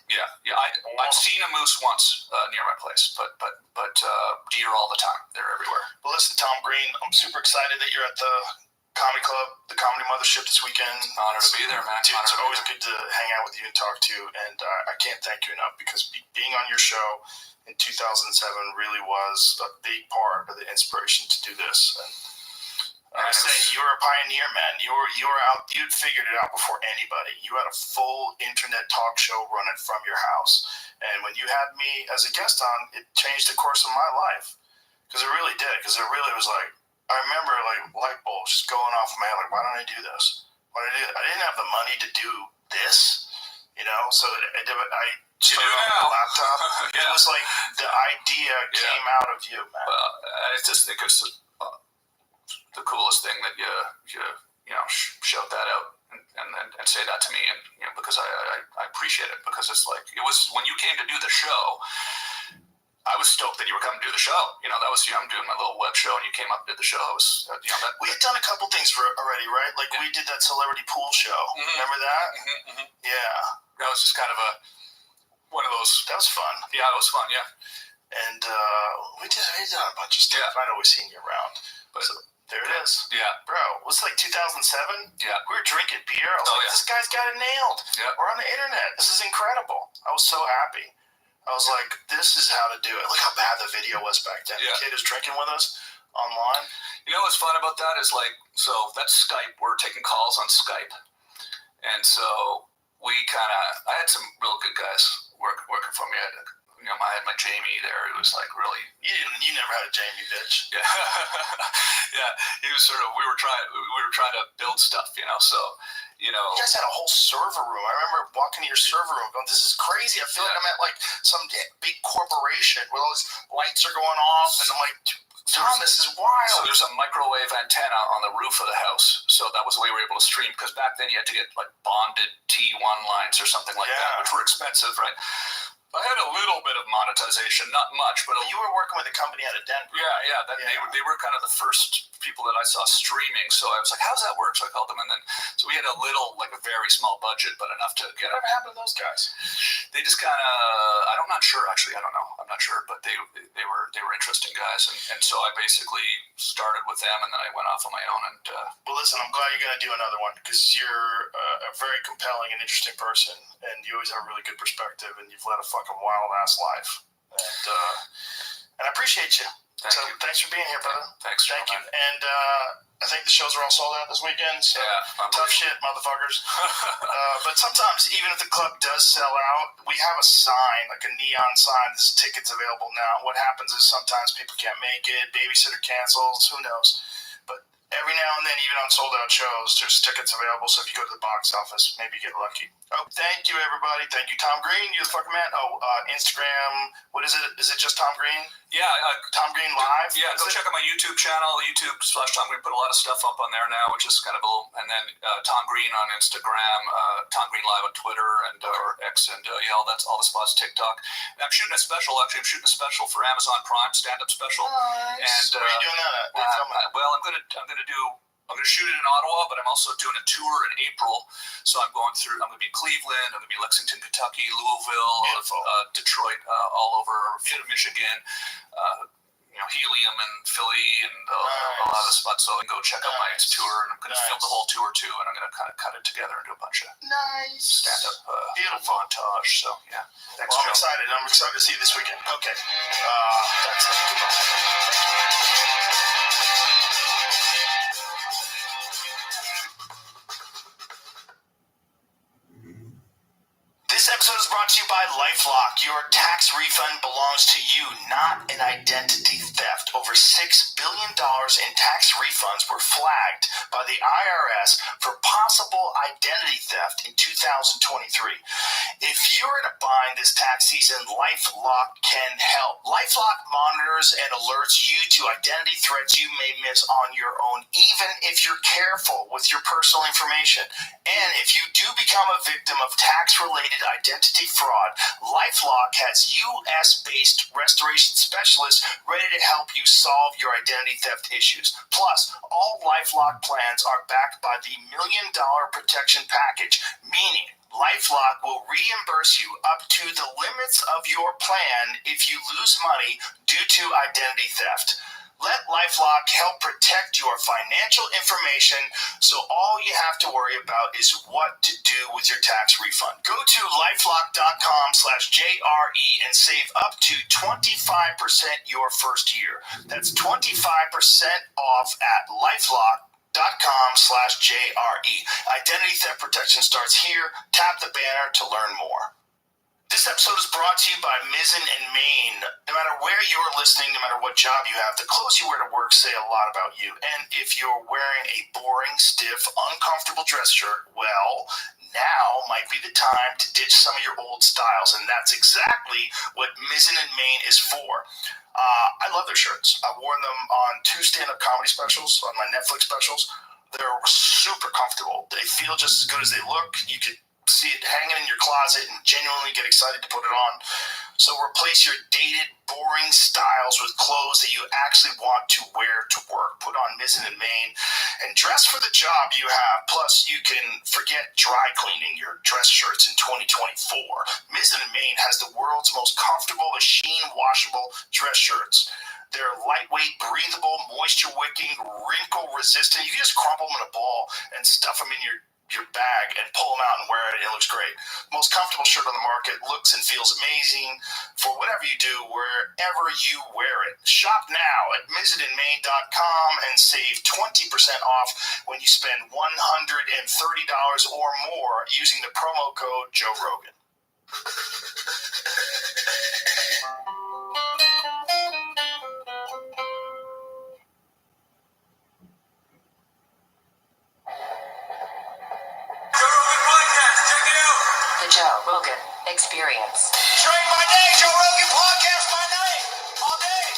Yeah. I've seen a moose once near my place, but deer all the time. They're everywhere. Well, listen, Tom Green, I'm super excited that you're at the Comedy Club, the Comedy Mothership this weekend. Honor to be there, man. Dude, it's always good to hang out with you and talk to you, and I can't thank you enough because being on your show in 2007 really was a big part of the inspiration to do this. And I say you're a pioneer, man. You were out. You'd figured it out before anybody. You had a full internet talk show running from your house, and when you had me as a guest on, it changed the course of my life because it really did. Because it really was like I remember light bulbs just going off in my head. Like, why don't I do this? Why don't I do it? I didn't have the money to do this, So I started on the laptop. Yeah. It was like the idea came out of you, man. Well, I just think it's the coolest thing that you shout that out and say that to me, and because I appreciate it, because it's like it was when you came to do the show. I was stoked that you were coming to do the show. That was I'm doing my little web show, and you came up and did the show. It was we had done a couple things already, right? Like we did that celebrity pool show. Mm-hmm. Remember that? Mm-hmm, mm-hmm. Yeah, that was just kind of one of those. That was fun. Yeah, it was fun. Yeah, and we did a bunch of stuff. Yeah. I'd always seen you around, but. So, there it is. Yeah. Bro, it was like 2007. Yeah. We were drinking beer. I was like, this guy's got it nailed. Yeah. We're on the internet. This is incredible. I was so happy. I was like, this is how to do it. Look how bad the video was back then. Yeah. The kid was drinking with us online. What's fun about that is so that's Skype. We're taking calls on Skype. And so I had some real good guys working for me. I had my Jamie there. It was like really. You never had a Jamie, bitch. Yeah, yeah. He was sort of. We were trying to build stuff, So, You guys had a whole server room. I remember walking to your server room, going, "This is crazy. I feel like I'm at some big corporation where all these lights are going off," and I'm like, "Tom, this is wild." So there's a microwave antenna on the roof of the house. So that was the way we were able to stream, because back then you had to get bonded T1 lines or something like that, which were expensive, right? I had a little bit of monetization, not much, but you were working with a company out of Denver. Yeah. They were kind of the first people that I saw streaming. So I was like, "How's that work?" So I called them, and then so we had a little, a very small budget, but enough to get. Whatever happened to those guys? They just kind of. I'm not sure actually. I don't know. I'm not sure, but they were interesting guys, and so I basically started with them, and then I went off on my own. And well, listen, I'm glad you're gonna do another one because you're a very compelling and interesting person, and you always have a really good perspective, and you've led a fucking wild ass life, and I appreciate you. Thanks for being here, brother. Thank you. And I think the shows are all sold out this weekend. So tough shit, motherfuckers. But sometimes, even if the club does sell out, we have a sign, like a neon sign. There's tickets available now. What happens is sometimes people can't make it. Babysitter cancels. Who knows? But every now and then, even on sold out shows, there's tickets available. So if you go to the box office, maybe get lucky. Oh, thank you, everybody. Thank you, Tom Green. You the fucking man. Oh, Instagram. What is it? Is it just Tom Green? Yeah. Tom Green Live? Yeah, go check out my YouTube channel, YouTube/Tom Green. Put a lot of stuff up on there now, which is kind of cool. And then Tom Green on Instagram, Tom Green Live on Twitter, and or X, and that's all the spots, TikTok. And I'm shooting a special, actually. I'm shooting a special for Amazon Prime, stand-up special. Nice. And, where are you doing that at? Well, I'm going to shoot it in Ottawa, but I'm also doing a tour in April. So I'm going to be in Cleveland, I'm going to be Lexington, Kentucky, Louisville, Detroit, all over Michigan, Helium and Philly, and a lot of spots. So I can go check out my tour, and I'm going to film the whole tour too, and I'm going to kind of cut it together and do a bunch of stand-up montage. So yeah, thanks, I'm excited. I'm excited to see you this weekend. Okay, that's it. This episode is brought to you by LifeLock. Your tax refund belongs to you, not an identity theft. Over $6 billion in tax refunds were flagged by the IRS for possible identity theft in 2023. If you're in a bind this tax season, LifeLock can help. LifeLock monitors and alerts you to identity threats you may miss on your own, even if you're careful with your personal information. And if you do become a victim of tax-related identity fraud, LifeLock has U.S.-based restoration specialists ready to help you solve your identity theft issues. Plus, all LifeLock plans are backed by the $1 Million Protection Package, meaning LifeLock will reimburse you up to the limits of your plan if you lose money due to identity theft. Let LifeLock help protect your financial information, so all you have to worry about is what to do with your tax refund. Go to lifelock.com/JRE and save up to 25% your first year. That's 25% off at lifelock.com/JRE. Identity theft protection starts here. Tap the banner to learn more. This episode is brought to you by Mizzen and Main. No matter where you're listening, no matter what job you have, the clothes you wear to work say a lot about you. And if you're wearing a boring, stiff, uncomfortable dress shirt, well, now might be the time to ditch some of your old styles. And that's exactly what Mizzen and Main is for. I love their shirts. I've worn them on 2 stand-up comedy specials, on my Netflix specials. They're super comfortable. They feel just as good as they look. You could see it hanging in your closet and genuinely get excited to put it on. So replace your dated, boring styles with clothes that you actually want to wear to work. Put on Mizzen and Main and dress for the job you have. Plus, you can forget dry cleaning your dress shirts in 2024. Mizzen and Main has the world's most comfortable, machine-washable dress shirts. They're lightweight, breathable, moisture-wicking, wrinkle-resistant. You can just crumple them in a ball and stuff them in your bag and pull them out and wear it. It looks great. Most comfortable shirt on the market, looks and feels amazing for whatever you do, wherever you wear it. Shop now at mizzenandmain.com and save 20% off when you spend $130 or more using the promo code Joe Rogan. The Joe Rogan Experience. Train by day, Joe Rogan podcast by night, all day.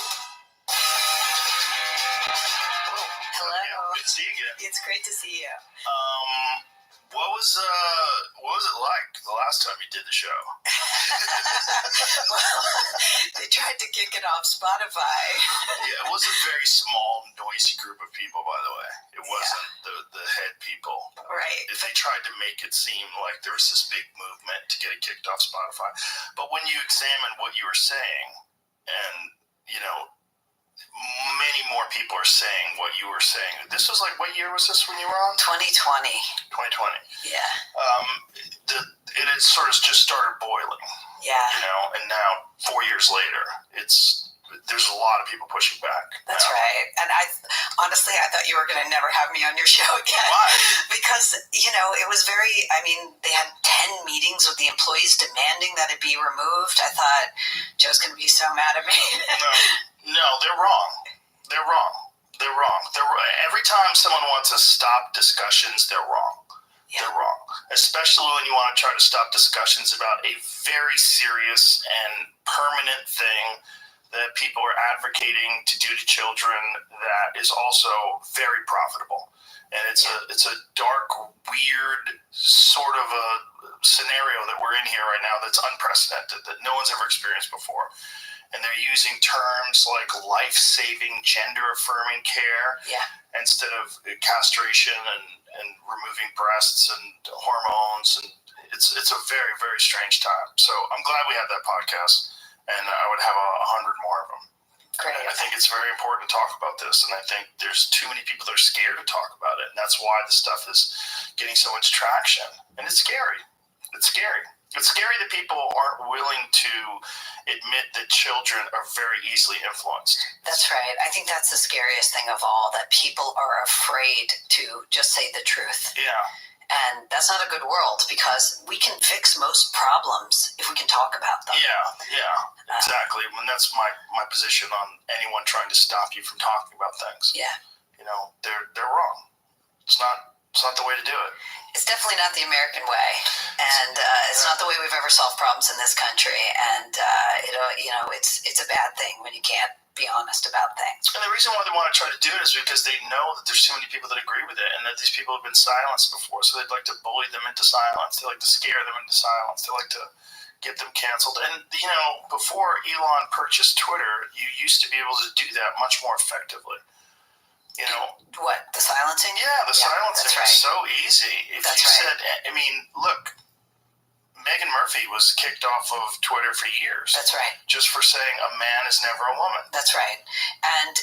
Hello. Good to see you again. It's great to see you. What was it like the last time you did the show? Well, they tried to kick it off Spotify. Yeah, it was a very small, noisy group of people, by the way. It wasn't the head people. Right. If they tried to make it seem like there was this big movement to get it kicked off Spotify. But when you examine what you were saying, and, you know, many more people are saying what you were saying. This was like, what year was this when you were on? 2020. 2020. Yeah. It had sort of just started boiling, Yeah. you know, and now 4 years later, there's a lot of people pushing back. That's now. right. And I thought you were going to never have me on your show again. Why? Because, you know, it was they had 10 meetings with the employees demanding that it be removed. I thought, Joe's going to be so mad at me. No, they're wrong. They're wrong. Every time someone wants to stop discussions, they're wrong. Yeah. They're wrong. Especially when you want to try to stop discussions about a very serious and permanent thing that people are advocating to do to children that is also very profitable. And it's a dark, weird sort of a scenario that we're in here right now that's unprecedented, that no one's ever experienced before. And they're using terms like life-saving, gender-affirming care instead of castration and removing breasts and hormones. And it's a very, very strange time. So I'm glad we had that podcast, and I would have 100 more of them. Great. And I think it's very important to talk about this, and I think there's too many people that are scared to talk about it, and that's why the stuff is getting so much traction. And it's scary. It's scary. It's scary that people aren't willing to admit that children are very easily influenced. That's right. I think that's the scariest thing of all, that people are afraid to just say the truth. Yeah. And that's not a good world, because we can fix most problems if we can talk about them. Yeah, exactly. And that's my position on anyone trying to stop you from talking about things. Yeah. You know, they're wrong. It's not the way to do it. It's definitely not the American way, and it's not the way we've ever solved problems in this country. And it's a bad thing when you can't be honest about things. And the reason why they want to try to do it is because they know that there's too many people that agree with it, and that these people have been silenced before, so they'd like to bully them into silence. They like to scare them into silence. They like to get them canceled. And, you know, before Elon purchased Twitter, you used to be able to do that much more effectively. You know, What, the silencing? yeah, the silencing that's right. is so easy. If That's you right. said, I mean, look, Megan Murphy was kicked off of Twitter for years. That's right. Just for saying a man is never a woman. That's right. And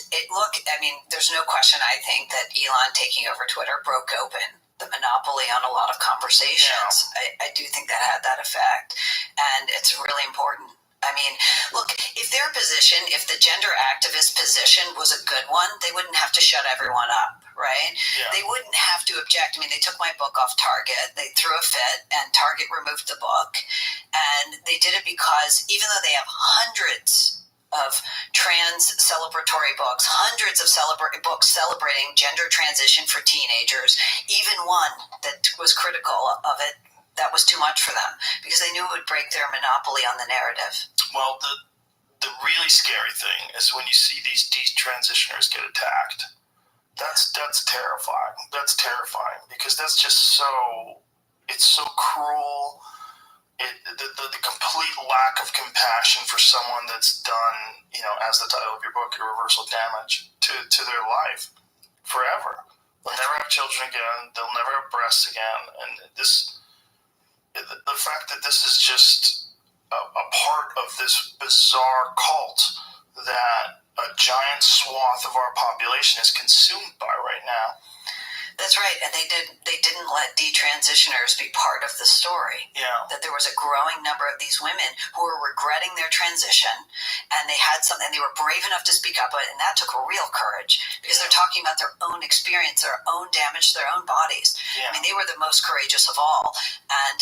there's no question, I think, that Elon taking over Twitter broke open the monopoly on a lot of conversations. Yeah. I do think that had that effect. And it's really important. I mean, look, if their position, if the gender activist position was a good one, they wouldn't have to shut everyone up, right? Yeah. They wouldn't have to object. I mean, they took my book off Target. They threw a fit, and Target removed the book. And they did it because even though they have hundreds of trans celebratory books, hundreds of books celebrating gender transition for teenagers, even one that was critical of it, that was too much for them because they knew it would break their monopoly on the narrative. Well, the really scary thing is when you see these detransitioners get attacked. That's terrifying. That's terrifying because that's just it's so cruel. The complete lack of compassion for someone that's done, as the title of your book, irreversible damage to their life forever. They'll never have children again. They'll never have breasts again. And the fact that this is just a part of this bizarre cult that a giant swath of our population is consumed by right now. That's right, and they didn't let detransitioners be part of the story. Yeah. That there was a growing number of these women who were regretting their transition, and they had something. They were brave enough to speak up, and that took real courage because they're talking about their own experience, their own damage to their own bodies. Yeah. I mean, they were the most courageous of all, and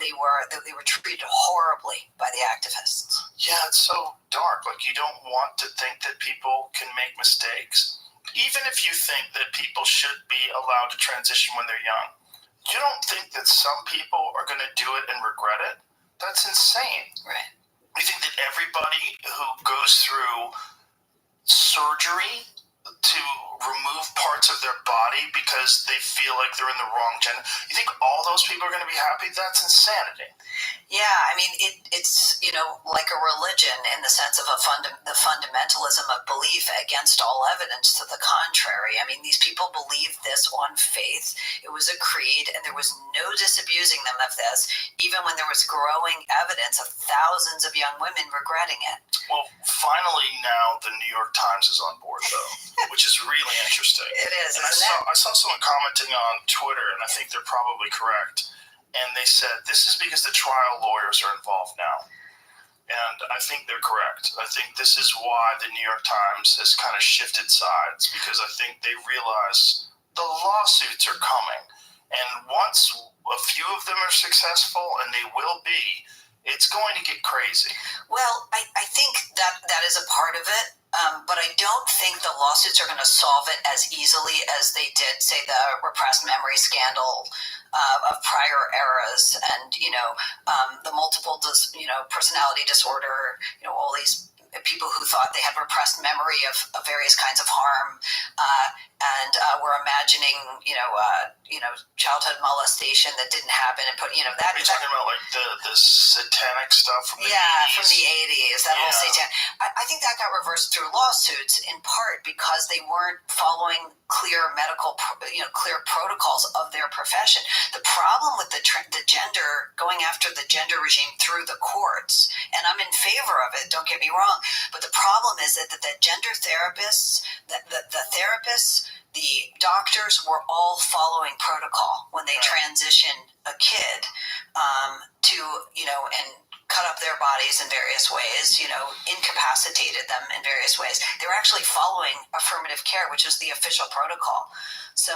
they were treated horribly by the activists. Yeah, it's so dark. Like, you don't want to think that people can make mistakes. Even if you think that people should be allowed to transition when they're young, you don't think that some people are going to do it and regret it? That's insane. Right. You think that everybody who goes through surgery to remove parts of their body because they feel like they're in the wrong gender, you think all those people are going to be happy? That's insanity. Yeah, I mean, it's like a religion in the sense of the fundamentalism of belief against all evidence to the contrary. I mean, these people believed this on faith. It was a creed, and there was no disabusing them of this, even when there was growing evidence of thousands of young women regretting it. Well, finally now the New York Times is on board, though, which is really interesting. It is, and I saw someone commenting on Twitter, and I think they're probably correct. And they said, this is because the trial lawyers are involved now. And I think they're correct. I think this is why the New York Times has kind of shifted sides, because I think they realize the lawsuits are coming. And once a few of them are successful, and they will be, it's going to get crazy. Well, I think that is a part of it. But I don't think the lawsuits are going to solve it as easily as they did, say, the repressed memory scandal of prior eras, and the multiple personality disorder, all these people who thought they had repressed memory of various kinds of harm, and were imagining childhood molestation that didn't happen, and put that. Are you talking about like the satanic stuff from the 80s? From the 80s, that whole satanic. I think that got reversed through lawsuits in part because they weren't following clear medical, clear protocols of their profession. The problem with the gender, going after the gender regime through the courts, and I'm in favor of it, don't get me wrong, but the problem is that the gender therapists, the therapists, the doctors were all following protocol when they transitioned a kid to, and cut up their bodies in various ways, incapacitated them in various ways. They were actually following affirmative care, which is the official protocol. So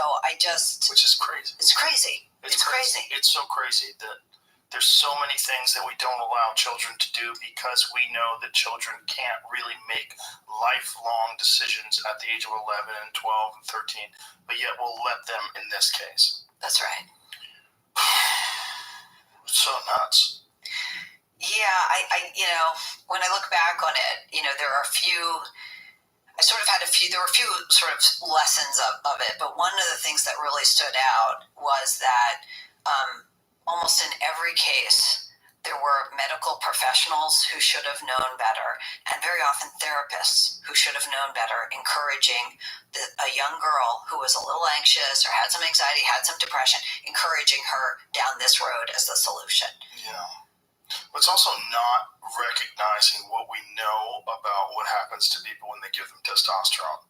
which is crazy. It's crazy. It's crazy. It's so crazy that there's so many things that we don't allow children to do because we know that children can't really make lifelong decisions at the age of 11 and 12 and 13, but yet we'll let them in this case. That's right. It's so nuts. Yeah, I when I look back on it, there are a few. There were a few sort of lessons of it, but one of the things that really stood out was that almost in every case, there were medical professionals who should have known better, and very often therapists who should have known better, encouraging a young girl who was a little anxious or had some anxiety, had some depression, encouraging her down this road as the solution. Yeah. But it's also not recognizing what we know about what happens to people when they give them testosterone.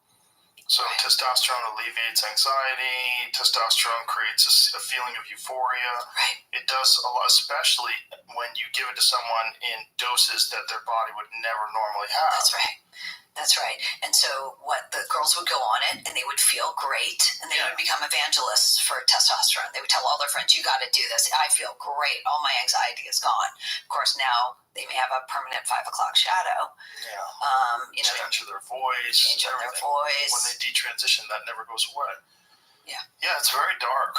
So testosterone alleviates anxiety. Testosterone creates a feeling of euphoria. Right. It does a lot, especially when you give it to someone in doses that their body would never normally have. That's right. That's right. And so what the girls would go on it and they would feel great and they would become evangelists for testosterone. They would tell all their friends, you got to do this. I feel great. All my anxiety is gone. Of course, now they may have a permanent 5 o'clock shadow. Yeah. Change of their voice. Change of their voice. When they detransition, that never goes away. Yeah. Yeah, it's very dark.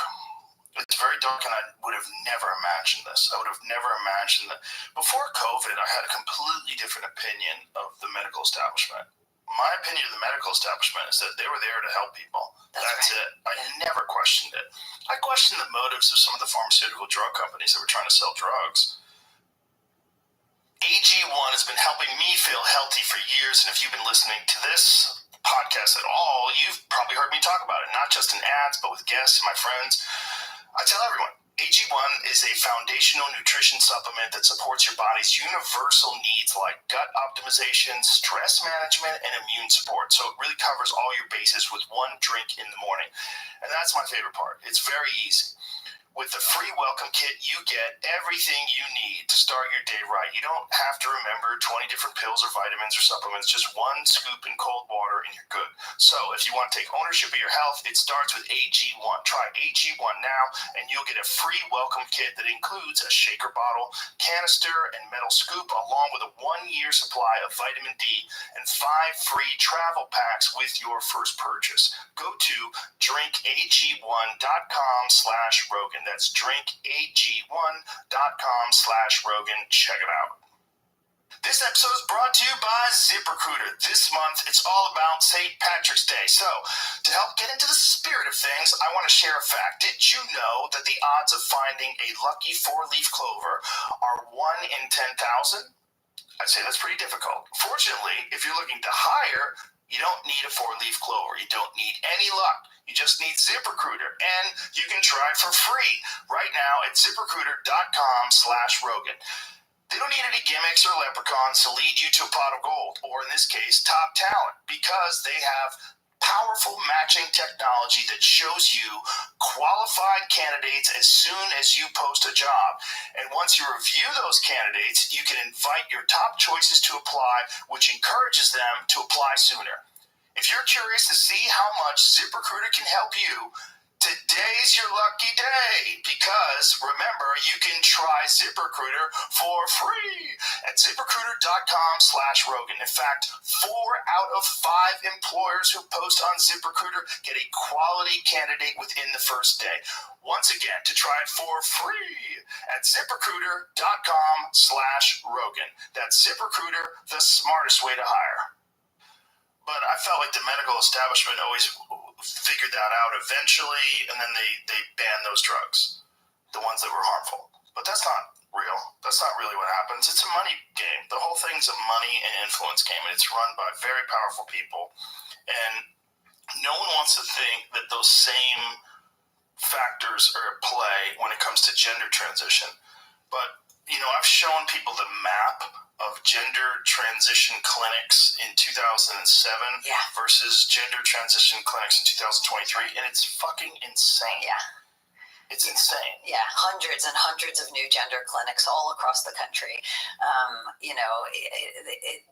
It's very dark, and I would have never imagined this. I would have never imagined that. Before COVID, I had a completely different opinion of the medical establishment. My opinion of the medical establishment is that they were there to help people. That's it. I never questioned it. I questioned the motives of some of the pharmaceutical drug companies that were trying to sell drugs. AG1 has been helping me feel healthy for years, and if you've been listening to this podcast at all, you've probably heard me talk about it, not just in ads, but with guests and my friends. I tell everyone, AG1 is a foundational nutrition supplement that supports your body's universal needs like gut optimization, stress management, and immune support. So it really covers all your bases with one drink in the morning. And that's my favorite part. It's very easy. With the free welcome kit, you get everything you need to start your day right. You don't have to remember 20 different pills or vitamins or supplements, just one scoop in cold water and you're good. So if you want to take ownership of your health, it starts with AG1. Try AG1 now and you'll get a free welcome kit that includes a shaker bottle, canister, and metal scoop, along with a 1-year supply of vitamin D and 5 free travel packs with your first purchase. Go to drinkag1.com/Rogan. That's drinkag1.com/Rogan. Check it out. This episode is brought to you by ZipRecruiter. This month, it's all about St. Patrick's Day. So, to help get into the spirit of things, I want to share a fact. Did you know that the odds of finding a lucky 4-leaf clover are 1 in 10,000? I'd say that's pretty difficult. Fortunately, if you're looking to hire, you don't need a 4-leaf clover. You don't need any luck. You just need ZipRecruiter, and you can try it for free right now at ZipRecruiter.com/Rogan. They don't need any gimmicks or leprechauns to lead you to a pot of gold, or in this case, top talent, because they have powerful matching technology that shows you qualified candidates as soon as you post a job. And once you review those candidates, you can invite your top choices to apply, which encourages them to apply sooner. If you're curious to see how much ZipRecruiter can help you, today's your lucky day, because remember, you can try ZipRecruiter for free at ZipRecruiter.com/Rogan. In fact, 4 out of 5 employers who post on ZipRecruiter get a quality candidate within the first day. Once again, to try it for free at ZipRecruiter.com/Rogan. That's ZipRecruiter, the smartest way to hire. But I felt like the medical establishment always figured that out eventually, and then they banned those drugs, the ones that were harmful. But that's not real. That's not really what happens. It's a money game. The whole thing's a money and influence game, and it's run by very powerful people. And no one wants to think that those same factors are at play when it comes to gender transition. But, I've shown people the map of gender transition clinics in 2007 versus gender transition clinics in 2023, and it's fucking insane. Yeah. It's insane. Yeah, hundreds and hundreds of new gender clinics all across the country.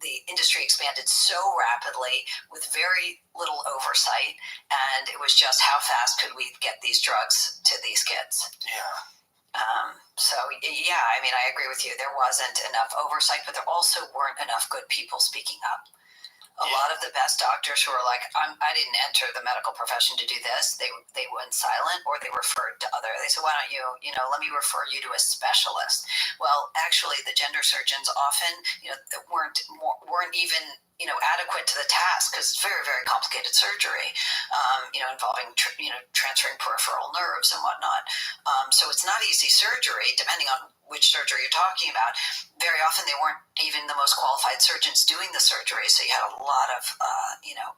The industry expanded so rapidly with very little oversight, and it was just how fast could we get these drugs to these kids? Yeah. I agree with you. There wasn't enough oversight, but there also weren't enough good people speaking up. A lot of the best doctors who are like, I didn't enter the medical profession to do this. They went silent, or they referred to other. They said, why don't you, let me refer you to a specialist. Well, actually, the gender surgeons often, weren't even, adequate to the task, because it's very, very complicated surgery, involving, transferring peripheral nerves and whatnot. So it's not easy surgery, depending on which surgery you're talking about, very often they weren't even the most qualified surgeons doing the surgery. So you had a lot of,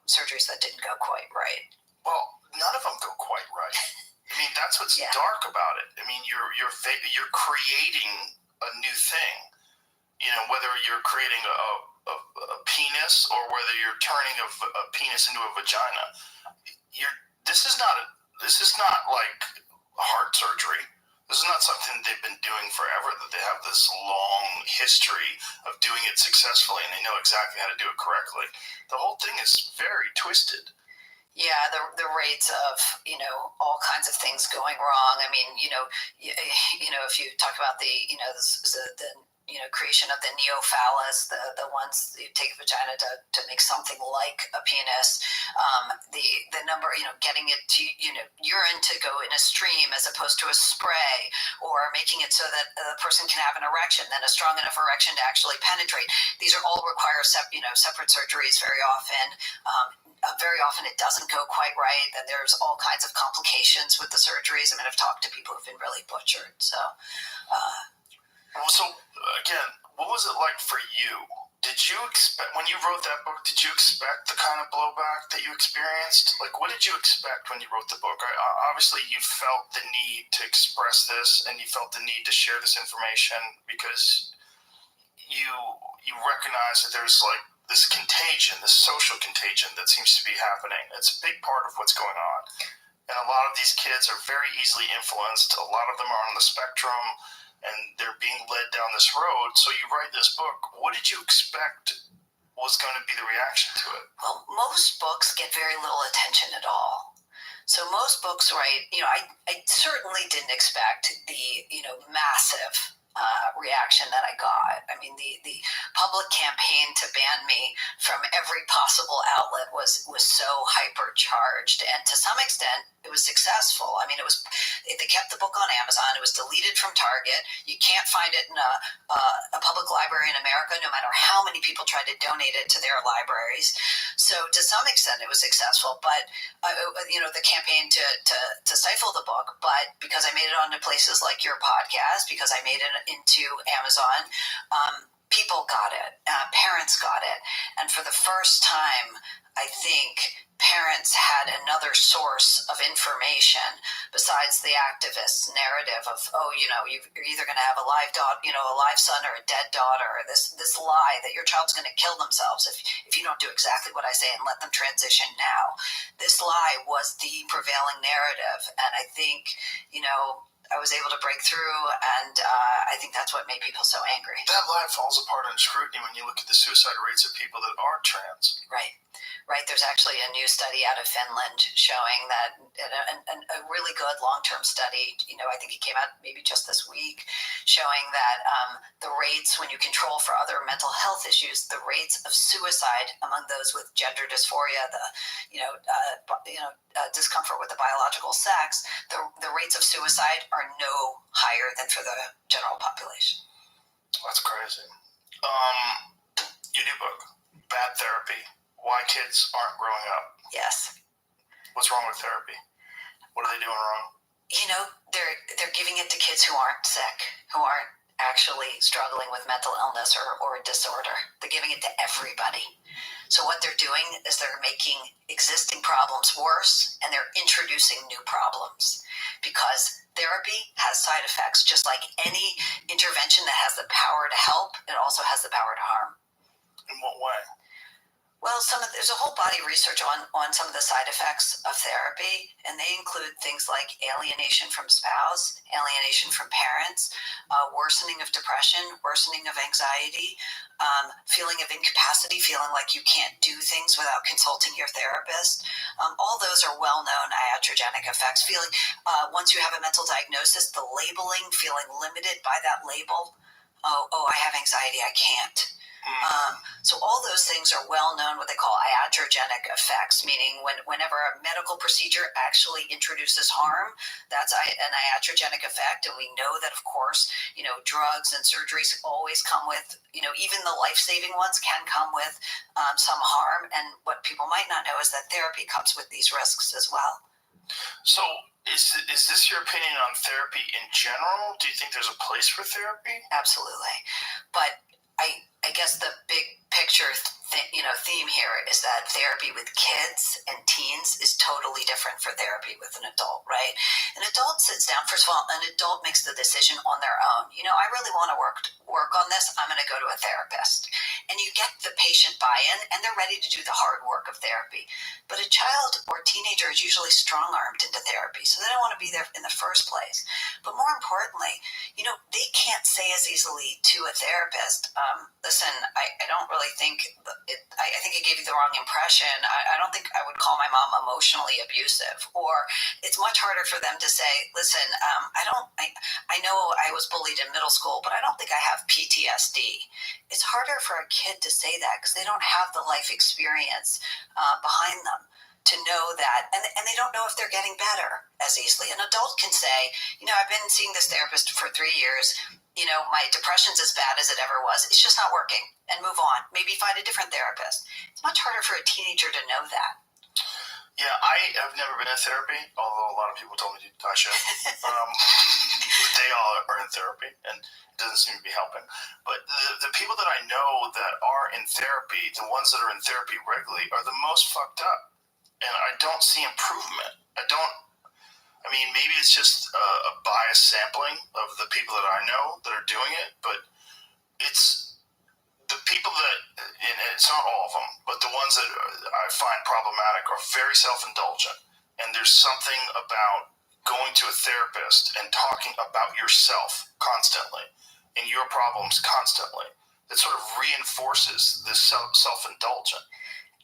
surgeries that didn't go quite right. Well, none of them go quite right. I mean, that's what's dark about it. I mean, you're creating a new thing. You know, whether you're creating a penis or whether you're turning a penis into a vagina. This is not like heart surgery. This is not something they've been doing forever, that they have this long history of doing it successfully and they know exactly how to do it correctly. The whole thing is very twisted. Yeah, the rates of, all kinds of things going wrong. I mean, if you talk about the creation of the neophallus, the ones you take a vagina to make something like a penis, the number, getting it to, urine to go in a stream as opposed to a spray, or making it so that the person can have an erection, then a strong enough erection to actually penetrate. These are all require separate surgeries very often. Very often it doesn't go quite right. Then there's all kinds of complications with the surgeries. I mean, I've talked to people who've been really butchered. So, again, what was it like for you? Did you expect, when you wrote that book, did you expect the kind of blowback that you experienced? Like, what did you expect when you wrote the book? Obviously, you felt the need to express this, and you felt the need to share this information because you recognize that there's like this contagion, this social contagion that seems to be happening. It's a big part of what's going on. And a lot of these kids are very easily influenced. A lot of them are on the spectrum, and they're being led down this road. So you write this book. What did you expect was going to be the reaction to it? Well, most books get very little attention at all. So most books, right, I certainly didn't expect the, massive reaction that I got. I mean, the public campaign to ban me from every possible outlet was so hypercharged, and to some extent it was successful. I mean, they kept the book on Amazon. It was deleted from Target. You can't find it in a public library in America, no matter how many people try to donate it to their libraries. So to some extent it was successful, but the campaign to stifle the book. But because I made it onto places like your podcast, because I made it into Amazon, people got it, parents got it, and for the first time, I think parents had another source of information besides the activist narrative of, you're either going to have a live a live son or a dead daughter. This lie that your child's going to kill themselves if you don't do exactly what I say and let them transition now. This lie was the prevailing narrative, and I think, I was able to break through, and I think that's what made people so angry. That lie falls apart under scrutiny when you look at the suicide rates of people that are trans. Right. There's actually a new study out of Finland showing that, a really good long-term study, I think it came out maybe just this week, showing that the rates, when you control for other mental health issues, the rates of suicide among those with gender dysphoria, discomfort with the biological sex, the rates of suicide are no higher than for the general population. That's crazy. Your new book, Bad Therapy, Why Kids Aren't Growing Up. Yes. What's wrong with therapy? What are they doing wrong? They're giving it to kids who aren't sick, who aren't actually struggling with mental illness or a disorder. They're giving it to everybody. So what they're doing is they're making existing problems worse, and they're introducing new problems, because therapy has side effects. Just like any intervention that has the power to help, it also has the power to harm. In what way? Well, there's a whole body of research on some of the side effects of therapy, and they include things like alienation from spouse, alienation from parents, worsening of depression, worsening of anxiety, feeling of incapacity, feeling like you can't do things without consulting your therapist. All those are well-known iatrogenic effects. Feeling, once you have a mental diagnosis, the labeling, feeling limited by that label. Oh, I have anxiety, I can't. So all those things are well known, what they call iatrogenic effects, meaning whenever a medical procedure actually introduces harm, that's an iatrogenic effect. And we know that, of course, drugs and surgeries always come with, even the life-saving ones can come with some harm. And what people might not know is that therapy comes with these risks as well. So Is this your opinion on therapy in general? Do you think there's a place for therapy? Absolutely. But I guess the big picture theme here is that therapy with kids and teens is totally different for therapy with an adult, right? An adult sits down. First of all, an adult makes the decision on their own. I really want to work on this. I'm going to go to a therapist. And you get the patient buy-in, and they're ready to do the hard work of therapy. But a child or teenager is usually strong-armed into therapy, so they don't want to be there in the first place. But more importantly, they can't say as easily to a therapist, listen, I don't really think, I think it gave you the wrong impression. I don't think I would call my mom emotionally abusive. Or it's much harder for them to say, listen, I know I was bullied in middle school, but I don't think I have PTSD. It's harder for a kid to say that because they don't have the life experience behind them to know that, and they don't know if they're getting better as easily. An adult can say, I've been seeing this therapist for 3 years. My depression's as bad as it ever was. It's just not working, and move on. Maybe find a different therapist. It's much harder for a teenager to know that. Yeah, I have never been in therapy, although a lot of people told me I should. They all are in therapy, and it doesn't seem to be helping. But the people that I know that are in therapy, the ones that are in therapy regularly, are the most fucked up. And I don't see improvement. Maybe it's just a biased sampling of the people that I know that are doing it, but it's the people that, and it's not all of them, but the ones that I find problematic are very self-indulgent. And there's something about going to a therapist and talking about yourself constantly and your problems constantly that sort of reinforces this self-indulgent.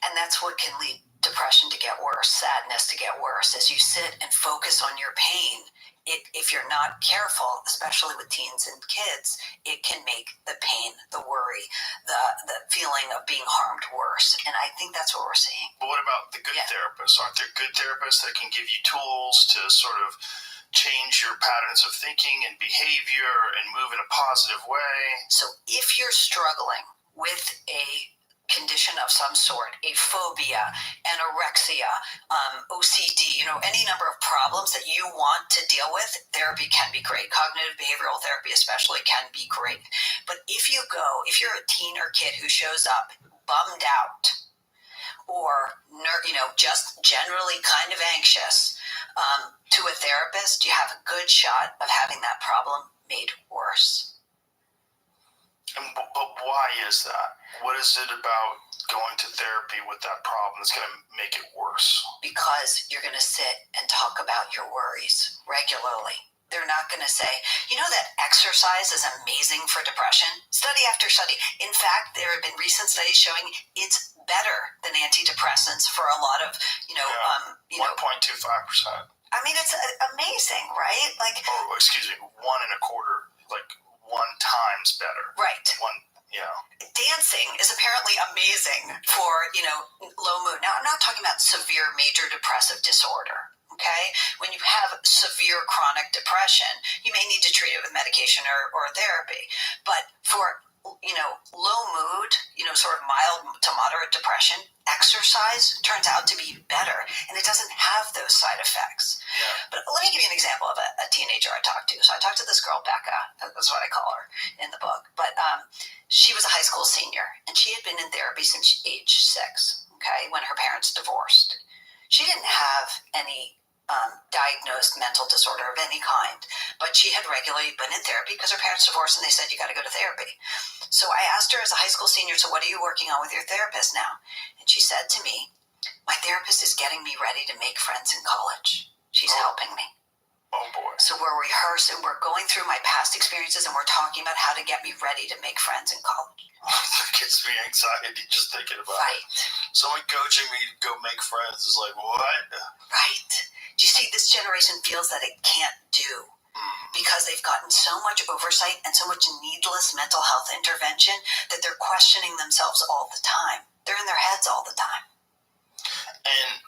And that's what can lead depression to get worse, sadness to get worse. As you sit and focus on your pain, if you're not careful, especially with teens and kids, it can make the pain, the worry, the feeling of being harmed worse. And I think that's what we're seeing. But what about the good therapists? Aren't there good therapists that can give you tools to sort of change your patterns of thinking and behavior and move in a positive way? So if you're struggling with a condition of some sort, a phobia, anorexia, OCD, any number of problems that you want to deal with, therapy can be great. Cognitive behavioral therapy especially can be great. But if you're a teen or kid who shows up bummed out or, just generally kind of anxious, to a therapist, you have a good shot of having that problem made worse. But why is that? What is it about going to therapy with that problem that's going to make it worse? Because you're going to sit and talk about your worries regularly. They're not going to say, that exercise is amazing for depression. Study after study. In fact, there have been recent studies showing it's better than antidepressants for a lot of, 1.25%. It's amazing, right? 1.25, 1 times better. Right. Dancing is apparently amazing for, low mood. Now, I'm not talking about severe major depressive disorder, okay? When you have severe chronic depression, you may need to treat it with medication or therapy. But for, low mood, sort of mild to moderate depression, exercise turns out to be better, and it doesn't have those side effects. Yeah. But let me give you an example of a teenager I talked to. So I talked to this girl, Becca, that's what I call her in the book. But she was a high school senior, and she had been in therapy since age 6, okay, when her parents divorced. She didn't have any diagnosed mental disorder of any kind, but she had regularly been in therapy because her parents divorced and they said, you got to go to therapy. So I asked her as a high school senior, so what are you working on with your therapist now? And she said to me, my therapist is getting me ready to make friends in college. She's helping me. Oh boy. So we're rehearsing, we're going through my past experiences, and we're talking about how to get me ready to make friends in college. It gives me anxiety just thinking about it. Someone coaching me to go make friends is like, what? Right. Do you see, this generation feels that it can't do because they've gotten so much oversight and so much needless mental health intervention that they're questioning themselves all the time. They're in their heads all the time. And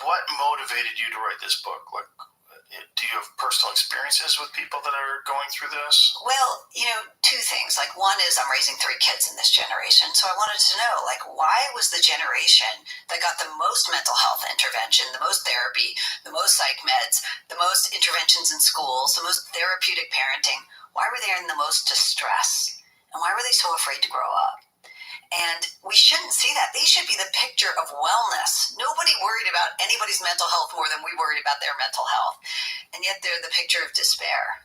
what motivated you to write this book? Do you have personal experiences with people that are going through this? Well, two things. Like, one is I'm raising 3 kids in this generation, so I wanted to know, like, why was the generation that got the most mental health intervention, the most therapy, the most psych meds, the most interventions in schools, the most therapeutic parenting, why were they in the most distress? And why were they so afraid to grow up? And we shouldn't see that. They should be the picture of wellness. Nobody worried about anybody's mental health more than we worried about their mental health. And yet they're the picture of despair.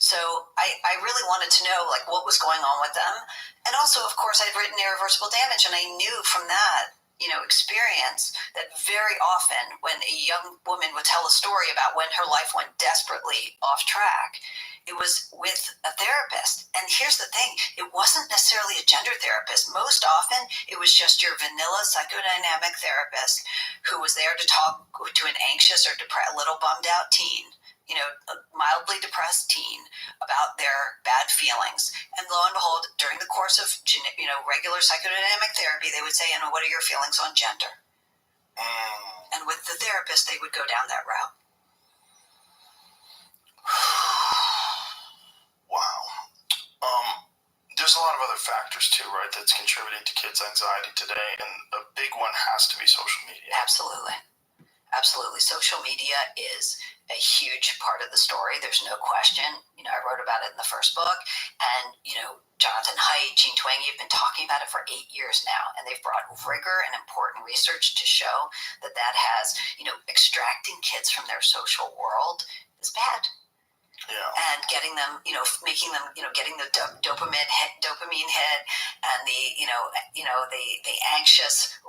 So I really wanted to know, like, what was going on with them. And also, of course, I'd written Irreversible Damage, and I knew from that, experience that very often when a young woman would tell a story about when her life went desperately off track, it was with a therapist. And here's the thing, it wasn't necessarily a gender therapist. Most often, it was just your vanilla psychodynamic therapist who was there to talk to an anxious or a little bummed out teen, a mildly depressed teen, about their bad feelings. And lo and behold, during the course of, regular psychodynamic therapy, they would say, what are your feelings on gender? And with the therapist, they would go down that route. Wow. There's a lot of other factors too, right, that's contributing to kids' anxiety today, and a big one has to be social media. Absolutely. Social media is a huge part of the story. There's no question. I wrote about it in the first book, and, Jonathan Haidt, Jean Twenge have been talking about it for 8 years now, and they've brought rigor and important research to show that has, extracting kids from their social world is bad. Yeah. And getting them, making them, getting the dopamine hit, and the anxious,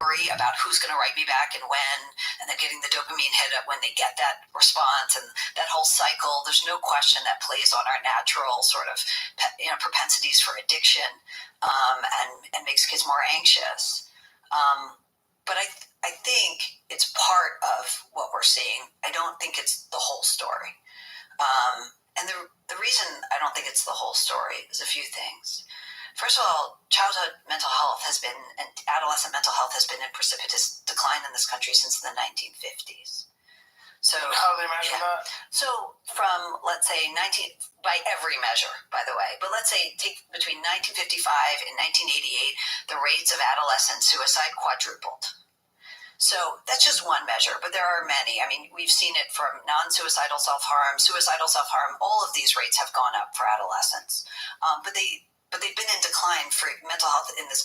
worry about who's going to write me back and when, and then getting the dopamine hit when they get that response, and that whole cycle. There's no question that plays on our natural sort of, propensities for addiction, and makes kids more anxious. But I think it's part of what we're seeing. I don't think it's the whole story. And the reason I don't think it's the whole story is a few things. First of all, childhood mental health and adolescent mental health has been in precipitous decline in this country since the 1950s. So how do they measure that? So from, let's say, by every measure, by the way, but let's say take between 1955 and 1988, the rates of adolescent suicide quadrupled. So that's just one measure, but there are many. I mean, we've seen it from non-suicidal self-harm, suicidal self-harm. All of these rates have gone up for adolescents, but they've been in decline for mental health in this,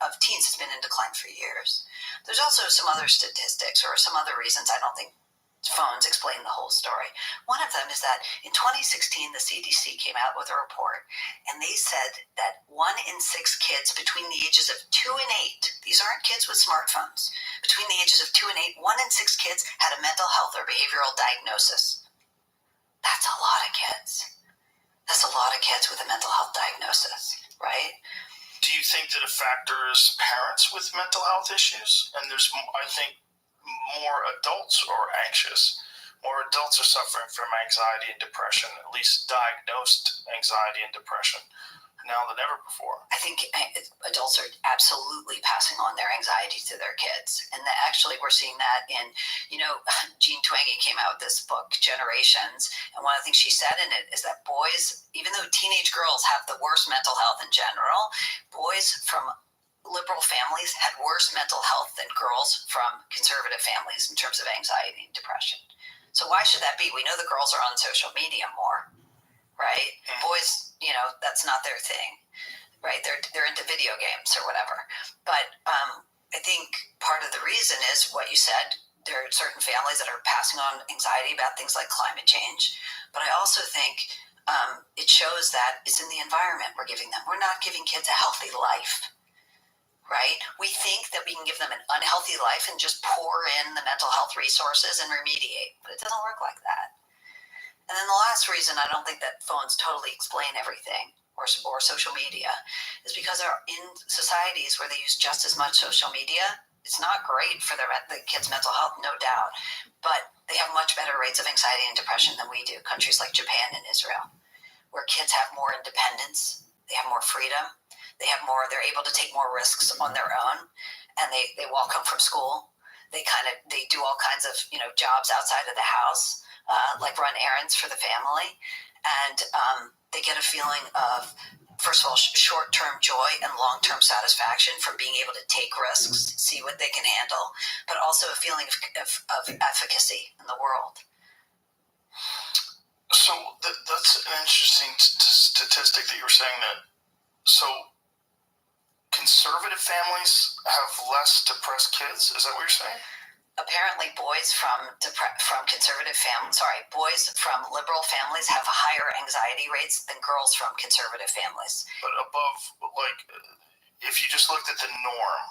of teens has been in decline for years. There's also some other statistics or some other reasons I don't think phones explain the whole story. One of them is that in 2016, the CDC came out with a report, and they said that 1 in 6 kids between the ages of 2 and 8, these aren't kids with smartphones, between the ages of 2 and 8, 1 in 6 kids had a mental health or behavioral diagnosis. That's a lot of kids. That's a lot of kids with a mental health diagnosis, right? Do you think that a factor is parents with mental health issues? And there's, I think, more adults are anxious. More adults are suffering from anxiety and depression, at least diagnosed anxiety and depression, now than ever before. I think adults are absolutely passing on their anxiety to their kids. And actually we're seeing that in, Jean Twenge came out with this book, Generations. And one of the things she said in it is that boys, even though teenage girls have the worst mental health in general, boys from liberal families had worse mental health than girls from conservative families in terms of anxiety and depression. So why should that be? We know the girls are on social media more, right? Boys, that's not their thing, right? They're into video games or whatever. But I think part of the reason is what you said. There are certain families that are passing on anxiety about things like climate change. But I also think it shows that it's in the environment we're giving them. We're not giving kids a healthy life. Right? We think that we can give them an unhealthy life and just pour in the mental health resources and remediate, but it doesn't work like that. And then the last reason I don't think that phones totally explain everything, or social media, is because they're in societies where they use just as much social media. It's not great for the kids' mental health, no doubt, but they have much better rates of anxiety and depression than we do. Countries like Japan and Israel, where kids have more independence, they have more freedom. They're able to take more risks on their own, and they walk home from school. They do all kinds of, jobs outside of the house, like run errands for the family. and they get a feeling of, first of all, short-term joy and long-term satisfaction from being able to take risks, see what they can handle, but also a feeling of efficacy in the world. So that's an interesting statistic that you were saying that. So conservative families have less depressed kids. Is that what you're saying? Apparently, boys from liberal families have higher anxiety rates than girls from conservative families. But above, like, if you just looked at the norm,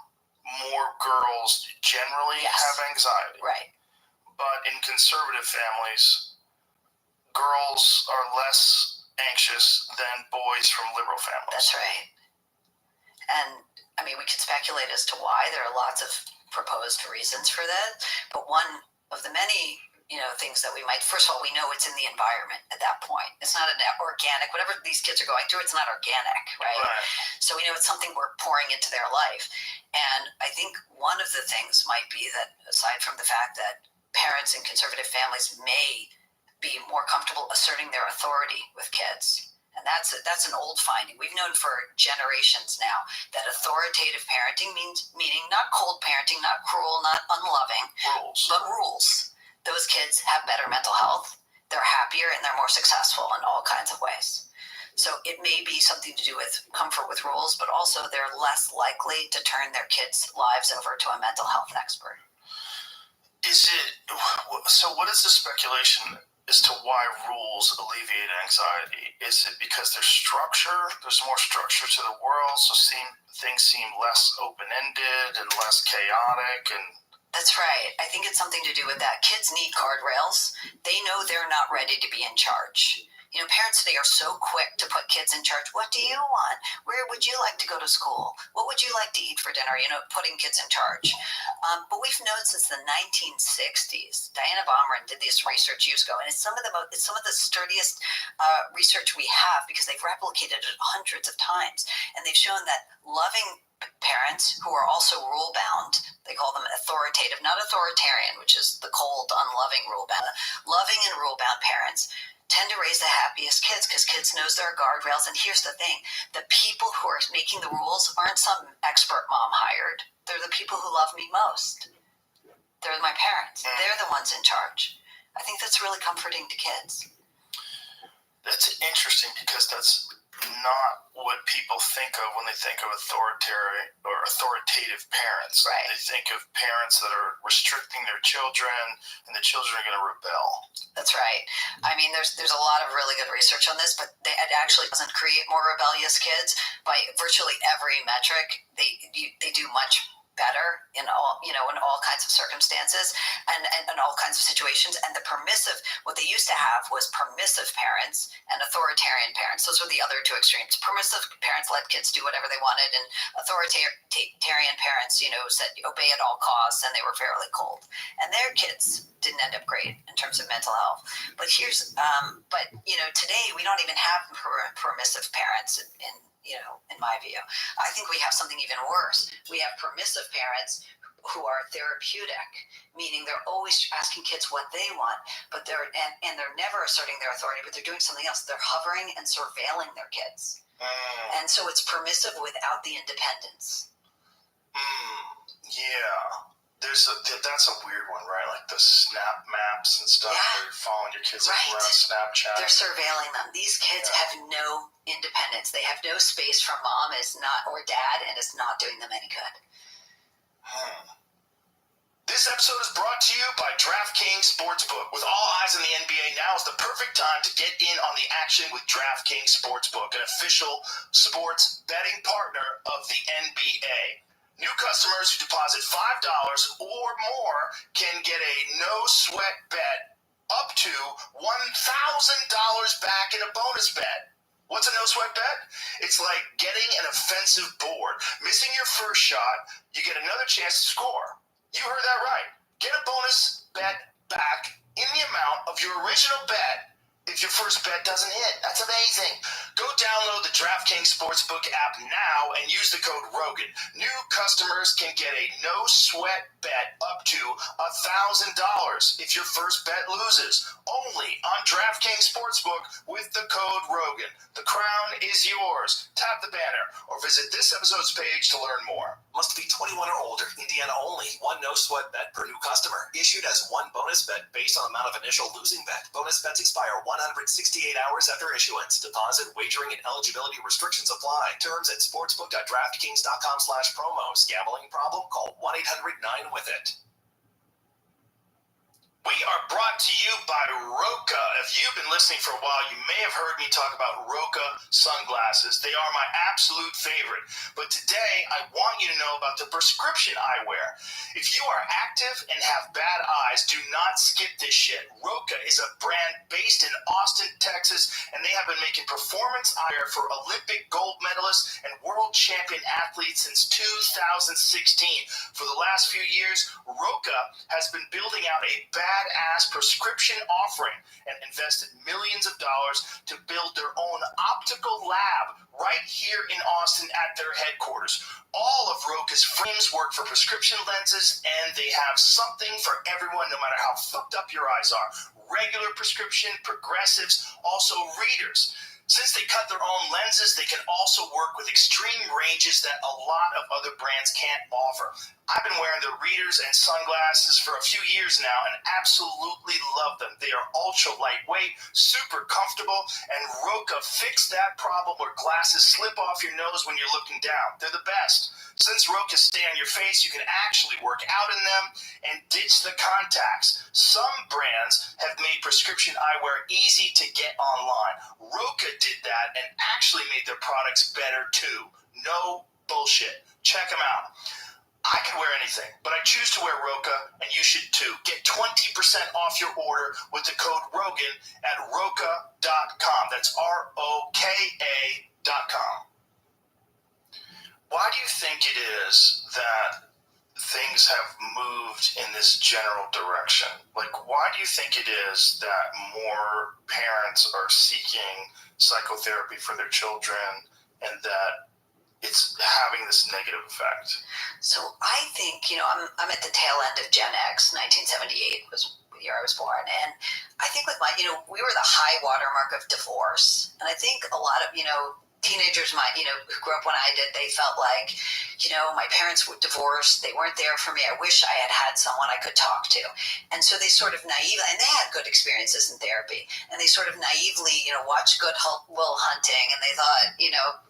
more girls generally have anxiety. Right. But in conservative families, girls are less anxious than boys from liberal families. That's right. And, I mean, we could speculate as to why. There are lots of proposed reasons for that. But one of the many, things that we might, first of all, we know it's in the environment at that point. It's not an organic, whatever these kids are going through, it's not organic, right? So we know it's something we're pouring into their life. And I think one of the things might be that, aside from the fact that parents in conservative families may be more comfortable asserting their authority with kids. And that's an old finding. We've known for generations now that authoritative parenting meaning not cold parenting, not cruel, not unloving, but rules. Those kids have better mental health, they're happier, and they're more successful in all kinds of ways. So it may be something to do with comfort with rules, but also they're less likely to turn their kids' lives over to a mental health expert. So what is the speculation as to why rules alleviate anxiety? Is it because there's more structure to the world, so things seem less open-ended and less chaotic? And that's right. I think it's something to do with that. Kids need guardrails. They know they're not ready to be in charge. Parents today are so quick to put kids in charge. What do you want? Where would you like to go to school? What would you like to eat for dinner? Putting kids in charge. But we've known since the 1960s. Diana Baumrin did this research years ago, and it's some of the sturdiest research we have because they've replicated it hundreds of times, and they've shown that loving parents who are also rule-bound, they call them authoritative, not authoritarian, which is the cold, unloving rule-bound. Loving and rule-bound parents tend to raise the happiest kids because kids knows there are guardrails. And here's the thing, the people who are making the rules aren't some expert mom hired. They're the people who love me most. They're my parents. They're the ones in charge. I think that's really comforting to kids. That's interesting because that's not what people think of when they think of authoritative parents. Right. They think of parents that are restricting their children, and the children are going to rebel. That's right. I mean, there's a lot of really good research on this, but it actually doesn't create more rebellious kids. By virtually every metric, they do much better in all kinds of circumstances and in all kinds of situations. And what they used to have was permissive parents and authoritarian parents. Those were the other two extremes. Permissive parents let kids do whatever they wanted, and authoritarian parents, said obey at all costs, and they were fairly cold. And their kids didn't end up great in terms of mental health. But today we don't even have permissive parents in my view. I think we have something even worse. We have permissive parents who are therapeutic, meaning they're always asking kids what they want, but they're never asserting their authority, but they're doing something else. They're hovering and surveilling their kids. And so it's permissive without the independence. Yeah. That's a weird one, right? Like the snap maps and stuff. Yeah. Where you're following your kids around Snapchat. They're surveilling them. These kids have no independence. They have no space from mom or dad, and it's not doing them any good. This episode is brought to you by DraftKings Sportsbook. With all eyes on the NBA, now is the perfect time to get in on the action with DraftKings Sportsbook, an official sports betting partner of the NBA. New customers who deposit $5 or more can get a no-sweat bet up to $1,000 back in a bonus bet. What's a no-sweat bet? It's like getting an offensive board. Missing your first shot, you get another chance to score. You heard that right. Get a bonus bet back in the amount of your original bet if your first bet doesn't hit. That's amazing. Go download the DraftKings Sportsbook app now and use the code ROGAN. New customers can get a no-sweat bet up up to $1,000 if your first bet loses. Only on DraftKings Sportsbook with the code Rogan. The crown is yours. Tap the banner or visit this episode's page to learn more. Must be 21 or older. Indiana only. One no-sweat bet per new customer. Issued as one bonus bet based on amount of initial losing bet. Bonus bets expire 168 hours after issuance. Deposit, wagering, and eligibility restrictions apply. Terms at sportsbook.draftkings.com/promos. Gambling problem? Call 1-800-9-WITH-IT. We are brought to you by Roka. If you've been listening for a while, you may have heard me talk about Roka sunglasses. They are my absolute favorite. But today, I want you to know about the prescription eyewear. If you are active and have bad eyes, do not skip this shit. Roka is a brand based in Austin, Texas, and they have been making performance eyewear for Olympic gold medalists and world champion athletes since 2016. For the last few years, Roka has been building out a badass prescription offering and invested millions of dollars to build their own optical lab right here in Austin at their headquarters. All of Roka's frames work for prescription lenses, and they have something for everyone, no matter how fucked up your eyes are. Regular prescription, progressives, also readers. Since they cut their own lenses, they can also work with extreme ranges that a lot of other brands can't offer. I've been wearing the readers and sunglasses for a few years now and absolutely love them. They are ultra lightweight, super comfortable, and Roka fixed that problem where glasses slip off your nose when you're looking down. They're the best. Since Rokas stay on your face, you can actually work out in them and ditch the contacts. Some brands have made prescription eyewear easy to get online. Roka did that and actually made their products better too. No bullshit. Check them out. I can wear anything, but I choose to wear Roka, and you should too. Get 20% off your order with the code Rogan at Roka.com. That's ROKA.com. Why do you think it is that things have moved in this general direction? Like, why do you think it is that more parents are seeking psychotherapy for their children and that it's having this negative effect? So I think, I'm at the tail end of Gen X. 1978 was the year I was born. And I think with we were the high watermark of divorce. And I think a lot of, teenagers who grew up when I did, they felt like, my parents were divorced. They weren't there for me. I wish I had someone I could talk to. And so they sort of naively, and they had good experiences in therapy, and they sort of naively, watched Good Will Hunting, and they thought,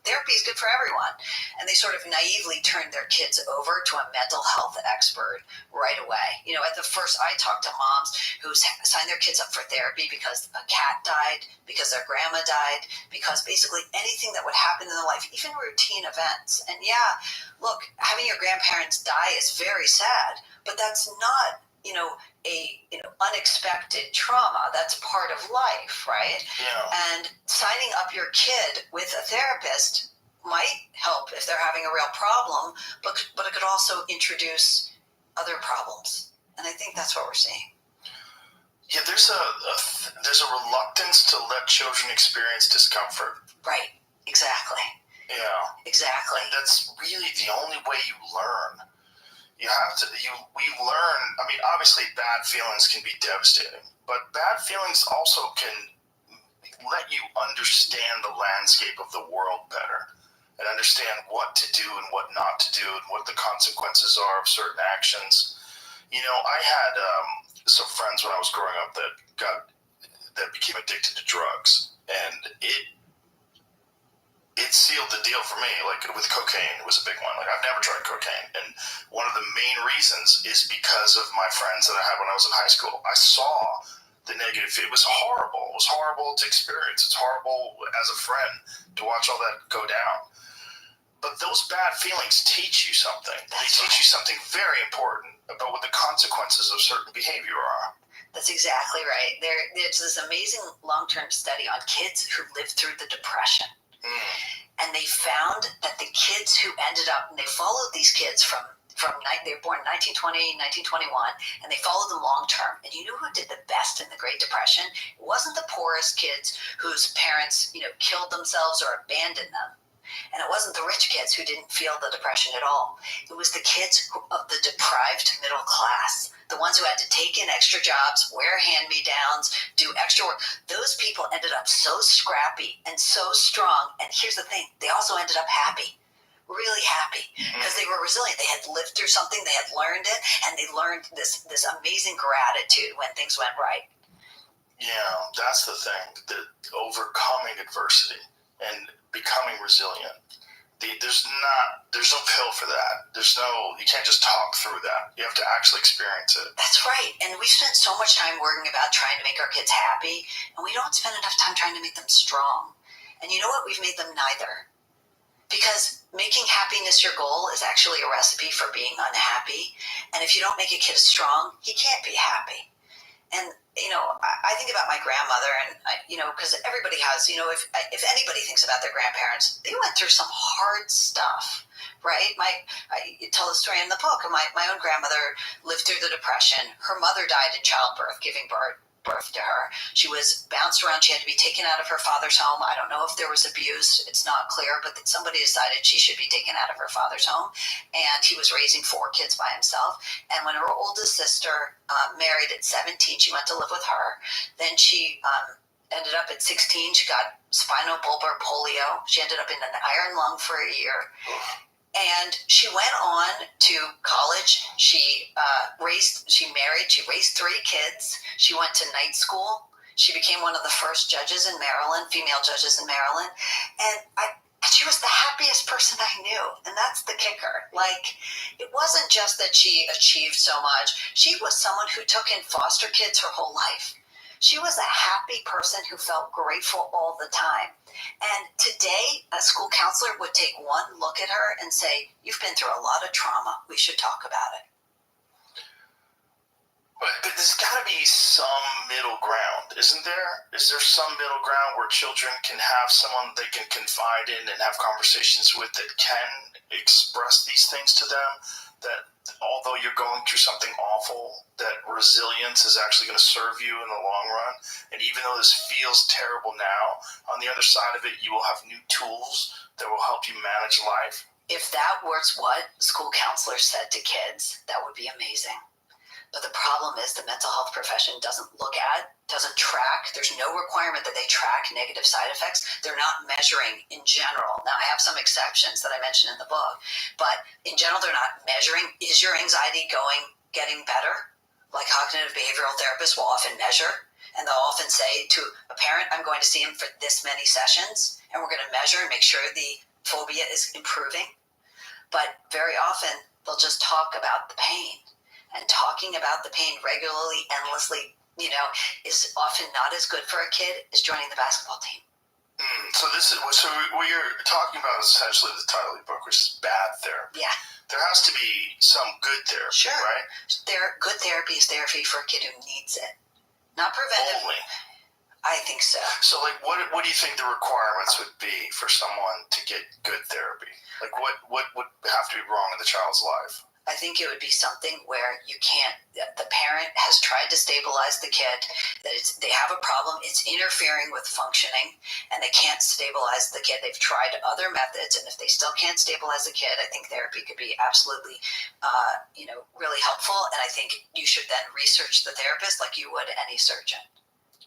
therapy is good for everyone. And they sort of naively turned their kids over to a mental health expert right away. At the first, I talked to moms who signed their kids up for therapy because a cat died, because their grandma died, because basically anything that would happen in their life, even routine events. And look, having your grandparents die is very sad, but that's not, unexpected trauma. That's part of life, right? Yeah. And signing up your kid with a therapist might help if they're having a real problem, but it could also introduce other problems. And I think that's what we're seeing. Yeah, there's a reluctance to let children experience discomfort. Right. Exactly. Yeah. Exactly. And that's really the only way you learn. We learn, obviously bad feelings can be devastating, but bad feelings also can let you understand the landscape of the world better and understand what to do and what not to do and what the consequences are of certain actions. I had some friends when I was growing up that became addicted to drugs, and it sealed the deal for me. Like with cocaine, it was a big one. Like I've never tried cocaine, and one of the main reasons is because of my friends that I had when I was in high school. I saw the negative. It was horrible. It was horrible to experience. It's horrible as a friend to watch all that go down. But those bad feelings teach you something. They teach you something very important about what the consequences of certain behavior are. That's exactly right. There's this amazing long-term study on kids who lived through the Depression. And they found that the kids who ended up, and they followed these kids from they were born in 1920, 1921, and they followed them long term. And you know who did the best in the Great Depression? It wasn't the poorest kids whose parents, killed themselves or abandoned them. And it wasn't the rich kids who didn't feel the depression at all. It was the kids of the deprived middle class, the ones who had to take in extra jobs, wear hand-me-downs, do extra work. Those people ended up so scrappy and so strong. And here's the thing, they also ended up happy, really happy, because they were resilient. They had lived through something, they had learned it, and they learned this amazing gratitude when things went right. Yeah, that's the thing, that overcoming adversity and becoming resilient. There's no pill for that. You can't just talk through that. You have to actually experience it. That's right. And we spend so much time worrying about trying to make our kids happy, and we don't spend enough time trying to make them strong. And you know what? We've made them neither. Because making happiness your goal is actually a recipe for being unhappy. And if you don't make a kid strong, he can't be happy. And I think about my grandmother, and because everybody has, if anybody thinks about their grandparents, they went through some hard stuff, right? I tell the story in the book. My own grandmother lived through the Depression. Her mother died in childbirth, giving birth to her. She was bounced around. She had to be taken out of her father's home. I don't know if there was abuse. It's not clear, but somebody decided she should be taken out of her father's home. And he was raising 4 kids by himself. And when her oldest sister married at 17, she went to live with her. Then she ended up at 16. She got spinal bulbar polio. She ended up in an iron lung for a year. And she went on to college. She married. She raised 3 kids. She went to night school. She became one of the first judges in Maryland, female judges in Maryland. And she was the happiest person I knew. And that's the kicker. Like, it wasn't just that she achieved so much. She was someone who took in foster kids her whole life. She was a happy person who felt grateful all the time. And today, a school counselor would take one look at her and say, "You've been through a lot of trauma. We should talk about it." But there's got to be some middle ground, isn't there? Is there some middle ground where children can have someone they can confide in and have conversations with that can express these things to them? That although you're going through something awful, that resilience is actually going to serve you in the long run. And even though this feels terrible now, on the other side of it, you will have new tools that will help you manage life. If that was what school counselors said to kids, that would be amazing. But the problem is the mental health profession doesn't track. There's no requirement that they track negative side effects. They're not measuring in general. Now, I have some exceptions that I mentioned in the book, but in general, they're not measuring. Is your anxiety getting better? Like cognitive behavioral therapists will often measure, and they'll often say to a parent, "I'm going to see him for this many sessions, and we're going to measure and make sure the phobia is improving." But very often, they'll just talk about the pain. And talking about the pain regularly, endlessly, is often not as good for a kid as joining the basketball team. So what you're talking about is essentially the title of the book, which is bad therapy. Yeah. There has to be some good therapy, Sure. right? Good therapy is therapy for a kid who needs it, not preventive. Only. I think so. So, what do you think the requirements would be for someone to get good therapy? Like, what would have to be wrong in the child's life? I think it would be something where the parent has tried to stabilize the kid, that they have a problem, it's interfering with functioning, and they can't stabilize the kid. They've tried other methods, and if they still can't stabilize the kid, I think therapy could be absolutely, really helpful. And I think you should then research the therapist like you would any surgeon.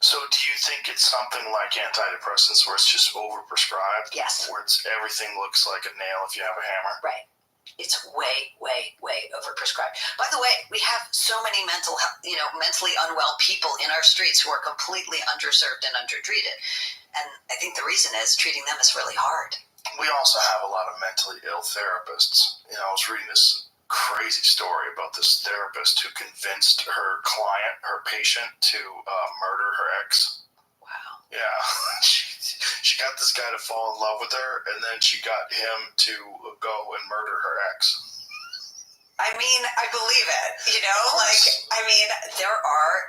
So do you think it's something like antidepressants where it's just overprescribed? Yes. Where everything looks like a nail if you have a hammer? Right. It's way, way, way overprescribed. By the way, we have so many mentally unwell people in our streets who are completely underserved and undertreated. And I think the reason is treating them is really hard. We also have a lot of mentally ill therapists. I was reading this crazy story about this therapist who convinced her client, her patient, to murder her ex. Wow. Yeah. She got this guy to fall in love with her, and then she got him to go and murder her ex. I mean, I believe it,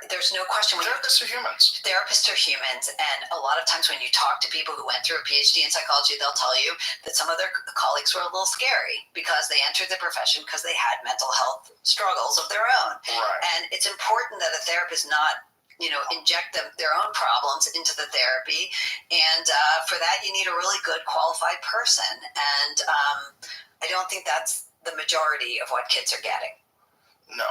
there's no question. Therapists are humans. Therapists are humans, and a lot of times when you talk to people who went through a PhD in psychology, they'll tell you that some of their colleagues were a little scary because they entered the profession because they had mental health struggles of their own. Right. And it's important that a therapist not inject their own problems into the therapy. And for that, you need a really good qualified person. And I don't think that's the majority of what kids are getting. No.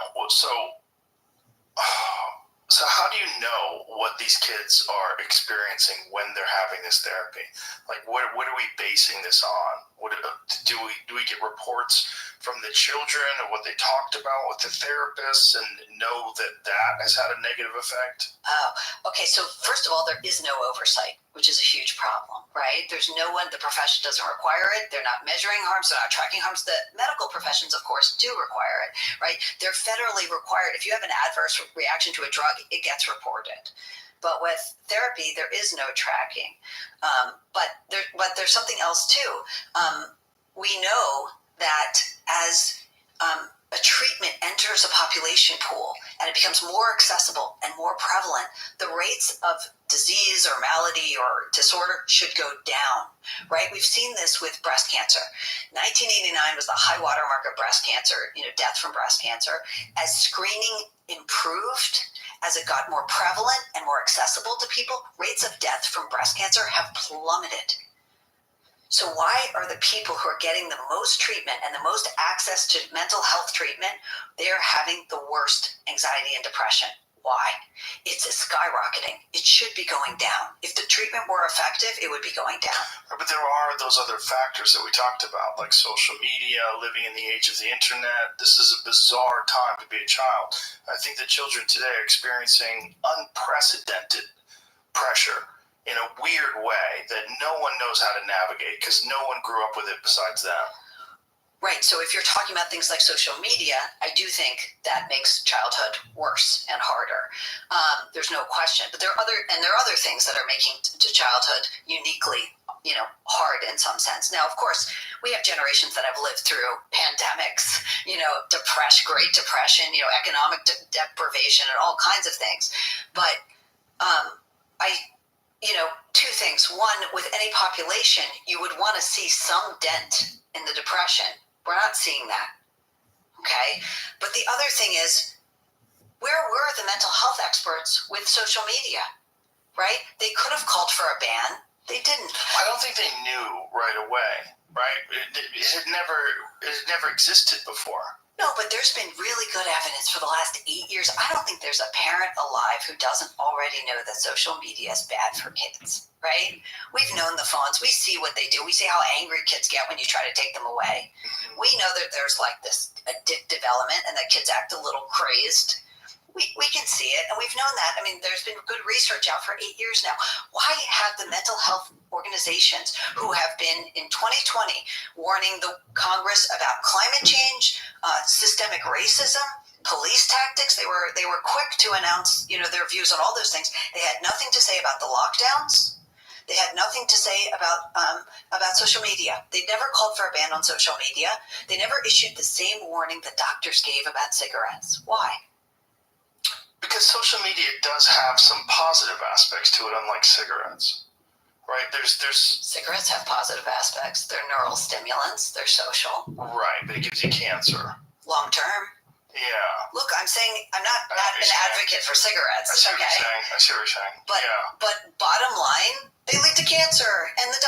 So how do you know what these kids are experiencing when they're having this therapy? Like, what are we basing this on? Do we get reports from the children or what they talked about with the therapists and know that has had a negative effect? Oh, okay. So first of all, there is no oversight, which is a huge problem, right? There's no one, the profession doesn't require it. They're not measuring harms. They're not tracking harms. The medical professions, of course, do require it, right? They're federally required. If you have an adverse reaction to a drug, it gets reported. But with therapy, there is no tracking. But there's something else too. We know that as a treatment enters a population pool and it becomes more accessible and more prevalent, the rates of disease or malady or disorder should go down, right? We've seen this with breast cancer. 1989 was the high water mark of breast cancer, death from breast cancer. As screening improved, as it got more prevalent and more accessible to people, rates of death from breast cancer have plummeted. So why are the people who are getting the most treatment and the most access to mental health treatment, they're having the worst anxiety and depression? Why? It's skyrocketing. It should be going down. If the treatment were effective, it would be going down. But there are those other factors that we talked about, like social media, living in the age of the internet. This is a bizarre time to be a child. I think the children today are experiencing unprecedented pressure in a weird way that no one knows how to navigate because no one grew up with it besides them. Right. So if you're talking about things like social media, I do think that makes childhood worse and harder. There's no question. But there are other things that are making childhood uniquely, hard in some sense. Now, of course, we have generations that have lived through pandemics, Great Depression, economic deprivation, and all kinds of things. But two things. One, with any population, you would want to see some dent in the depression. We're not seeing that. Okay? But the other thing is, where were the mental health experts with social media? Right? They could have called for a ban. They didn't. I don't think they knew right away, right? It had never existed before. No, but there's been really good evidence for the last 8 years. I don't think there's a parent alive who doesn't already know that social media is bad for kids, right? We've known the phones. We see what they do. We see how angry kids get when you try to take them away. We know that there's like this addictive element and that kids act a little crazed. We can see it, and we've known that. I mean, there's been good research out for 8 years now. Why have the mental health organizations who have been in 2020 warning the Congress about climate change, systemic racism, police tactics? They were quick to announce, their views on all those things. They had nothing to say about the lockdowns. They had nothing to say about social media. They never called for a ban on social media. They never issued the same warning that doctors gave about cigarettes. Why? Because social media does have some positive aspects to it, unlike cigarettes, right? There's Cigarettes have positive aspects. They're neural stimulants. They're social. Right, but it gives you cancer. Long term. Yeah. Look, I'm saying I'm not an advocate for cigarettes. I see what you're saying. But bottom line, they lead to cancer, and the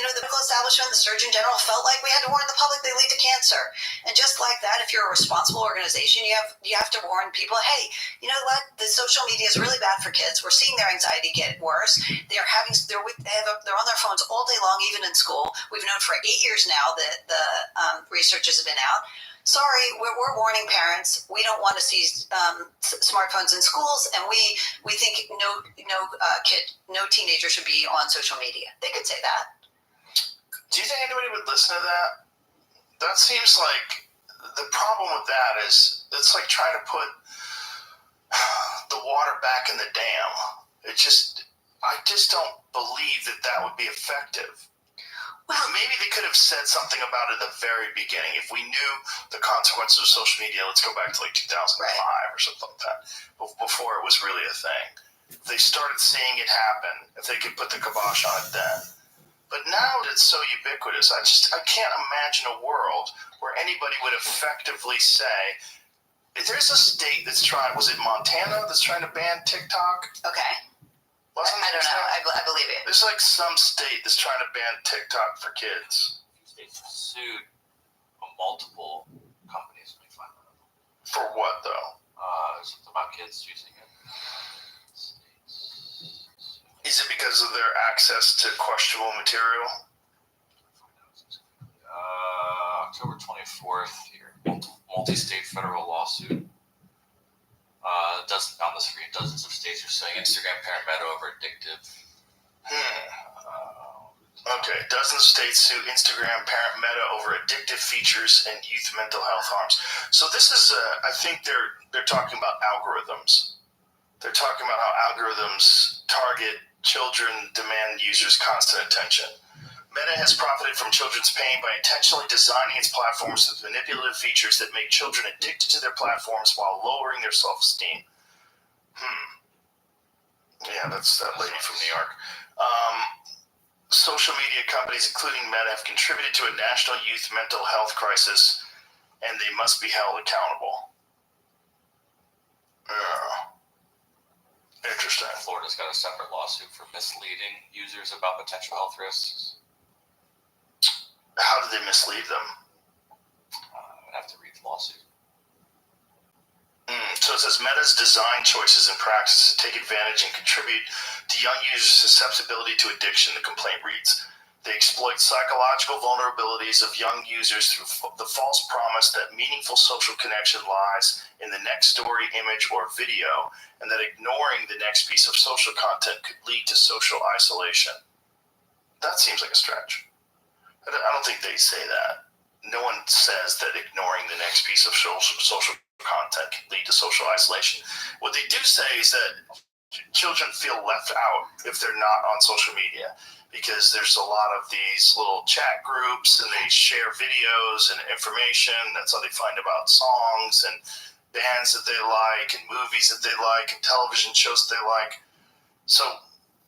medical establishment, the Surgeon General felt like we had to warn the public they lead to cancer. And just like that, if you're a responsible organization, you have to warn people, hey, you know what? The social media is really bad for kids. We're seeing their anxiety get worse. They're on their phones all day long, even in school. We've known for 8 years now that the research has been out. Sorry, we're warning parents. We don't want to see smartphones in schools, and we think no teenager should be on social media. They could say that. Do you think anybody would listen to that? That seems like the problem with that is it's like trying to put the water back in the dam. I just don't believe that would be effective. Well, maybe they could have said something about it at the very beginning. If we knew the consequences of social media, let's go back to like 2005 or something like that, before it was really a thing. If they started seeing it happen, if they could put the kibosh on it then. But now that it's so ubiquitous, I can't imagine a world where anybody would effectively say, There's a state that's trying. Was it Montana that's trying to ban TikTok? Okay. I don't know. I believe it. There's like some state that's trying to ban TikTok for kids. States have sued multiple companies. Let me find that. For what though? Something about kids using it. Is it because of their access to questionable material? October 24th here. Multi-state federal lawsuit. On the screen, dozens of states are suing Instagram parent Meta over addictive. Okay, dozens of states sue Instagram parent Meta over addictive features and youth mental health harms. So this is, I think they're talking about algorithms. They're talking about how algorithms target children, demand users constant attention. Meta has profited from children's pain by intentionally designing its platforms with manipulative features that make children addicted to their platforms while lowering their self-esteem. Yeah, that's that lady from New York. Social media companies, including Meta, have contributed to a national youth mental health crisis, and they must be held accountable. Interesting. Florida's got a separate lawsuit for misleading users about potential health risks. How did they mislead them? I'd have to read the lawsuit. So it says Meta's design choices and practices take advantage and contribute to young users' susceptibility to addiction, the complaint reads. They exploit psychological vulnerabilities of young users through the false promise that meaningful social connection lies in the next story, image, or video, and that ignoring the next piece of social content could lead to social isolation. That seems like a stretch. I don't think they say that. No one says that ignoring the next piece of social content can lead to social isolation. What they do say is that children feel left out if they're not on social media, because there's a lot of these little chat groups and they share videos and information. That's how they find about songs and bands that they like and movies that they like and television shows that they like. So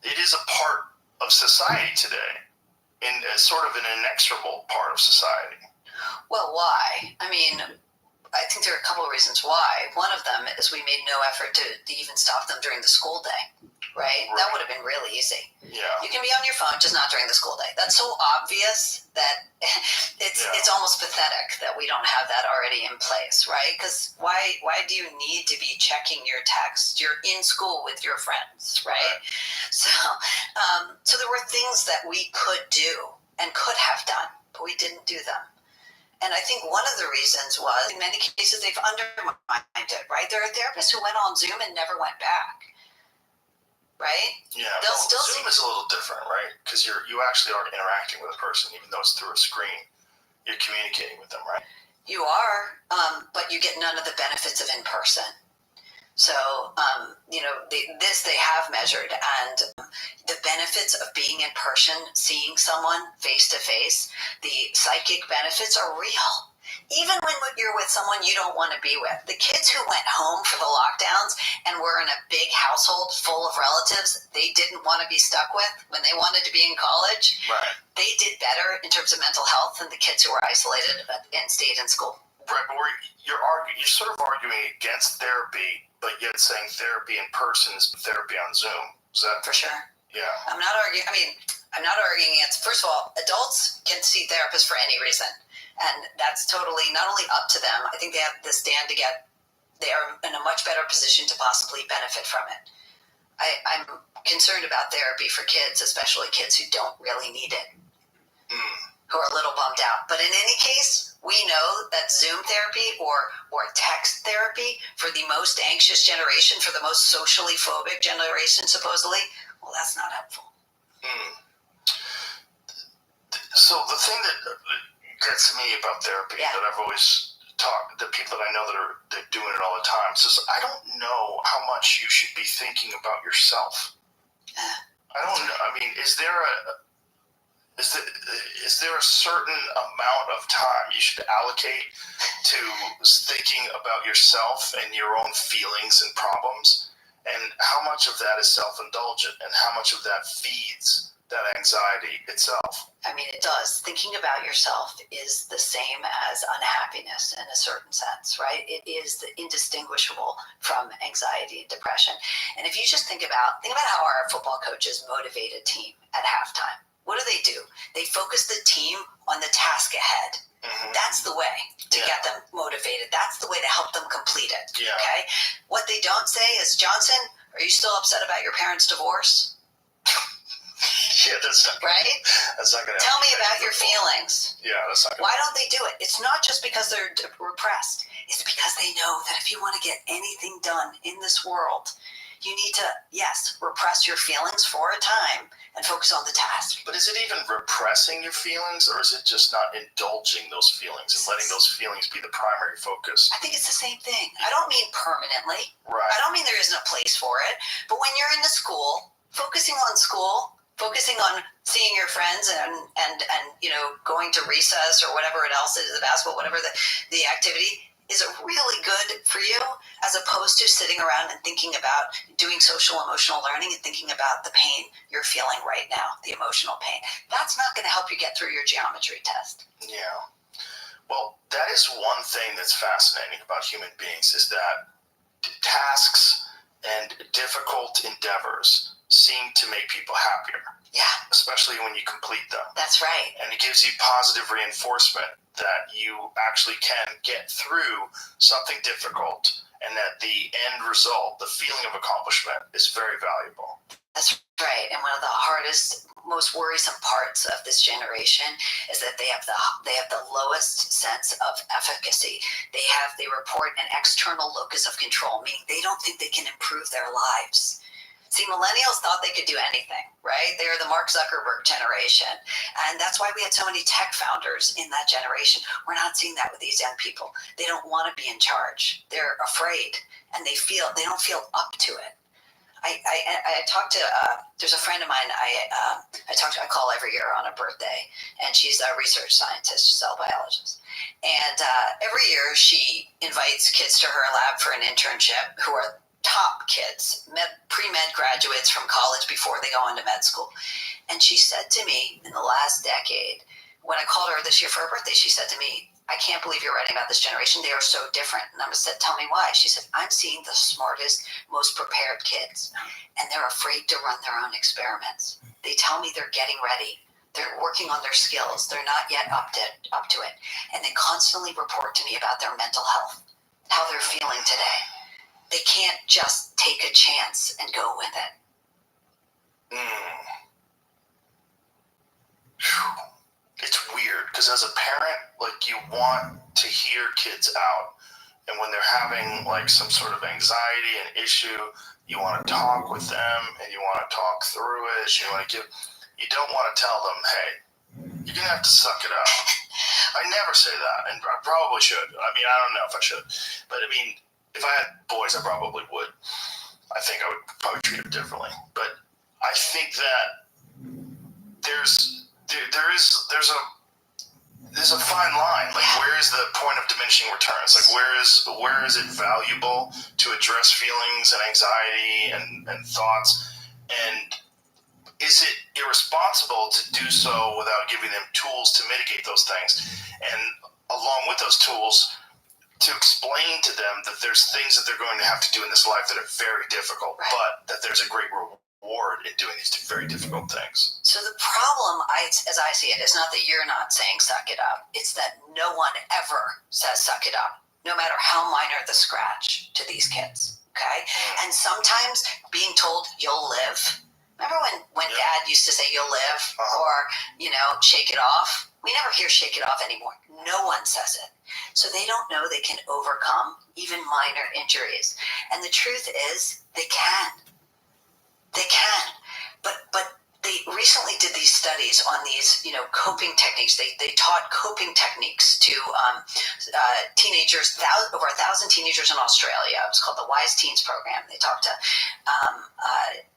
it is a part of society today, in sort of an inexorable part of society. Well, why? I mean, I think there are a couple of reasons why. One of them is we made no effort to even stop them during the school day, right? That would have been really easy. Yeah. You can be on your phone, just not during the school day. That's so obvious that it's almost pathetic that we don't have that already in place, right? Because why do you need to be checking your text? You're in school with your friends, right? So there were things that we could do and could have done, but we didn't do them. And I think one of the reasons was, in many cases, they've undermined it, right? There are therapists who went on Zoom and never went back, right? Yeah, They'll still Zoom is a little different, right? Because you actually are interacting with a person, even though it's through a screen. You're communicating with them, right? You are, but you get none of the benefits of in-person. So, they have measured, and the benefits of being in person, seeing someone face to face, the psychic benefits are real. Even when you're with someone you don't want to be with. The kids who went home for the lockdowns and were in a big household full of relatives they didn't want to be stuck with when they wanted to be in college, right, they did better in terms of mental health than the kids who were isolated and stayed in school. Right, but you're sort of arguing against therapy, but yet saying therapy in person is therapy on Zoom. Is that for sure? Yeah. I'm not arguing against. First of all, adults can see therapists for any reason, and that's totally not only up to them. I think they have the stand to get. They are in a much better position to possibly benefit from it. I'm concerned about therapy for kids, especially kids who don't really need it, who are a little bummed out. But in any case, we know that Zoom therapy or text therapy for the most anxious generation, for the most socially phobic generation, supposedly, well, that's not helpful. So the thing that gets me about therapy that I've always talked, the people that I know they're doing it all the time, says, I don't know how much you should be thinking about yourself. I don't know. I mean, is there a certain amount of time you should allocate to thinking about yourself and your own feelings and problems? And how much of that is self-indulgent, and how much of that feeds that anxiety itself. I mean, it does. Thinking about yourself is the same as unhappiness in a certain sense, right? It is indistinguishable from anxiety and depression. And if you just think about how our football coaches motivate a team at halftime. What do? They focus the team on the task ahead. Mm-hmm. That's the way to get them motivated. That's the way to help them complete it. Yeah. Okay. What they don't say is, Johnson, are you still upset about your parents' divorce? Yeah, that's not right. That's not going to tell me about your feelings. Yeah, that's not. Why don't they do it? It's not just because they're repressed. It's because they know that if you want to get anything done in this world, you need to, yes, repress your feelings for a time and focus on the task. But is it even repressing your feelings, or is it just not indulging those feelings and letting those feelings be the primary focus? I think it's the same thing. I don't mean permanently. Right. I don't mean there isn't a place for it. But when you're in the school, focusing on school, focusing on seeing your friends and going to recess or whatever it else is, the basketball, whatever the activity, is really good for you, as opposed to sitting around and thinking about doing social emotional learning and thinking about the pain you're feeling right now, the emotional pain. That's not going to help you get through your geometry test. Yeah. Well, that is one thing that's fascinating about human beings, is that tasks and difficult endeavors seem to make people happier. Yeah. Especially when you complete them. That's right. And it gives you positive reinforcement that you actually can get through something difficult, and that the end result, the feeling of accomplishment, is very valuable. That's right. And one of the hardest, most worrisome parts of this generation is that they have the lowest sense of efficacy. They report an external locus of control, meaning they don't think they can improve their lives. See, millennials thought they could do anything, right? They're the Mark Zuckerberg generation. And that's why we had so many tech founders in that generation. We're not seeing that with these young people. They don't want to be in charge. They're afraid, and they don't feel up to it. I talked to, there's a friend of mine I call every year on a birthday, and she's a research scientist, cell biologist. And every year she invites kids to her lab for an internship who are top kids, pre-med graduates from college before they go on to med school. And she said to me, in the last decade, when I called her this year for her birthday, she said to me, I can't believe you're writing about this generation. They are so different. And I said, tell me why. She said, I'm seeing the smartest, most prepared kids, and they're afraid to run their own experiments. They tell me they're getting ready. They're working on their skills. They're not yet up to it. And they constantly report to me about their mental health, how they're feeling today. They can't just take a chance and go with it. It's weird, because as a parent, you want to hear kids out. And when they're having some sort of anxiety and issue, you want to talk with them, and you want to talk through it. You don't want to tell them, hey, you're going to have to suck it up. I never say that, and I probably should. I don't know if I should. But if I had boys, I probably would. I think I would probably treat them differently. But I think that there's a fine line. Where is the point of diminishing returns? Where is it valuable to address feelings and anxiety and thoughts? And is it irresponsible to do so without giving them tools to mitigate those things? And along with those tools, to explain to them that there's things that they're going to have to do in this life that are very difficult, right, but that there's a great reward in doing these very difficult things. So the problem, as I see it, is not that you're not saying suck it up. It's that no one ever says suck it up, no matter how minor the scratch to these kids, okay? And sometimes being told you'll live. Remember when Dad used to say you'll live, or, shake it off? We never hear shake it off anymore. No one says it. So they don't know they can overcome even minor injuries. And the truth is, they can. They can. But they recently did these studies on these, coping techniques. They taught coping techniques to teenagers, over 1,000 teenagers in Australia. It was called the Wise Teens Program. They talked to,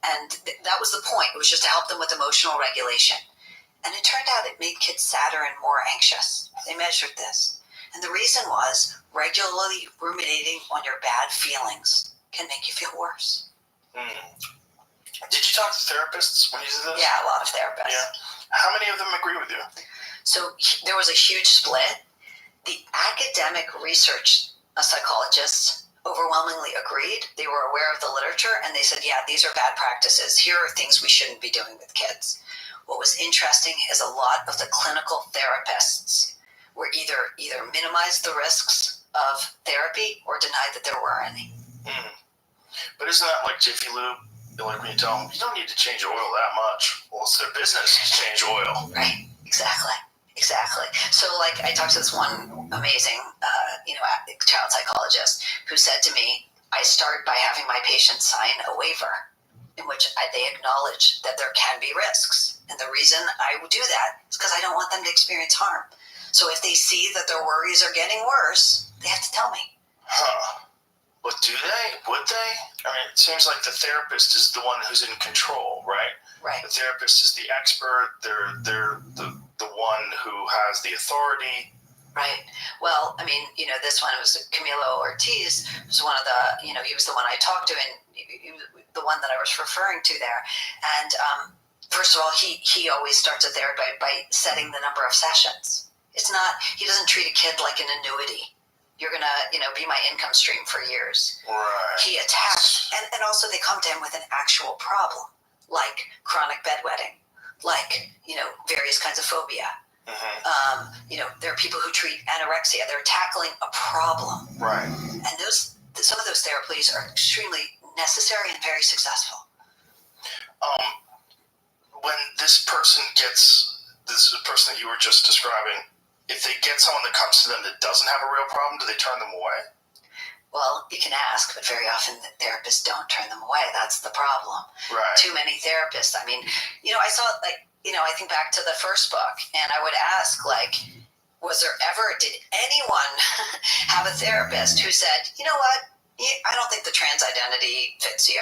and that was the point. It was just to help them with emotional regulation. And it turned out it made kids sadder and more anxious. They measured this. And the reason was regularly ruminating on your bad feelings can make you feel worse. Did you talk to therapists when you do this? Yeah, a lot of therapists. Yeah. How many of them agree with you? So there was a huge split. The academic research psychologists overwhelmingly agreed. They were aware of the literature, and they said, yeah, these are bad practices. Here are things we shouldn't be doing with kids. What was interesting is a lot of the clinical therapists were either minimized the risks of therapy or denied that there were any. But isn't that like Jiffy Lube? Like when you tell them, you don't need to change oil that much. Well, it's their business to change oil. Right, exactly. So, like, I talked to this one amazing, child psychologist who said to me, I start by having my patients sign a waiver in which they acknowledge that there can be risks. And the reason I would do that is because I don't want them to experience harm. So if they see that their worries are getting worse, they have to tell me. Huh. But do they? Would they? I mean, it seems like the therapist is the one who's in control, right? Right. The therapist is the expert. They're the one who has the authority. Right. Well, I mean, this one was Camilo Ortiz, was one of the, he was the one I talked to, and he was the one that I was referring to there. And first of all, he always starts a therapy by setting the number of sessions. It's not, he doesn't treat a kid like an annuity. You're going to, be my income stream for years. Right. He attacks, and also they come to him with an actual problem, like chronic bedwetting, like, various kinds of phobia. There are people who treat anorexia. They're tackling a problem. Right. And some of those therapies are extremely necessary and very successful. When this person that you were just describing, if they get someone that comes to them that doesn't have a real problem, do they turn them away? Well, you can ask, but very often the therapists don't turn them away. That's the problem. Right. Too many therapists. I mean, I saw, I think back to the first book, and I would ask, did anyone have a therapist who said, you know what, I don't think the trans identity fits you.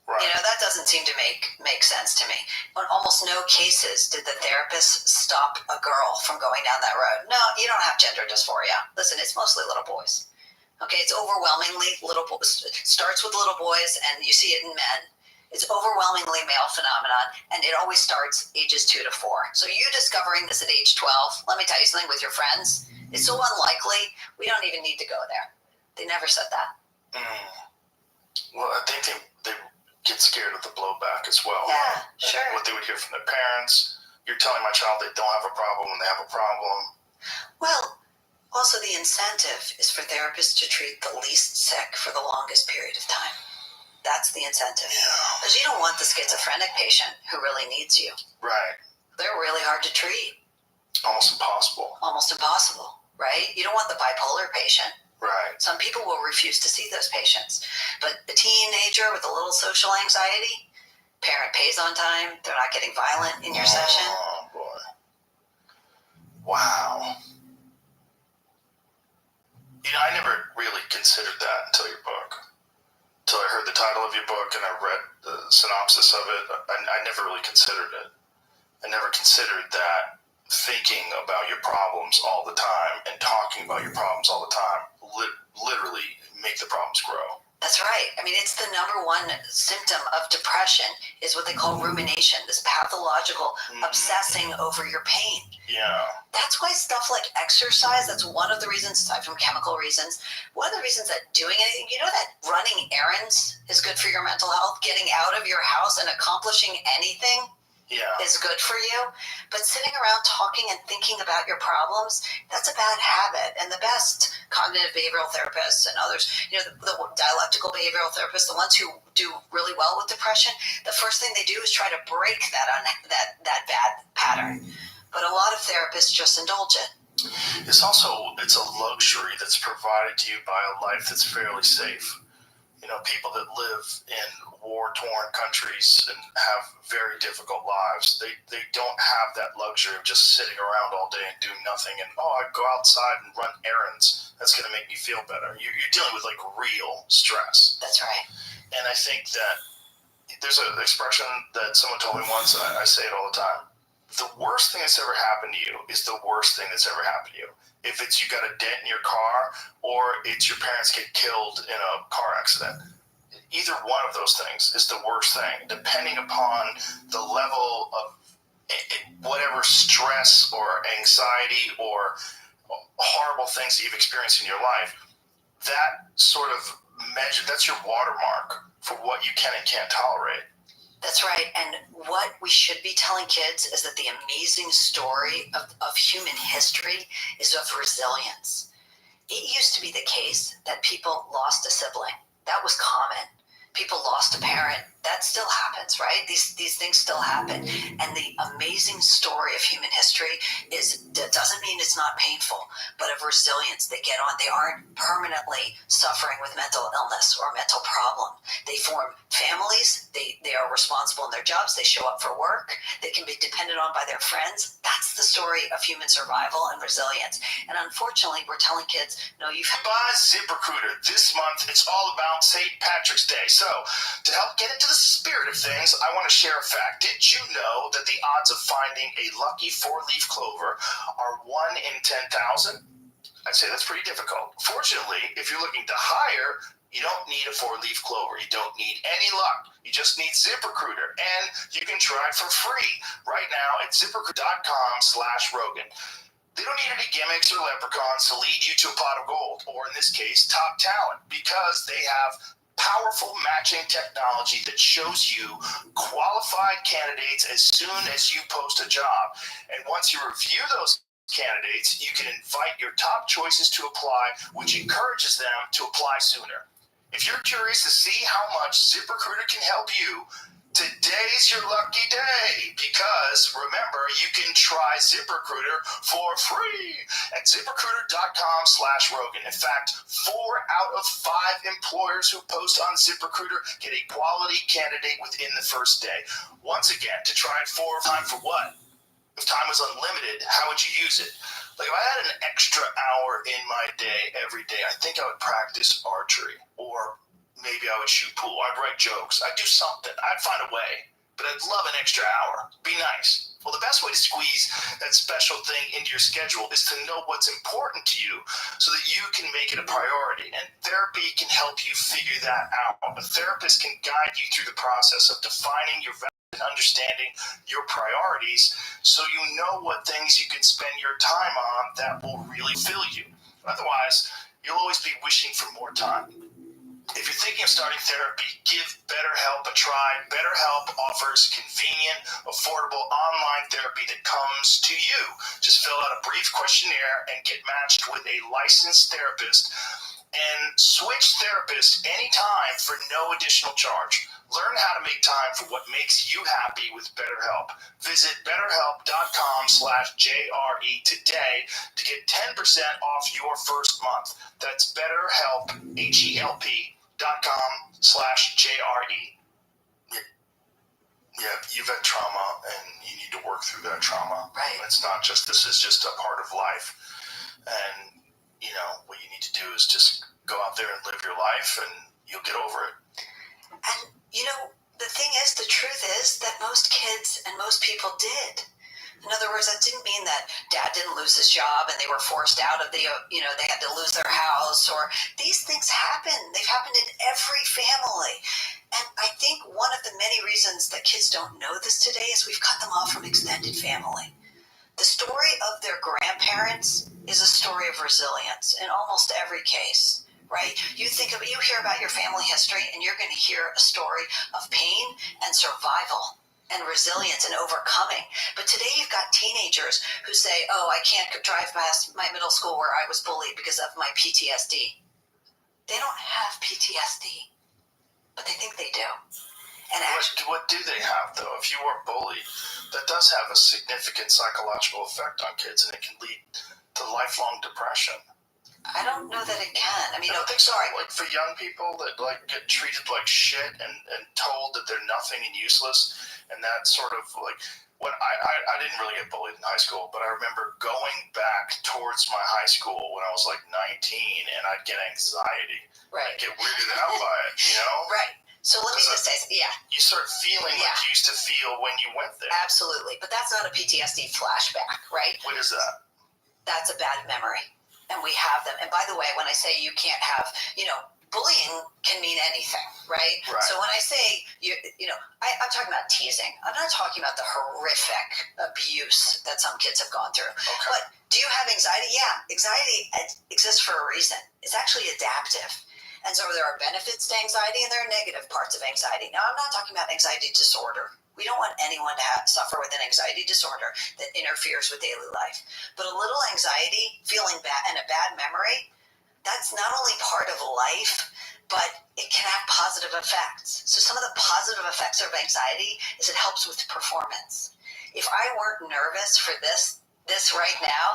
Right. That doesn't seem to make sense to me. In almost no cases did the therapist stop a girl from going down that road. No, you don't have gender dysphoria. Listen, it's mostly little boys. Okay, it's overwhelmingly little boys. It starts with little boys, and you see it in men. It's overwhelmingly male phenomenon, and it always starts ages 2 to 4. So you discovering this at age 12, let me tell you something, with your friends, it's so unlikely, we don't even need to go there. They never said that. Well, I think they get scared of the blowback as well. Yeah, sure. What they would hear from their parents. You're telling my child they don't have a problem when they have a problem. Well, also the incentive is for therapists to treat the least sick for the longest period of time. That's the incentive. Because you don't want the schizophrenic patient who really needs you. Right. They're really hard to treat. Almost impossible. Almost impossible, right? You don't want the bipolar patient. Right. Some people will refuse to see those patients. But the teenager with a little social anxiety, parent pays on time, they're not getting violent in your session. Oh, boy. Wow. I never really considered that until your book. Until I heard the title of your book and I read the synopsis of it, I never really considered it. I never considered that thinking about your problems all the time and talking about your problems all the time literally make the problems grow. That's right. I mean, it's the number one symptom of depression is what they call rumination, this pathological obsessing over your pain. Yeah. That's why stuff like exercise, that's one of the reasons, aside from chemical reasons, one of the reasons that doing anything, that running errands is good for your mental health, getting out of your house and accomplishing anything is good for you. But sitting around talking and thinking about your problems, that's a bad habit. And the best cognitive behavioral therapists and others, the dialectical behavioral therapists, the ones who do really well with depression, the first thing they do is try to break that bad pattern. But a lot of therapists just indulge it. It's a luxury that's provided to you by a life that's fairly safe. People that live in war-torn countries and have very difficult lives, they don't have that luxury of just sitting around all day and doing nothing and, I go outside and run errands. That's going to make me feel better. You're dealing with, real stress. That's right. And I think that there's an expression that someone told me once, and I say it all the time. The worst thing that's ever happened to you is the worst thing that's ever happened to you. If it's you got a dent in your car or it's your parents get killed in a car accident, either one of those things is the worst thing, depending upon the level of whatever stress or anxiety or horrible things that you've experienced in your life. That sort of measure, that's your watermark for what you can and can't tolerate. That's right. And what we should be telling kids is that the amazing story of human history is of resilience. It used to be the case that people lost a sibling. That was common. People lost a parent. That still happens, right? These things still happen. And the amazing story of human history doesn't mean it's not painful, but of resilience. They get on. They aren't permanently suffering with mental illness or mental problem. They form families. They are responsible in their jobs. They show up for work. They can be depended on by their friends. That's the story of human survival and resilience. And unfortunately, we're telling kids, no, you've had... By ZipRecruiter. This month, it's all about St. Patrick's Day. So, to help get into the spirit of things, I want to share a fact. Did you know that the odds of finding a lucky 4-leaf clover are 1 in 10,000? I'd say that's pretty difficult. Fortunately, if you're looking to hire, you don't need a 4-leaf clover. You don't need any luck. You just need ZipRecruiter, and you can try it for free right now at ZipRecruiter.com/Rogan. They don't need any gimmicks or leprechauns to lead you to a pot of gold, or in this case, top talent, because they have powerful matching technology that shows you qualified candidates as soon as you post a job. And once you review those candidates, you can invite your top choices to apply, which encourages them to apply sooner. If you're curious to see how much ZipRecruiter can help you, today's your lucky day, because remember, you can try ZipRecruiter for free at ZipRecruiter.com/Rogan. In fact, 4 out of 5 employers who post on ZipRecruiter get a quality candidate within the first day. Once again, to try it time for what? If time was unlimited, how would you use it? Like, if I had an extra hour in my day every day, I think I would practice archery, or maybe I would shoot pool. I'd write jokes. I'd do something. I'd find a way. But I'd love an extra hour. Be nice. Well, the best way to squeeze that special thing into your schedule is to know what's important to you so that you can make it a priority. And therapy can help you figure that out. A therapist can guide you through the process of defining your values and understanding your priorities so you know what things you can spend your time on that will really fill you. Otherwise, you'll always be wishing for more time. If you're thinking of starting therapy, give BetterHelp a try. BetterHelp offers convenient, affordable online therapy that comes to you. Just fill out a brief questionnaire and get matched with a licensed therapist, and switch therapists anytime for no additional charge. Learn how to make time for what makes you happy with BetterHelp. Visit BetterHelp.com/JRE today to get 10% off your first month. That's BetterHelp, HELP.com/JRE. Yeah, you've had trauma and you need to work through that trauma. Right. It's not just, this is just a part of life. And, you know, what you need to do is just go out there and live your life and you'll get over it. And, you know, the thing is, the truth is that most kids and most people did. In other words, that didn't mean that dad didn't lose his job and they were forced out of the, they had to lose their house, or these things happen. They've happened in every family. And I think one of the many reasons that kids don't know this today is we've cut them off from extended family. The story of their grandparents is a story of resilience in almost every case. Right? You hear about your family history, and you're going to hear a story of pain and survival and resilience and overcoming. But today you've got teenagers who say, oh, I can't drive past my middle school where I was bullied because of my PTSD. They don't have PTSD, but they think they do. And actually, what do they have, though? If you are bullied, that does have a significant psychological effect on kids, and it can lead to lifelong depression. I don't know that it can. I mean, I don't think so. Like, for young people that like get treated like shit and told that they're nothing and useless, and that sort of like, what I didn't really get bullied in high school, but I remember going back towards my high school when I was like 19, and I'd get anxiety. Right. I'd get weirded out by it, you know? Right. So let me just say, yeah. You start feeling like you used to feel when you went there. Absolutely. But that's not a PTSD flashback, right? What is that? That's a bad memory. And we have them. And by the way, when I say you can't have, bullying can mean anything, right? So when I say, I'm talking about teasing. I'm not talking about the horrific abuse that some kids have gone through. Okay. But do you have anxiety? Yeah, anxiety exists for a reason. It's actually adaptive. And so there are benefits to anxiety and there are negative parts of anxiety. Now, I'm not talking about anxiety disorder. We don't want anyone to suffer with an anxiety disorder that interferes with daily life. But a little anxiety, feeling bad, and a bad memory, that's not only part of life, but it can have positive effects. So some of the positive effects of anxiety is it helps with performance. If I weren't nervous for this right now,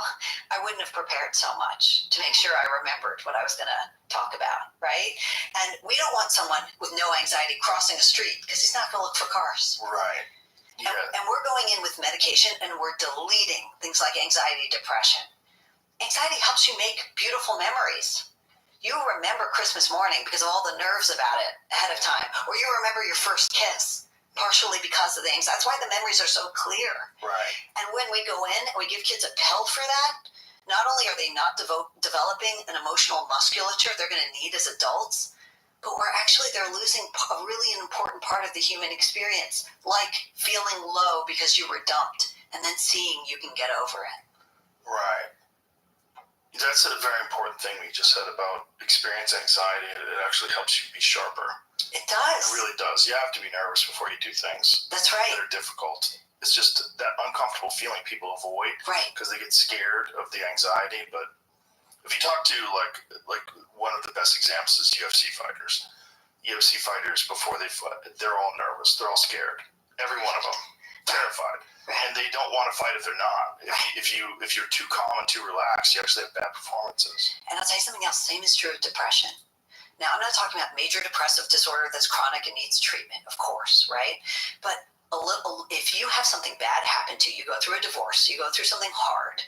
I wouldn't have prepared so much to make sure I remembered what I was going to talk about, right? And we don't want someone with no anxiety crossing a street because he's not going to look for cars. Right. Yeah. And we're going in with medication and we're deleting things like anxiety, depression. Anxiety helps you make beautiful memories. You remember Christmas morning because of all the nerves about it ahead of time, or you remember your first kiss partially because of the anxiety. That's why the memories are so clear. Right. And when we go in and we give kids a pelt for that, not only are they not developing an emotional musculature they're going to need as adults, but they're losing a really important part of the human experience, like feeling low because you were dumped and then seeing you can get over it. Right. That's a very important thing we just said about experience anxiety. It actually helps you be sharper. It does. It really does. You have to be nervous before you do things. That's right. That are difficult. It's just that uncomfortable feeling people avoid. Right. Because they get scared of the anxiety. But if you talk to like one of the best examples is UFC fighters. UFC fighters, before they fight, they're all nervous. They're all scared. Every one of them. Terrified. And they don't want to fight if they're not. If you're too calm and too relaxed, you actually have bad performances. And I'll tell you something else. Same is true of depression. Now, I'm not talking about major depressive disorder that's chronic and needs treatment, of course, right? But if you have something bad happen to you, you go through a divorce, you go through something hard,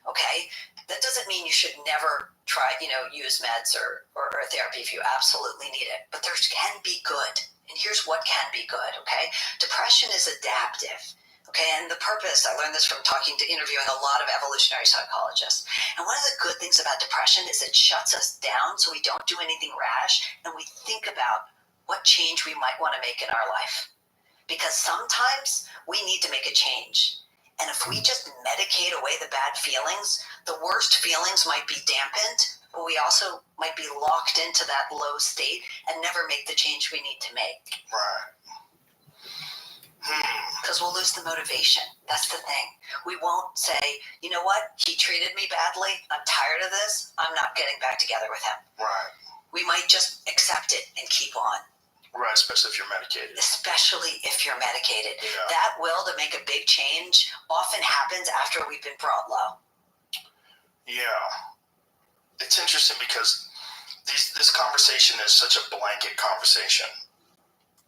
okay? That doesn't mean you should never try, use meds or therapy if you absolutely need it. But there can be good. And here's what can be good, okay? Depression is adaptive. Okay, and the purpose, I learned this from interviewing a lot of evolutionary psychologists. And one of the good things about depression is it shuts us down so we don't do anything rash and we think about what change we might want to make in our life. Because sometimes we need to make a change. And if we just medicate away the bad feelings, the worst feelings might be dampened, but we also might be locked into that low state and never make the change we need to make. Right. Because we'll lose the motivation. That's the thing. We won't say, you know what? He treated me badly. I'm tired of this. I'm not getting back together with him. Right. We might just accept it and keep on. Right, especially if you're medicated. Especially if you're medicated. Yeah. That will to make a big change often happens after we've been brought low. Yeah. It's interesting because this conversation is such a blanket conversation.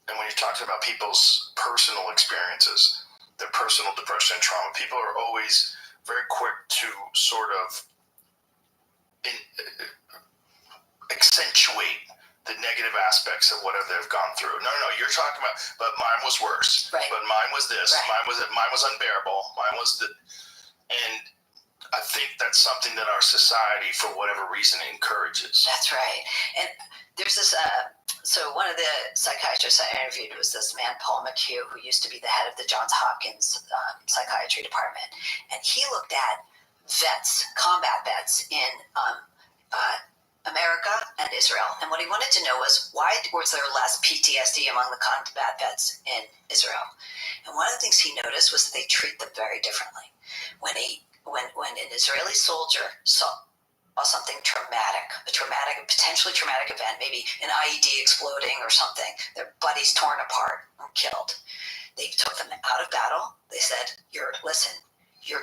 And when you're talking about people's personal experiences, their personal depression and trauma, people are always very quick to sort of accentuate the negative aspects of whatever they've gone through. No, you're talking about, but mine was worse. Right. But mine was this. Right. Mine was unbearable. Mine was and I think that's something that our society, for whatever reason, encourages. That's right. And there's this, so one of the psychiatrists I interviewed was this man, Paul McHugh, who used to be the head of the Johns Hopkins psychiatry department. And he looked at vets, combat vets in America and Israel. And what he wanted to know was, why was there less PTSD among the combat vets in Israel? And one of the things he noticed was that they treat them very differently. When an Israeli soldier saw something traumatic, a potentially traumatic event, maybe an IED exploding or something, their buddies torn apart or killed, they took them out of battle. They said,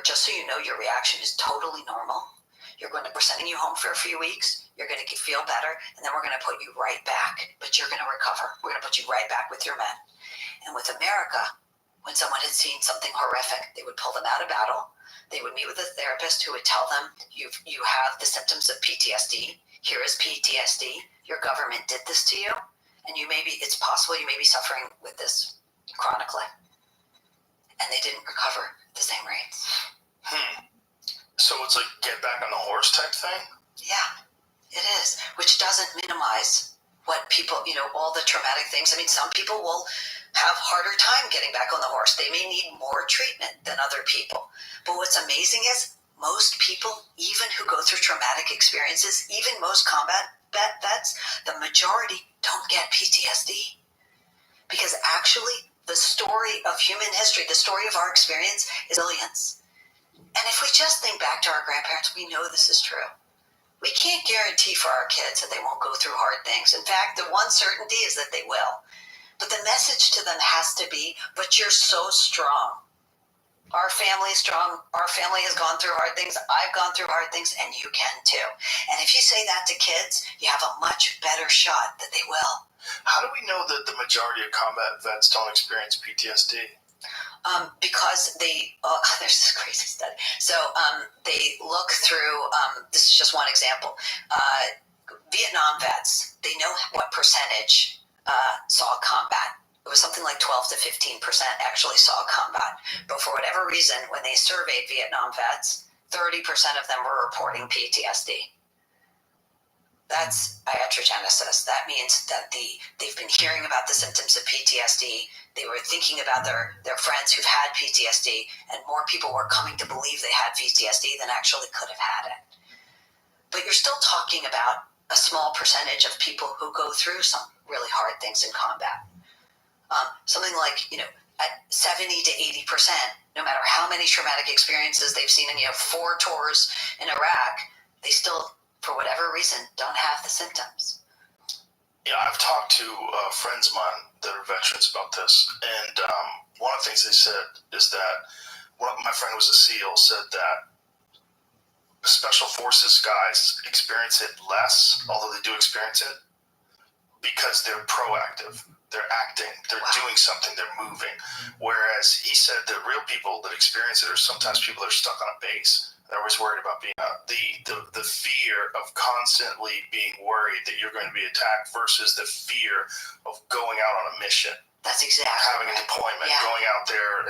just so you know, your reaction is totally normal. We're sending you home for a few weeks. You're going to feel better, and then we're going to put you right back, but you're going to recover. We're going to put you right back with your men. And with America, when someone had seen something horrific, they would pull them out of battle. They would meet with a therapist who would tell them, you have the symptoms of PTSD. Here is PTSD. Your government did this to you, and it's possible you may be suffering with this chronically. And they didn't recover at the same rates. So it's like get back on the horse type thing? Yeah, it is, which doesn't minimize what people, all the traumatic things. I mean, some people will have harder time getting back on the horse. They may need more treatment than other people. But what's amazing is most people, even who go through traumatic experiences, even most combat vets, the majority don't get PTSD. Because actually, the story of human history, the story of our experience is resilience. And if we just think back to our grandparents, we know this is true. We can't guarantee for our kids that they won't go through hard things. In fact, the one certainty is that they will. But the message to them has to be, but you're so strong. Our family is strong. Our family has gone through hard things. I've gone through hard things, and you can too. And if you say that to kids, you have a much better shot that they will. How do we know that the majority of combat vets don't experience PTSD? Because there's this crazy study. So they look through, this is just one example, Vietnam vets, they know what percentage saw combat. It was something like 12 to 15% actually saw combat. But for whatever reason, when they surveyed Vietnam vets, 30% of them were reporting PTSD. That's iatrogenesis. That means that they've been hearing about the symptoms of PTSD. They were thinking about their friends who've had PTSD, and more people were coming to believe they had PTSD than actually could have had it. But you're still talking about a small percentage of people who go through some really hard things in combat. Something like, at 70 to 80%, no matter how many traumatic experiences they've seen in 4 tours in Iraq, they still, for whatever reason, don't have the symptoms. Yeah, I've talked to friends of mine that are veterans about this, and one of the things they said is that my friend who was a SEAL said that Special Forces guys experience it less, although they do experience it, because they're proactive. They're acting. They're doing something. They're moving. Whereas he said the real people that experience it are sometimes people that are stuck on a base. They're always worried about being the fear of constantly being worried that you're going to be attacked versus the fear of going out on a mission. That's exactly having right. a deployment, Yeah. going out there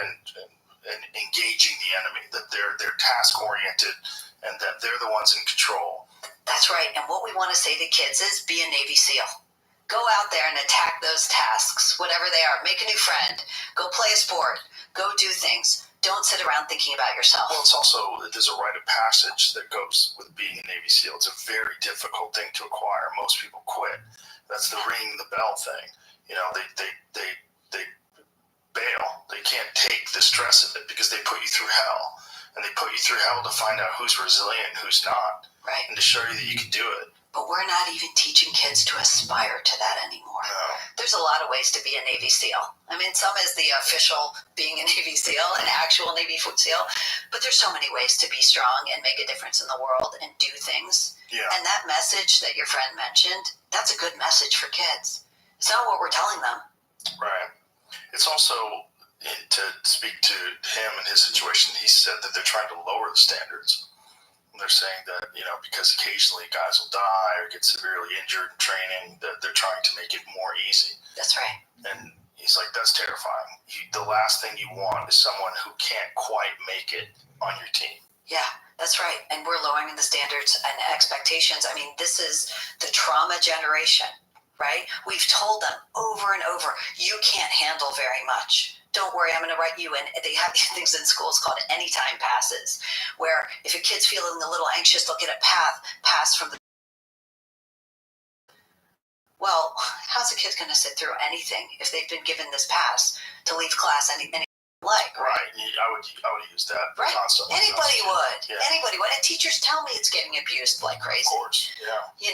and engaging the enemy. That they're task oriented and that they're the ones in control. That's right. And what we want to say to kids is be a Navy SEAL. Go out there and attack those tasks, whatever they are. Make a new friend. Go play a sport. Go do things. Don't sit around thinking about yourself. Well, it's also, there's a rite of passage that goes with being a Navy SEAL. It's a very difficult thing to acquire. Most people quit. That's the ringing the bell thing. They bail. They can't take the stress of it because they put you through hell. And they put you through hell to find out who's resilient and who's not. Right. And to show you that you can do it. But we're not even teaching kids to aspire to that anymore. No. There's a lot of ways to be a Navy SEAL. I mean, some is the official being a Navy SEAL, an actual Navy SEAL. But there's so many ways to be strong and make a difference in the world and do things. Yeah. And that message that your friend mentioned, that's a good message for kids. It's not what we're telling them. Right. It's also, to speak to him and his situation, he said that they're trying to lower the standards. They're saying that, because occasionally guys will die or get severely injured in training, that they're trying to make it more easy. That's right. And he's like, that's terrifying. The last thing you want is someone who can't quite make it on your team. Yeah, that's right. And we're lowering the standards and expectations. I mean, this is the trauma generation, right? We've told them over and over, you can't handle very much. Don't worry, I'm going to write you in. They have these things in schools called anytime passes, where if a kid's feeling a little anxious, they'll get a pass from the. Well, how's a kid going to sit through anything if they've been given this pass to leave class any like? Right. I would use that Right. constantly. Anybody would. Yeah. Anybody would. And teachers tell me it's getting abused like crazy. Of course. Yeah.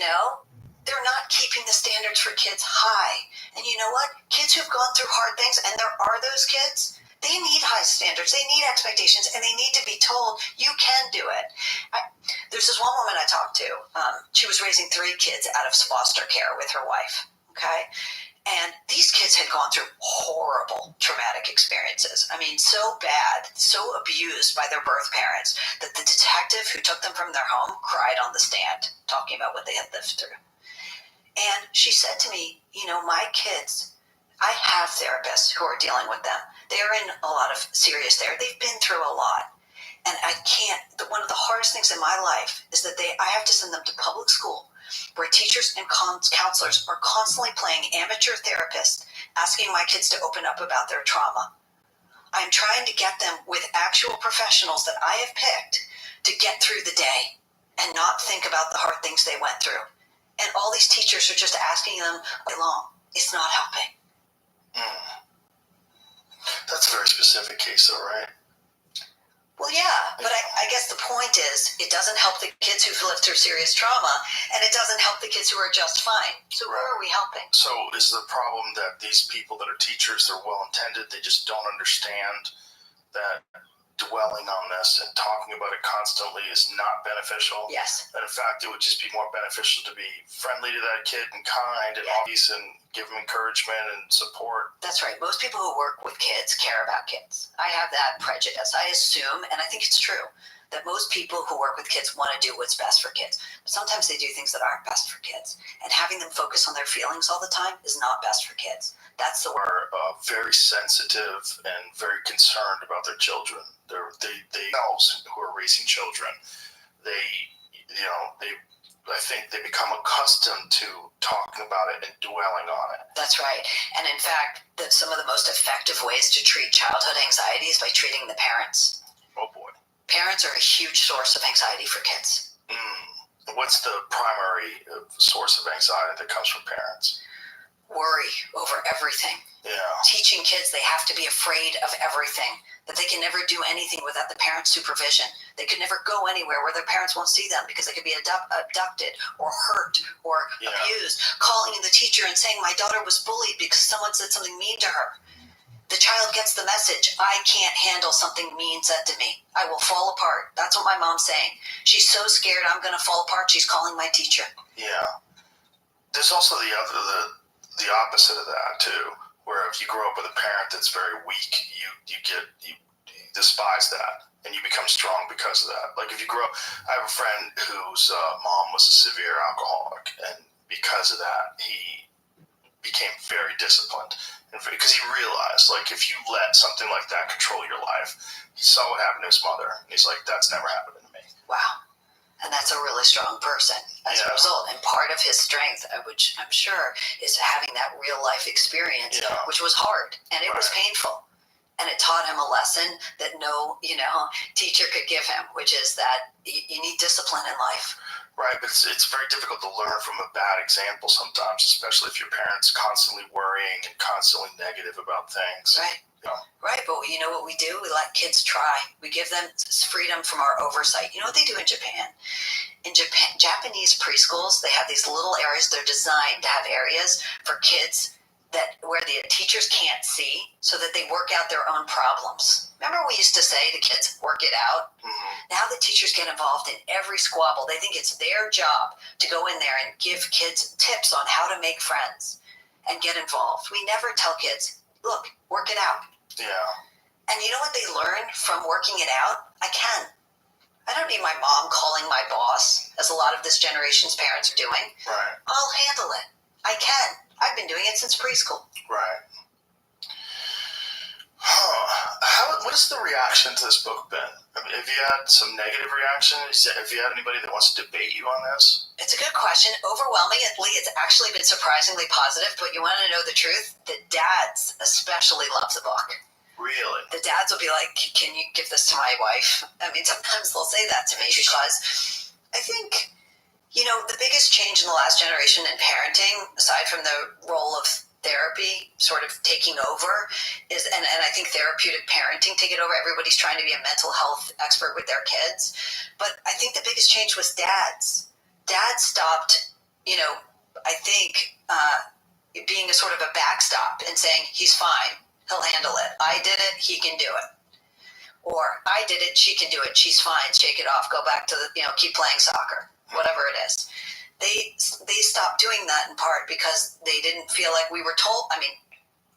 They're not keeping the standards for kids high. And you know what? Kids who've gone through hard things, and there are those kids, they need high standards. They need expectations, and they need to be told, you can do it. There's this one woman I talked to. She was raising 3 kids out of foster care with her wife. Okay? And these kids had gone through horrible traumatic experiences. I mean, so bad, so abused by their birth parents that the detective who took them from their home cried on the stand, talking about what they had lived through. And she said to me, my kids, I have therapists who are dealing with them. They're in a lot of serious therapy. They've been through a lot. And I can't, one of the hardest things in my life is that I have to send them to public school where teachers and counselors are constantly playing amateur therapists, asking my kids to open up about their trauma. I'm trying to get them with actual professionals that I have picked to get through the day and not think about the hard things they went through. And all these teachers are just asking them along. It's not helping. That's a very specific case, though, right? Well, yeah, but I guess the point is it doesn't help the kids who've lived through serious trauma, and it doesn't help the kids who are just fine. So where are we helping? So is the problem that these people that are teachers, they're well-intended, they just don't understand that dwelling on this and talking about it constantly is not beneficial? Yes. And in fact, it would just be more beneficial to be friendly to that kid and kind and obvious and give them encouragement and support. That's right. Most people who work with kids care about kids. I have that prejudice. I assume, and I think it's true, that most people who work with kids want to do what's best for kids. But sometimes they do things that aren't best for kids. And having them focus on their feelings all the time is not best for kids. That's the Are very sensitive and very concerned about their children. They themselves who are raising children, I think they become accustomed to talking about it and dwelling on it. That's right. And in fact, some of the most effective ways to treat childhood anxiety is by treating the parents. Oh boy. Parents are a huge source of anxiety for kids. What's the primary source of anxiety that comes from parents? Worry over everything. Yeah. Teaching kids they have to be afraid of everything, that they can never do anything without the parents' supervision. They could never go anywhere where their parents won't see them because they could be abducted or hurt or abused. Calling in the teacher and saying, my daughter was bullied because someone said something mean to her. The child gets the message, I can't handle something mean said to me. I will fall apart. That's what my mom's saying. She's so scared I'm going to fall apart. She's calling my teacher. Yeah. There's also the opposite of that too, where if you grow up with a parent that's very weak, you despise that and you become strong because of that. Like if you grow up, I have a friend whose mom was a severe alcoholic, and because of that, he became very disciplined. And because he realized, like, if you let something like that control your life, he saw what happened to his mother, and he's like, that's never happened to me. Wow. And that's a really strong person as a result. And part of his strength, which I'm sure, is having that real life experience, which was hard and it was painful. And it taught him a lesson that no, teacher could give him, which is that you need discipline in life. Right, but it's very difficult to learn from a bad example sometimes, especially if your parents constantly worrying and constantly negative about things. Right. Right, but you know what we do? We let kids try. We give them freedom from our oversight. You know what they do in Japan? In Japan, Japanese preschools, they have these little areas. They're designed to have areas for kids where the teachers can't see, so that they work out their own problems. Remember we used to say to kids, work it out? Mm-hmm. Now the teachers get involved in every squabble. They think it's their job to go in there and give kids tips on how to make friends and get involved. We never tell kids, look, work it out. Yeah. And you know what they learn from working it out? I can. I don't need my mom calling my boss, as a lot of this generation's parents are doing. Right. I'll handle it. I can. I've been doing it since preschool. Right. What has the reaction to this book been? I mean, have you had some negative reaction? Have you had anybody that wants to debate you on this? It's a good question. Overwhelmingly, it's actually been surprisingly positive, but you want to know the truth? The dads especially love the book. Really? The dads will be like, can you give this to my wife? I mean, sometimes they'll say that to me because I think, the biggest change in the last generation in parenting, aside from the role of therapy sort of taking over, is, and I think therapeutic parenting taking over. Everybody's trying to be a mental health expert with their kids. But I think the biggest change was dads. Dads stopped, I think, being a sort of a backstop and saying, he's fine. He'll handle it. I did it. He can do it. Or I did it. She can do it. She's fine. Shake it off. Go back to keep playing soccer, whatever it is. They stopped doing that in part because they didn't feel like we were told. I mean,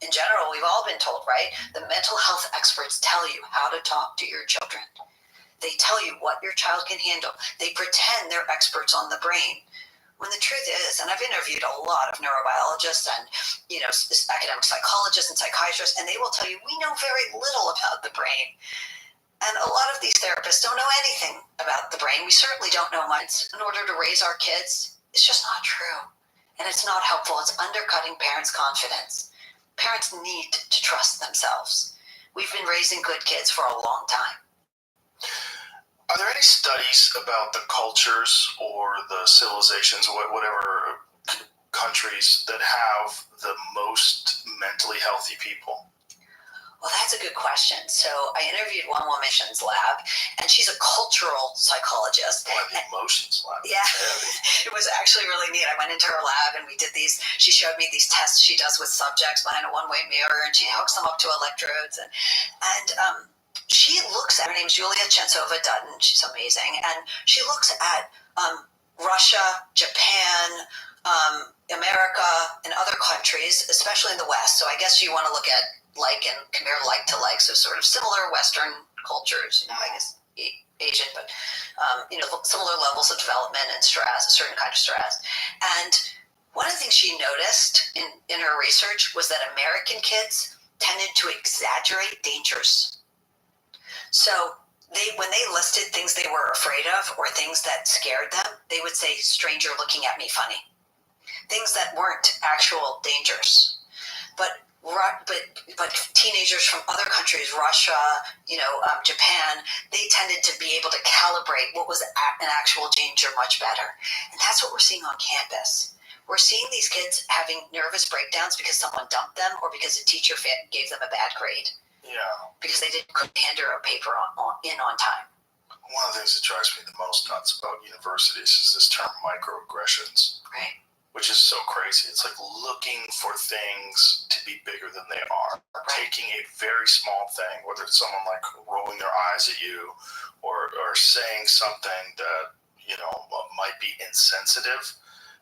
in general, we've all been told, right? The mental health experts tell you how to talk to your children. They tell you what your child can handle. They pretend they're experts on the brain. When the truth is, and I've interviewed a lot of neurobiologists and, academic psychologists and psychiatrists, and they will tell you, we know very little about the brain. And a lot of these therapists don't know anything about the brain. We certainly don't know much. In order to raise our kids, It's just not true. And it's not helpful. It's undercutting parents' confidence. Parents need to trust themselves. We've been raising good kids for a long time. Are there any studies about the cultures or the civilizations, whatever countries, that have the most mentally healthy people? Well, that's a good question. So I interviewed one woman in the lab, and she's a cultural psychologist. One of the emotions lab. Yeah, it was actually really neat. I went into her lab, and we did these. She showed me these tests she does with subjects behind a one-way mirror, and she hooks them up to electrodes. And she looks at, her name's Julia Chensova-Dutton. She's amazing. And she looks at Russia, Japan, America, and other countries, especially in the West. So I guess you want to look at like and compare like to like, so sort of similar Western cultures, I guess Asian, but similar levels of development and stress, a certain kind of stress. And one of the things she noticed in her research was that American kids tended to exaggerate dangers. So when they listed things they were afraid of or things that scared them, they would say, "Stranger looking at me funny." Things that weren't actual dangers. But teenagers from other countries, Russia, Japan, they tended to be able to calibrate what was an actual danger much better. And that's what we're seeing on campus. We're seeing these kids having nervous breakdowns because someone dumped them or because a teacher gave them a bad grade. Yeah. Because they couldn't hand her a paper on time. One of the things that drives me the most nuts about universities is this term microaggressions. Right. Which is so crazy. It's like looking for things to be bigger than they are. Taking a very small thing, whether it's someone like rolling their eyes at you or saying something that, might be insensitive,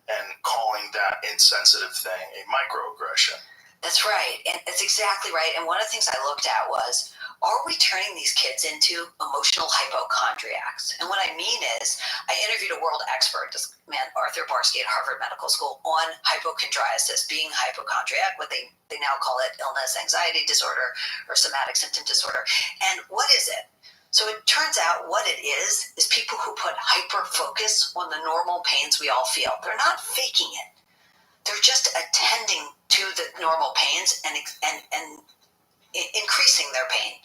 and calling that insensitive thing a microaggression. That's right. And that's exactly right. And one of the things I looked at was, are we turning these kids into emotional hypochondriacs? And what I mean is, I interviewed a world expert, this man, Arthur Barsky at Harvard Medical School, on hypochondriasis, being hypochondriac, what they now call it illness, anxiety disorder, or somatic symptom disorder. And what is it? So it turns out what it is people who put hyper focus on the normal pains we all feel. They're not faking it. They're just attending to the normal pains and increasing their pain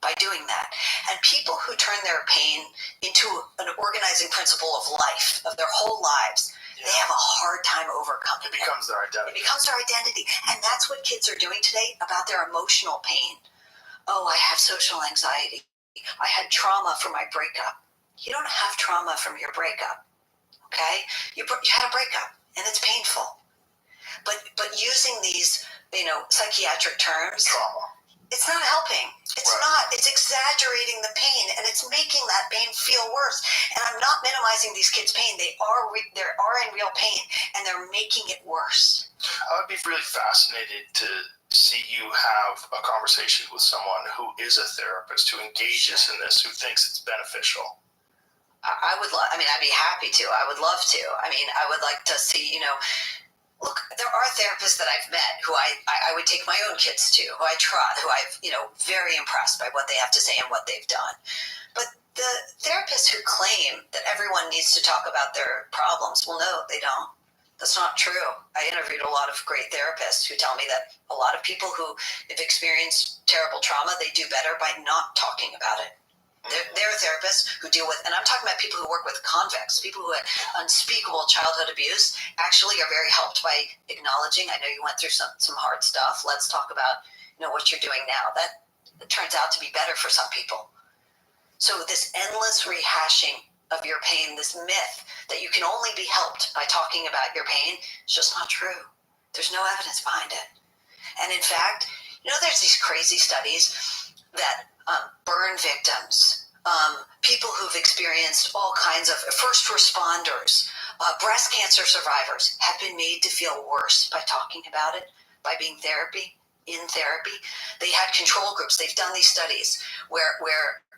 by doing that. And people who turn their pain into an organizing principle of life, of their whole lives, they have a hard time overcoming it. It becomes their identity. It becomes their identity. And that's what kids are doing today about their emotional pain. Oh, I have social anxiety. I had trauma from my breakup. You don't have trauma from your breakup, okay? You had a breakup, and it's painful. But using these, psychiatric terms, Trauma. it's not helping. It's Right. not. It's exaggerating the pain, and it's making that pain feel worse. And I'm not minimizing these kids' pain. They are in real pain, and they're making it worse. I would be really fascinated to see you have a conversation with someone who is a therapist, who engages in this, who thinks it's beneficial. I would love. I'd be happy to. I would love to. I would like to see. Look, there are therapists that I've met who I would take my own kids to, who I trust, who I've, very impressed by what they have to say and what they've done. But the therapists who claim that everyone needs to talk about their problems, well, no, they don't. That's not true. I interviewed a lot of great therapists who tell me that a lot of people who have experienced terrible trauma, they do better by not talking about it. There are therapists who deal with, and I'm talking about people who work with convicts, people who had unspeakable childhood abuse, actually are very helped by acknowledging, I know you went through some hard stuff. Let's talk about, what you're doing now. That turns out to be better for some people. So this endless rehashing of your pain, this myth that you can only be helped by talking about your pain, is just not true. There's no evidence behind it. And in fact, there's these crazy studies that burn victims, people who've experienced all kinds of first responders, breast cancer survivors have been made to feel worse by talking about it, by being in therapy. They had control groups. They've done these studies where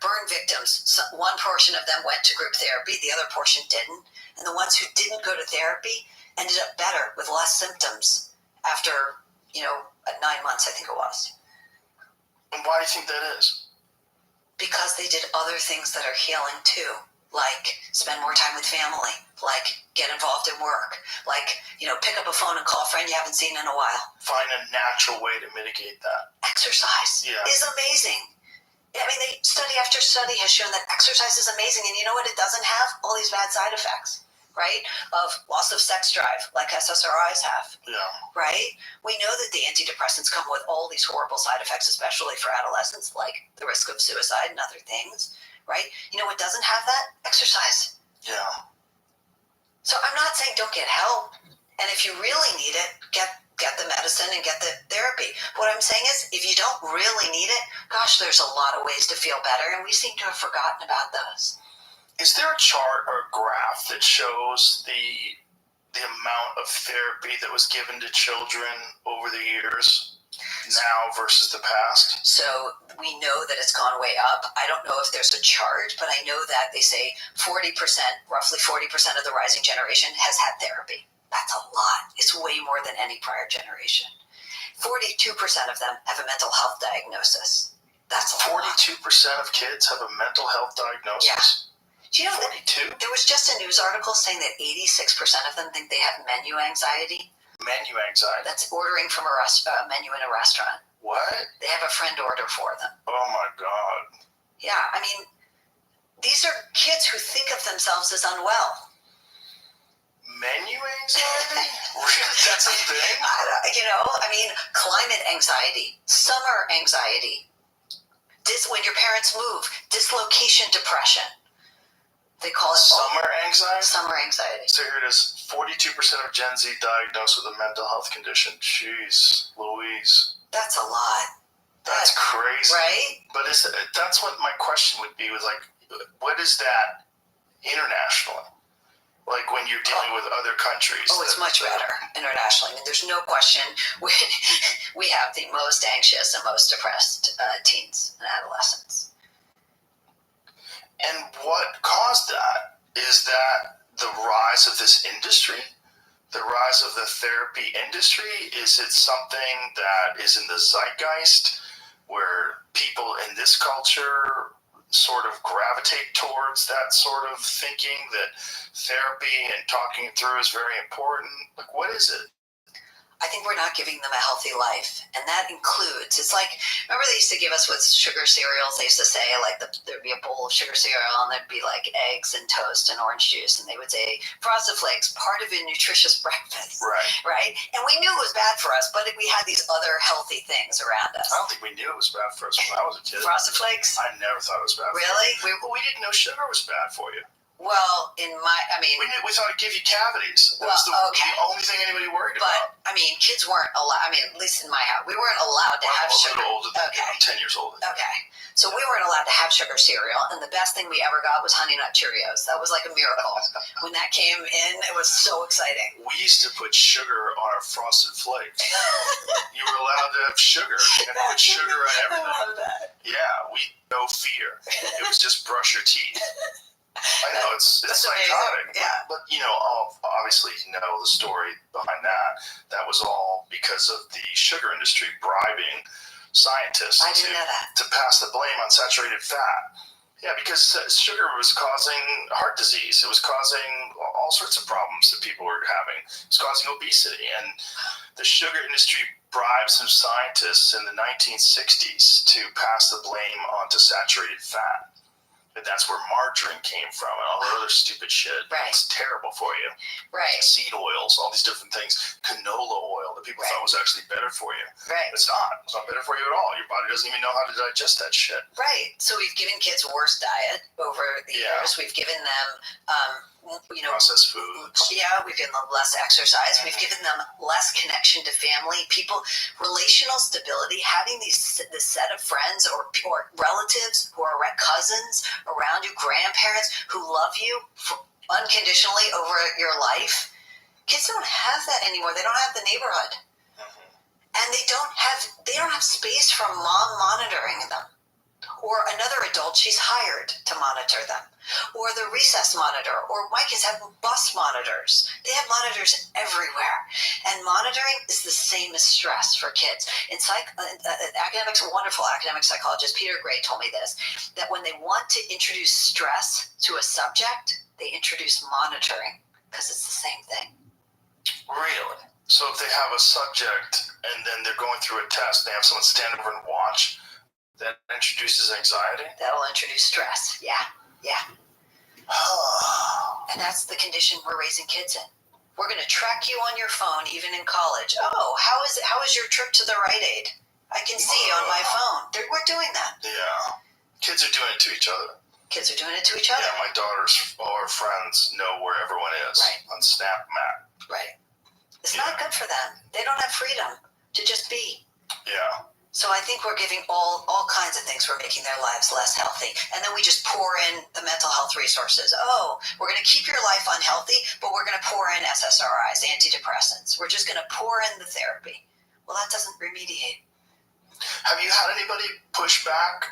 burn victims, one portion of them went to group therapy, the other portion didn't. And the ones who didn't go to therapy ended up better with less symptoms after, 9 months, I think it was. And why do you think that is? Because they did other things that are healing too, like spend more time with family, like get involved in work. Like, pick up a phone and call a friend you haven't seen in a while. Find a natural way to mitigate that. Exercise is amazing. I mean, study after study has shown that exercise is amazing. And you know what it doesn't have? All these bad side effects, right? Of loss of sex drive, like SSRIs have. Yeah. Right? We know that the antidepressants come with all these horrible side effects, especially for adolescents, like the risk of suicide and other things, right? You know what doesn't have that? Exercise. Yeah. So I'm not saying don't get help. And if you really need it, get the medicine and get the therapy. What I'm saying is, if you don't really need it, gosh, there's a lot of ways to feel better, and we seem to have forgotten about those. Is there a chart or a graph that shows the amount of therapy that was given to children over the years now versus the past? So we know that it's gone way up. I don't know if there's a chart, but I know that they say 40%, roughly 40% of the rising generation has had therapy. That's a lot. It's way more than any prior generation. 42% of them have a mental health diagnosis. That's a 42% of kids have a mental health diagnosis? Yeah. Do you know 42? There was just a news article saying that 86% of them think they have menu anxiety. Menu anxiety? That's ordering from a menu in a restaurant. What? They have a friend order for them. Oh my God. Yeah, I mean, these are kids who think of themselves as unwell. Menu anxiety? Really? That's a thing? Climate anxiety, summer anxiety, when your parents move, dislocation depression. They call it summer anxiety? Summer anxiety. So here it is, 42% of Gen Z diagnosed with a mental health condition. Jeez Louise. That's a lot. That's crazy. Right? But that's what my question would be, was like, what is that internationally? Like when you're dealing with other countries. Oh, it's much better internationally. I mean, there's no question we have the most anxious and most depressed teens and adolescents. And what caused that is that the rise of this industry, the rise of the therapy industry. Is it something that is in the zeitgeist where people in this culture sort of gravitate towards that sort of thinking, that therapy and talking it through is very important? Like, what is it? I think we're not giving them a healthy life. And that includes, it's like, remember they used to give us with sugar cereals? They used to say, like, there'd be a bowl of sugar cereal and there'd be like eggs and toast and orange juice. And they would say, Frosted Flakes, part of a nutritious breakfast. Right? And we knew it was bad for us, but we had these other healthy things around us. I don't think we knew it was bad for us when I was a kid. Frosted Flakes? I never thought it was bad. Really? We didn't know sugar was bad for you. Well, we thought it'd give you cavities. That was the only thing anybody worried about. But, kids weren't allowed, at least in my house, we weren't allowed to have sugar. I'm a little older than you. Okay. I'm 10 years older. Okay. So we weren't allowed to have sugar cereal, and the best thing we ever got was Honey Nut Cheerios. That was like a miracle. When that came in, it was so exciting. We used to put sugar on our Frosted Flakes. You were allowed to have sugar, and put sugar on everything. I love that. Yeah, no fear. It was just brush your teeth. I know, it's psychotic. Yeah. But, obviously, the story behind that. That was all because of the sugar industry bribing scientists to pass the blame on saturated fat. Yeah, because sugar was causing heart disease. It was causing all sorts of problems that people were having. It was causing obesity. And the sugar industry bribed some scientists in the 1960s to pass the blame onto saturated fat. And that's where margarine came from and all that other stupid shit. Right. It's terrible for you. Right. Seed oils, all these different things. Canola oil that people thought was actually better for you. Right. It's not. It's not better for you at all. Your body doesn't even know how to digest that shit. Right. So we've given kids a worse diet over the years. We've given them, processed foods. Yeah, we've given them less exercise. We've given them less connection to family, people, relational stability, having this set of friends or relatives who are cousins around you, grandparents who love you unconditionally over your life. Kids don't have that anymore. They don't have the neighborhood. And they don't have space from mom monitoring them. Or another adult she's hired to monitor them. Or the recess monitor. Or my kids have bus monitors. They have monitors everywhere. And monitoring is the same as stress for kids. In academics, a wonderful academic psychologist, Peter Gray, told me this, that when they want to introduce stress to a subject, they introduce monitoring because it's the same thing. Really? So if they have a subject and then they're going through a test, they have someone stand over and watch, that introduces anxiety? That'll introduce stress. Yeah. And that's the condition we're raising kids in. We're going to track you on your phone, even in college. Oh, how is your trip to the Rite Aid? I can see on my phone. We're doing that. Yeah. Kids are doing it to each other. Kids are doing it to each other. Yeah, my all her friends know where everyone is on Snap Map. Right. It's not good for them. They don't have freedom to just be. Yeah. So I think we're giving all kinds of things. We're making their lives less healthy. And then we just pour in the mental health resources. Oh, we're going to keep your life unhealthy, but we're going to pour in SSRIs, antidepressants. We're just going to pour in the therapy. Well, that doesn't remediate. Have you had anybody push back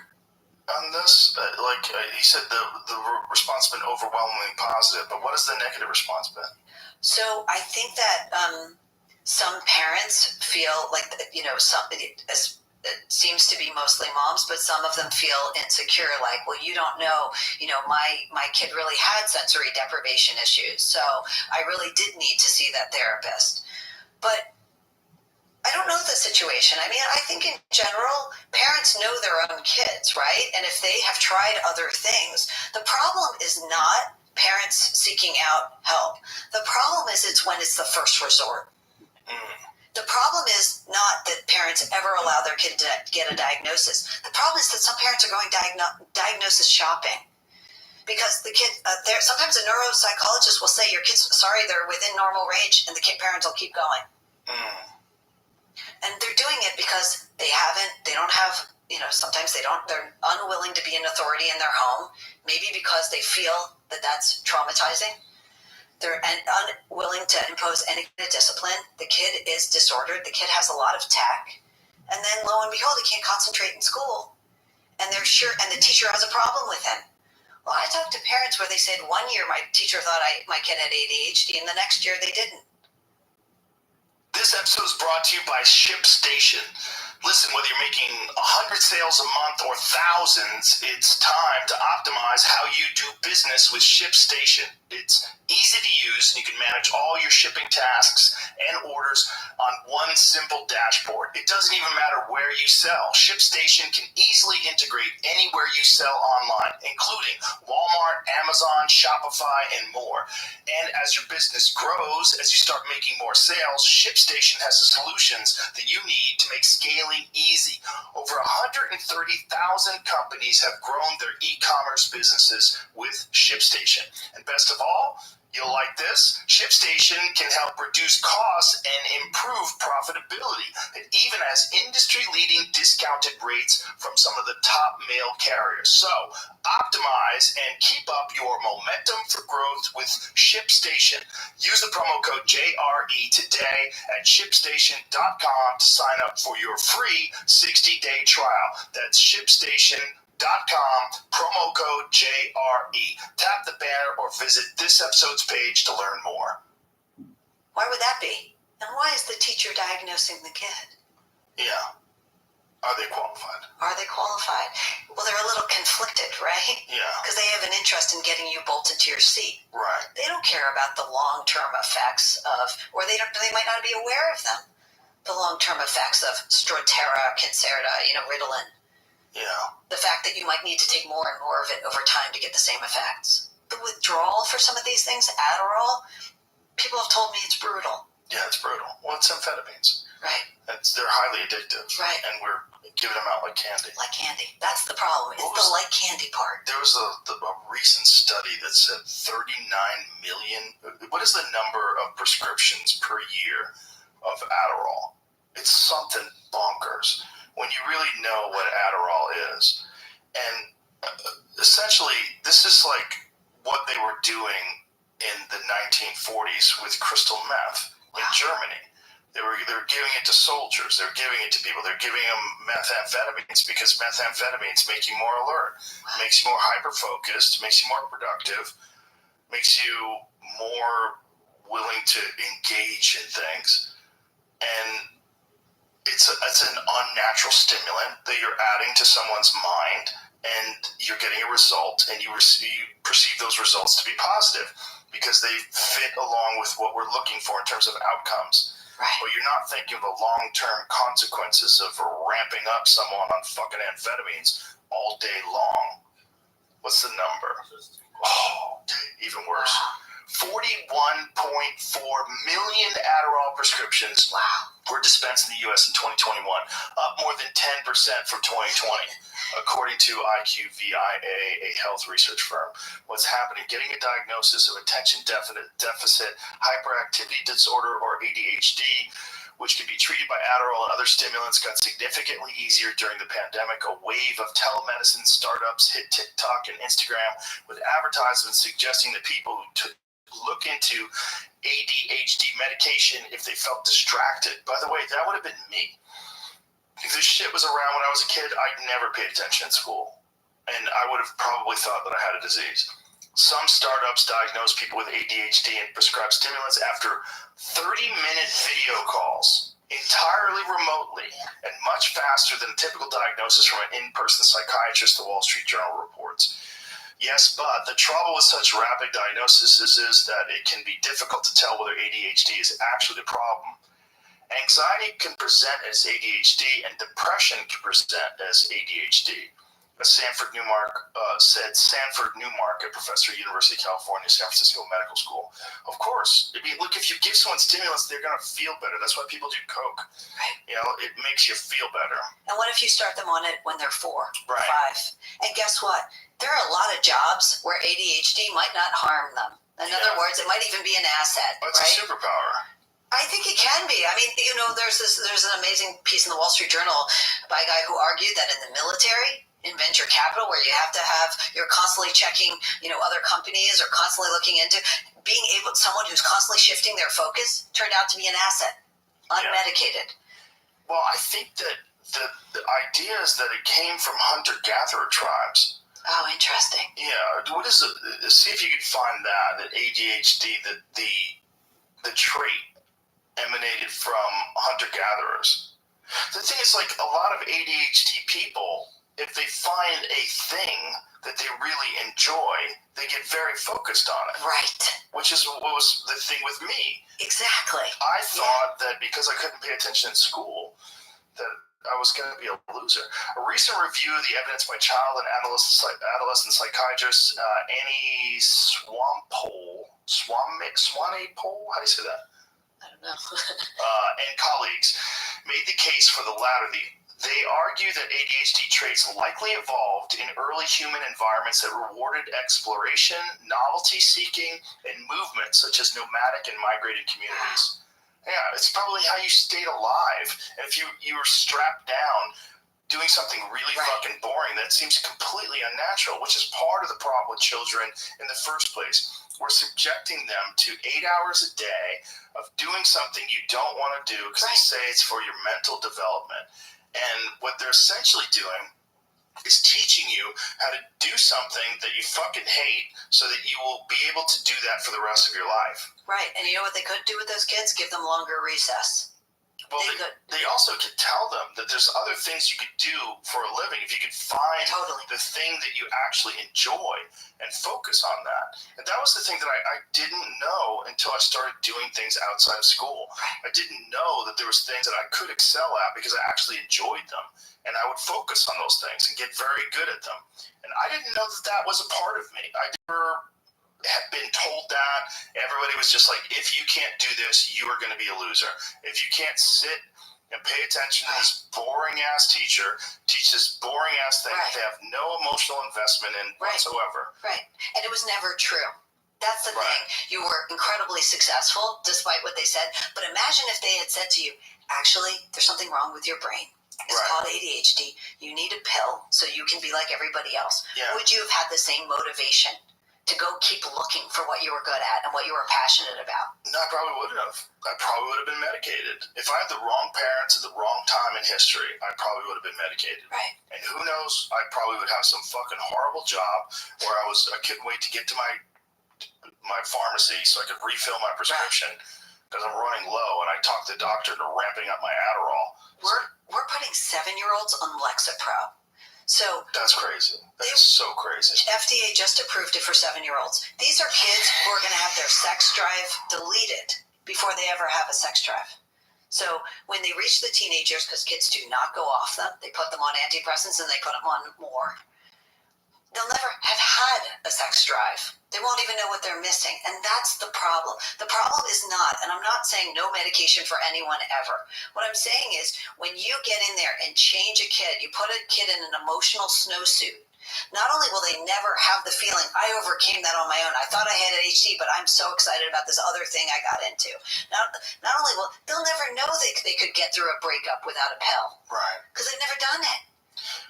on this? You said the response has been overwhelmingly positive, but what has the negative response been? So I think that some parents feel like, it seems to be mostly moms, but some of them feel insecure, like, well, you don't know, my kid really had sensory deprivation issues, so I really did need to see that therapist. But I don't know the situation. I mean, I think in general, parents know their own kids, right? And if they have tried other things, the problem is not parents seeking out help. The problem is it's when it's the first resort. The problem is not that parents ever allow their kid to get a diagnosis. The problem is that some parents are going diagnosis shopping. Because the kid, sometimes a neuropsychologist will say, your kid's sorry, they're within normal range, and the parents will keep going. And they're doing it because they don't have, sometimes they're unwilling to be an authority in their home, maybe because they feel that that's traumatizing. They're unwilling to impose any kind of discipline. The kid is disordered. The kid has a lot of tech. And then lo and behold, he can't concentrate in school. And and the teacher has a problem with him. Well, I talked to parents where they said 1 year my teacher thought my kid had ADHD, and the next year they didn't. This episode is brought to you by ShipStation. Listen, whether you're making 100 sales a month or thousands, it's time to optimize how you do business with ShipStation. It's easy to use, and you can manage all your shipping tasks and orders on one simple dashboard. It doesn't even matter where you sell. ShipStation can easily integrate anywhere you sell online, including Walmart, Amazon, Shopify, and more. And as your business grows, as you start making more sales, ShipStation has the solutions that you need to make scaling easy. Over 130,000 companies have grown their e-commerce businesses with ShipStation. And best of all, you'll like this. ShipStation can help reduce costs and improve profitability. It even has industry-leading discounted rates from some of the top mail carriers. So, optimize and keep up your momentum for growth with ShipStation. Use the promo code JRE today at ShipStation.com to sign up for your free 60-day trial. That's ShipStation.com, promo code JRE. Tap the banner or visit this episode's page to learn more. Why would that be? And why is the teacher diagnosing the kid? Yeah. Are they qualified? Are they qualified? Well, they're a little conflicted, right? Yeah. Because they have an interest in getting you bolted to your seat. Right. They don't care about the long-term effects or they might not be aware of them. The long-term effects of Strattera, Concerta, Ritalin. Yeah. The fact that you might need to take more and more of it over time to get the same effects. The withdrawal for some of these things, Adderall, people have told me it's brutal. Yeah, it's brutal. Well, it's amphetamines. Right. They're highly addictive. Right. And we're giving them out like candy. Like candy. That's the problem. It's the like candy part. There was a recent study that said 39 million. What is the number of prescriptions per year of Adderall? It's something bonkers when you really know what Adderall is. And essentially, this is like what they were doing in the 1940s with crystal meth in Germany. They were giving it to soldiers. They're giving it to people. They're giving them methamphetamines because methamphetamines make you more alert, makes you more hyper-focused, makes you more productive, makes you more willing to engage in things. And it's an unnatural stimulant that you're adding to someone's mind, and you're getting a result, and you perceive those results to be positive. because they fit along with what we're looking for in terms of outcomes. Right. But you're not thinking of the long-term consequences of ramping up someone on fucking amphetamines all day long. What's the number? Oh, even worse. 41.4 million Adderall prescriptions were dispensed in the U.S. in 2021, up more than 10% from 2020, according to IQVIA, a health research firm. What's happening? Getting a diagnosis of attention deficit hyperactivity disorder, or ADHD, which can be treated by Adderall and other stimulants, got significantly easier during the pandemic. A wave of telemedicine startups hit TikTok and Instagram with advertisements suggesting that people who look into ADHD medication if they felt distracted. By the way, that would have been me. If this shit was around when I was a kid, I never paid attention in school. And I would have probably thought that I had a disease. Some startups diagnose people with ADHD and prescribe stimulants after 30-minute video calls, entirely remotely, and much faster than a typical diagnosis from an in-person psychiatrist, the Wall Street Journal reports. Yes, but the trouble with such rapid diagnosis is that it can be difficult to tell whether ADHD is actually the problem. Anxiety can present as ADHD, and depression can present as ADHD. Sanford Newmark, a professor at University of California, San Francisco Medical School. Of course, I mean, look, if you give someone stimulants, they're going to feel better. That's why people do coke. Right. You know, it makes you feel better. And what if you start them on it when they're 4, Right. 5? And guess what? There are a lot of jobs where ADHD might not harm them. In other words, it might even be an asset. It's right? a superpower. I think it can be. I mean, you know, there's an amazing piece in the Wall Street Journal by a guy who argued that in the military, in venture capital, where you're constantly checking, you know, other companies or constantly looking into, being able, someone who's constantly shifting their focus turned out to be an asset, unmedicated. Well, I think that the idea is that it came from hunter-gatherer tribes. Oh, interesting. Yeah, what is it? See if you can find that ADHD, the trait emanated from hunter-gatherers. The thing is, like, a lot of ADHD people, if they find a thing that they really enjoy, they get very focused on it. Right. Which is what was the thing with me. Exactly. I thought that because I couldn't pay attention in school, that I was going to be a loser. A recent review of the evidence by child and adolescent psychiatrist Annie Swanepoel, how do you say that? I don't know. And colleagues made the case for the latter. They argue that ADHD traits likely evolved in early human environments that rewarded exploration, novelty seeking, and movement, such as nomadic and migrated communities. Yeah, it's probably how you stayed alive. And if you were strapped down doing something really fucking boring, that seems completely unnatural, which is part of the problem with children in the first place. We're subjecting them to 8 hours a day of doing something you don't want to do because they say it's for your mental development. And what they're essentially doing is teaching you how to do something that you fucking hate so that you will be able to do that for the rest of your life. Right. And you know what they could do with those kids? Give them longer recess. Well, they also could tell them that there's other things you could do for a living. If you could find the thing that you actually enjoy and focus on that. And that was the thing that I didn't know until I started doing things outside of school. I didn't know that there was things that I could excel at because I actually enjoyed them. And I would focus on those things and get very good at them. And I didn't know that that was a part of me. I never had been told that. Everybody was just like, if you can't do this, you are going to be a loser. If you can't sit and pay attention to this boring ass teacher, teach this boring ass thing that they have no emotional investment in whatsoever. Right. And it was never true. That's the thing. You were incredibly successful, despite what they said. But imagine if they had said to you, actually, there's something wrong with your brain. It's called ADHD. You need a pill so you can be like everybody else. Yeah. Would you have had the same motivation to go keep looking for what you were good at and what you were passionate about? No, I probably wouldn't have. I probably would have been medicated. If I had the wrong parents at the wrong time in history, I probably would have been medicated. Right. And who knows, I probably would have some fucking horrible job where I couldn't wait to get to my pharmacy so I could refill my prescription because I'm running low, and I talked the doctor into ramping up my Adderall. We're putting 7-year-olds on Lexapro. So That's crazy. That's so crazy. FDA just approved it for 7-year-olds. These are kids who are going to have their sex drive deleted before they ever have a sex drive. So when they reach the teenage years, because kids do not go off them, they put them on antidepressants and they put them on more. They'll never have had a sex drive. They won't even know what they're missing. And that's the problem. The problem is not, and I'm not saying no medication for anyone ever. What I'm saying is when you get in there and change a kid, you put a kid in an emotional snowsuit, not only will they never have the feeling, I overcame that on my own. I thought I had ADHD, but I'm so excited about this other thing I got into. Not only will, they'll never know they could get through a breakup without a pill. Right. Because they've never done it.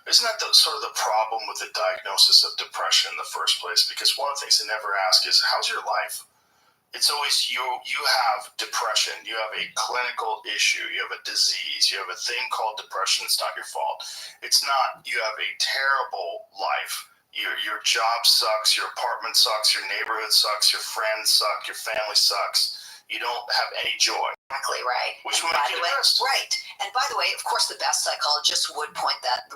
Isn't that sort of the problem with the diagnosis of depression in the first place? Because one of the things they never ask is, how's your life? It's always you have depression. You have a clinical issue. You have a disease. You have a thing called depression. It's not your fault. It's not you have a terrible life. Your job sucks. Your apartment sucks. Your neighborhood sucks. Your friends suck. Your family sucks. You don't have any joy. Exactly right. Which and would by make the you way, depressed. right. And by the way, of course, the best psychologists would point out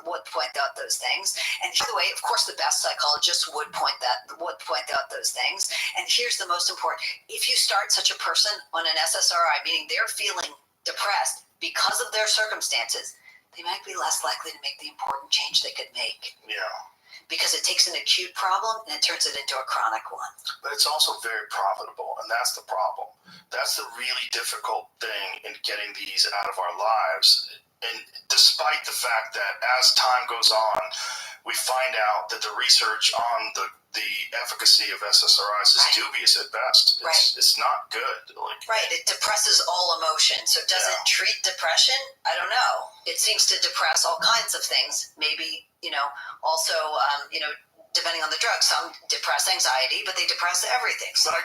those things. And by the way, of course, the best psychologists would point out those things. And here's the most important: if you start such a person on an SSRI, meaning they're feeling depressed because of their circumstances, they might be less likely to make the important change they could make. Yeah. Because it takes an acute problem and it turns it into a chronic one. But it's also very profitable, and that's the problem. That's the really difficult thing in getting these out of our lives. And despite the fact that as time goes on, we find out that the research on the efficacy of SSRIs is dubious at best. It's not good. Right. It depresses all emotion. So does it treat depression? I don't know. It seems to depress all kinds of things. Maybe, also, depending on the drug, some depress anxiety, but they depress everything. But I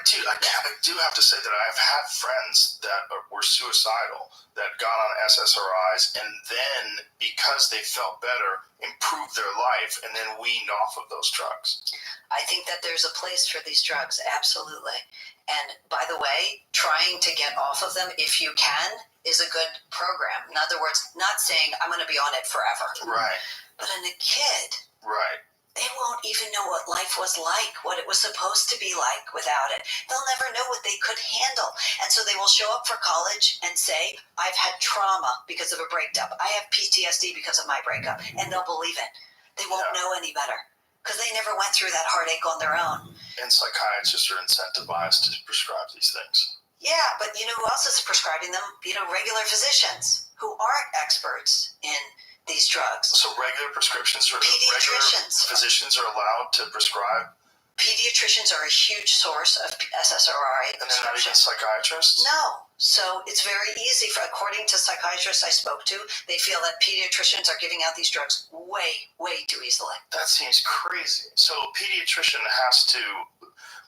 do have to say that I have had friends that were suicidal that got on SSRIs and then, because they felt better, improved their life and then weaned off of those drugs. I think that there's a place for these drugs, absolutely. And by the way, trying to get off of them, if you can, is a good program. In other words, not saying I'm going to be on it forever. Right. But in a kid, right, they won't even know what life was like, what it was supposed to be like without it. They'll never know what they could handle. And so they will show up for college and say, I've had trauma because of a breakup. I have PTSD because of my breakup. And they'll believe it. They won't know any better because they never went through that heartache on their own. And psychiatrists are incentivized to prescribe these things. Yeah, but you know who else is prescribing them? Regular physicians who aren't experts in these drugs. So regular prescriptions or pediatricians. Regular physicians are allowed to prescribe? Pediatricians are a huge source of SSRI. And they're not even psychiatrists? No. So it's very easy according to psychiatrists I spoke to, they feel that pediatricians are giving out these drugs way, way too easily. That seems crazy. So a pediatrician has to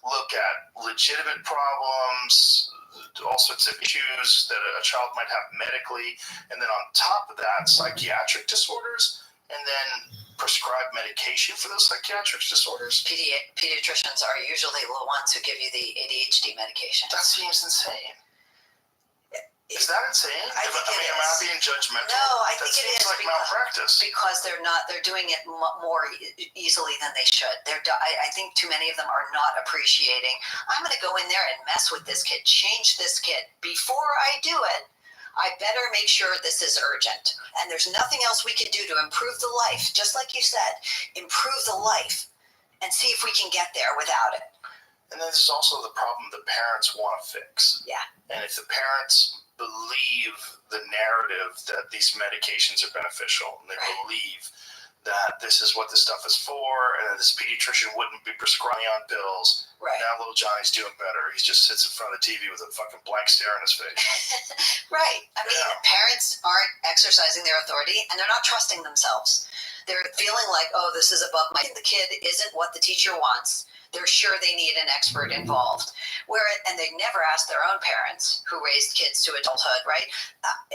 look at legitimate problems, all sorts of issues that a child might have medically, and then on top of that, psychiatric disorders, and then prescribe medication for those psychiatric disorders. Pediatricians are usually the ones who give you the ADHD medication. That seems insane. Is that insane? I think am I being judgmental? No, I think it is like malpractice. Because they're doing it more easily than they should. I think too many of them are not appreciating. I'm going to go in there and mess with this kid, change this kid. Before I do it, I better make sure this is urgent. And there's nothing else we can do to improve the life, just like you said, improve the life and see if we can get there without it. And then there's also the problem the parents want to fix. Yeah. And if the parents believe the narrative that these medications are beneficial, and they believe that this is what this stuff is for, and that this pediatrician wouldn't be prescribing on pills. Right. Now little Johnny's doing better. He just sits in front of the TV with a fucking blank stare on his face. Right. I mean, parents aren't exercising their authority, and they're not trusting themselves. They're feeling like, oh, this is above my... The kid isn't what the teacher wants. They're sure they need an expert involved. And they never ask their own parents who raised kids to adulthood, right?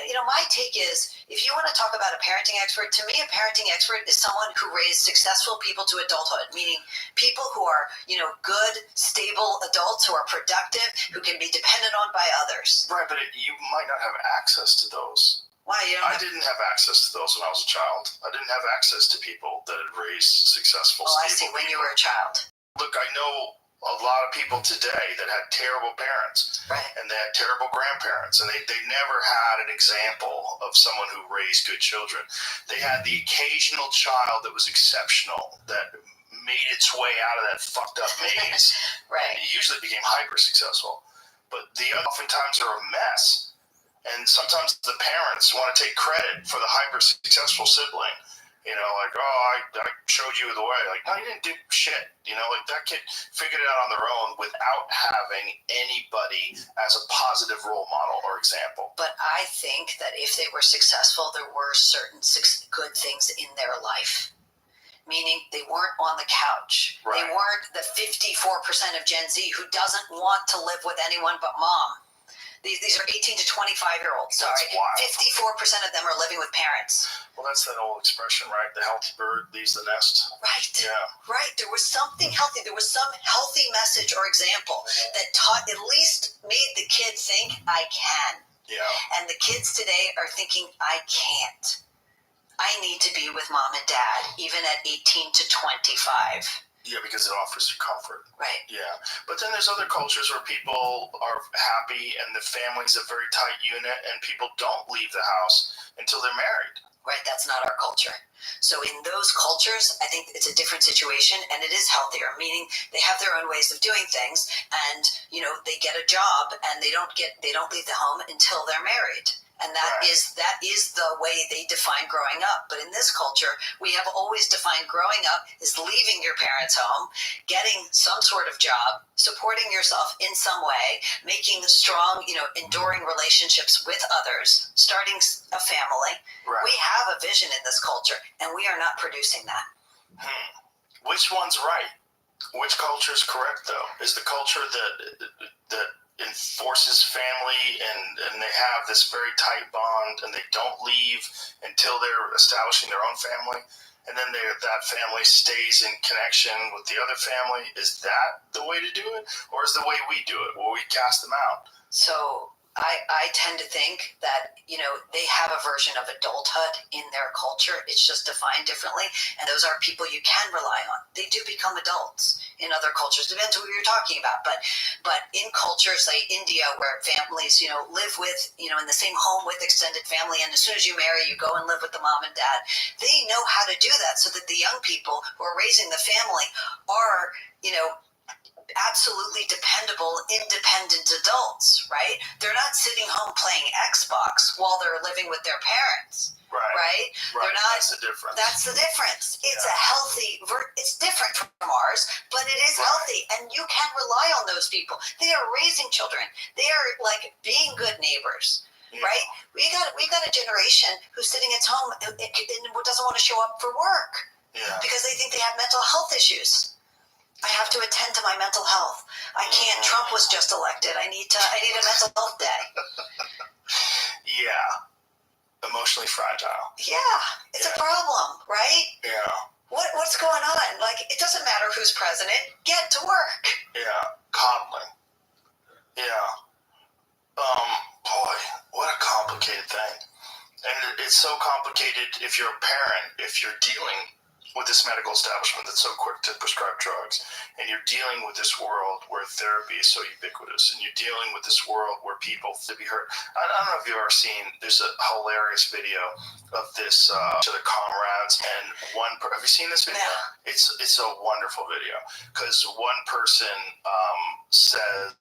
My take is, if you want to talk about a parenting expert, to me, a parenting expert is someone who raised successful people to adulthood, meaning people who are, good, stable adults who are productive, who can be depended on by others. Right, but you might not have access to those. Why? I didn't have access to those when I was a child. I didn't have access to people people that had raised successful Oh, I stable see. When you people. were a child. Look, I know a lot of people today that had terrible parents, Right. and they had terrible grandparents, and they never had an example of someone who raised good children. They had the occasional child that was exceptional, that made its way out of that fucked up maze. Right. And it usually became hyper successful. But the oftentimes are a mess. And sometimes the parents want to take credit for the hyper successful sibling. You know, like, oh, I showed you the way. Like, no, you didn't do shit. You know, like that kid figured it out on their own without having anybody as a positive role model or example. But I think that if they were successful, there were certain good things in their life. Meaning they weren't on the couch. Right. They weren't the 54% of Gen Z who doesn't want to live with anyone but mom. These are 18 to 25-year-olds. Sorry, That's wild. 54% of them are living with parents. Well, that's that old expression, right? The healthy bird leaves the nest. Right. Yeah. Right. There was something healthy. There was some healthy message or example that taught, at least made the kid think, I can. Yeah. And the kids today are thinking, I can't. I need to be with mom and dad, even at 18 to 25. Yeah, because it offers you comfort. Right. Yeah. But then there's other cultures where people are happy and the family's a very tight unit and people don't leave the house until they're married. Right. That's not our culture. So in those cultures, I think it's a different situation and it is healthier, meaning they have their own ways of doing things and, you know, they get a job and they don't leave the home until they're married. And that is the way they define growing up. But in this culture, we have always defined growing up as leaving your parents' home, getting some sort of job, supporting yourself in some way, making strong, you know, enduring relationships with others, starting a family. Right. We have a vision in this culture, and we are not producing that. Which one's right? Which culture is correct, though? Is the culture that enforces family and they have this very tight bond and they don't leave until they're establishing their own family, and then that family stays in connection with the other family? Is that the way to do it, or is the way we do it where we cast them out? So I tend to think that, you know, they have a version of adulthood in their culture. It's just defined differently. And those are people you can rely on. They do become adults in other cultures. Depends on what you're talking about. But in cultures like India, where families, you know, live with, you know, in the same home with extended family. And as soon as you marry, you go and live with the mom and dad. They know how to do that so that the young people who are raising the family are, you know, absolutely dependable, independent adults, right? They're not sitting home playing Xbox while they're living with their parents, right? They're not. That's the difference. That's the difference. It's a healthy, it's different from ours, but it is healthy, and you can rely on those people. They are raising children. They are like being good neighbors. Yeah. Right? We've got a generation who's sitting at home and doesn't want to show up for work because they think they have mental health issues. I have to attend to my mental health. I can't. Trump was just elected. I need a mental health day. Yeah. Emotionally fragile. Yeah, it's a problem, right? Yeah. What's going on? Like, it doesn't matter who's president. Get to work. Yeah. Coddling. Yeah. Boy, what a complicated thing. And it's so complicated if you're a parent, if you're dealing with this medical establishment that's so quick to prescribe drugs, and you're dealing with this world where therapy is so ubiquitous, and you're dealing with this world where people to be heard. I don't know if you've ever seen, there's a hilarious video of this to the comrades, and have you seen this video? Yeah. It's a wonderful video, because one person says,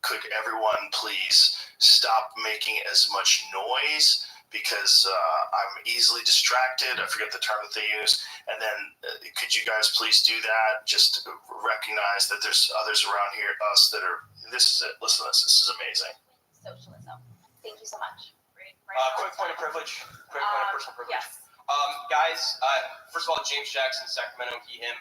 could everyone please stop making as much noise, because I'm easily distracted. I forget the term that they use. And then could you guys please do that? Just recognize that there's others around here, us, that are, this is it. Listen to this. This is amazing. Socialism. Thank you so much. Quick point of privilege. Quick point of personal privilege. Yes. Guys, first of all, James Jackson, Sacramento, he, him.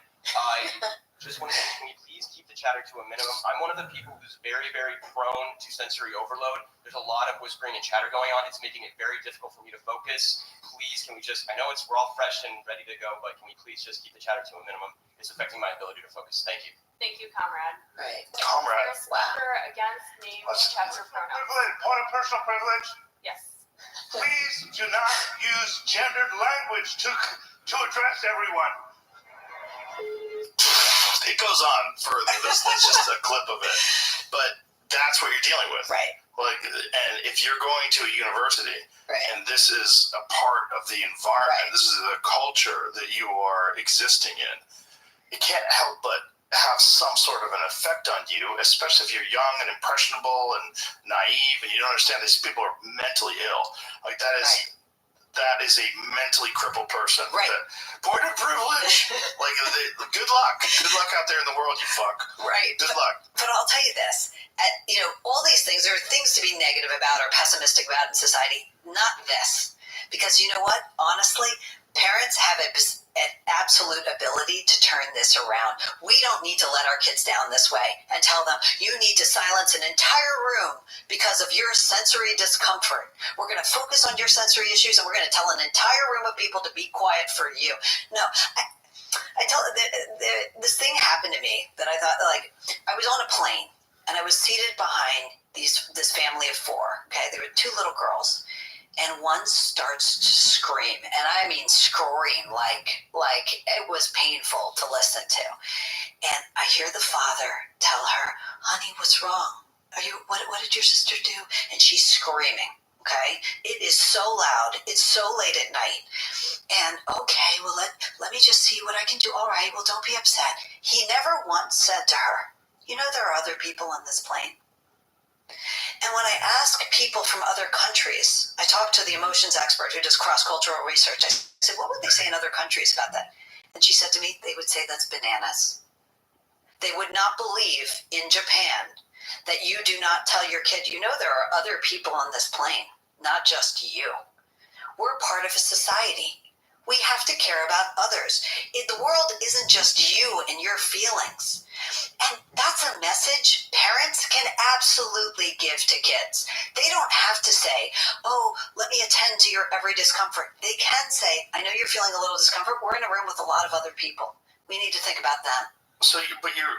Just want to say, can you please keep the chatter to a minimum? I'm one of the people who's very, very prone to sensory overload. There's a lot of whispering and chatter going on. It's making it very difficult for me to focus. Please, can we just, I know we're all fresh and ready to go, but can we please just keep the chatter to a minimum? It's affecting my ability to focus. Thank you. Thank you, comrade. Right. Comrade. Is there a speaker against name, gender, pronoun? Point of personal privilege. Yes. Please do not use gendered language to address everyone. It goes on further. That's just a clip of it. But that's what you're dealing with. Right. Like, and if you're going to a university, Right. and this is a part of the environment, Right. this is the culture that you are existing in, it can't help but have some sort of an effect on you, especially if you're young and impressionable and naive and you don't understand these people are mentally ill. Like that is Right. that is a mentally crippled person. Right. Point of privilege. Like, good luck. Good luck out there in the world, you fuck. Right. Good luck. But I'll tell you this. All these things, there are things to be negative about or pessimistic about in society. Not this. Because you know what? Honestly, parents have an absolute ability to turn this around. We don't need to let our kids down this way and tell them, you need to silence an entire room because of your sensory discomfort. We're going to focus on your sensory issues and we're going to tell an entire room of people to be quiet for you. No, I tell this thing happened to me that I thought, like, I was on a plane and I was seated behind this family of four. Okay, there were two little girls. And one starts to scream, and I mean scream, like it was painful to listen to. And I hear the father tell her, "Honey, what's wrong? What did your sister do?" And she's screaming. Okay, it is so loud. It's so late at night. And okay, well let me just see what I can do. All right, well don't be upset. He never once said to her, "You know there are other people on this plane." And when I ask people from other countries, I talked to the emotions expert who does cross-cultural research. I said, what would they say in other countries about that? And she said to me, they would say that's bananas. They would not believe in Japan that you do not tell your kid, you know there are other people on this plane, not just you. We're part of a society. We have to care about others. The world isn't just you and your feelings. And that's a message parents can absolutely give to kids. They don't have to say, oh, let me attend to your every discomfort. They can say, I know you're feeling a little discomfort. We're in a room with a lot of other people. We need to think about them. So, but you're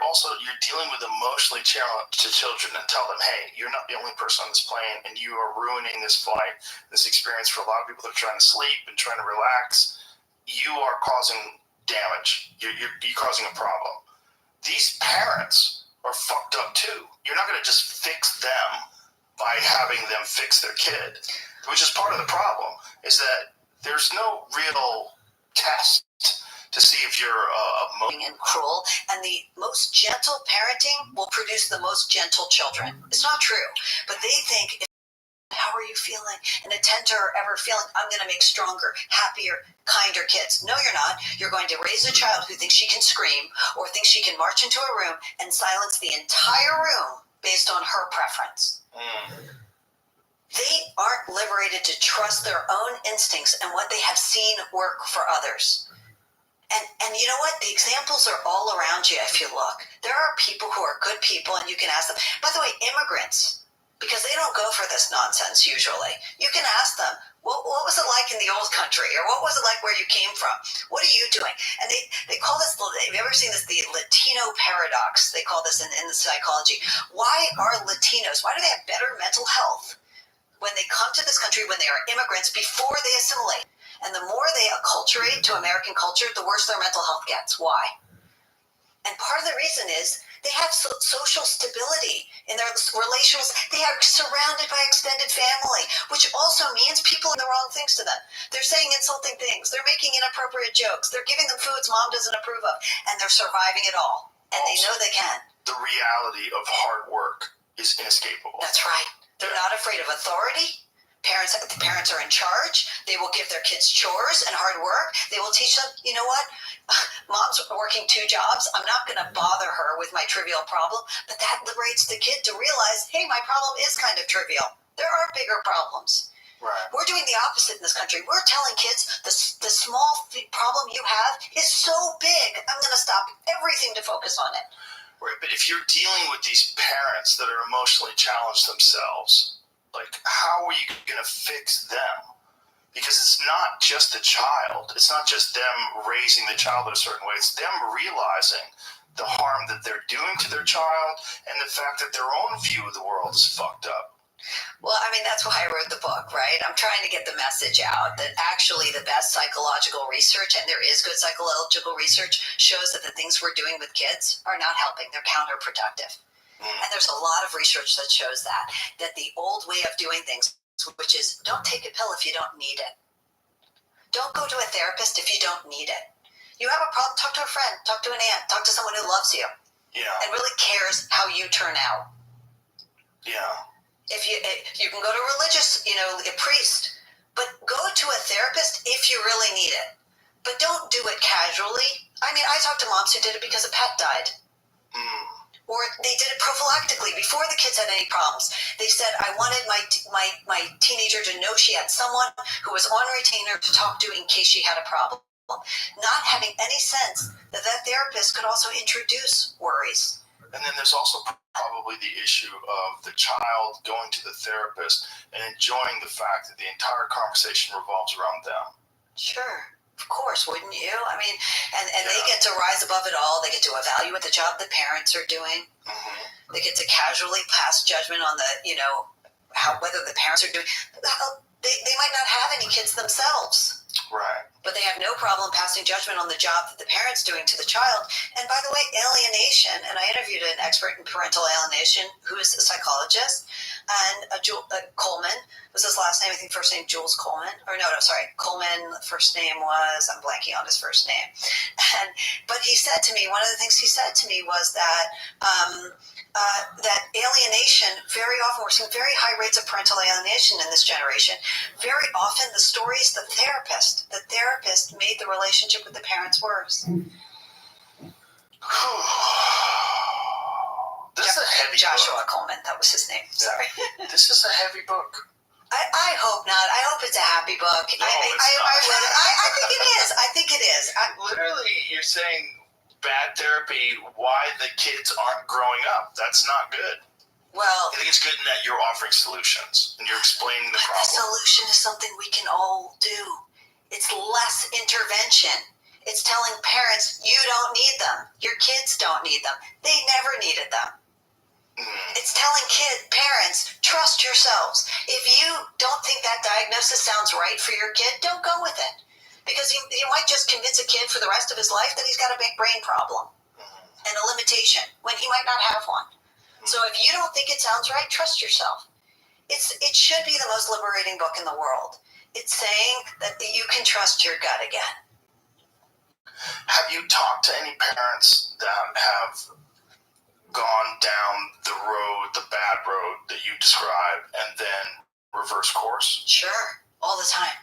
dealing with emotionally challenged children and tell them, hey, you're not the only person on this plane and you are ruining this flight, this experience for a lot of people that are trying to sleep and trying to relax. You are causing damage. You're causing a problem. These parents are fucked up too. You're not going to just fix them by having them fix their kid, which is part of the problem, is that there's no real test to see if you're and cruel, and the most gentle parenting will produce the most gentle children. It's not true, but they think, how are you feeling? And attend to her ever feeling, I'm going to make stronger, happier, kinder kids. No, you're not. You're going to raise a child who thinks she can scream or thinks she can march into a room and silence the entire room based on her preference. They aren't liberated to trust their own instincts and what they have seen work for others. And you know what? The examples are all around you if you look. There are people who are good people and you can ask them. By the way, immigrants, because they don't go for this nonsense usually. You can ask them, what was it like in the old country? Or what was it like where you came from? What are you doing? And they call this, have you ever seen this, the Latino paradox? They call this in the psychology. Why are Latinos, why do they have better mental health when they come to this country, when they are immigrants, before they assimilate? And the more they acculturate to American culture, the worse their mental health gets. Why? And part of the reason is they have social stability in their relations. They are surrounded by extended family, which also means people are doing the wrong things to them. They're saying insulting things. They're making inappropriate jokes. They're giving them foods mom doesn't approve of. And they're surviving it all. And they know they can. The reality of hard work is inescapable. That's right. They're not afraid of authority. The parents are in charge. They will give their kids chores and hard work. They will teach them, you know what? Mom's working 2 jobs. I'm not going to bother her with my trivial problem. But that liberates the kid to realize, hey, my problem is kind of trivial. There are bigger problems. Right. We're doing the opposite in this country. We're telling kids the small problem you have is so big, I'm going to stop everything to focus on it. Right, but if you're dealing with these parents that are emotionally challenged themselves, like, how are you going to fix them? Because it's not just the child. It's not just them raising the child in a certain way. It's them realizing the harm that they're doing to their child and the fact that their own view of the world is fucked up. Well, I mean, that's why I wrote the book, right? I'm trying to get the message out that actually the best psychological research, and there is good psychological research, shows that the things we're doing with kids are not helping. They're counterproductive. And there's a lot of research that shows that the old way of doing things, which is don't take a pill if you don't need it. Don't go to a therapist if you don't need it. You have a problem, talk to a friend, talk to an aunt, talk to someone who loves you and really cares how you turn out. Yeah. If you can go to a religious, a priest, but go to a therapist if you really need it. But don't do it casually. I mean, I talked to moms who did it because a pet died. Or they did it prophylactically before the kids had any problems. They said, I wanted my teenager to know she had someone who was on retainer to talk to in case she had a problem. Not having any sense that therapist could also introduce worries. And then there's also probably the issue of the child going to the therapist and enjoying the fact that the entire conversation revolves around them. Sure. Of course, wouldn't you? I mean, and they get to rise above it all. They get to evaluate the job the parents are doing. They get to casually pass judgment on whether the parents are doing. They might not have any kids themselves. Right. But they have no problem passing judgment on the job that the parent's doing to the child. And by the way, alienation, and I interviewed an expert in parental alienation who is a psychologist, and Coleman was his last name, I think first name Jules Coleman, Coleman, first name was, I'm blanking on his first name. But he said to me, one of the things he said to me was that that alienation, very often, we're seeing very high rates of parental alienation in this generation. Very often the story is the therapist made the relationship with the parents worse. This is a heavy Joshua book. Coleman, that was his name. Sorry. This is a heavy book. I hope not. I hope it's a happy book. No, it's not. I think it is. I think it is. Literally, you're saying bad therapy, why the kids aren't growing up. That's not good. Well, I think it's good in that you're offering solutions and you're explaining the but problem. the solution is something we can all do. It's less intervention. It's telling parents, you don't need them. Your kids don't need them. They never needed them. It's telling parents, trust yourselves. If you don't think that diagnosis sounds right for your kid, don't go with it. Because you might just convince a kid for the rest of his life that he's got a big brain problem and a limitation when he might not have one. So if you don't think it sounds right, trust yourself. It should be the most liberating book in the world. It's saying that you can trust your gut again. Have you talked to any parents that have gone down the bad road that you described, and then reverse course? Sure, all the time.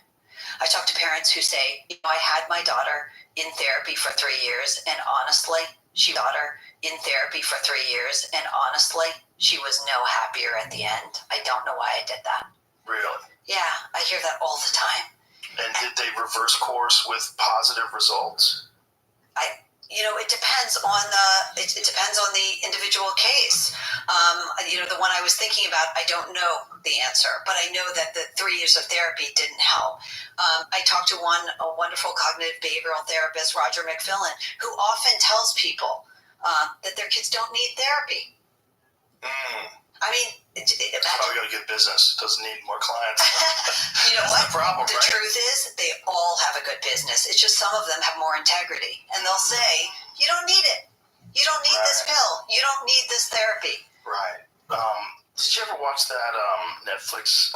I talk to parents who say, I had my daughter in therapy for 3 years, and honestly, she was no happier at the end. I don't know why I did that. Really? Yeah, I hear that all the time. And did they reverse course with positive results? It depends on the individual case. The one I was thinking about, I don't know the answer, but I know that the 3 years of therapy didn't help. I talked to a wonderful cognitive behavioral therapist, Roger McFillin, who often tells people that their kids don't need therapy. I mean, probably got a good business. Doesn't need more clients. You know what? The problem, the right? truth is, they all have a good business. It's just some of them have more integrity. And they'll say, you don't need it. You don't need this pill. You don't need this therapy. Right. Did you ever watch that Netflix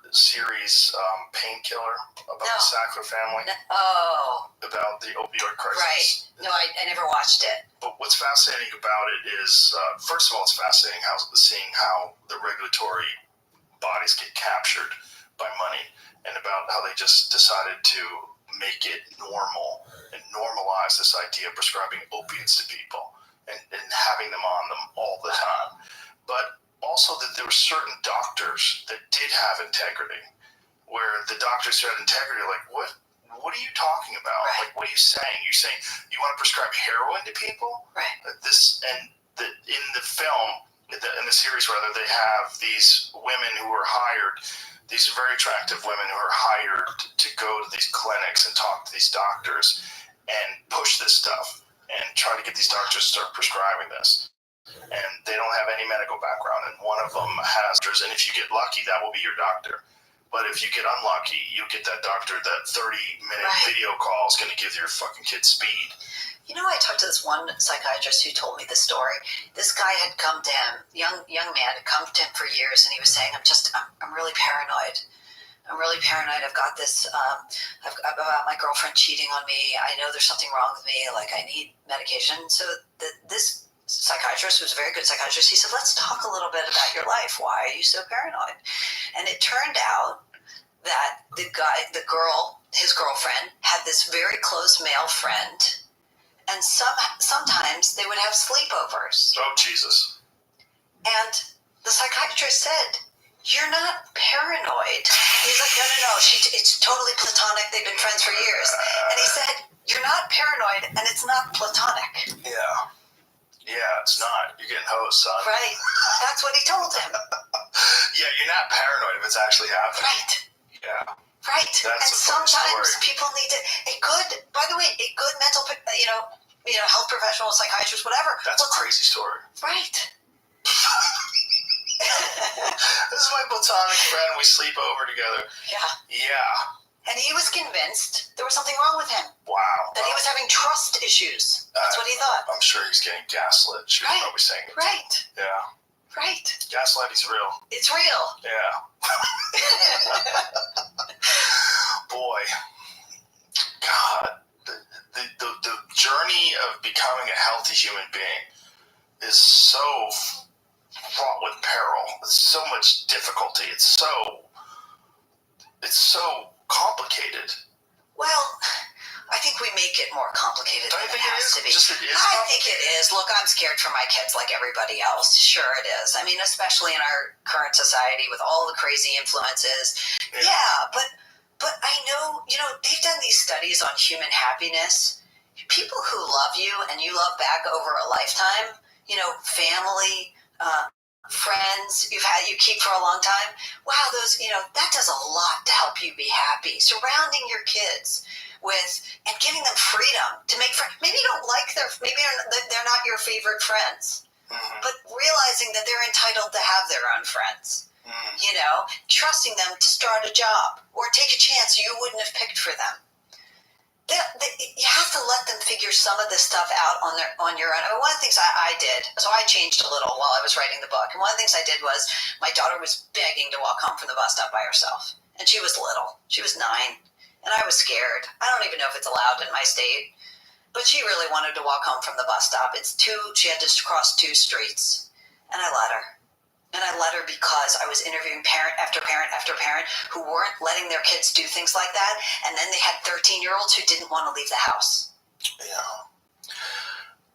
series, Painkiller, about the Sackler family? Oh. About the opioid crisis? Right. No, I never watched it. But what's fascinating about it is, first of all, it's fascinating seeing how the regulatory bodies get captured by money, and about how they just decided to make it normal and normalize this idea of prescribing opiates to people and having them on them all the time. But also that there were certain doctors that did have integrity, where the doctors who had integrity are like, what are you talking about? Right. Like, what are you saying? You're saying you want to prescribe heroin to people? Right. In the film, in the series rather, they have these women who are hired, these very attractive women who are hired to go to these clinics and talk to these doctors and push this stuff and try to get these doctors to start prescribing this. and they don't have any medical background, and one of them has, and if you get lucky, that will be your doctor. But if you get unlucky, you'll get that doctor that 30-minute video call is going to give your fucking kid speed. You know, I talked to this one psychiatrist who told me the story. This guy had come to him, young man had come to him for years, and he was saying, I'm really paranoid. I'm really paranoid. I've got this, I've about my girlfriend cheating on me. I know there's something wrong with me. Like, I need medication. So this psychiatrist, who's a very good psychiatrist, he said, let's talk a little bit about your life. Why are you so paranoid? And it turned out that his girlfriend, had this very close male friend, and sometimes they would have sleepovers. Oh, Jesus. And the psychiatrist said, you're not paranoid. He's like, no, it's totally platonic. They've been friends for years. And he said, you're not paranoid, and it's not platonic. Yeah. Yeah, it's not. You're getting hosed, son. Right. That's what he told him. Yeah, you're not paranoid if it's actually happening. Right. Yeah. Right. That's and sometimes story. people need a good mental, health professional, psychiatrist, whatever. That's a crazy story. Right. This is my platonic friend. We sleep over together. Yeah. Yeah. And he was convinced there was something wrong with him. Wow. That he was having trust issues. That's what he thought. I'm sure he's getting gaslit. She was probably saying it. Right. Yeah. Right. Gaslighting's real. It's real. Yeah. Boy. God. The journey of becoming a healthy human being is so fraught with peril. It's so much difficulty. It's so complicated. Well, I think we make it more complicated than it has to be. I think it is. Look, I'm scared for my kids like everybody else. Sure it is. I mean, especially in our current society with all the crazy influences. Yeah, but I know, they've done these studies on human happiness. People who love you and you love back over a lifetime, family, friends you keep for a long time. Wow, those, that does a lot to help you be happy. Surrounding your kids and giving them freedom to make friends. Maybe you don't like maybe they're not your favorite friends, but realizing that they're entitled to have their own friends. Trusting them to start a job or take a chance you wouldn't have picked for them. You have to let them figure some of this stuff out on your own. I mean, one of the things I did, so I changed a little while I was writing the book. And one of the things I did was my daughter was begging to walk home from the bus stop by herself. And she was little. She was 9. And I was scared. I don't even know if it's allowed in my state. But she really wanted to walk home from the bus stop. She had to cross 2 streets. And I let her. And I let her because I was interviewing parent after parent after parent who weren't letting their kids do things like that. And then they had 13-year-olds who didn't want to leave the house. Yeah.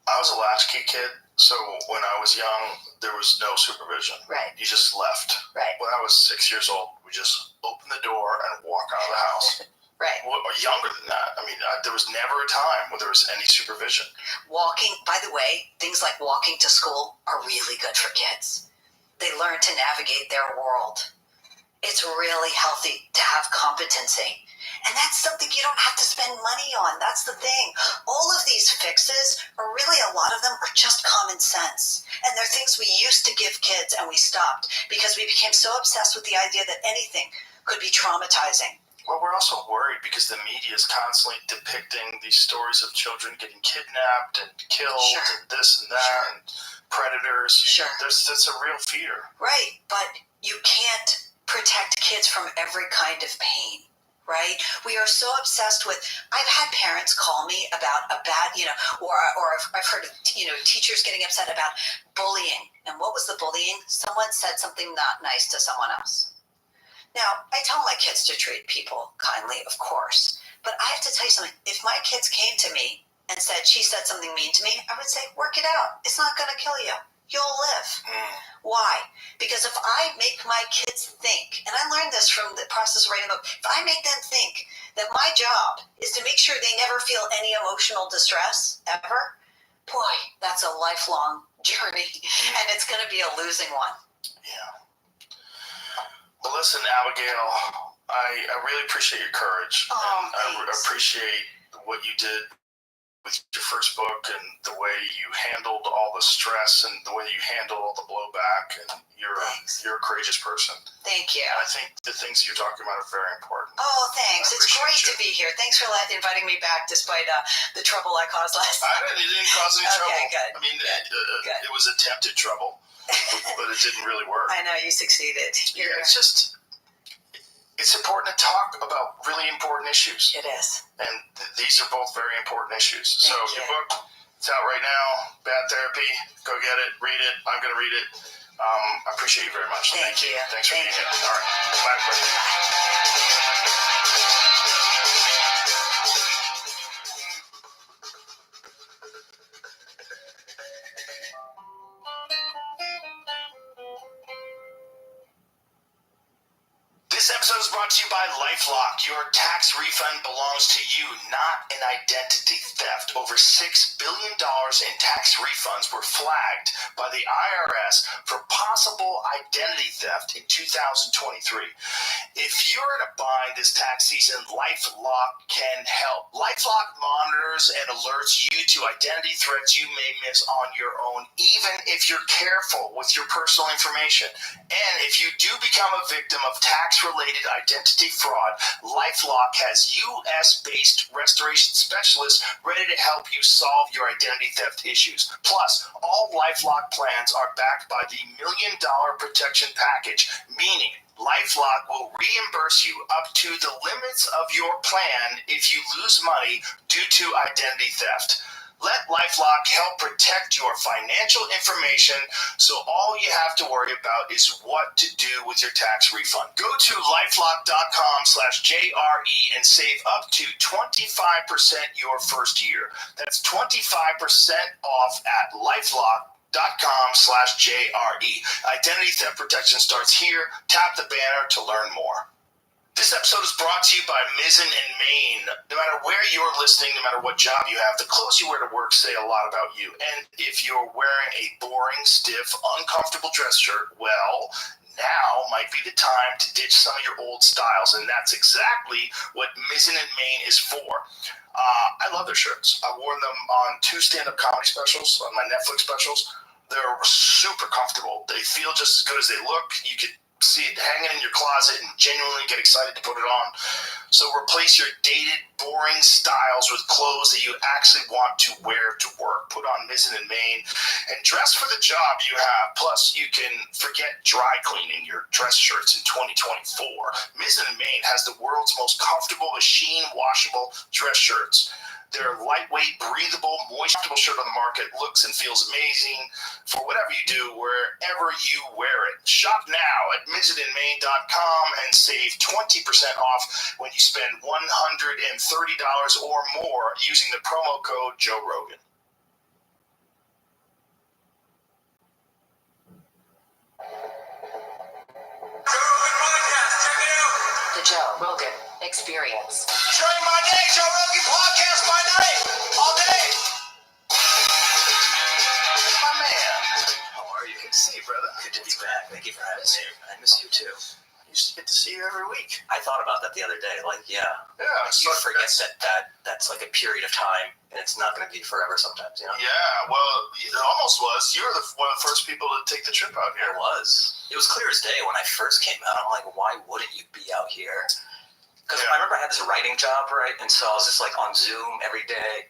I was a latchkey kid, so when I was young, there was no supervision. Right. You just left. Right. When I was 6 years old, we just opened the door and walked out of the house. Right. Or younger than that. I mean, there was never a time where there was any supervision. Walking, by the way, things like walking to school are really good for kids. They learn to navigate their world. It's really healthy to have competency. And that's something you don't have to spend money on. That's the thing. All of these fixes are really, a lot of them are just common sense. And they're things we used to give kids and we stopped because we became so obsessed with the idea that anything could be traumatizing. Well, we're also worried because the media is constantly depicting these stories of children getting kidnapped and killed and this and that and predators. Sure. That's a real fear. Right, but you can't protect kids from every kind of pain, right? We are so obsessed with, I've had parents call me about a bad, or I've heard of, teachers getting upset about bullying. And what was the bullying? Someone said something not nice to someone else. Now, I tell my kids to treat people kindly, of course. But I have to tell you something. If my kids came to me and said, she said something mean to me, I would say, work it out. It's not going to kill you. You'll live. Why? Because if I make my kids think, and I learned this from the process of writing a book, if I make them think that my job is to make sure they never feel any emotional distress, ever, boy, that's a lifelong journey. And it's going to be a losing one. Yeah. Well, listen, Abigail, I really appreciate your courage. Oh, and I appreciate what you did with your first book and the way you handled all the stress and the way you handled all the blowback, and you're a courageous person. Thank you. I think the things you're talking about are very important. Oh, thanks. It's great you. to be here. Thanks for inviting me back despite the trouble I caused last time. It didn't cause any trouble. Okay, good. I mean, Good. it was attempted trouble, but it didn't really work. I know, you succeeded. It's important to talk about really important issues. It is. And these are both very important issues. So Thank your you. book, it's out right now, Bad Therapy. Go get it, read it. I'm going to read it. I appreciate you very much. Thank you. Thanks for Thank being you. here. All right. Bye, everybody. This episode is brought to you by LifeLock. Your tax refund belongs to you, not an identity theft. Over $6 billion in tax refunds were flagged by the IRS for possible identity theft in 2023. If you're in a bind this tax season, LifeLock can help. LifeLock monitors and alerts you to identity threats you may miss on your own, even if you're careful with your personal information. And if you do become a victim of tax-related identity fraud, LifeLock has U.S.-based restoration specialists ready to help you solve your identity theft issues. Plus, all LifeLock plans are backed by the $1 Million Protection Package, meaning LifeLock will reimburse you up to the limits of your plan if you lose money due to identity theft. Let LifeLock help protect your financial information, so all you have to worry about is what to do with your tax refund. Go to lifelock.com/JRE and save up to 25% your first year. That's 25% off at lifelock.com/JRE. Identity theft protection starts here. Tap the banner to learn more. This episode is brought to you by Mizzen and Main. No matter where you're listening, no matter what job you have, the clothes you wear to work say a lot about you. And if you're wearing a boring, stiff, uncomfortable dress shirt, well, now might be the time to ditch some of your old styles, and that's exactly what Mizzen and Main is for. I love their shirts. I've worn them on 2 stand-up comedy specials, on my Netflix specials. They're super comfortable. They feel just as good as they look. You could see it hanging in your closet and genuinely get excited to put it on. So replace your dated, boring styles with clothes that you actually want to wear to work. Put on Mizzen and Main and dress for the job you have. Plus, you can forget dry cleaning your dress shirts in 2024. Mizzen and Main has the world's most comfortable machine washable dress shirts. Their lightweight, breathable, moistable shirt on the market looks and feels amazing for whatever you do, wherever you wear it. Shop now at mizzenandmain.com and save 20% off when you spend $130 or more using the promo code Joe Rogan. The Joe Rogan Experience. Starting my day, Joe Rogan podcast by night, all day. My man. How are you? Good to see you, brother. Good to be back. Thank you for having me. I miss you too. I used to get to see you every week. I thought about that the other day. Yeah, You forget that's like a period of time, and it's not going to be forever sometimes, you know? Yeah, well, it almost was. You were one of the first people to take the trip out here. It was. It was clear as day when I first came out. I'm like, why wouldn't you be out here? Because I remember I had this writing job, right? And so I was just like on Zoom every day,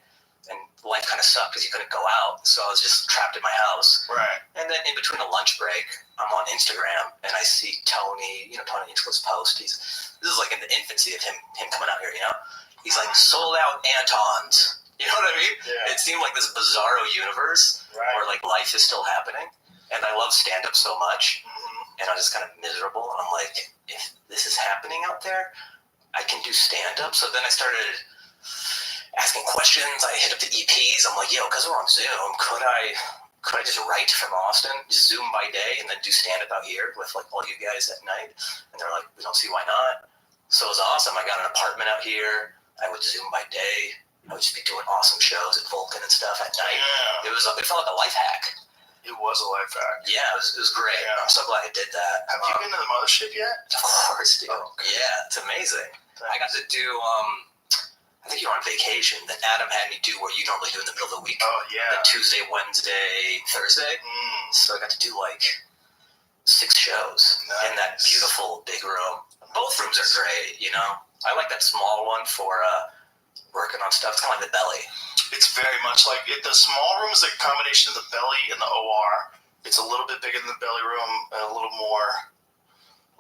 and life kind of sucked because you couldn't go out. So I was just trapped in my house. Right. And then in between a lunch break, I'm on Instagram, and I see Tony Inchco's post. This is like in the infancy of him coming out here, you know? He's like, sold out Antons. You know what I mean? Yeah. It seemed like this bizarro universe where like life is still happening. And I love stand-up so much. And I'm just kind of miserable. And I'm like, if this is happening out there, I can do stand-up. So then I started asking questions. I hit up the EPs. I'm like, yo, because we're on Zoom, could I just write from Austin, just Zoom by day, and then do stand-up out here with like all you guys at night? And they're like, we don't see why not. So it was awesome. I got an apartment out here. I would Zoom by day. I would just be doing awesome shows at Vulcan and stuff at night. Yeah. It felt like a life hack. It was a life hack. Yeah, it was great. Yeah. I'm so glad I did that. Have you been to the mothership yet? Of course, dude. Oh, okay. Yeah, it's amazing. I got to do I think you're on vacation, that Adam had me do what you normally do in the middle of the week. Oh, yeah. The Tuesday, Wednesday, Thursday. So I got to do like 6 shows in that beautiful big room. Both rooms are great, you know. I like that small one for working on stuff. It's kind of like the belly. It's very much like the small room is a combination of the belly and the OR. It's a little bit bigger than the belly room and a little more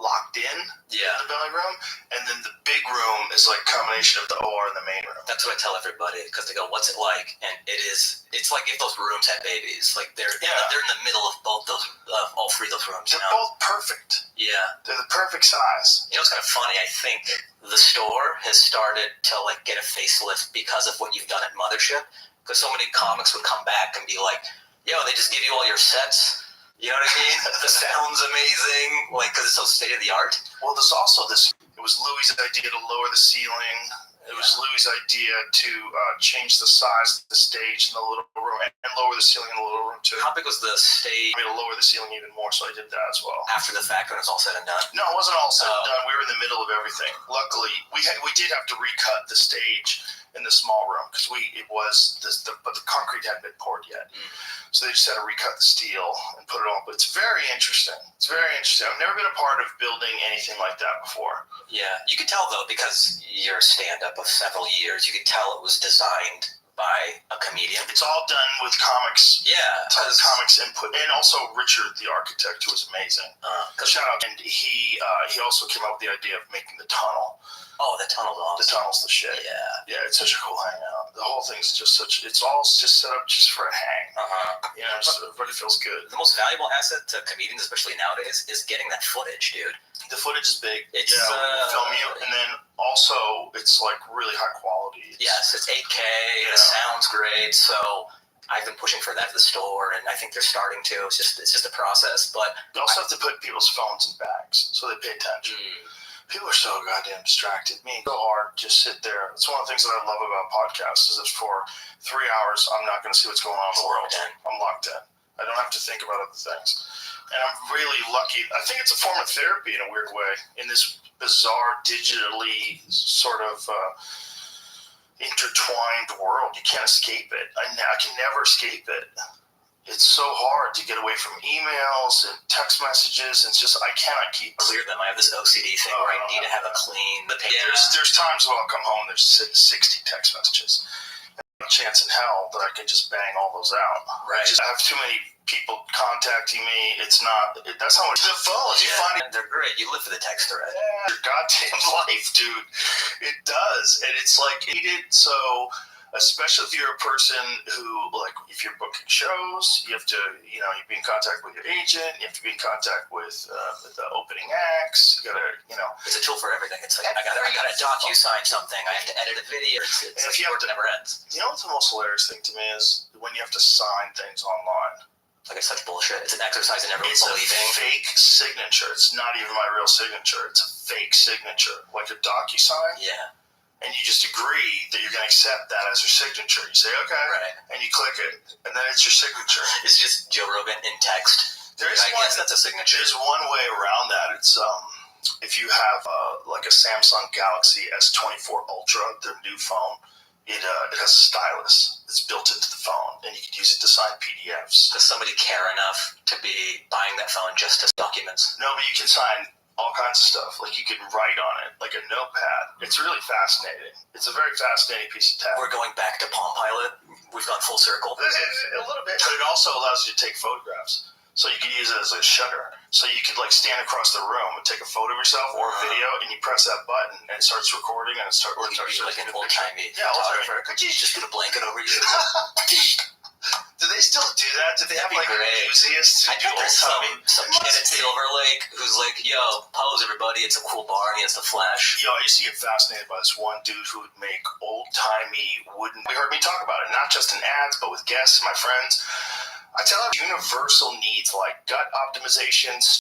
locked in the belly room, and then the big room is like a combination of the OR and the main room. That's what I tell everybody, because they go, what's it like? And it's like if those rooms had babies. Like they're in the middle of both those, all 3 of those rooms. They're both perfect. Yeah. They're the perfect size. You know, it's kind of funny. I think the store has started to like get a facelift because of what you've done at Mothership, because so many comics would come back and be like, yo, they just give you all your sets. You know what I mean? The sound's amazing, like, because it's so state-of-the-art. Well, there's also this, it was Louis' idea to lower the ceiling. It was Louis' idea to change the size of the stage in the little room and lower the ceiling in the little room, too. How big was the stage? I mean, to lower the ceiling even more, so I did that as well. After the fact, when it's all said and done? No, it wasn't all said and done. We were in the middle of everything. Luckily, we did have to recut the stage in the small room, because but the concrete hadn't been poured yet. So they just had to recut the steel and put it on. But it's very interesting. It's very interesting. I've never been a part of building anything like that before. Yeah, you could tell though, because you're a stand-up of several years, you could tell it was designed by a comedian. It's all done with comics. Yeah, comics input, and also Richard, the architect, who was amazing. Shout out! And he also came up with the idea of making the tunnel. Oh, the tunnel's awesome. The tunnel's the shit. Yeah, it's such a cool hangout. The whole thing's just it's all just set up just for a hang. You know, just everybody feels good. The most valuable asset to comedians, especially nowadays, is getting that footage, dude. The footage is big. It's film you, and then also it's like really high quality. Yes, it's 8K. The sound's great. So I've been pushing for that at the store, and I think they're starting to. It's just a process, but you also have to put people's phones in bags so they pay attention. People are so goddamn distracted. Me, go hard, just sit there. It's one of the things that I love about podcasts is that for 3 hours, I'm not going to see what's going on in the world. I'm locked in. I don't have to think about other things. And I'm really lucky. I think it's a form of therapy in a weird way in this bizarre, digitally sort of intertwined world. You can't escape it. I can never escape it. It's so hard to get away from emails and text messages. It's just, I cannot keep clear them. I have this OCD thing where I need to have a clean. There's times when I'll come home, there's 60 text messages. No chance in hell that I can just bang all those out. Right. I have too many people contacting me. That's how much the phones. You find it. They're great. You live for the text thread. Yeah, your goddamn life, dude. It does. And it's like, so, especially if you're a person who, like, if you're booking shows, you have to, you be in contact with your agent, you have to be in contact with the opening acts, you gotta, It's a tool for everything. It's like, I gotta docu-sign something, I have to edit a video, it's like work never ends. You know what's the most hilarious thing to me is when you have to sign things online. Like, it's such bullshit. It's an exercise in everyone believing. It's a fake signature. It's not even my real signature. It's a fake signature, like a DocuSign. Yeah. And you just agree that you're going to accept that as your signature. You say, okay, and you click it, and then it's your signature. It's just Joe Rogan in text. I guess that's a signature. There's one way around that. It's if you have like a Samsung Galaxy S24 Ultra, their new phone, it has a stylus that's built into the phone, and you can use it to sign PDFs. Does somebody care enough to be buying that phone just as documents? No, but you can sign all kinds of stuff. Like, you can write on it, like a notepad. It's really fascinating. It's a very fascinating piece of tech. We're going back to Palm Pilot. We've gone full circle. A little bit. But it also allows you to take photographs. So you can use it as a shutter. So you could, like, stand across the room and take a photo of yourself or a video, and you press that button, and it starts recording, and it starts like an old-timey photographer. Could you just put a blanket over you? Do they still do that? Do they have like enthusiasts? I think there's some kid at Silver Lake who's like, yo, pose everybody, it's a cool bar, and he has the flash. Yo, I used to get fascinated by this one dude who would make old-timey wooden... You heard me talk about it, not just in ads, but with guests, my friends. I tell them universal needs like gut optimization,